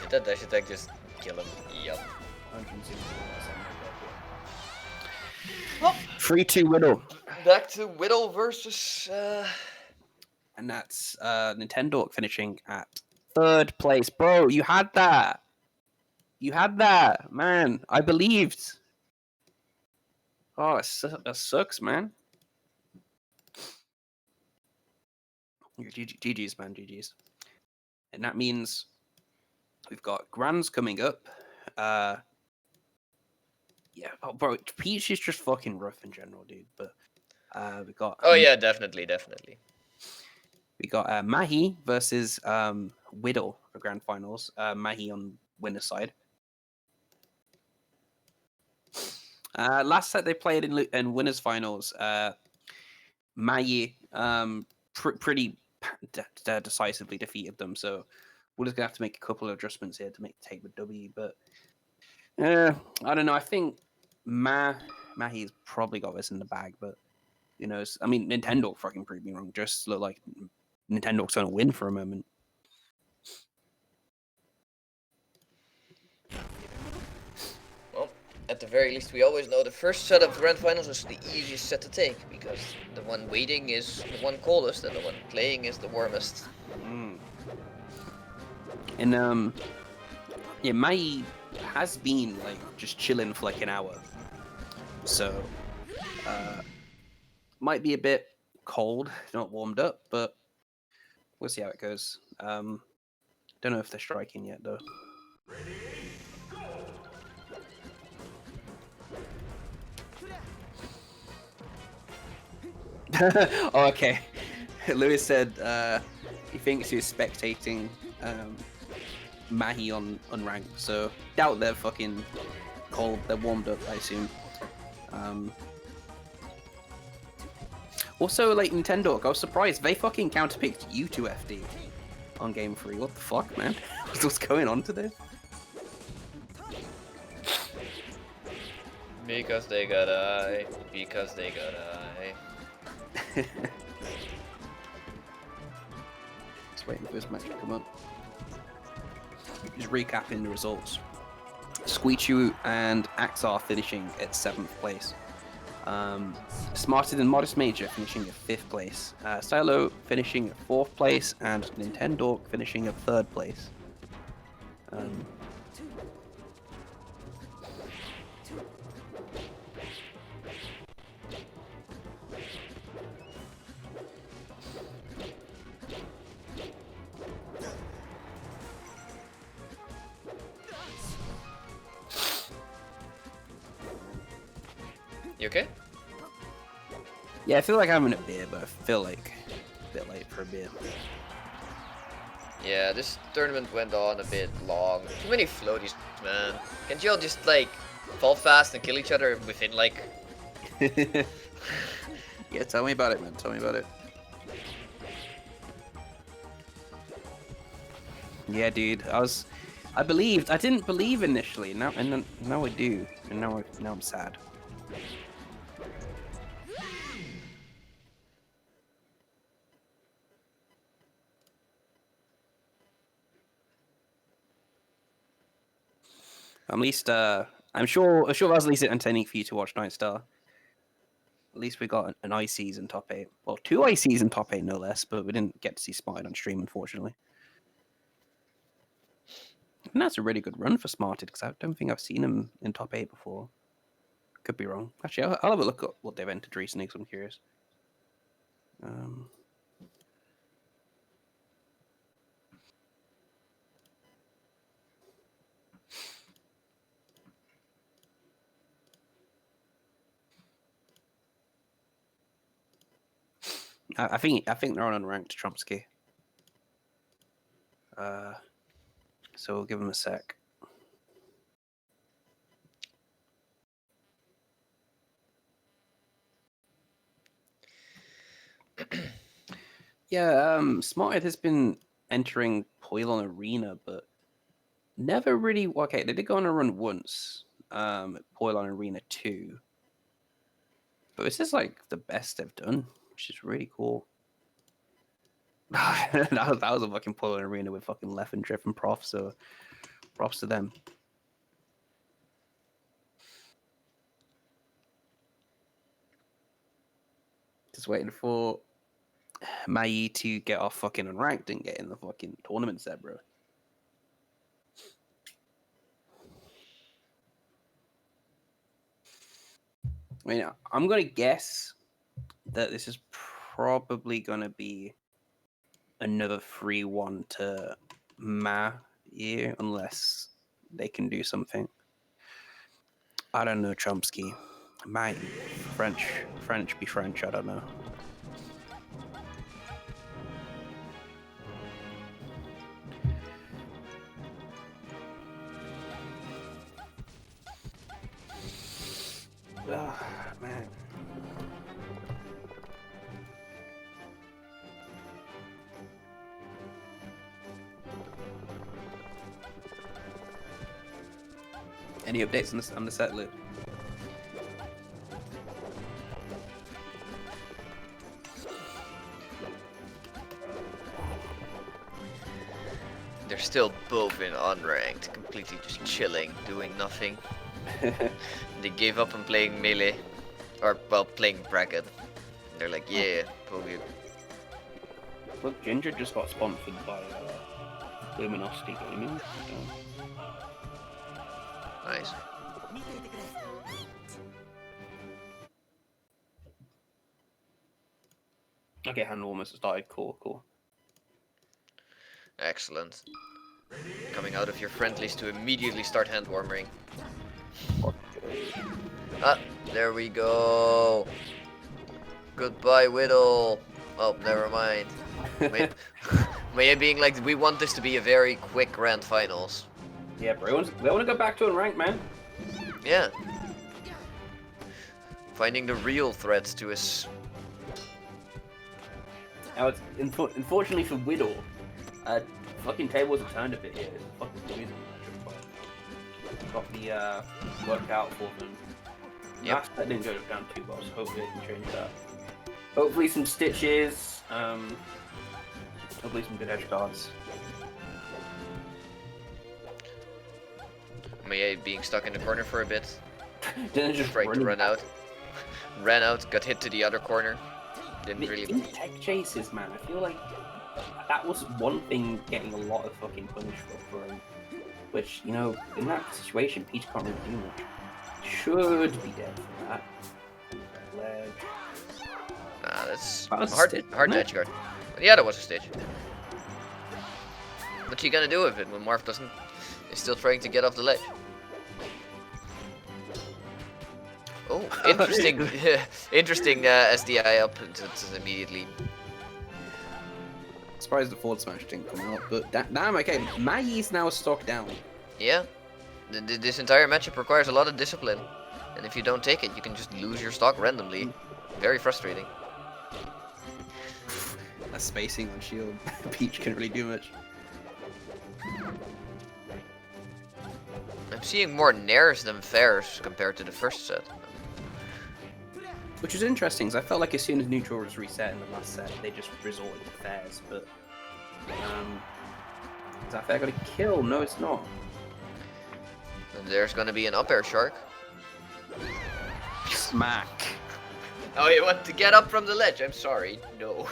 Did that dash attack just kill him? Yup. 161%. 3-2 Widl. Back to Widl versus and that's Nintendo finishing at 3rd place. Bro, you had that. You had that, man. I believed. Oh, that sucks, man. GG's, man, GG's. And that means we've got Grands coming up. Yeah, bro, Peach is just fucking rough in general, dude. But we got. Oh yeah, definitely. We got Mahie versus Widl for grand finals. Mahie on winner's side. Last set they played in winners finals, Mahie pretty decisively defeated them. So we're just gonna have to make a couple of adjustments here to take the W. But I don't know. I think Mahie's probably got this in the bag. But you know, I mean, Nintendo fucking proved me wrong. Just look like Nintendo's gonna win for a moment. Well, at the very least, we always know the first set of grand finals is the easiest set to take because the one waiting is the one coldest and the one playing is the warmest. And yeah, Mahie has been like just chilling for like an hour, so might be a bit cold, not warmed up, but we'll see how it goes. Don't know if they're striking yet though. Oh, okay. Lewis said he thinks he was spectating Mahie on rank, so doubt they're fucking cold. They're warmed up, I assume. Also, like Nintendo, I was surprised they fucking counterpicked you to FD on game 3. What the fuck, man? What's going on today? Because they got I. Because they got I. Just waiting for this match to come up. Just recapping the results. Squeechu and Axarth finishing at 7th place. Smarter than ModestMajor finishing at 5th place. Psylo finishing at 4th place, and Nintendo finishing at 3rd place. You okay? Yeah, I feel like I'm having a beer, but I feel like a bit late for a beer. Yeah, this tournament went on a bit long. Too many floaties, man. Can't you all just like fall fast and kill each other within like... Yeah, tell me about it, man. Tell me about it. Yeah, dude. I didn't believe initially. Now I do. And now I'm sad. At least I'm sure that was at least entertaining for you to watch Nightstar. At least we got an ice season top 8. Well, 2 ice season top 8 no less, but we didn't get to see Smarted on stream, unfortunately. And that's a really good run for Smarted, because I don't think I've seen him in top 8 before. Could be wrong. Actually, I'll have a look at what they've entered recently, because I'm curious. I think they're on unranked Chomsky. So we'll give them a sec. Yeah, Smarted has been entering Poilon Arena, but never really. Okay, they did go on a run once. Poilon Arena 2, but this is like the best they've done, which is really cool. that was a fucking Poilon Arena with fucking Left and Drift and Prof. So props to them. Just waiting for Mahie to get off fucking unranked and get in the fucking tournament set, bro. I mean, I'm gonna guess that this is probably gonna be another 3-1 to Mahie, unless they can do something. I don't know, Chomsky. Mahie, French be French. I don't know. Oh, man. Any updates on the set list? They're still both in unranked, completely just chilling, doing nothing. They gave up on playing melee, or well, playing bracket. They're like, yeah, Pogi. Look, Ginger just got sponsored by Luminosity Gaming. Nice. Okay, hand warmers has started. Cool. Excellent. Coming out of your friendlies to immediately start hand warming. Ah, there we go. Goodbye, Widl. Oh, never mind. Mahie being like, we want this to be a very quick grand finals. Yeah, bro. We want to go back to unranked, man. Yeah. Finding the real threats to us. Now, it's unfortunately for Widl, fucking tables have turned a bit here. It's fucking losing. Got the worked out for them. Yep. That didn't go down too well, so hopefully they can change that. Hopefully some stitches. Hopefully some good edge guards. Mahie being stuck in the corner for a bit. Didn't just Trying to run out. Ran out, got hit to the other corner. Didn't really. In tech chases, man, I feel like that was one thing getting a lot of fucking punishment for him. Which, you know, in that situation, Peach can't really do much. Should be dead for that. Ledge. Nah, that's That was a hard stitch, to wasn't edge guard. Yeah, that was a stitch. What you gonna do with it when Marv is still trying to get off the ledge? Oh, interesting, interesting SDI up immediately. Surprised the forward smash didn't come out, but damn, okay, Mahie's now stock down. Yeah, this entire matchup requires a lot of discipline, and if you don't take it, you can just lose your stock randomly. Very frustrating. That spacing on shield, Peach couldn't really do much. I'm seeing more nairs than fairs compared to the first set. Which is interesting, because I felt like as soon as neutral was reset in the last set, they just resorted to fairs, but... is that fair got a kill? No, it's not. And there's gonna be an up air shark. Smack. Oh, you want to get up from the ledge? I'm sorry. No.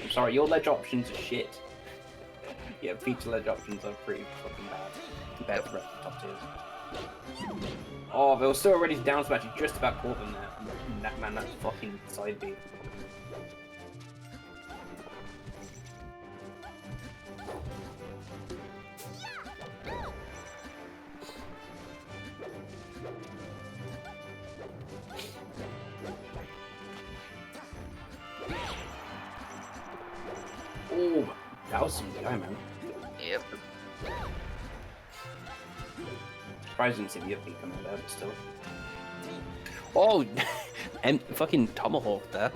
I'm sorry, your ledge options are shit. Yeah, feature ledge options are pretty fucking bad compared to the rest of the top tiers. Oh, they were still ready to down smash. You just about caught them there. Man, that's fucking side B. Oh, that was some guy, man. Yep. Surprised I didn't see the upbeat coming there, but still. Oh, and fucking tomahawk there.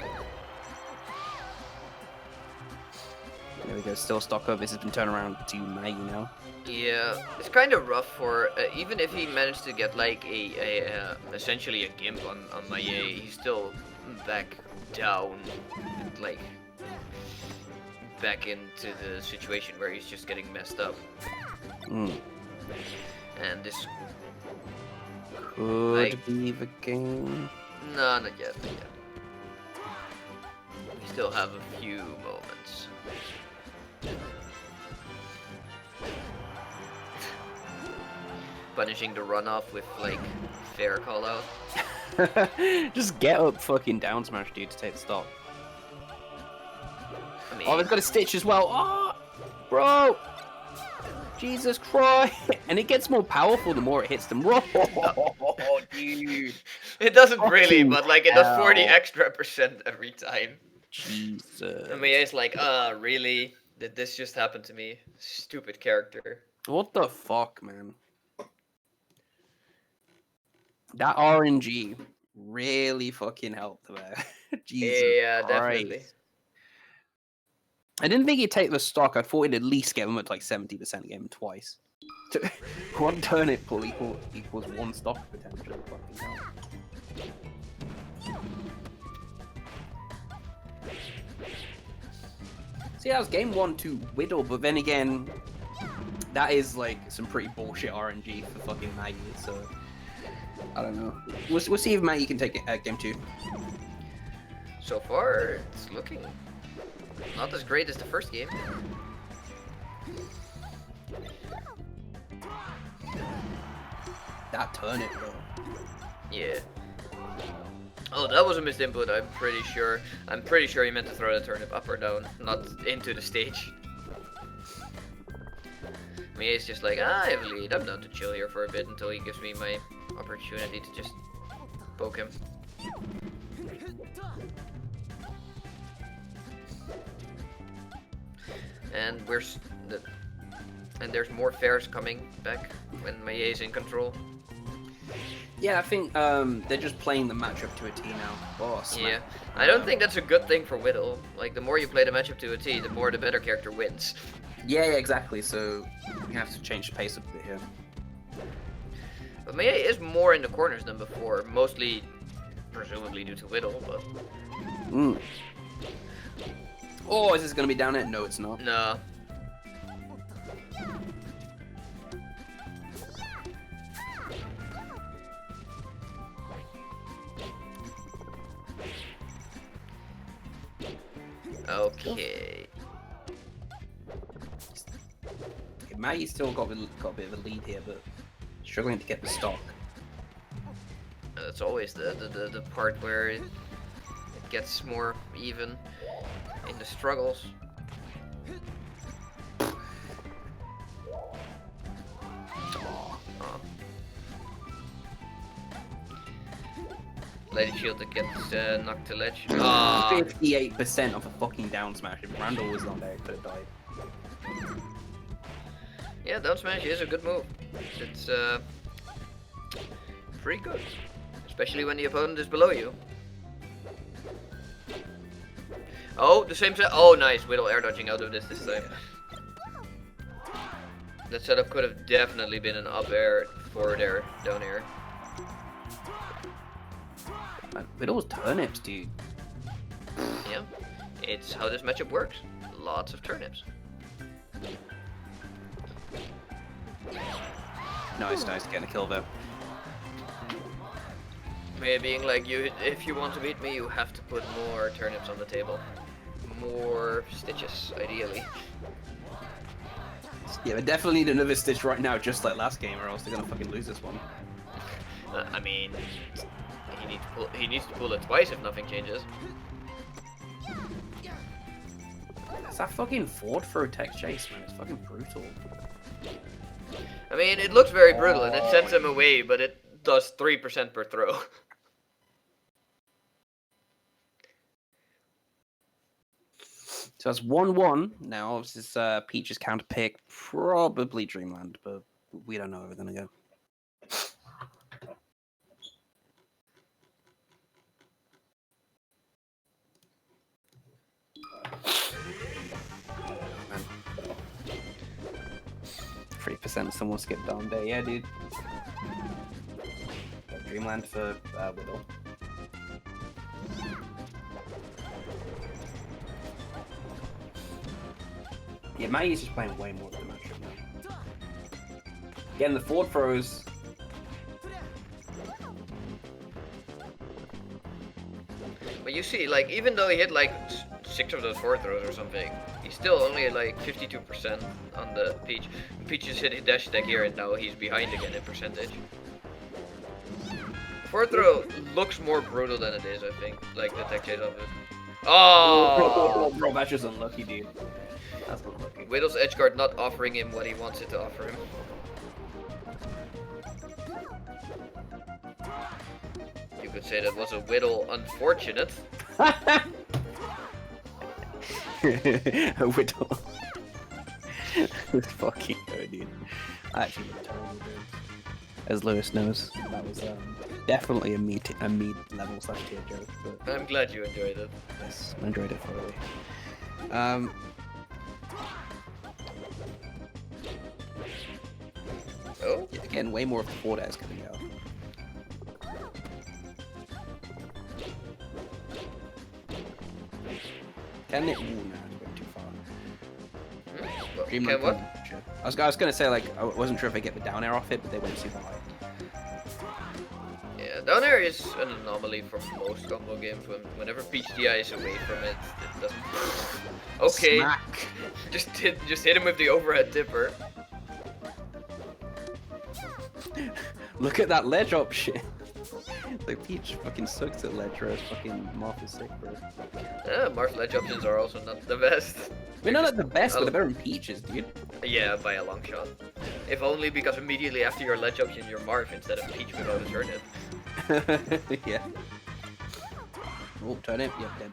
There we go, still stock up. This has been turned around to Mahie now. Yeah, it's kind of rough for even if he managed to get like essentially a gimp on Mahie, he's still back down, like back into the situation where he's just getting messed up. Mm. And this could be the game. No, not yet. Not yet. He's still have a few moments. Punishing the runoff with like fair call out. Just get up fucking down smash, dude, to take the stock. I mean, Oh, they've got a stitch as well. Oh, bro. Jesus Christ. And it gets more powerful the more it hits them. Oh, dude. it doesn't really, Fucking but like it does 40 hell. extra % every time. Jesus. I mean, it's like, really? Did this just happen to me? Stupid character. What the fuck, man? That RNG really fucking helped there. Jesus Yeah, Christ. definitely. I didn't think he'd take the stock. I thought he'd at least get him at like 70%, get him twice. One turnip pull equals one stock potentially. Fucking hell. See, that was game 1 to Widl, but then again, that is like some pretty bullshit RNG for fucking Mahie, so I don't know. We'll see if Mahie can take it, game 2. So far, it's looking not as great as the first game. That turnip, though. Yeah. Oh, that was a missed input, I'm pretty sure. I'm pretty sure he meant to throw the turnip up or down, not into the stage. I mean, it's just like, I have a lead, I'm down to chill here for a bit until he gives me my opportunity to just poke him. And there's more fairs coming back when Mahie is in control. Yeah, I think they're just playing the matchup to a T now. Oh, snap. Yeah, I don't think that's a good thing for Widl. Like, the more you play the matchup to a T, the more the better character wins. Yeah, exactly. So we have to change the pace a bit here. But Mahie is more in the corners than before, mostly, presumably due to Widl, but... Mm. Oh, is this going to be down it? No, it's not. No. Okay. Maggie's still got a bit of a lead here, but struggling to get the stock. That's always the part where it gets more even in the struggles. Oh. Lady Shield that gets knocked to ledge. 58% of a fucking down smash. If Randall was not there, he could have died. Yeah, down smash is a good move. It's pretty good, especially when the opponent is below you. Oh, the same set. Oh, nice. Widl air dodging out of this time. That setup could have definitely been an up air, forward air, down air. Widl's turnips, dude. Yeah, it's how this matchup works. Lots of turnips. Nice, getting a kill there. Maybe being like, if you want to beat me, you have to put more turnips on the table. More stitches, ideally. Yeah, we definitely need another stitch right now, just like last game, or else they're gonna fucking lose this one. I mean, he needs to pull it twice if nothing changes. It's that fucking forward throw tech chase, man. It's fucking brutal. I mean, it looks very brutal and it sends him away, but it does 3% per throw. So that's 1-1 now. This is Peach's counter pick, probably Dreamland, but we don't know where we're gonna go. Man. 3% someone skipped down there, yeah, dude. Dreamland for Widl. Yeah, Mahie's just playing way more than the matchup now. Again, the forward throws. But you see, like, even though he hit like 6 of those forward throws or something. He's still only at like 52% on the Peach. Peach is hitting dash attack here and now he's behind again in percentage. Forward throw looks more brutal than it is, I think. Like the tech chase of it. Oh! Bro, that's just unlucky, dude. That's unlucky. Widl's edgeguard not offering him what he wants it to offer him. You could say that was a Widl unfortunate. A Widl. Fucking go, dude. I actually looked terrible, dude. As Lewis knows, that was definitely a mid level slash tier joke. But I'm glad you enjoyed it. yes, I enjoyed it thoroughly. Oh? Again, way more of the forward airs coming out. Can it? Ooh, no, it's going too far. Can what? I was gonna say, like, I wasn't sure if they get the down air off it, but they went super high. Yeah, down air is an anomaly for most combo games. Whenever Peach DI is away from it, it doesn't. Okay, Smack. just hit him with the overhead tipper. Look at that ledge option. Like Peach fucking sucks at ledge, whereas fucking Marth is sick, bro. Marth's ledge options are also not the best. We're not at the best, but they're better than Peach's, dude. Yeah, by a long shot. If only because immediately after your ledge option, you're Marth instead of Peach without a turnip. Yeah. Oh, turnip, yep, dead.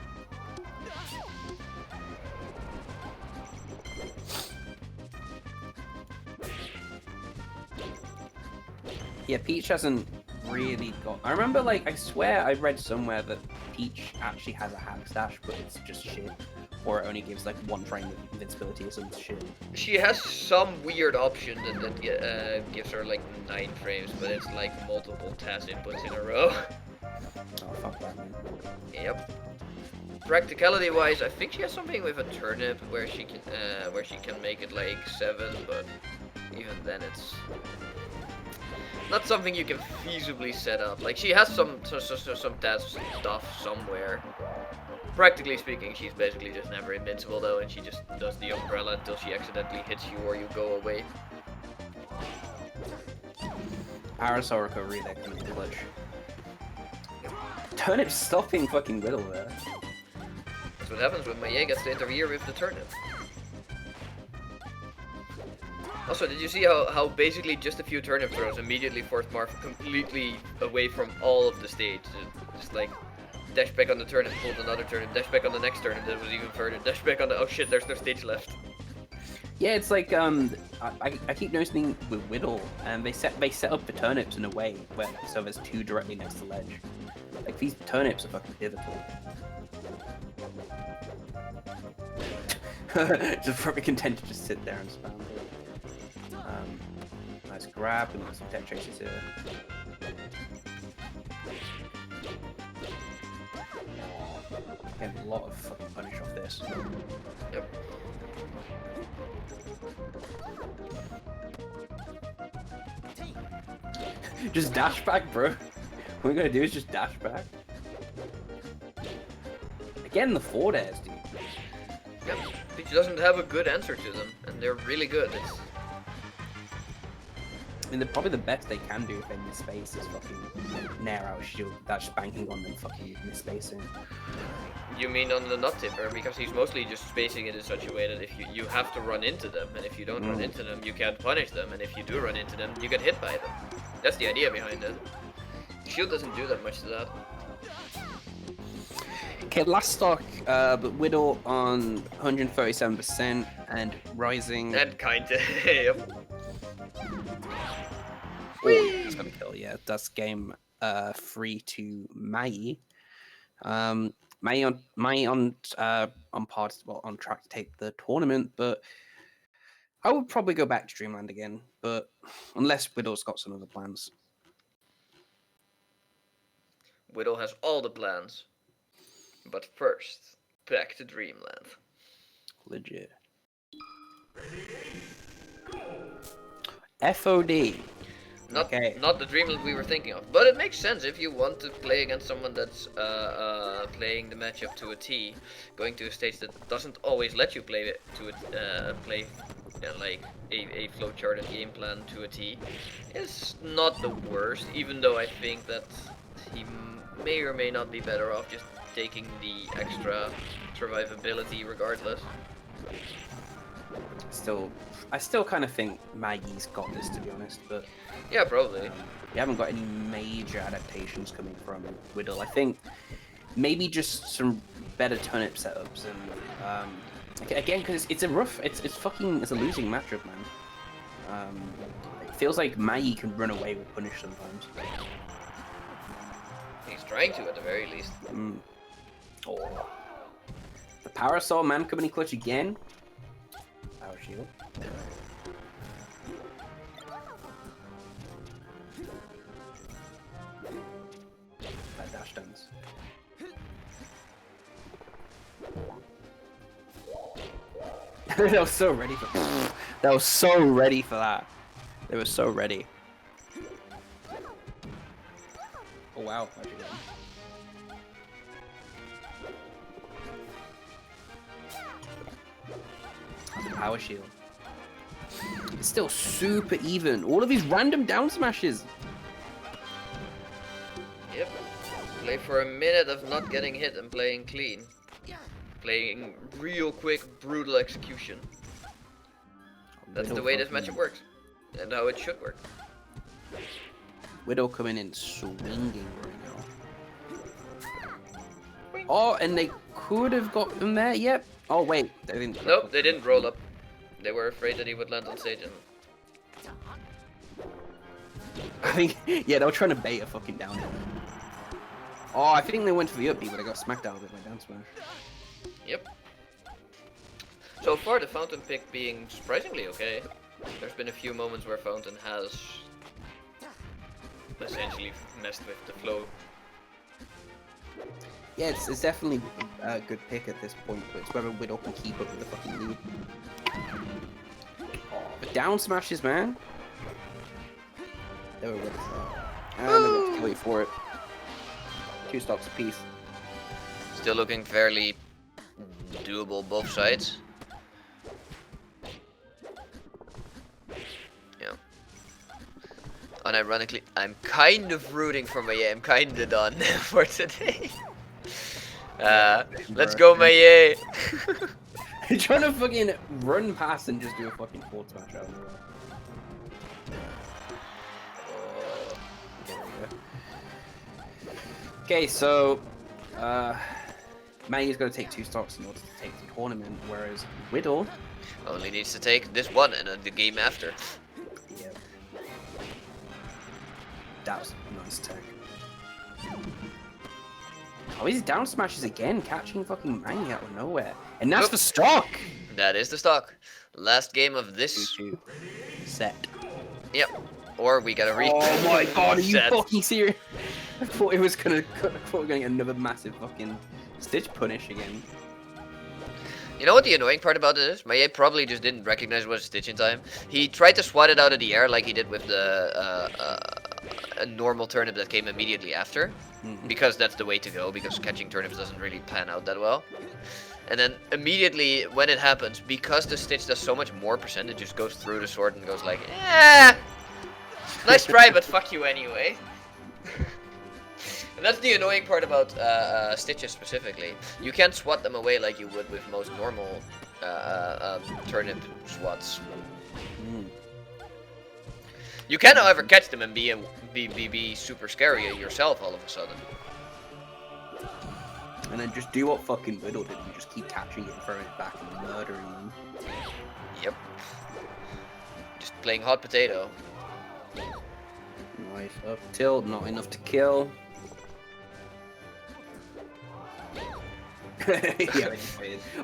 Yeah, Peach hasn't really got. I remember, like, I swear I read somewhere that Peach actually has a hack stash, but it's just shit. Or it only gives like 1 frame of invincibility or some shit. She has some weird option that gives her like 9 frames, but it's like multiple TAS inputs in a row. Oh, fuck that, man. Yep. Practicality wise, I think she has something with a turnip where she can make it like 7, but even then it's not something you can feasibly set up. Like she has some TAS stuff somewhere. Practically speaking, she's basically just never invincible though, and she just does the umbrella until she accidentally hits you or you go away. Parasaur recovery there coming in clutch. Turnip stopping fucking Widl there. That's what happens when Mahie gets to interfere with the turnip. Also, did you see how basically just a few turnip throws immediately forced Marth completely away from all of the stage? Just like dash back on the turnip, pulled another turnip, dash back on the next turnip that was even further, dash back on the oh shit, there's no stage left. Yeah, it's like I keep noticing with Widl, and they set up the turnips in a way where so there's 2 directly next to ledge. Like these turnips are fucking pivotal. Just probably content to just sit there and spam. Nice grab and some tech chases here. Getting a lot of fucking punish off this. Yep. Just dash back, bro. What we're gonna do is just dash back. Again, the forward airs, dude. Yep. Peach doesn't have a good answer to them, and they're really good. I mean, probably the best they can do if they miss space is fucking nair out shield. That's banking on them fucking miss spacing. You mean on the nut tipper, because he's mostly just spacing it in such a way that if you have to run into them, and if you don't run into them, you can't punish them, and if you do run into them, you get hit by them. That's the idea behind it. Shield doesn't do that much to that. Okay, last stock, but Widl on 137% and rising. And kinda, yep. Oh, that's gonna kill, yeah. That's game 3 to Mahie. Mahie on par, well, on track to take the tournament, but I would probably go back to Dreamland again, but unless Widl's got some other plans. Widl has all the plans. But first, back to Dreamland. Legit. FOD. Not Okay. not the dreamland we were thinking of, but it makes sense if you want to play against someone that's playing the matchup to a T, going to a stage that doesn't always let you play it to like a flowcharted game plan to a T, is not the worst. Even though I think that he may or may not be better off just taking the extra survivability regardless. I still kind of think Maggie's got this, to be honest, but Yeah, probably. we haven't got any major adaptations coming from Widl. I think maybe just some better turnip setups and again, because it's a losing matchup, man. It feels like Mahie can run away with punish sometimes. He's trying to, at the very least. Oh. The Parasol man coming in clutch again. Power shield. That dash dance. They were so ready for that. Was so ready for that. They were so ready. Oh wow, how'd you get him? Power shield. It's still super even. All of these random down smashes. Yep. Play for a minute of not getting hit and playing clean. Playing real quick, brutal execution. That's the way this matchup works. And how it should work. Widl coming in swinging right now. Oh, and they could have got him there. Yep. Oh wait, they didn't. Nope, they didn't roll up. They were afraid that he would land on stage. And I think, yeah, they were trying to bait a fucking down hit. Oh, I think they went for the up B, but they got smacked out of it by down smash. yep. So far, the Fountain pick being surprisingly okay. There's been a few moments where Fountain has essentially messed with the flow. Yeah, it's definitely a good pick at this point, but it's whether Widl can keep up with the fucking lead. Oh, but down smashes, man. They were ready for that. And they're going to kill you for it. 2 stocks apiece. Still looking fairly doable both sides. Yeah. Unironically, I'm kind of rooting for Mahie. I'm kind of done for today. Let's go, Mahie! You're trying to fucking run past and just do a fucking forward smash out. Okay, so Mahie's going to take 2 stocks in order to take the tournament, whereas Widl only needs to take this one and the game after. Yeah. That was a nice tech. Oh, he's down smashes again, catching fucking Mahie out of nowhere. And that's the stock! That is the stock. Last game of this set. Yep. Or we gotta read. Oh my god, are you set. fucking serious? I thought it was gonna get another massive fucking Stitch punish again. You know what the annoying part about it is? Mahie probably just didn't recognize it was Stitch in time. He tried to swat it out of the air like he did with the a normal turnip that came immediately after. Because that's the way to go, because catching turnips doesn't really pan out that well. And then immediately when it happens, because the Stitch does so much more percent, it just goes through the sword and goes like, eh, nice try, but fuck you anyway. And that's the annoying part about Stitches specifically. You can't swat them away like you would with most normal turnip swats. You can, however, catch them and be super scary yourself all of a sudden. And then just do what fucking Widl did and just keep catching it and throwing it back and murdering them. Yep. Just playing hot potato. Nice up tilt, not enough to kill. Yeah,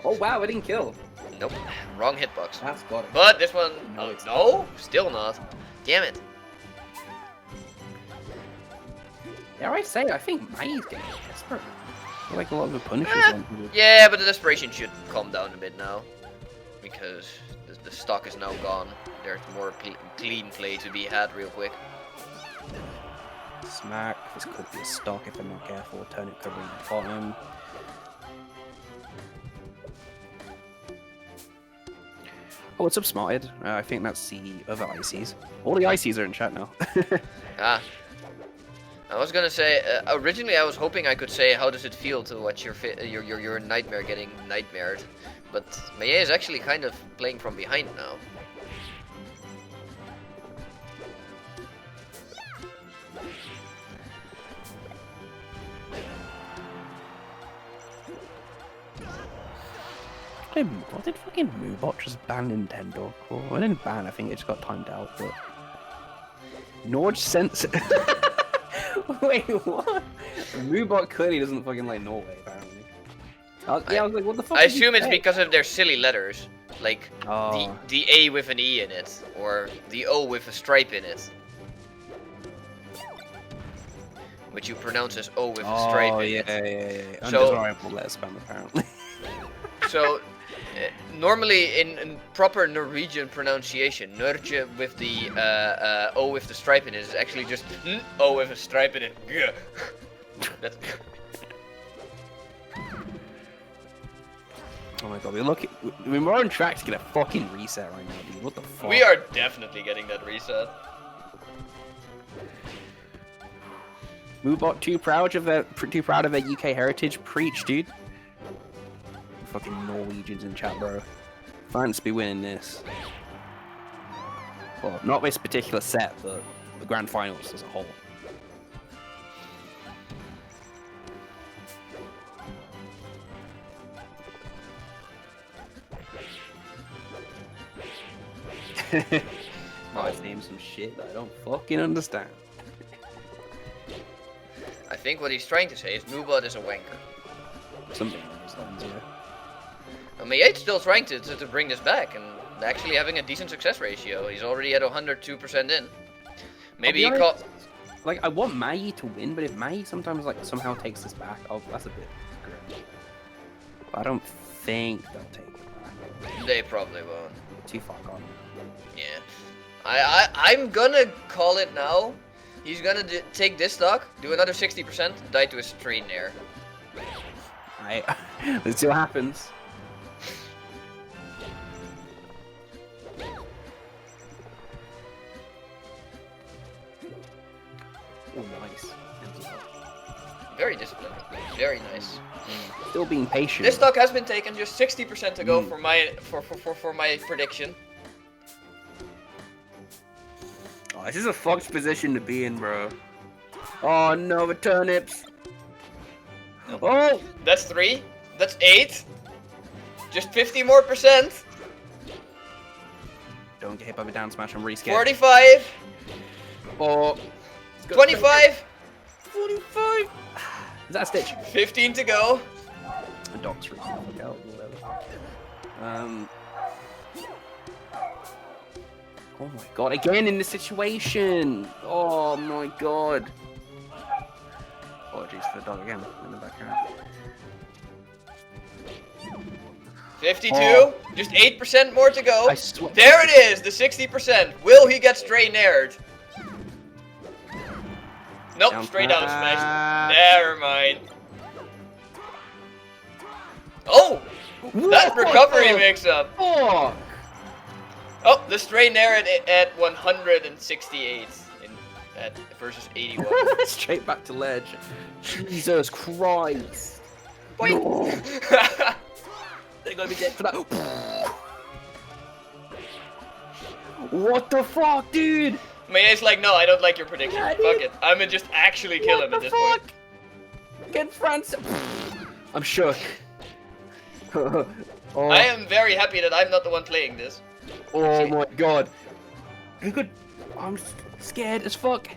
oh wow, I didn't kill. Nope, wrong hitbox. That's got it. But this one, No, oh, it's no, still not. Damn it. Dare I say, I think Mahie's getting desperate. I feel like a lot of the punishes on people. Yeah, but the desperation should calm down a bit now. Because the stock is now gone. There's more clean play to be had real quick. Smack. This could be a stock if I'm not careful. Turnip covering the bottom. Oh, what's up, Smarted? I think that's the other ICs. All the ICs are in chat now. Ah. I was gonna say, originally I was hoping I could say how does it feel to watch your nightmare getting nightmared, but Mahie is actually kind of playing from behind now. What did fucking Moobot just ban Nintendo? Well, I didn't ban, I think it just got timed out, but... Nord Sensor... Wait, what? Moobot clearly doesn't fucking like Norway, apparently. I was like, what the fuck? I assume it's because of their silly letters, like Oh. the A with an E in it, or the O with a stripe in it, which you pronounce as O with a stripe in it. Yeah. So- Undesirable letter spam, apparently. So, normally in proper Norwegian pronunciation, Norge with the O with the stripe in it is actually just O with a stripe in it. That's... Oh my god, we're on track to get a fucking reset right now, dude. What the fuck? We are definitely getting that reset. Moobot too proud of their UK heritage. Preach, dude. Fucking Norwegians in chat, bro. France be winning this. Well, not this particular set, but the grand finals as a whole. Oh, his name's some shit that I don't fucking understand. I think what he's trying to say is Moobot is a wanker. Something along those lines, yeah. Mahie's still trying to bring this back and actually having a decent success ratio. He's already at 102% in. Maybe he caught... Like, I want Mahie to win, but if Mahie sometimes, like, somehow takes this back, that's a bit grim. But I don't think they'll take it back. They probably won't. Too far gone. Yeah. I'm gonna call it now. He's gonna take this stock, do another 60%, die to a strain there. Let's see what happens. Oh, nice. Very disciplined. Very nice. Still being patient. This stock has been taken, just 60% to go for my prediction. Oh, this is a fucked position to be in, bro. Oh no, the turnips. Oh! That's 3. That's 8. Just 50 more percent. Don't get hit by the down smash, I'm really scared. 45. Oh. 25. 45. Is that a stitch? 15 to go. The dog's freaking the fuck out or whatever. Oh my god, again in this situation! Oh my god. Apologies for the dog again in the background. 52. Oh. Just 8% more to go. I swear. There it is, the 60%. Will he get straight nared? Nope, Down straight down smash. smash. Never mind. Oh! That recovery mix-up. Fuck! Oh, the straight nair at 168 versus 81. Straight back to ledge. Jesus Christ. Boing. No. They're gonna be dead for that. What the fuck, dude? Mahie's like, no, I don't like your prediction. Yeah, Fuck dude. it. I'm gonna just actually kill him at this point. Get France. I'm shook. Oh. I am very happy that I'm not the one playing this. Oh my god. Who could... I'm scared as fuck.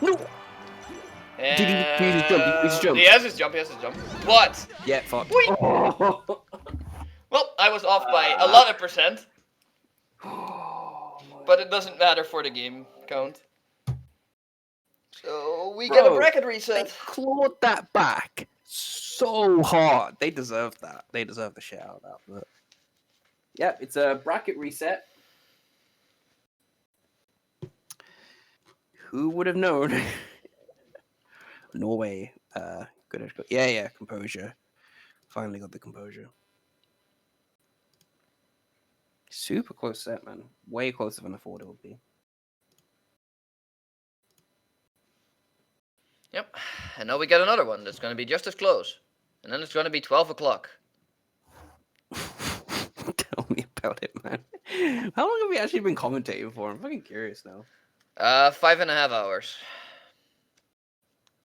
No! Did he just jump? He just jumped. He has his jump, What? Yeah, fuck. Boing. Oh. Well, I was off by a lot of percent. Oh my But it doesn't matter for the game count. So we get a Bro, bracket They reset. clawed that back so hard. They deserve that. They deserve the shit out of that. But Yeah, it's a bracket reset. Who would have known? Norway. Good. Yeah, composure. Finally got the composure. Super close set, man. Way closer than I thought it would be. Yep. And now we get another one that's going to be just as close. And then it's going to be 12 o'clock. Tell me about it, man. How long have we actually been commentating for? I'm fucking curious now. 5.5 hours.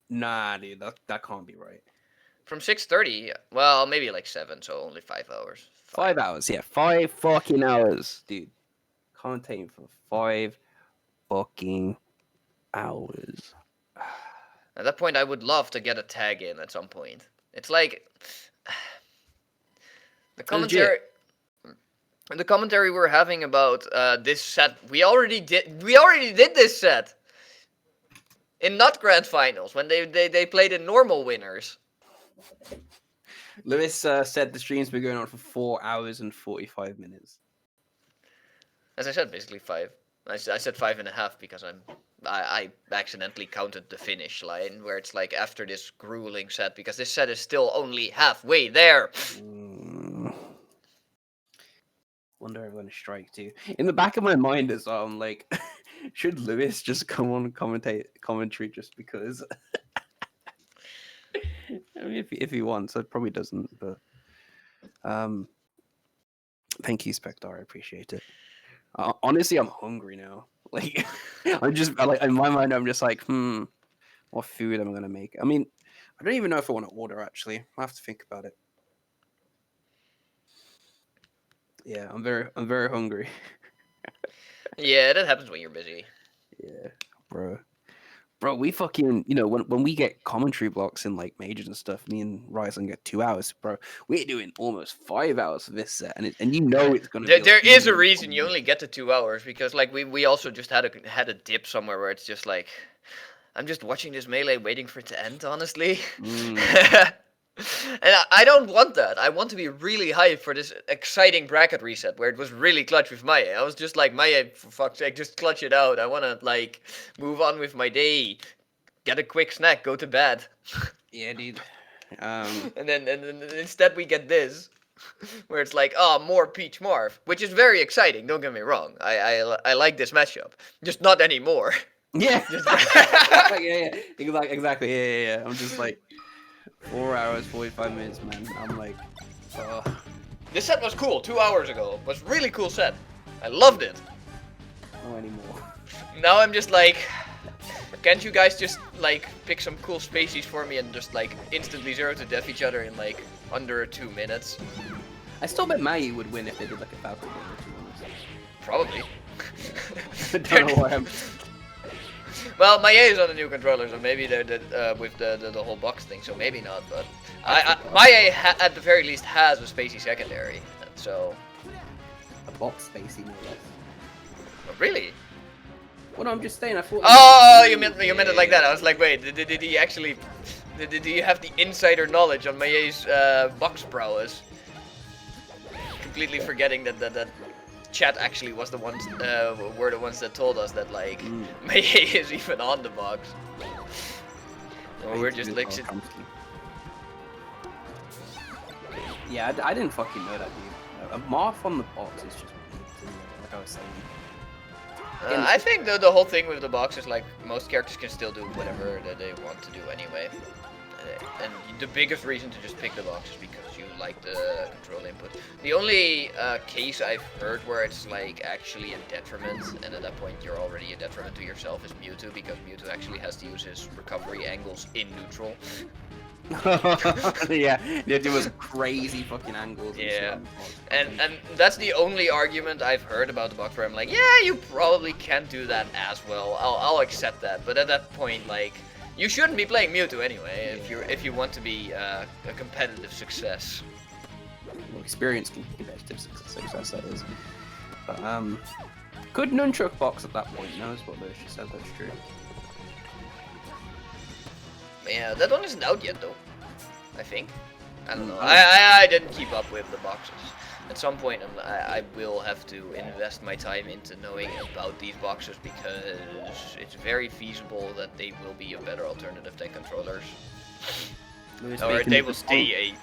Nah, dude, that can't be right. From 6:30, well, maybe like 7, so only 5 hours. 5 hours, yeah. 5 fucking hours, dude. Commentating for 5 fucking hours. At that point, I would love to get a tag in at some point. It's like the commentary. The commentary we're having about this set, we already did this set in not grand finals when they played in normal winners. Lewis said the stream's been going on for 4 hours and 45 minutes. As I said, basically 5. I said 5.5 because I accidentally counted the finish line where it's like after this grueling set, because this set is still only halfway there. Wonder if I'm gonna strike too. In the back of my mind is I'm like, should Lewis just come on and commentary just because? I mean, if he wants, it probably doesn't. But thank you, Spectre. I appreciate it. Honestly, I'm hungry now. Like, I'm just like in my mind, I'm just like, what food am I gonna make? I mean, I don't even know if I want to order. Actually, I have to think about it. Yeah, I'm very hungry. Yeah, that happens when you're busy. Yeah, bro, we fucking, when we get commentary blocks in like majors and stuff, me and Ryzen get 2 hours, bro. We're doing almost 5 hours for this set, and it's gonna. There is a reason you only get to 2 hours, because like we also just had a dip somewhere where it's just like, I'm just watching this melee waiting for it to end, honestly. And I don't want that. I want to be really hyped for this exciting bracket reset where it was really clutch with Mahie. I was just like, Mahie, for fuck's sake, just clutch it out. I want to like move on with my day, get a quick snack, go to bed. Yeah, dude. And then instead we get this, where it's like, oh, more Peach Marv, which is very exciting. Don't get me wrong. I like this matchup, just not anymore. Yeah. Yeah. Exactly. Yeah. I'm just like 4 hours, 45 minutes, man. I'm like, This set was cool 2 hours ago. It was a really cool set. I loved it. no anymore. Now I'm just like, can't you guys just like pick some cool spacies for me and just like instantly 0 to death each other in like under 2 minutes? I still bet Mahie would win if they did like a Falcon game. Probably. I don't know why I'm. Well, Mahie is on a new controller, so maybe they're with the whole box thing, so maybe not. But Mahie at the very least has a spacey secondary, so. A box spacey, no less. Oh, really? Well, no, I'm just saying. I thought. Oh, you meant it like that. I was like, wait, did he actually? Did you have the insider knowledge on Mahie's box prowess? Completely forgetting that chat actually was the ones were the ones that told us that like Mahie is even on the box. Well, we're just like yeah, I didn't fucking know that, dude. A morph on the box is just weird, like I was saying. I think the whole thing with the box is like most characters can still do whatever that they want to do anyway. And the biggest reason to just pick the box is because you like the control input. The only case I've heard where it's like actually a detriment, and at that point you're already a detriment to yourself, is Mewtwo, because Mewtwo actually has to use his recovery angles in neutral. Yeah, there was crazy fucking angles. Yeah, and that's the only argument I've heard about the box where I'm like, yeah, you probably can't do that as well. I'll accept that, but at that point, like, you shouldn't be playing Mewtwo anyway if you want to be a competitive success. Well, experience competitive success, that is. But good nunchuck box at that point. Knows what Lucia said. That's true. Yeah, that one isn't out yet though. I think. I don't know. I didn't keep up with the boxes. at some point I will have to invest my time into knowing about these boxes because it's very feasible that they will be a better alternative than controllers. Or they will stay a...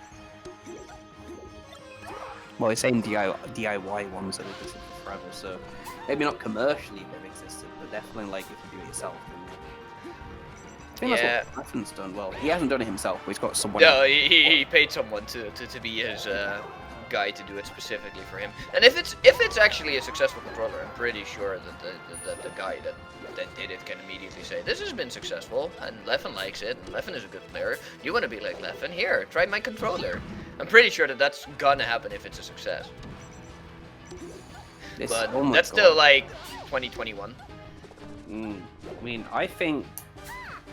Well, they're saying DIY ones that have existed forever, so maybe not commercially they've existed, but definitely like if you do it yourself. I think that's what Leffen's done. Well, he hasn't done it himself, but he's got someone. No, he paid someone to be his guy to do it specifically for him. And if it's actually a successful controller, I'm pretty sure that the guy that did it can immediately say, this has been successful, and Leffen likes it, and Leffen is a good player. You want to be like Leffen? Here, try my controller. I'm pretty sure that that's gonna happen if it's a success. But that's still like 2021. I mean, I think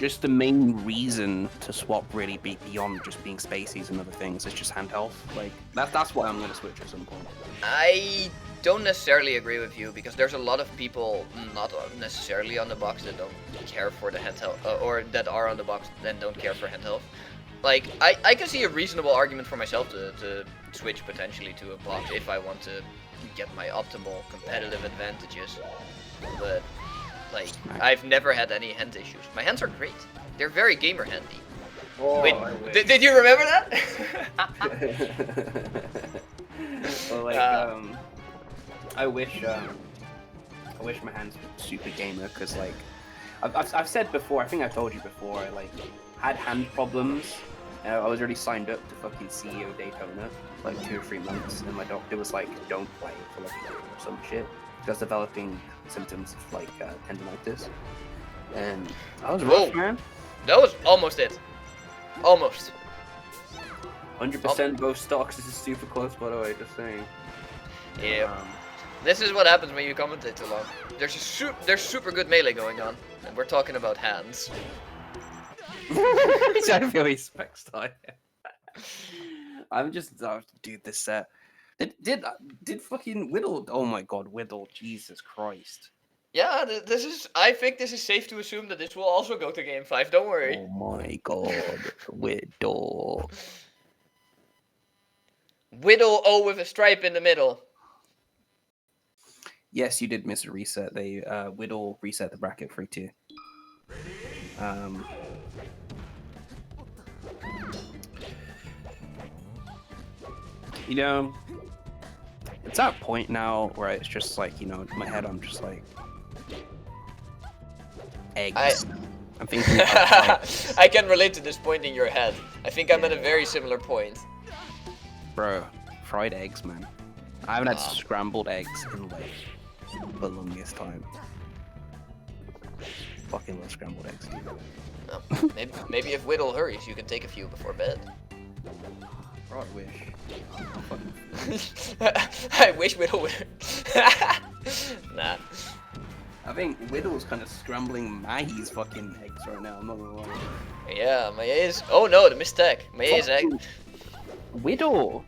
just the main reason to swap really be beyond just being spacies and other things is just hand health. Like that's why I'm gonna switch at some point. I don't necessarily agree with you because there's a lot of people not necessarily on the box that don't care for the hand health, or that are on the box and don't care for hand health. Like I can see a reasonable argument for myself to switch potentially to a box if I want to get my optimal competitive advantages, but like I've never had any hand issues. My hands are great. They're very gamer handy. Oh, wait, did you remember that? Well, like, I wish my hands were super gamer, because like I've said before, I think I told you before, I like had hand problems. I was already signed up to fucking CEO Daytona like 2 or 3 months, and my doctor was like, don't play for like a year or some shit. I was developing symptoms of like tendonitis, and I was rough, man. That was almost it. Almost. 100% both stocks. This is super close, by the way. Just saying. Yeah. This is what happens when you commentate too long. There's super good melee going on, and we're talking about hands. I feel respect style. I'm just dude. This set. Did fucking Widl? Oh my god, Widl! Jesus Christ! Yeah, this is. I think this is safe to assume that this will also go to Game 5. Don't worry. Oh my god, Widl! Widl O with a stripe in the middle. Yes, you did miss a reset. They Widl reset the bracket for 2. You know, it's that point now where it's just like, you know, in my head I'm just like, eggs. I'm thinking about eggs. I can relate to this point in your head. I think I'm at a very similar point. Bro, fried eggs, man. I haven't had scrambled eggs in like the longest time. Fucking love scrambled eggs, dude. Oh, maybe if Widl hurries, you can take a few before bed. I wish. I wish Widl would. Nah. I think Widl's kind of scrambling Mahie's fucking eggs right now. I'm not gonna lie. Yeah, Mahie is. Oh no, the mistake. Mahie is egg. Widl.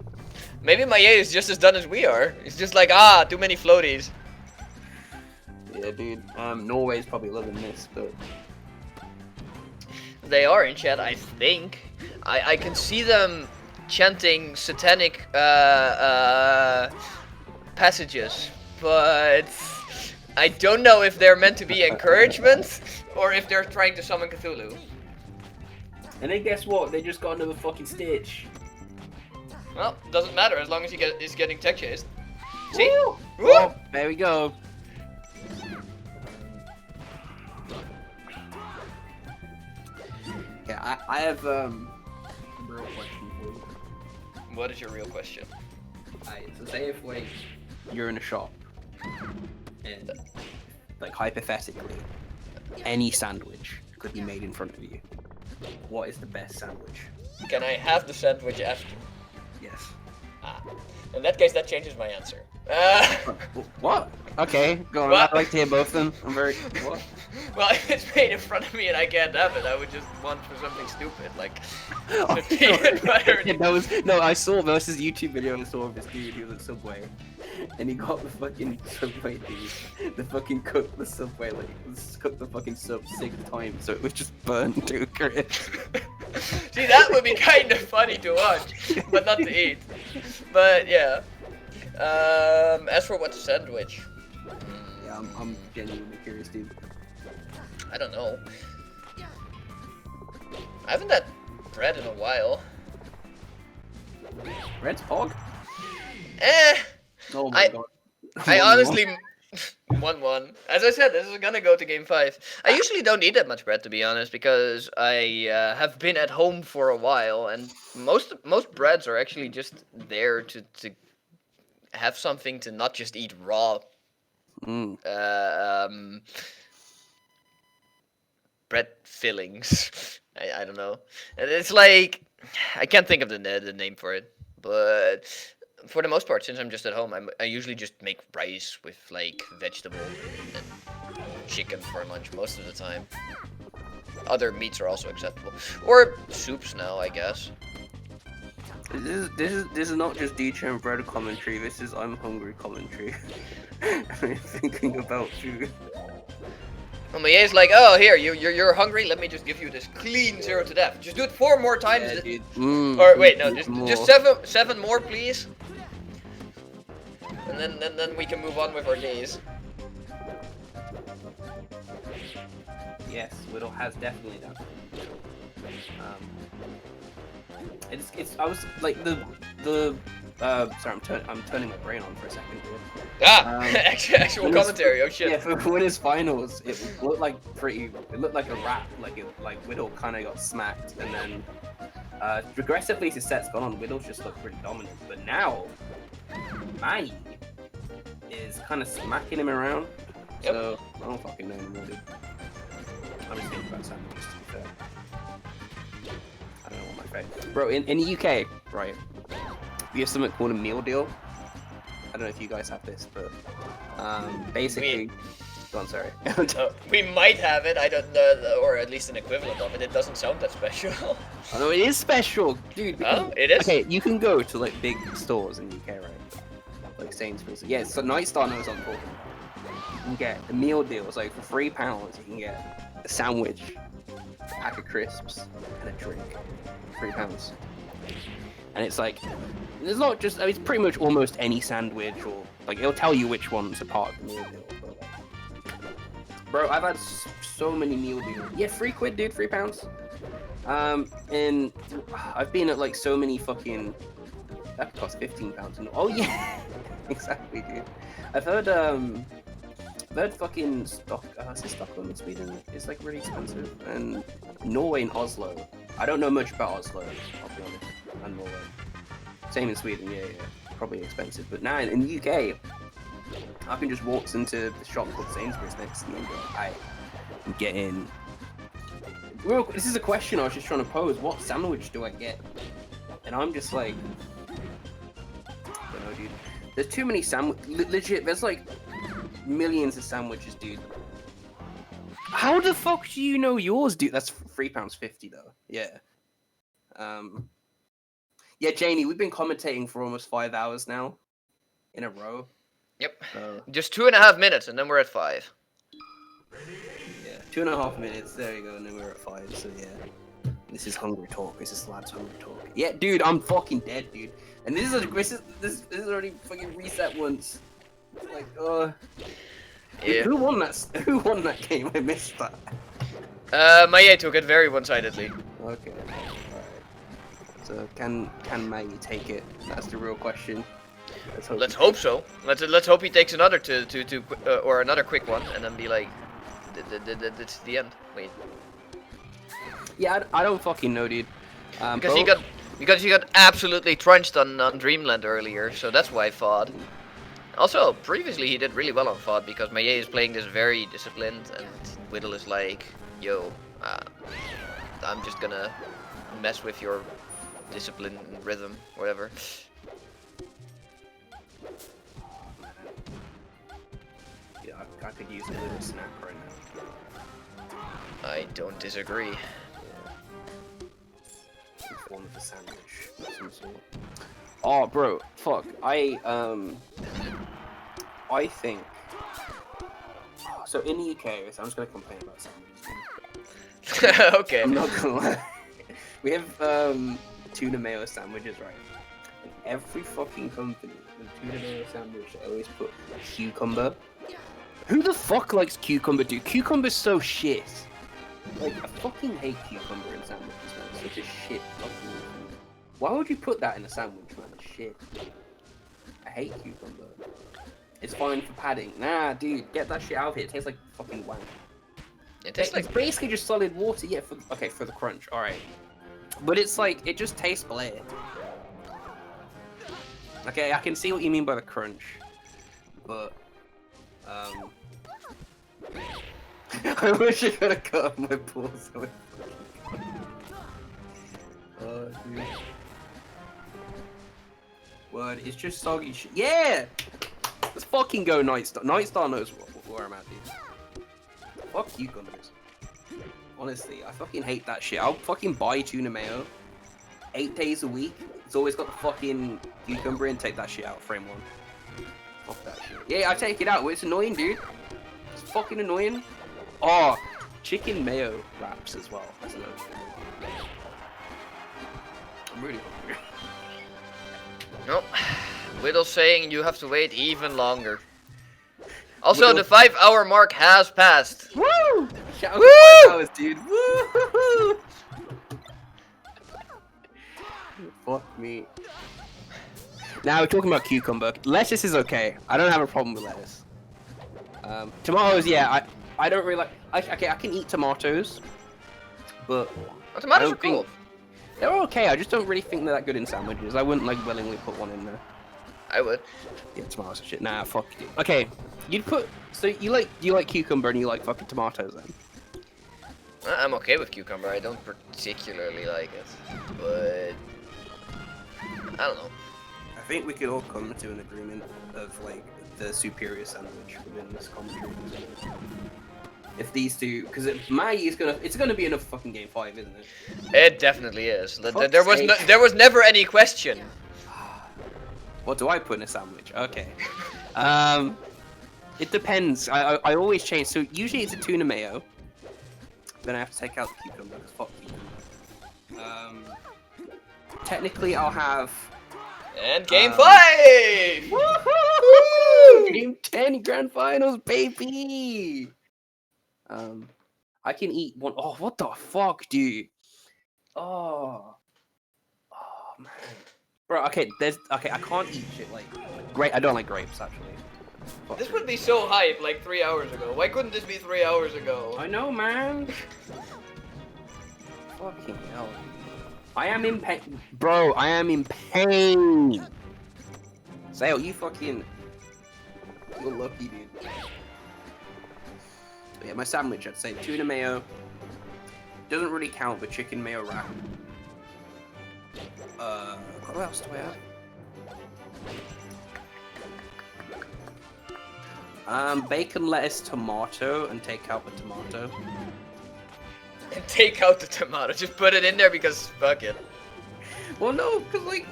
Maybe Mahie is just as done as we are. It's just like too many floaties. Yeah, dude. Norway's probably loving this, but they are in chat. I think. I can see them chanting satanic passages, but I don't know if they're meant to be encouragement or if they're trying to summon Cthulhu. And then guess what? They just got another fucking Stitch. Well, doesn't matter as long as he is getting tech chased. See? Woo! Oh, there we go. Yeah, I have a real question for you. What is your real question? Alright, so say if like you're in a shop and like hypothetically any sandwich could be made in front of you. What is the best sandwich? Can I have the sandwich after? Yes. In that case, that changes my answer. What? Okay, go on. What? I'd like to hear both of them. I'm very. What? Well, if it's made in front of me and I can't have it, I would just want for something stupid, like Oh, peanut butter. no, I saw versus YouTube video I saw of this dude who was at Subway, and he got the fucking Subway dude. The fucking cooked the Subway, like cooked the fucking sub 6 times, so it was just burned to a crisp. See, that would be kind of funny to watch, but not to eat. But yeah. As for what's a sandwich? Yeah, I'm genuinely curious, dude. I don't know. I haven't had bread in a while. Red's Pog? Eh. Oh my god. I 1-1. honestly 1-1. As I said, this is gonna go to game 5. I usually don't eat that much bread, to be honest, because I have been at home for a while, and most breads are actually just there to have something to not just eat raw. Bread fillings. I don't know. And it's like I can't think of the name for it, but for the most part, since I'm just at home, I usually just make rice with like vegetable and chicken for lunch most of the time. Other meats are also acceptable, or soups now, I guess. This is not just D-Chain bread commentary. This is I'm hungry commentary. I'm thinking about food. And Mahie's like, oh, here, you're hungry. Let me just give you this clean 0 to death. Just do it 4 more times. Yeah, dude. Or wait, no, just more. 7 more, please. And then we can move on with our days. Yes, Widl has definitely done. I was like sorry, I'm turning my brain on for a second here. Actual commentary. Oh shit. Yeah, for winners finals, it looked like it looked like a wrap. Like Widl kind of got smacked, and then progressively as the set's gone on, Widl's just looked pretty dominant. But now, Mahie is kind of smacking him around. Yep. So I don't fucking know anymore, dude. I'm just thinking about sandwiches, to be fair. I don't know what my favorite. Bro, in the UK, right, we have something called a meal deal. I don't know if you guys have this, but basically... Go on, sorry. We might have it, I don't know, or at least an equivalent of it. It doesn't sound that special. Oh, no, it is special, dude. Oh, it is? Okay, you can go to, like, big stores in the UK, right? Like Sainsbury's. Yeah, so Nightstar knows I'm talking. You can get a meal deal. It's like for £3, you can get a sandwich, a pack of crisps, and a drink. £3. And it's like, it's not just, I mean, it's pretty much almost any sandwich, or like it'll tell you which one's a part of the meal deal. But, bro, I've had so many meal deals. Yeah, £3, dude, £3. And I've been at like so many fucking, that could cost £15. And, oh yeah, exactly, dude. I've heard fucking Stockholm in Sweden is like really expensive, and Norway and Oslo. I don't know much about Oslo, I'll be honest, and Norway. Same in Sweden, yeah, probably expensive. But now in the UK, I can just walk into the shop called Sainsbury's next to me and go, I am getting. This is a question I was just trying to pose. What sandwich do I get? And I'm just like, I don't know, dude. There's too many legit. There's like millions of sandwiches, dude. How the fuck do you know yours, dude? That's £3.50 though. Yeah. Yeah, Janie, we've been commentating for almost 5 hours now, in a row. Yep. So, just 2.5 minutes, and then we're at 5. yeah, 2.5 minutes. There you go, and then we're at 5. So yeah, this is hungry talk. This is lads hungry talk. Yeah, dude, I'm fucking dead, dude. And this is already fucking reset once. Like, yeah. Who won that? Who won that game? I missed that. Mahie took it very one-sidedly. Okay. Alright. So can Mahie take it? That's the real question. Let's hope so. Let's hope he takes another or another quick one, and then be like, it's the end. Wait. Yeah, I don't fucking know, dude. Because he got absolutely trunched on Dreamland earlier, so that's why I fought. Also, previously he did really well on FOD because Mahie is playing this very disciplined, and Widl is like, yo, I'm just gonna mess with your discipline and rhythm, whatever. Yeah, I could use a little snack right now. I don't disagree. In form of a sandwich of some sort. Oh, bro, fuck. I think. So in the UK, so I'm just gonna complain about sandwiches. Okay. I'm not gonna lie. We have tuna mayo sandwiches, right? every fucking company, the tuna mayo sandwich, they always put cucumber. Who the fuck likes cucumber, dude? Cucumber's so shit. Like, I fucking hate cucumber in sandwiches, man. It's such a shit fucking food. Why would you put that in a sandwich, man? It's shit. I hate cucumber. It's fine for padding. Nah, dude, get that shit out of here. It tastes like fucking wank. It tastes like It's basically just solid water, yeah, for the crunch, alright. But it's like, it just tastes bland. Okay, I can see what you mean by the crunch. But, I wish I could have cut off my balls. Oh, dude. Word, it's just soggy shit. Yeah! Let's fucking go Nightstar. Nightstar knows where I'm at, dude. Fuck cucumbers. Honestly, I fucking hate that shit. I'll fucking buy tuna mayo 8 days a week. It's always got the fucking cucumber in. Take that shit out, frame 1. Fuck that shit. Yeah, I take it out. It's annoying, dude. It's fucking annoying. Oh, chicken mayo wraps as well. That's another thing. I'm really hungry. Nope. Widl saying you have to wait even longer. Also, the 5-hour mark has passed. Woo! Shout out Woo! to 5 hours, dude. Woo! Fuck me. Now we're talking about cucumber. Lettuce is okay. I don't have a problem with lettuce. Tomatoes, yeah. I don't really like. Okay, I can eat tomatoes, but Oh, tomatoes are cool. They're okay. I just don't really think they're that good in sandwiches. I wouldn't like willingly put one in there. I would. Yeah, tomatoes and shit. Nah, fuck you. Okay, you'd put. So you like cucumber and you like fucking tomatoes then? I'm okay with cucumber. I don't particularly like it, but I don't know. I think we could all come to an agreement of like the superior sandwich within this commentary. If these two, because Mahie is it's gonna be enough fucking game 5, isn't it? It definitely is. Fuck's There was never any question. What do I put in a sandwich? Okay. It depends. I always change. So usually it's a tuna mayo. Then I have to take out the cucumber because fuck cucumber. Technically, I'll have. And game 5! Woohoo! Game 10 grand finals, baby. I can eat one. Oh, what the fuck, dude? Oh man, bro. Okay, I can't eat shit like grape. I don't like grapes actually. Fuck. This would be so hype like 3 hours ago. Why couldn't this be 3 hours ago? I know, man. Fucking hell. I am in pain. Bro, I am in pain. Sale, you fucking. You're lucky, dude. But yeah, my sandwich, I'd say tuna mayo. Doesn't really count, but chicken mayo wrap. What else do I have? Bacon, lettuce, tomato, and take out the tomato. And take out the tomato. Just put it in there because fuck it. Well, no, because like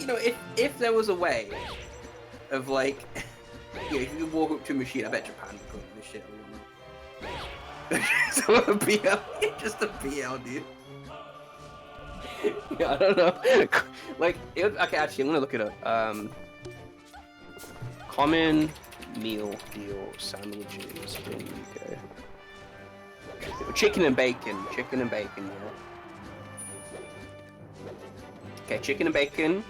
if there was a way of like, yeah, if you could walk up to a machine, I bet Japan would cook this shit. So a BL, just a BL, dude. Yeah, I don't know. Like, okay, actually, I'm gonna look it up. Common meal deal sandwiches in UK. Chicken and bacon, yeah. Okay, chicken and bacon,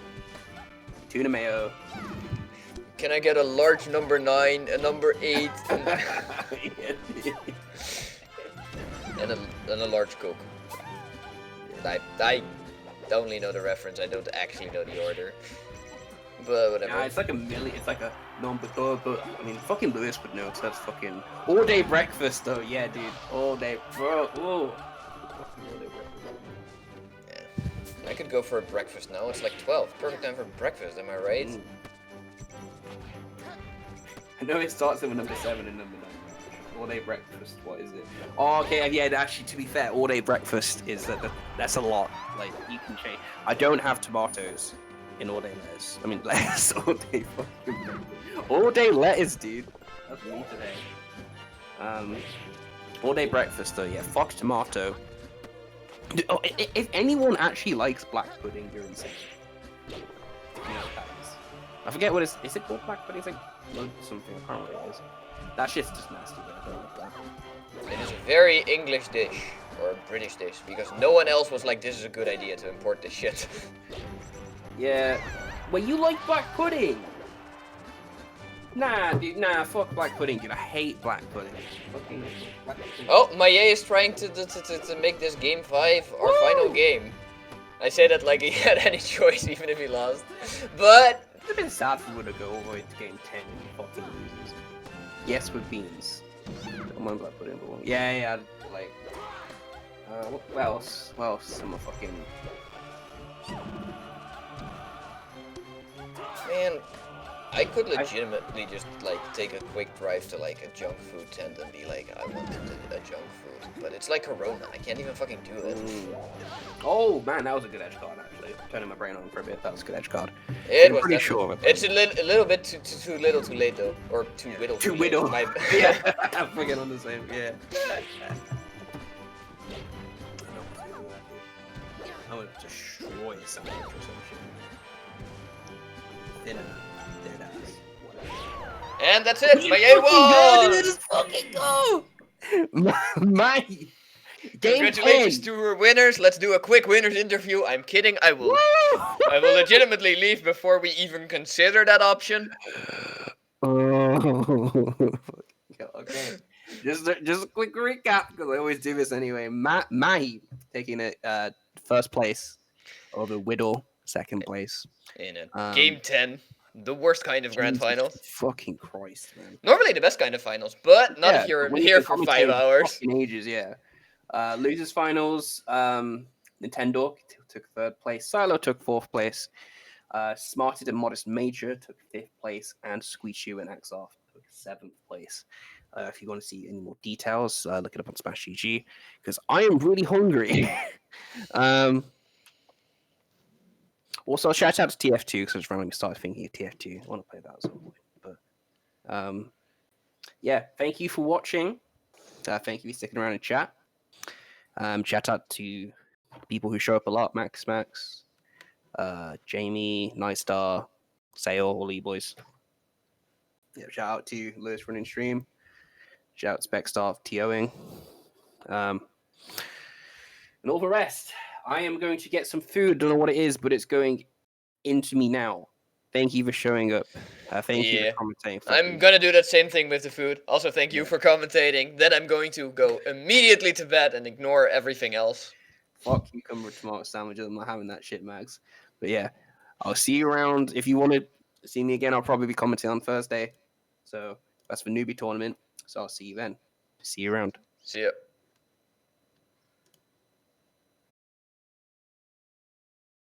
tuna mayo. Can I get a large number 9, a number 8, and a large Coke? I only know the reference. I don't actually know the order. But whatever. Nah, it's like a million. It's like a number two, but I mean, fucking Lewis would know. So that's fucking all day breakfast, though. Yeah, dude, all day, bro. Whoa. Yeah. I could go for a breakfast now. It's like 12. Perfect time for breakfast. Am I right? Mm. I know it starts with number 7 and number 9. All day breakfast. What is it? Oh, okay. Yeah. Actually, to be fair, all day breakfast is that's a lot. Like you can change. I don't have tomatoes in all day lettuce. I mean, lettuce all day fucking all day lettuce, dude. That's me today. All day breakfast though. Yeah. Fuck tomato. Oh, if anyone actually likes black pudding, you're insane. You know what that is. I forget what is it called black pudding? It's like something. I can't remember what it is. That shit's just nasty. I don't like that. It is a very English dish, or a British dish, because no one else was like, this is a good idea to import this shit. Yeah. Well, you like black pudding? Nah, dude, nah, fuck black pudding, dude. I hate black pudding. Fucking black pudding. Oh, Mahie is trying to make this game 5 our final game. I say that like he had any choice, even if he lost. But It would have been sad if we would have go all the way to game 10 and he fucking loses. Yes, with beans. Don't mind black pudding, but yeah, like. What else? What else? Some fucking. man, I could legitimately just like take a quick drive to like a junk food tent and be like, I wanted a junk food, but it's like Corona. I can't even fucking do it. Oh man, that was a good edge card actually. Turning my brain on for a bit. That was a good edge card. It I'm was pretty definitely- sure of it. It's a little bit too little, too late though, or too whittle. Too late. whittle. My- Yeah, I'm freaking on the same. Yeah. I would destroy a sandwich or some shit. Dead ass. And that's it. Mahie won. Let's fucking go! My game Congratulations 10. to our winners. Let's do a quick winners interview. I'm kidding. I will legitimately leave before we even consider that option. Oh. Okay. Just a quick recap because I always do this anyway. Mahie taking it first place over Widl second place. In a game 10, the worst kind of grand Jesus finals. Fucking Christ, man. Normally the best kind of finals, but not if you're when you here can for commentate 5 hours. fucking ages, yeah. Losers finals. Nintendo took third place. Psylo took fourth place. Smarted and ModestMajor took fifth place, and Squeachu and Axarth took seventh place. If you want to see any more details, look it up on Smash GG because I am really hungry. Also, shout out to TF2 because I just randomly started thinking of TF2. I want to play that at some point. But yeah, thank you for watching. Thank you for sticking around and chat. Shout out to people who show up a lot: Max, Jamie, Nightstar, Sale, all you boys. Yeah, shout out to Lewis running stream. Shout out to Specstar TOing. And all the rest. I am going to get some food. Don't know what it is, but it's going into me now. Thank you for showing up. Thank you for commentating. I'm gonna do that same thing with the food. Also, thank you for commentating. Then I'm going to go immediately to bed and ignore everything else. Fuck cucumber tomato sandwiches. I'm not having that shit, Max. But yeah, I'll see you around. If you want to see me again, I'll probably be commenting on Thursday. So that's the newbie tournament. So I'll see you then. See you around. See ya.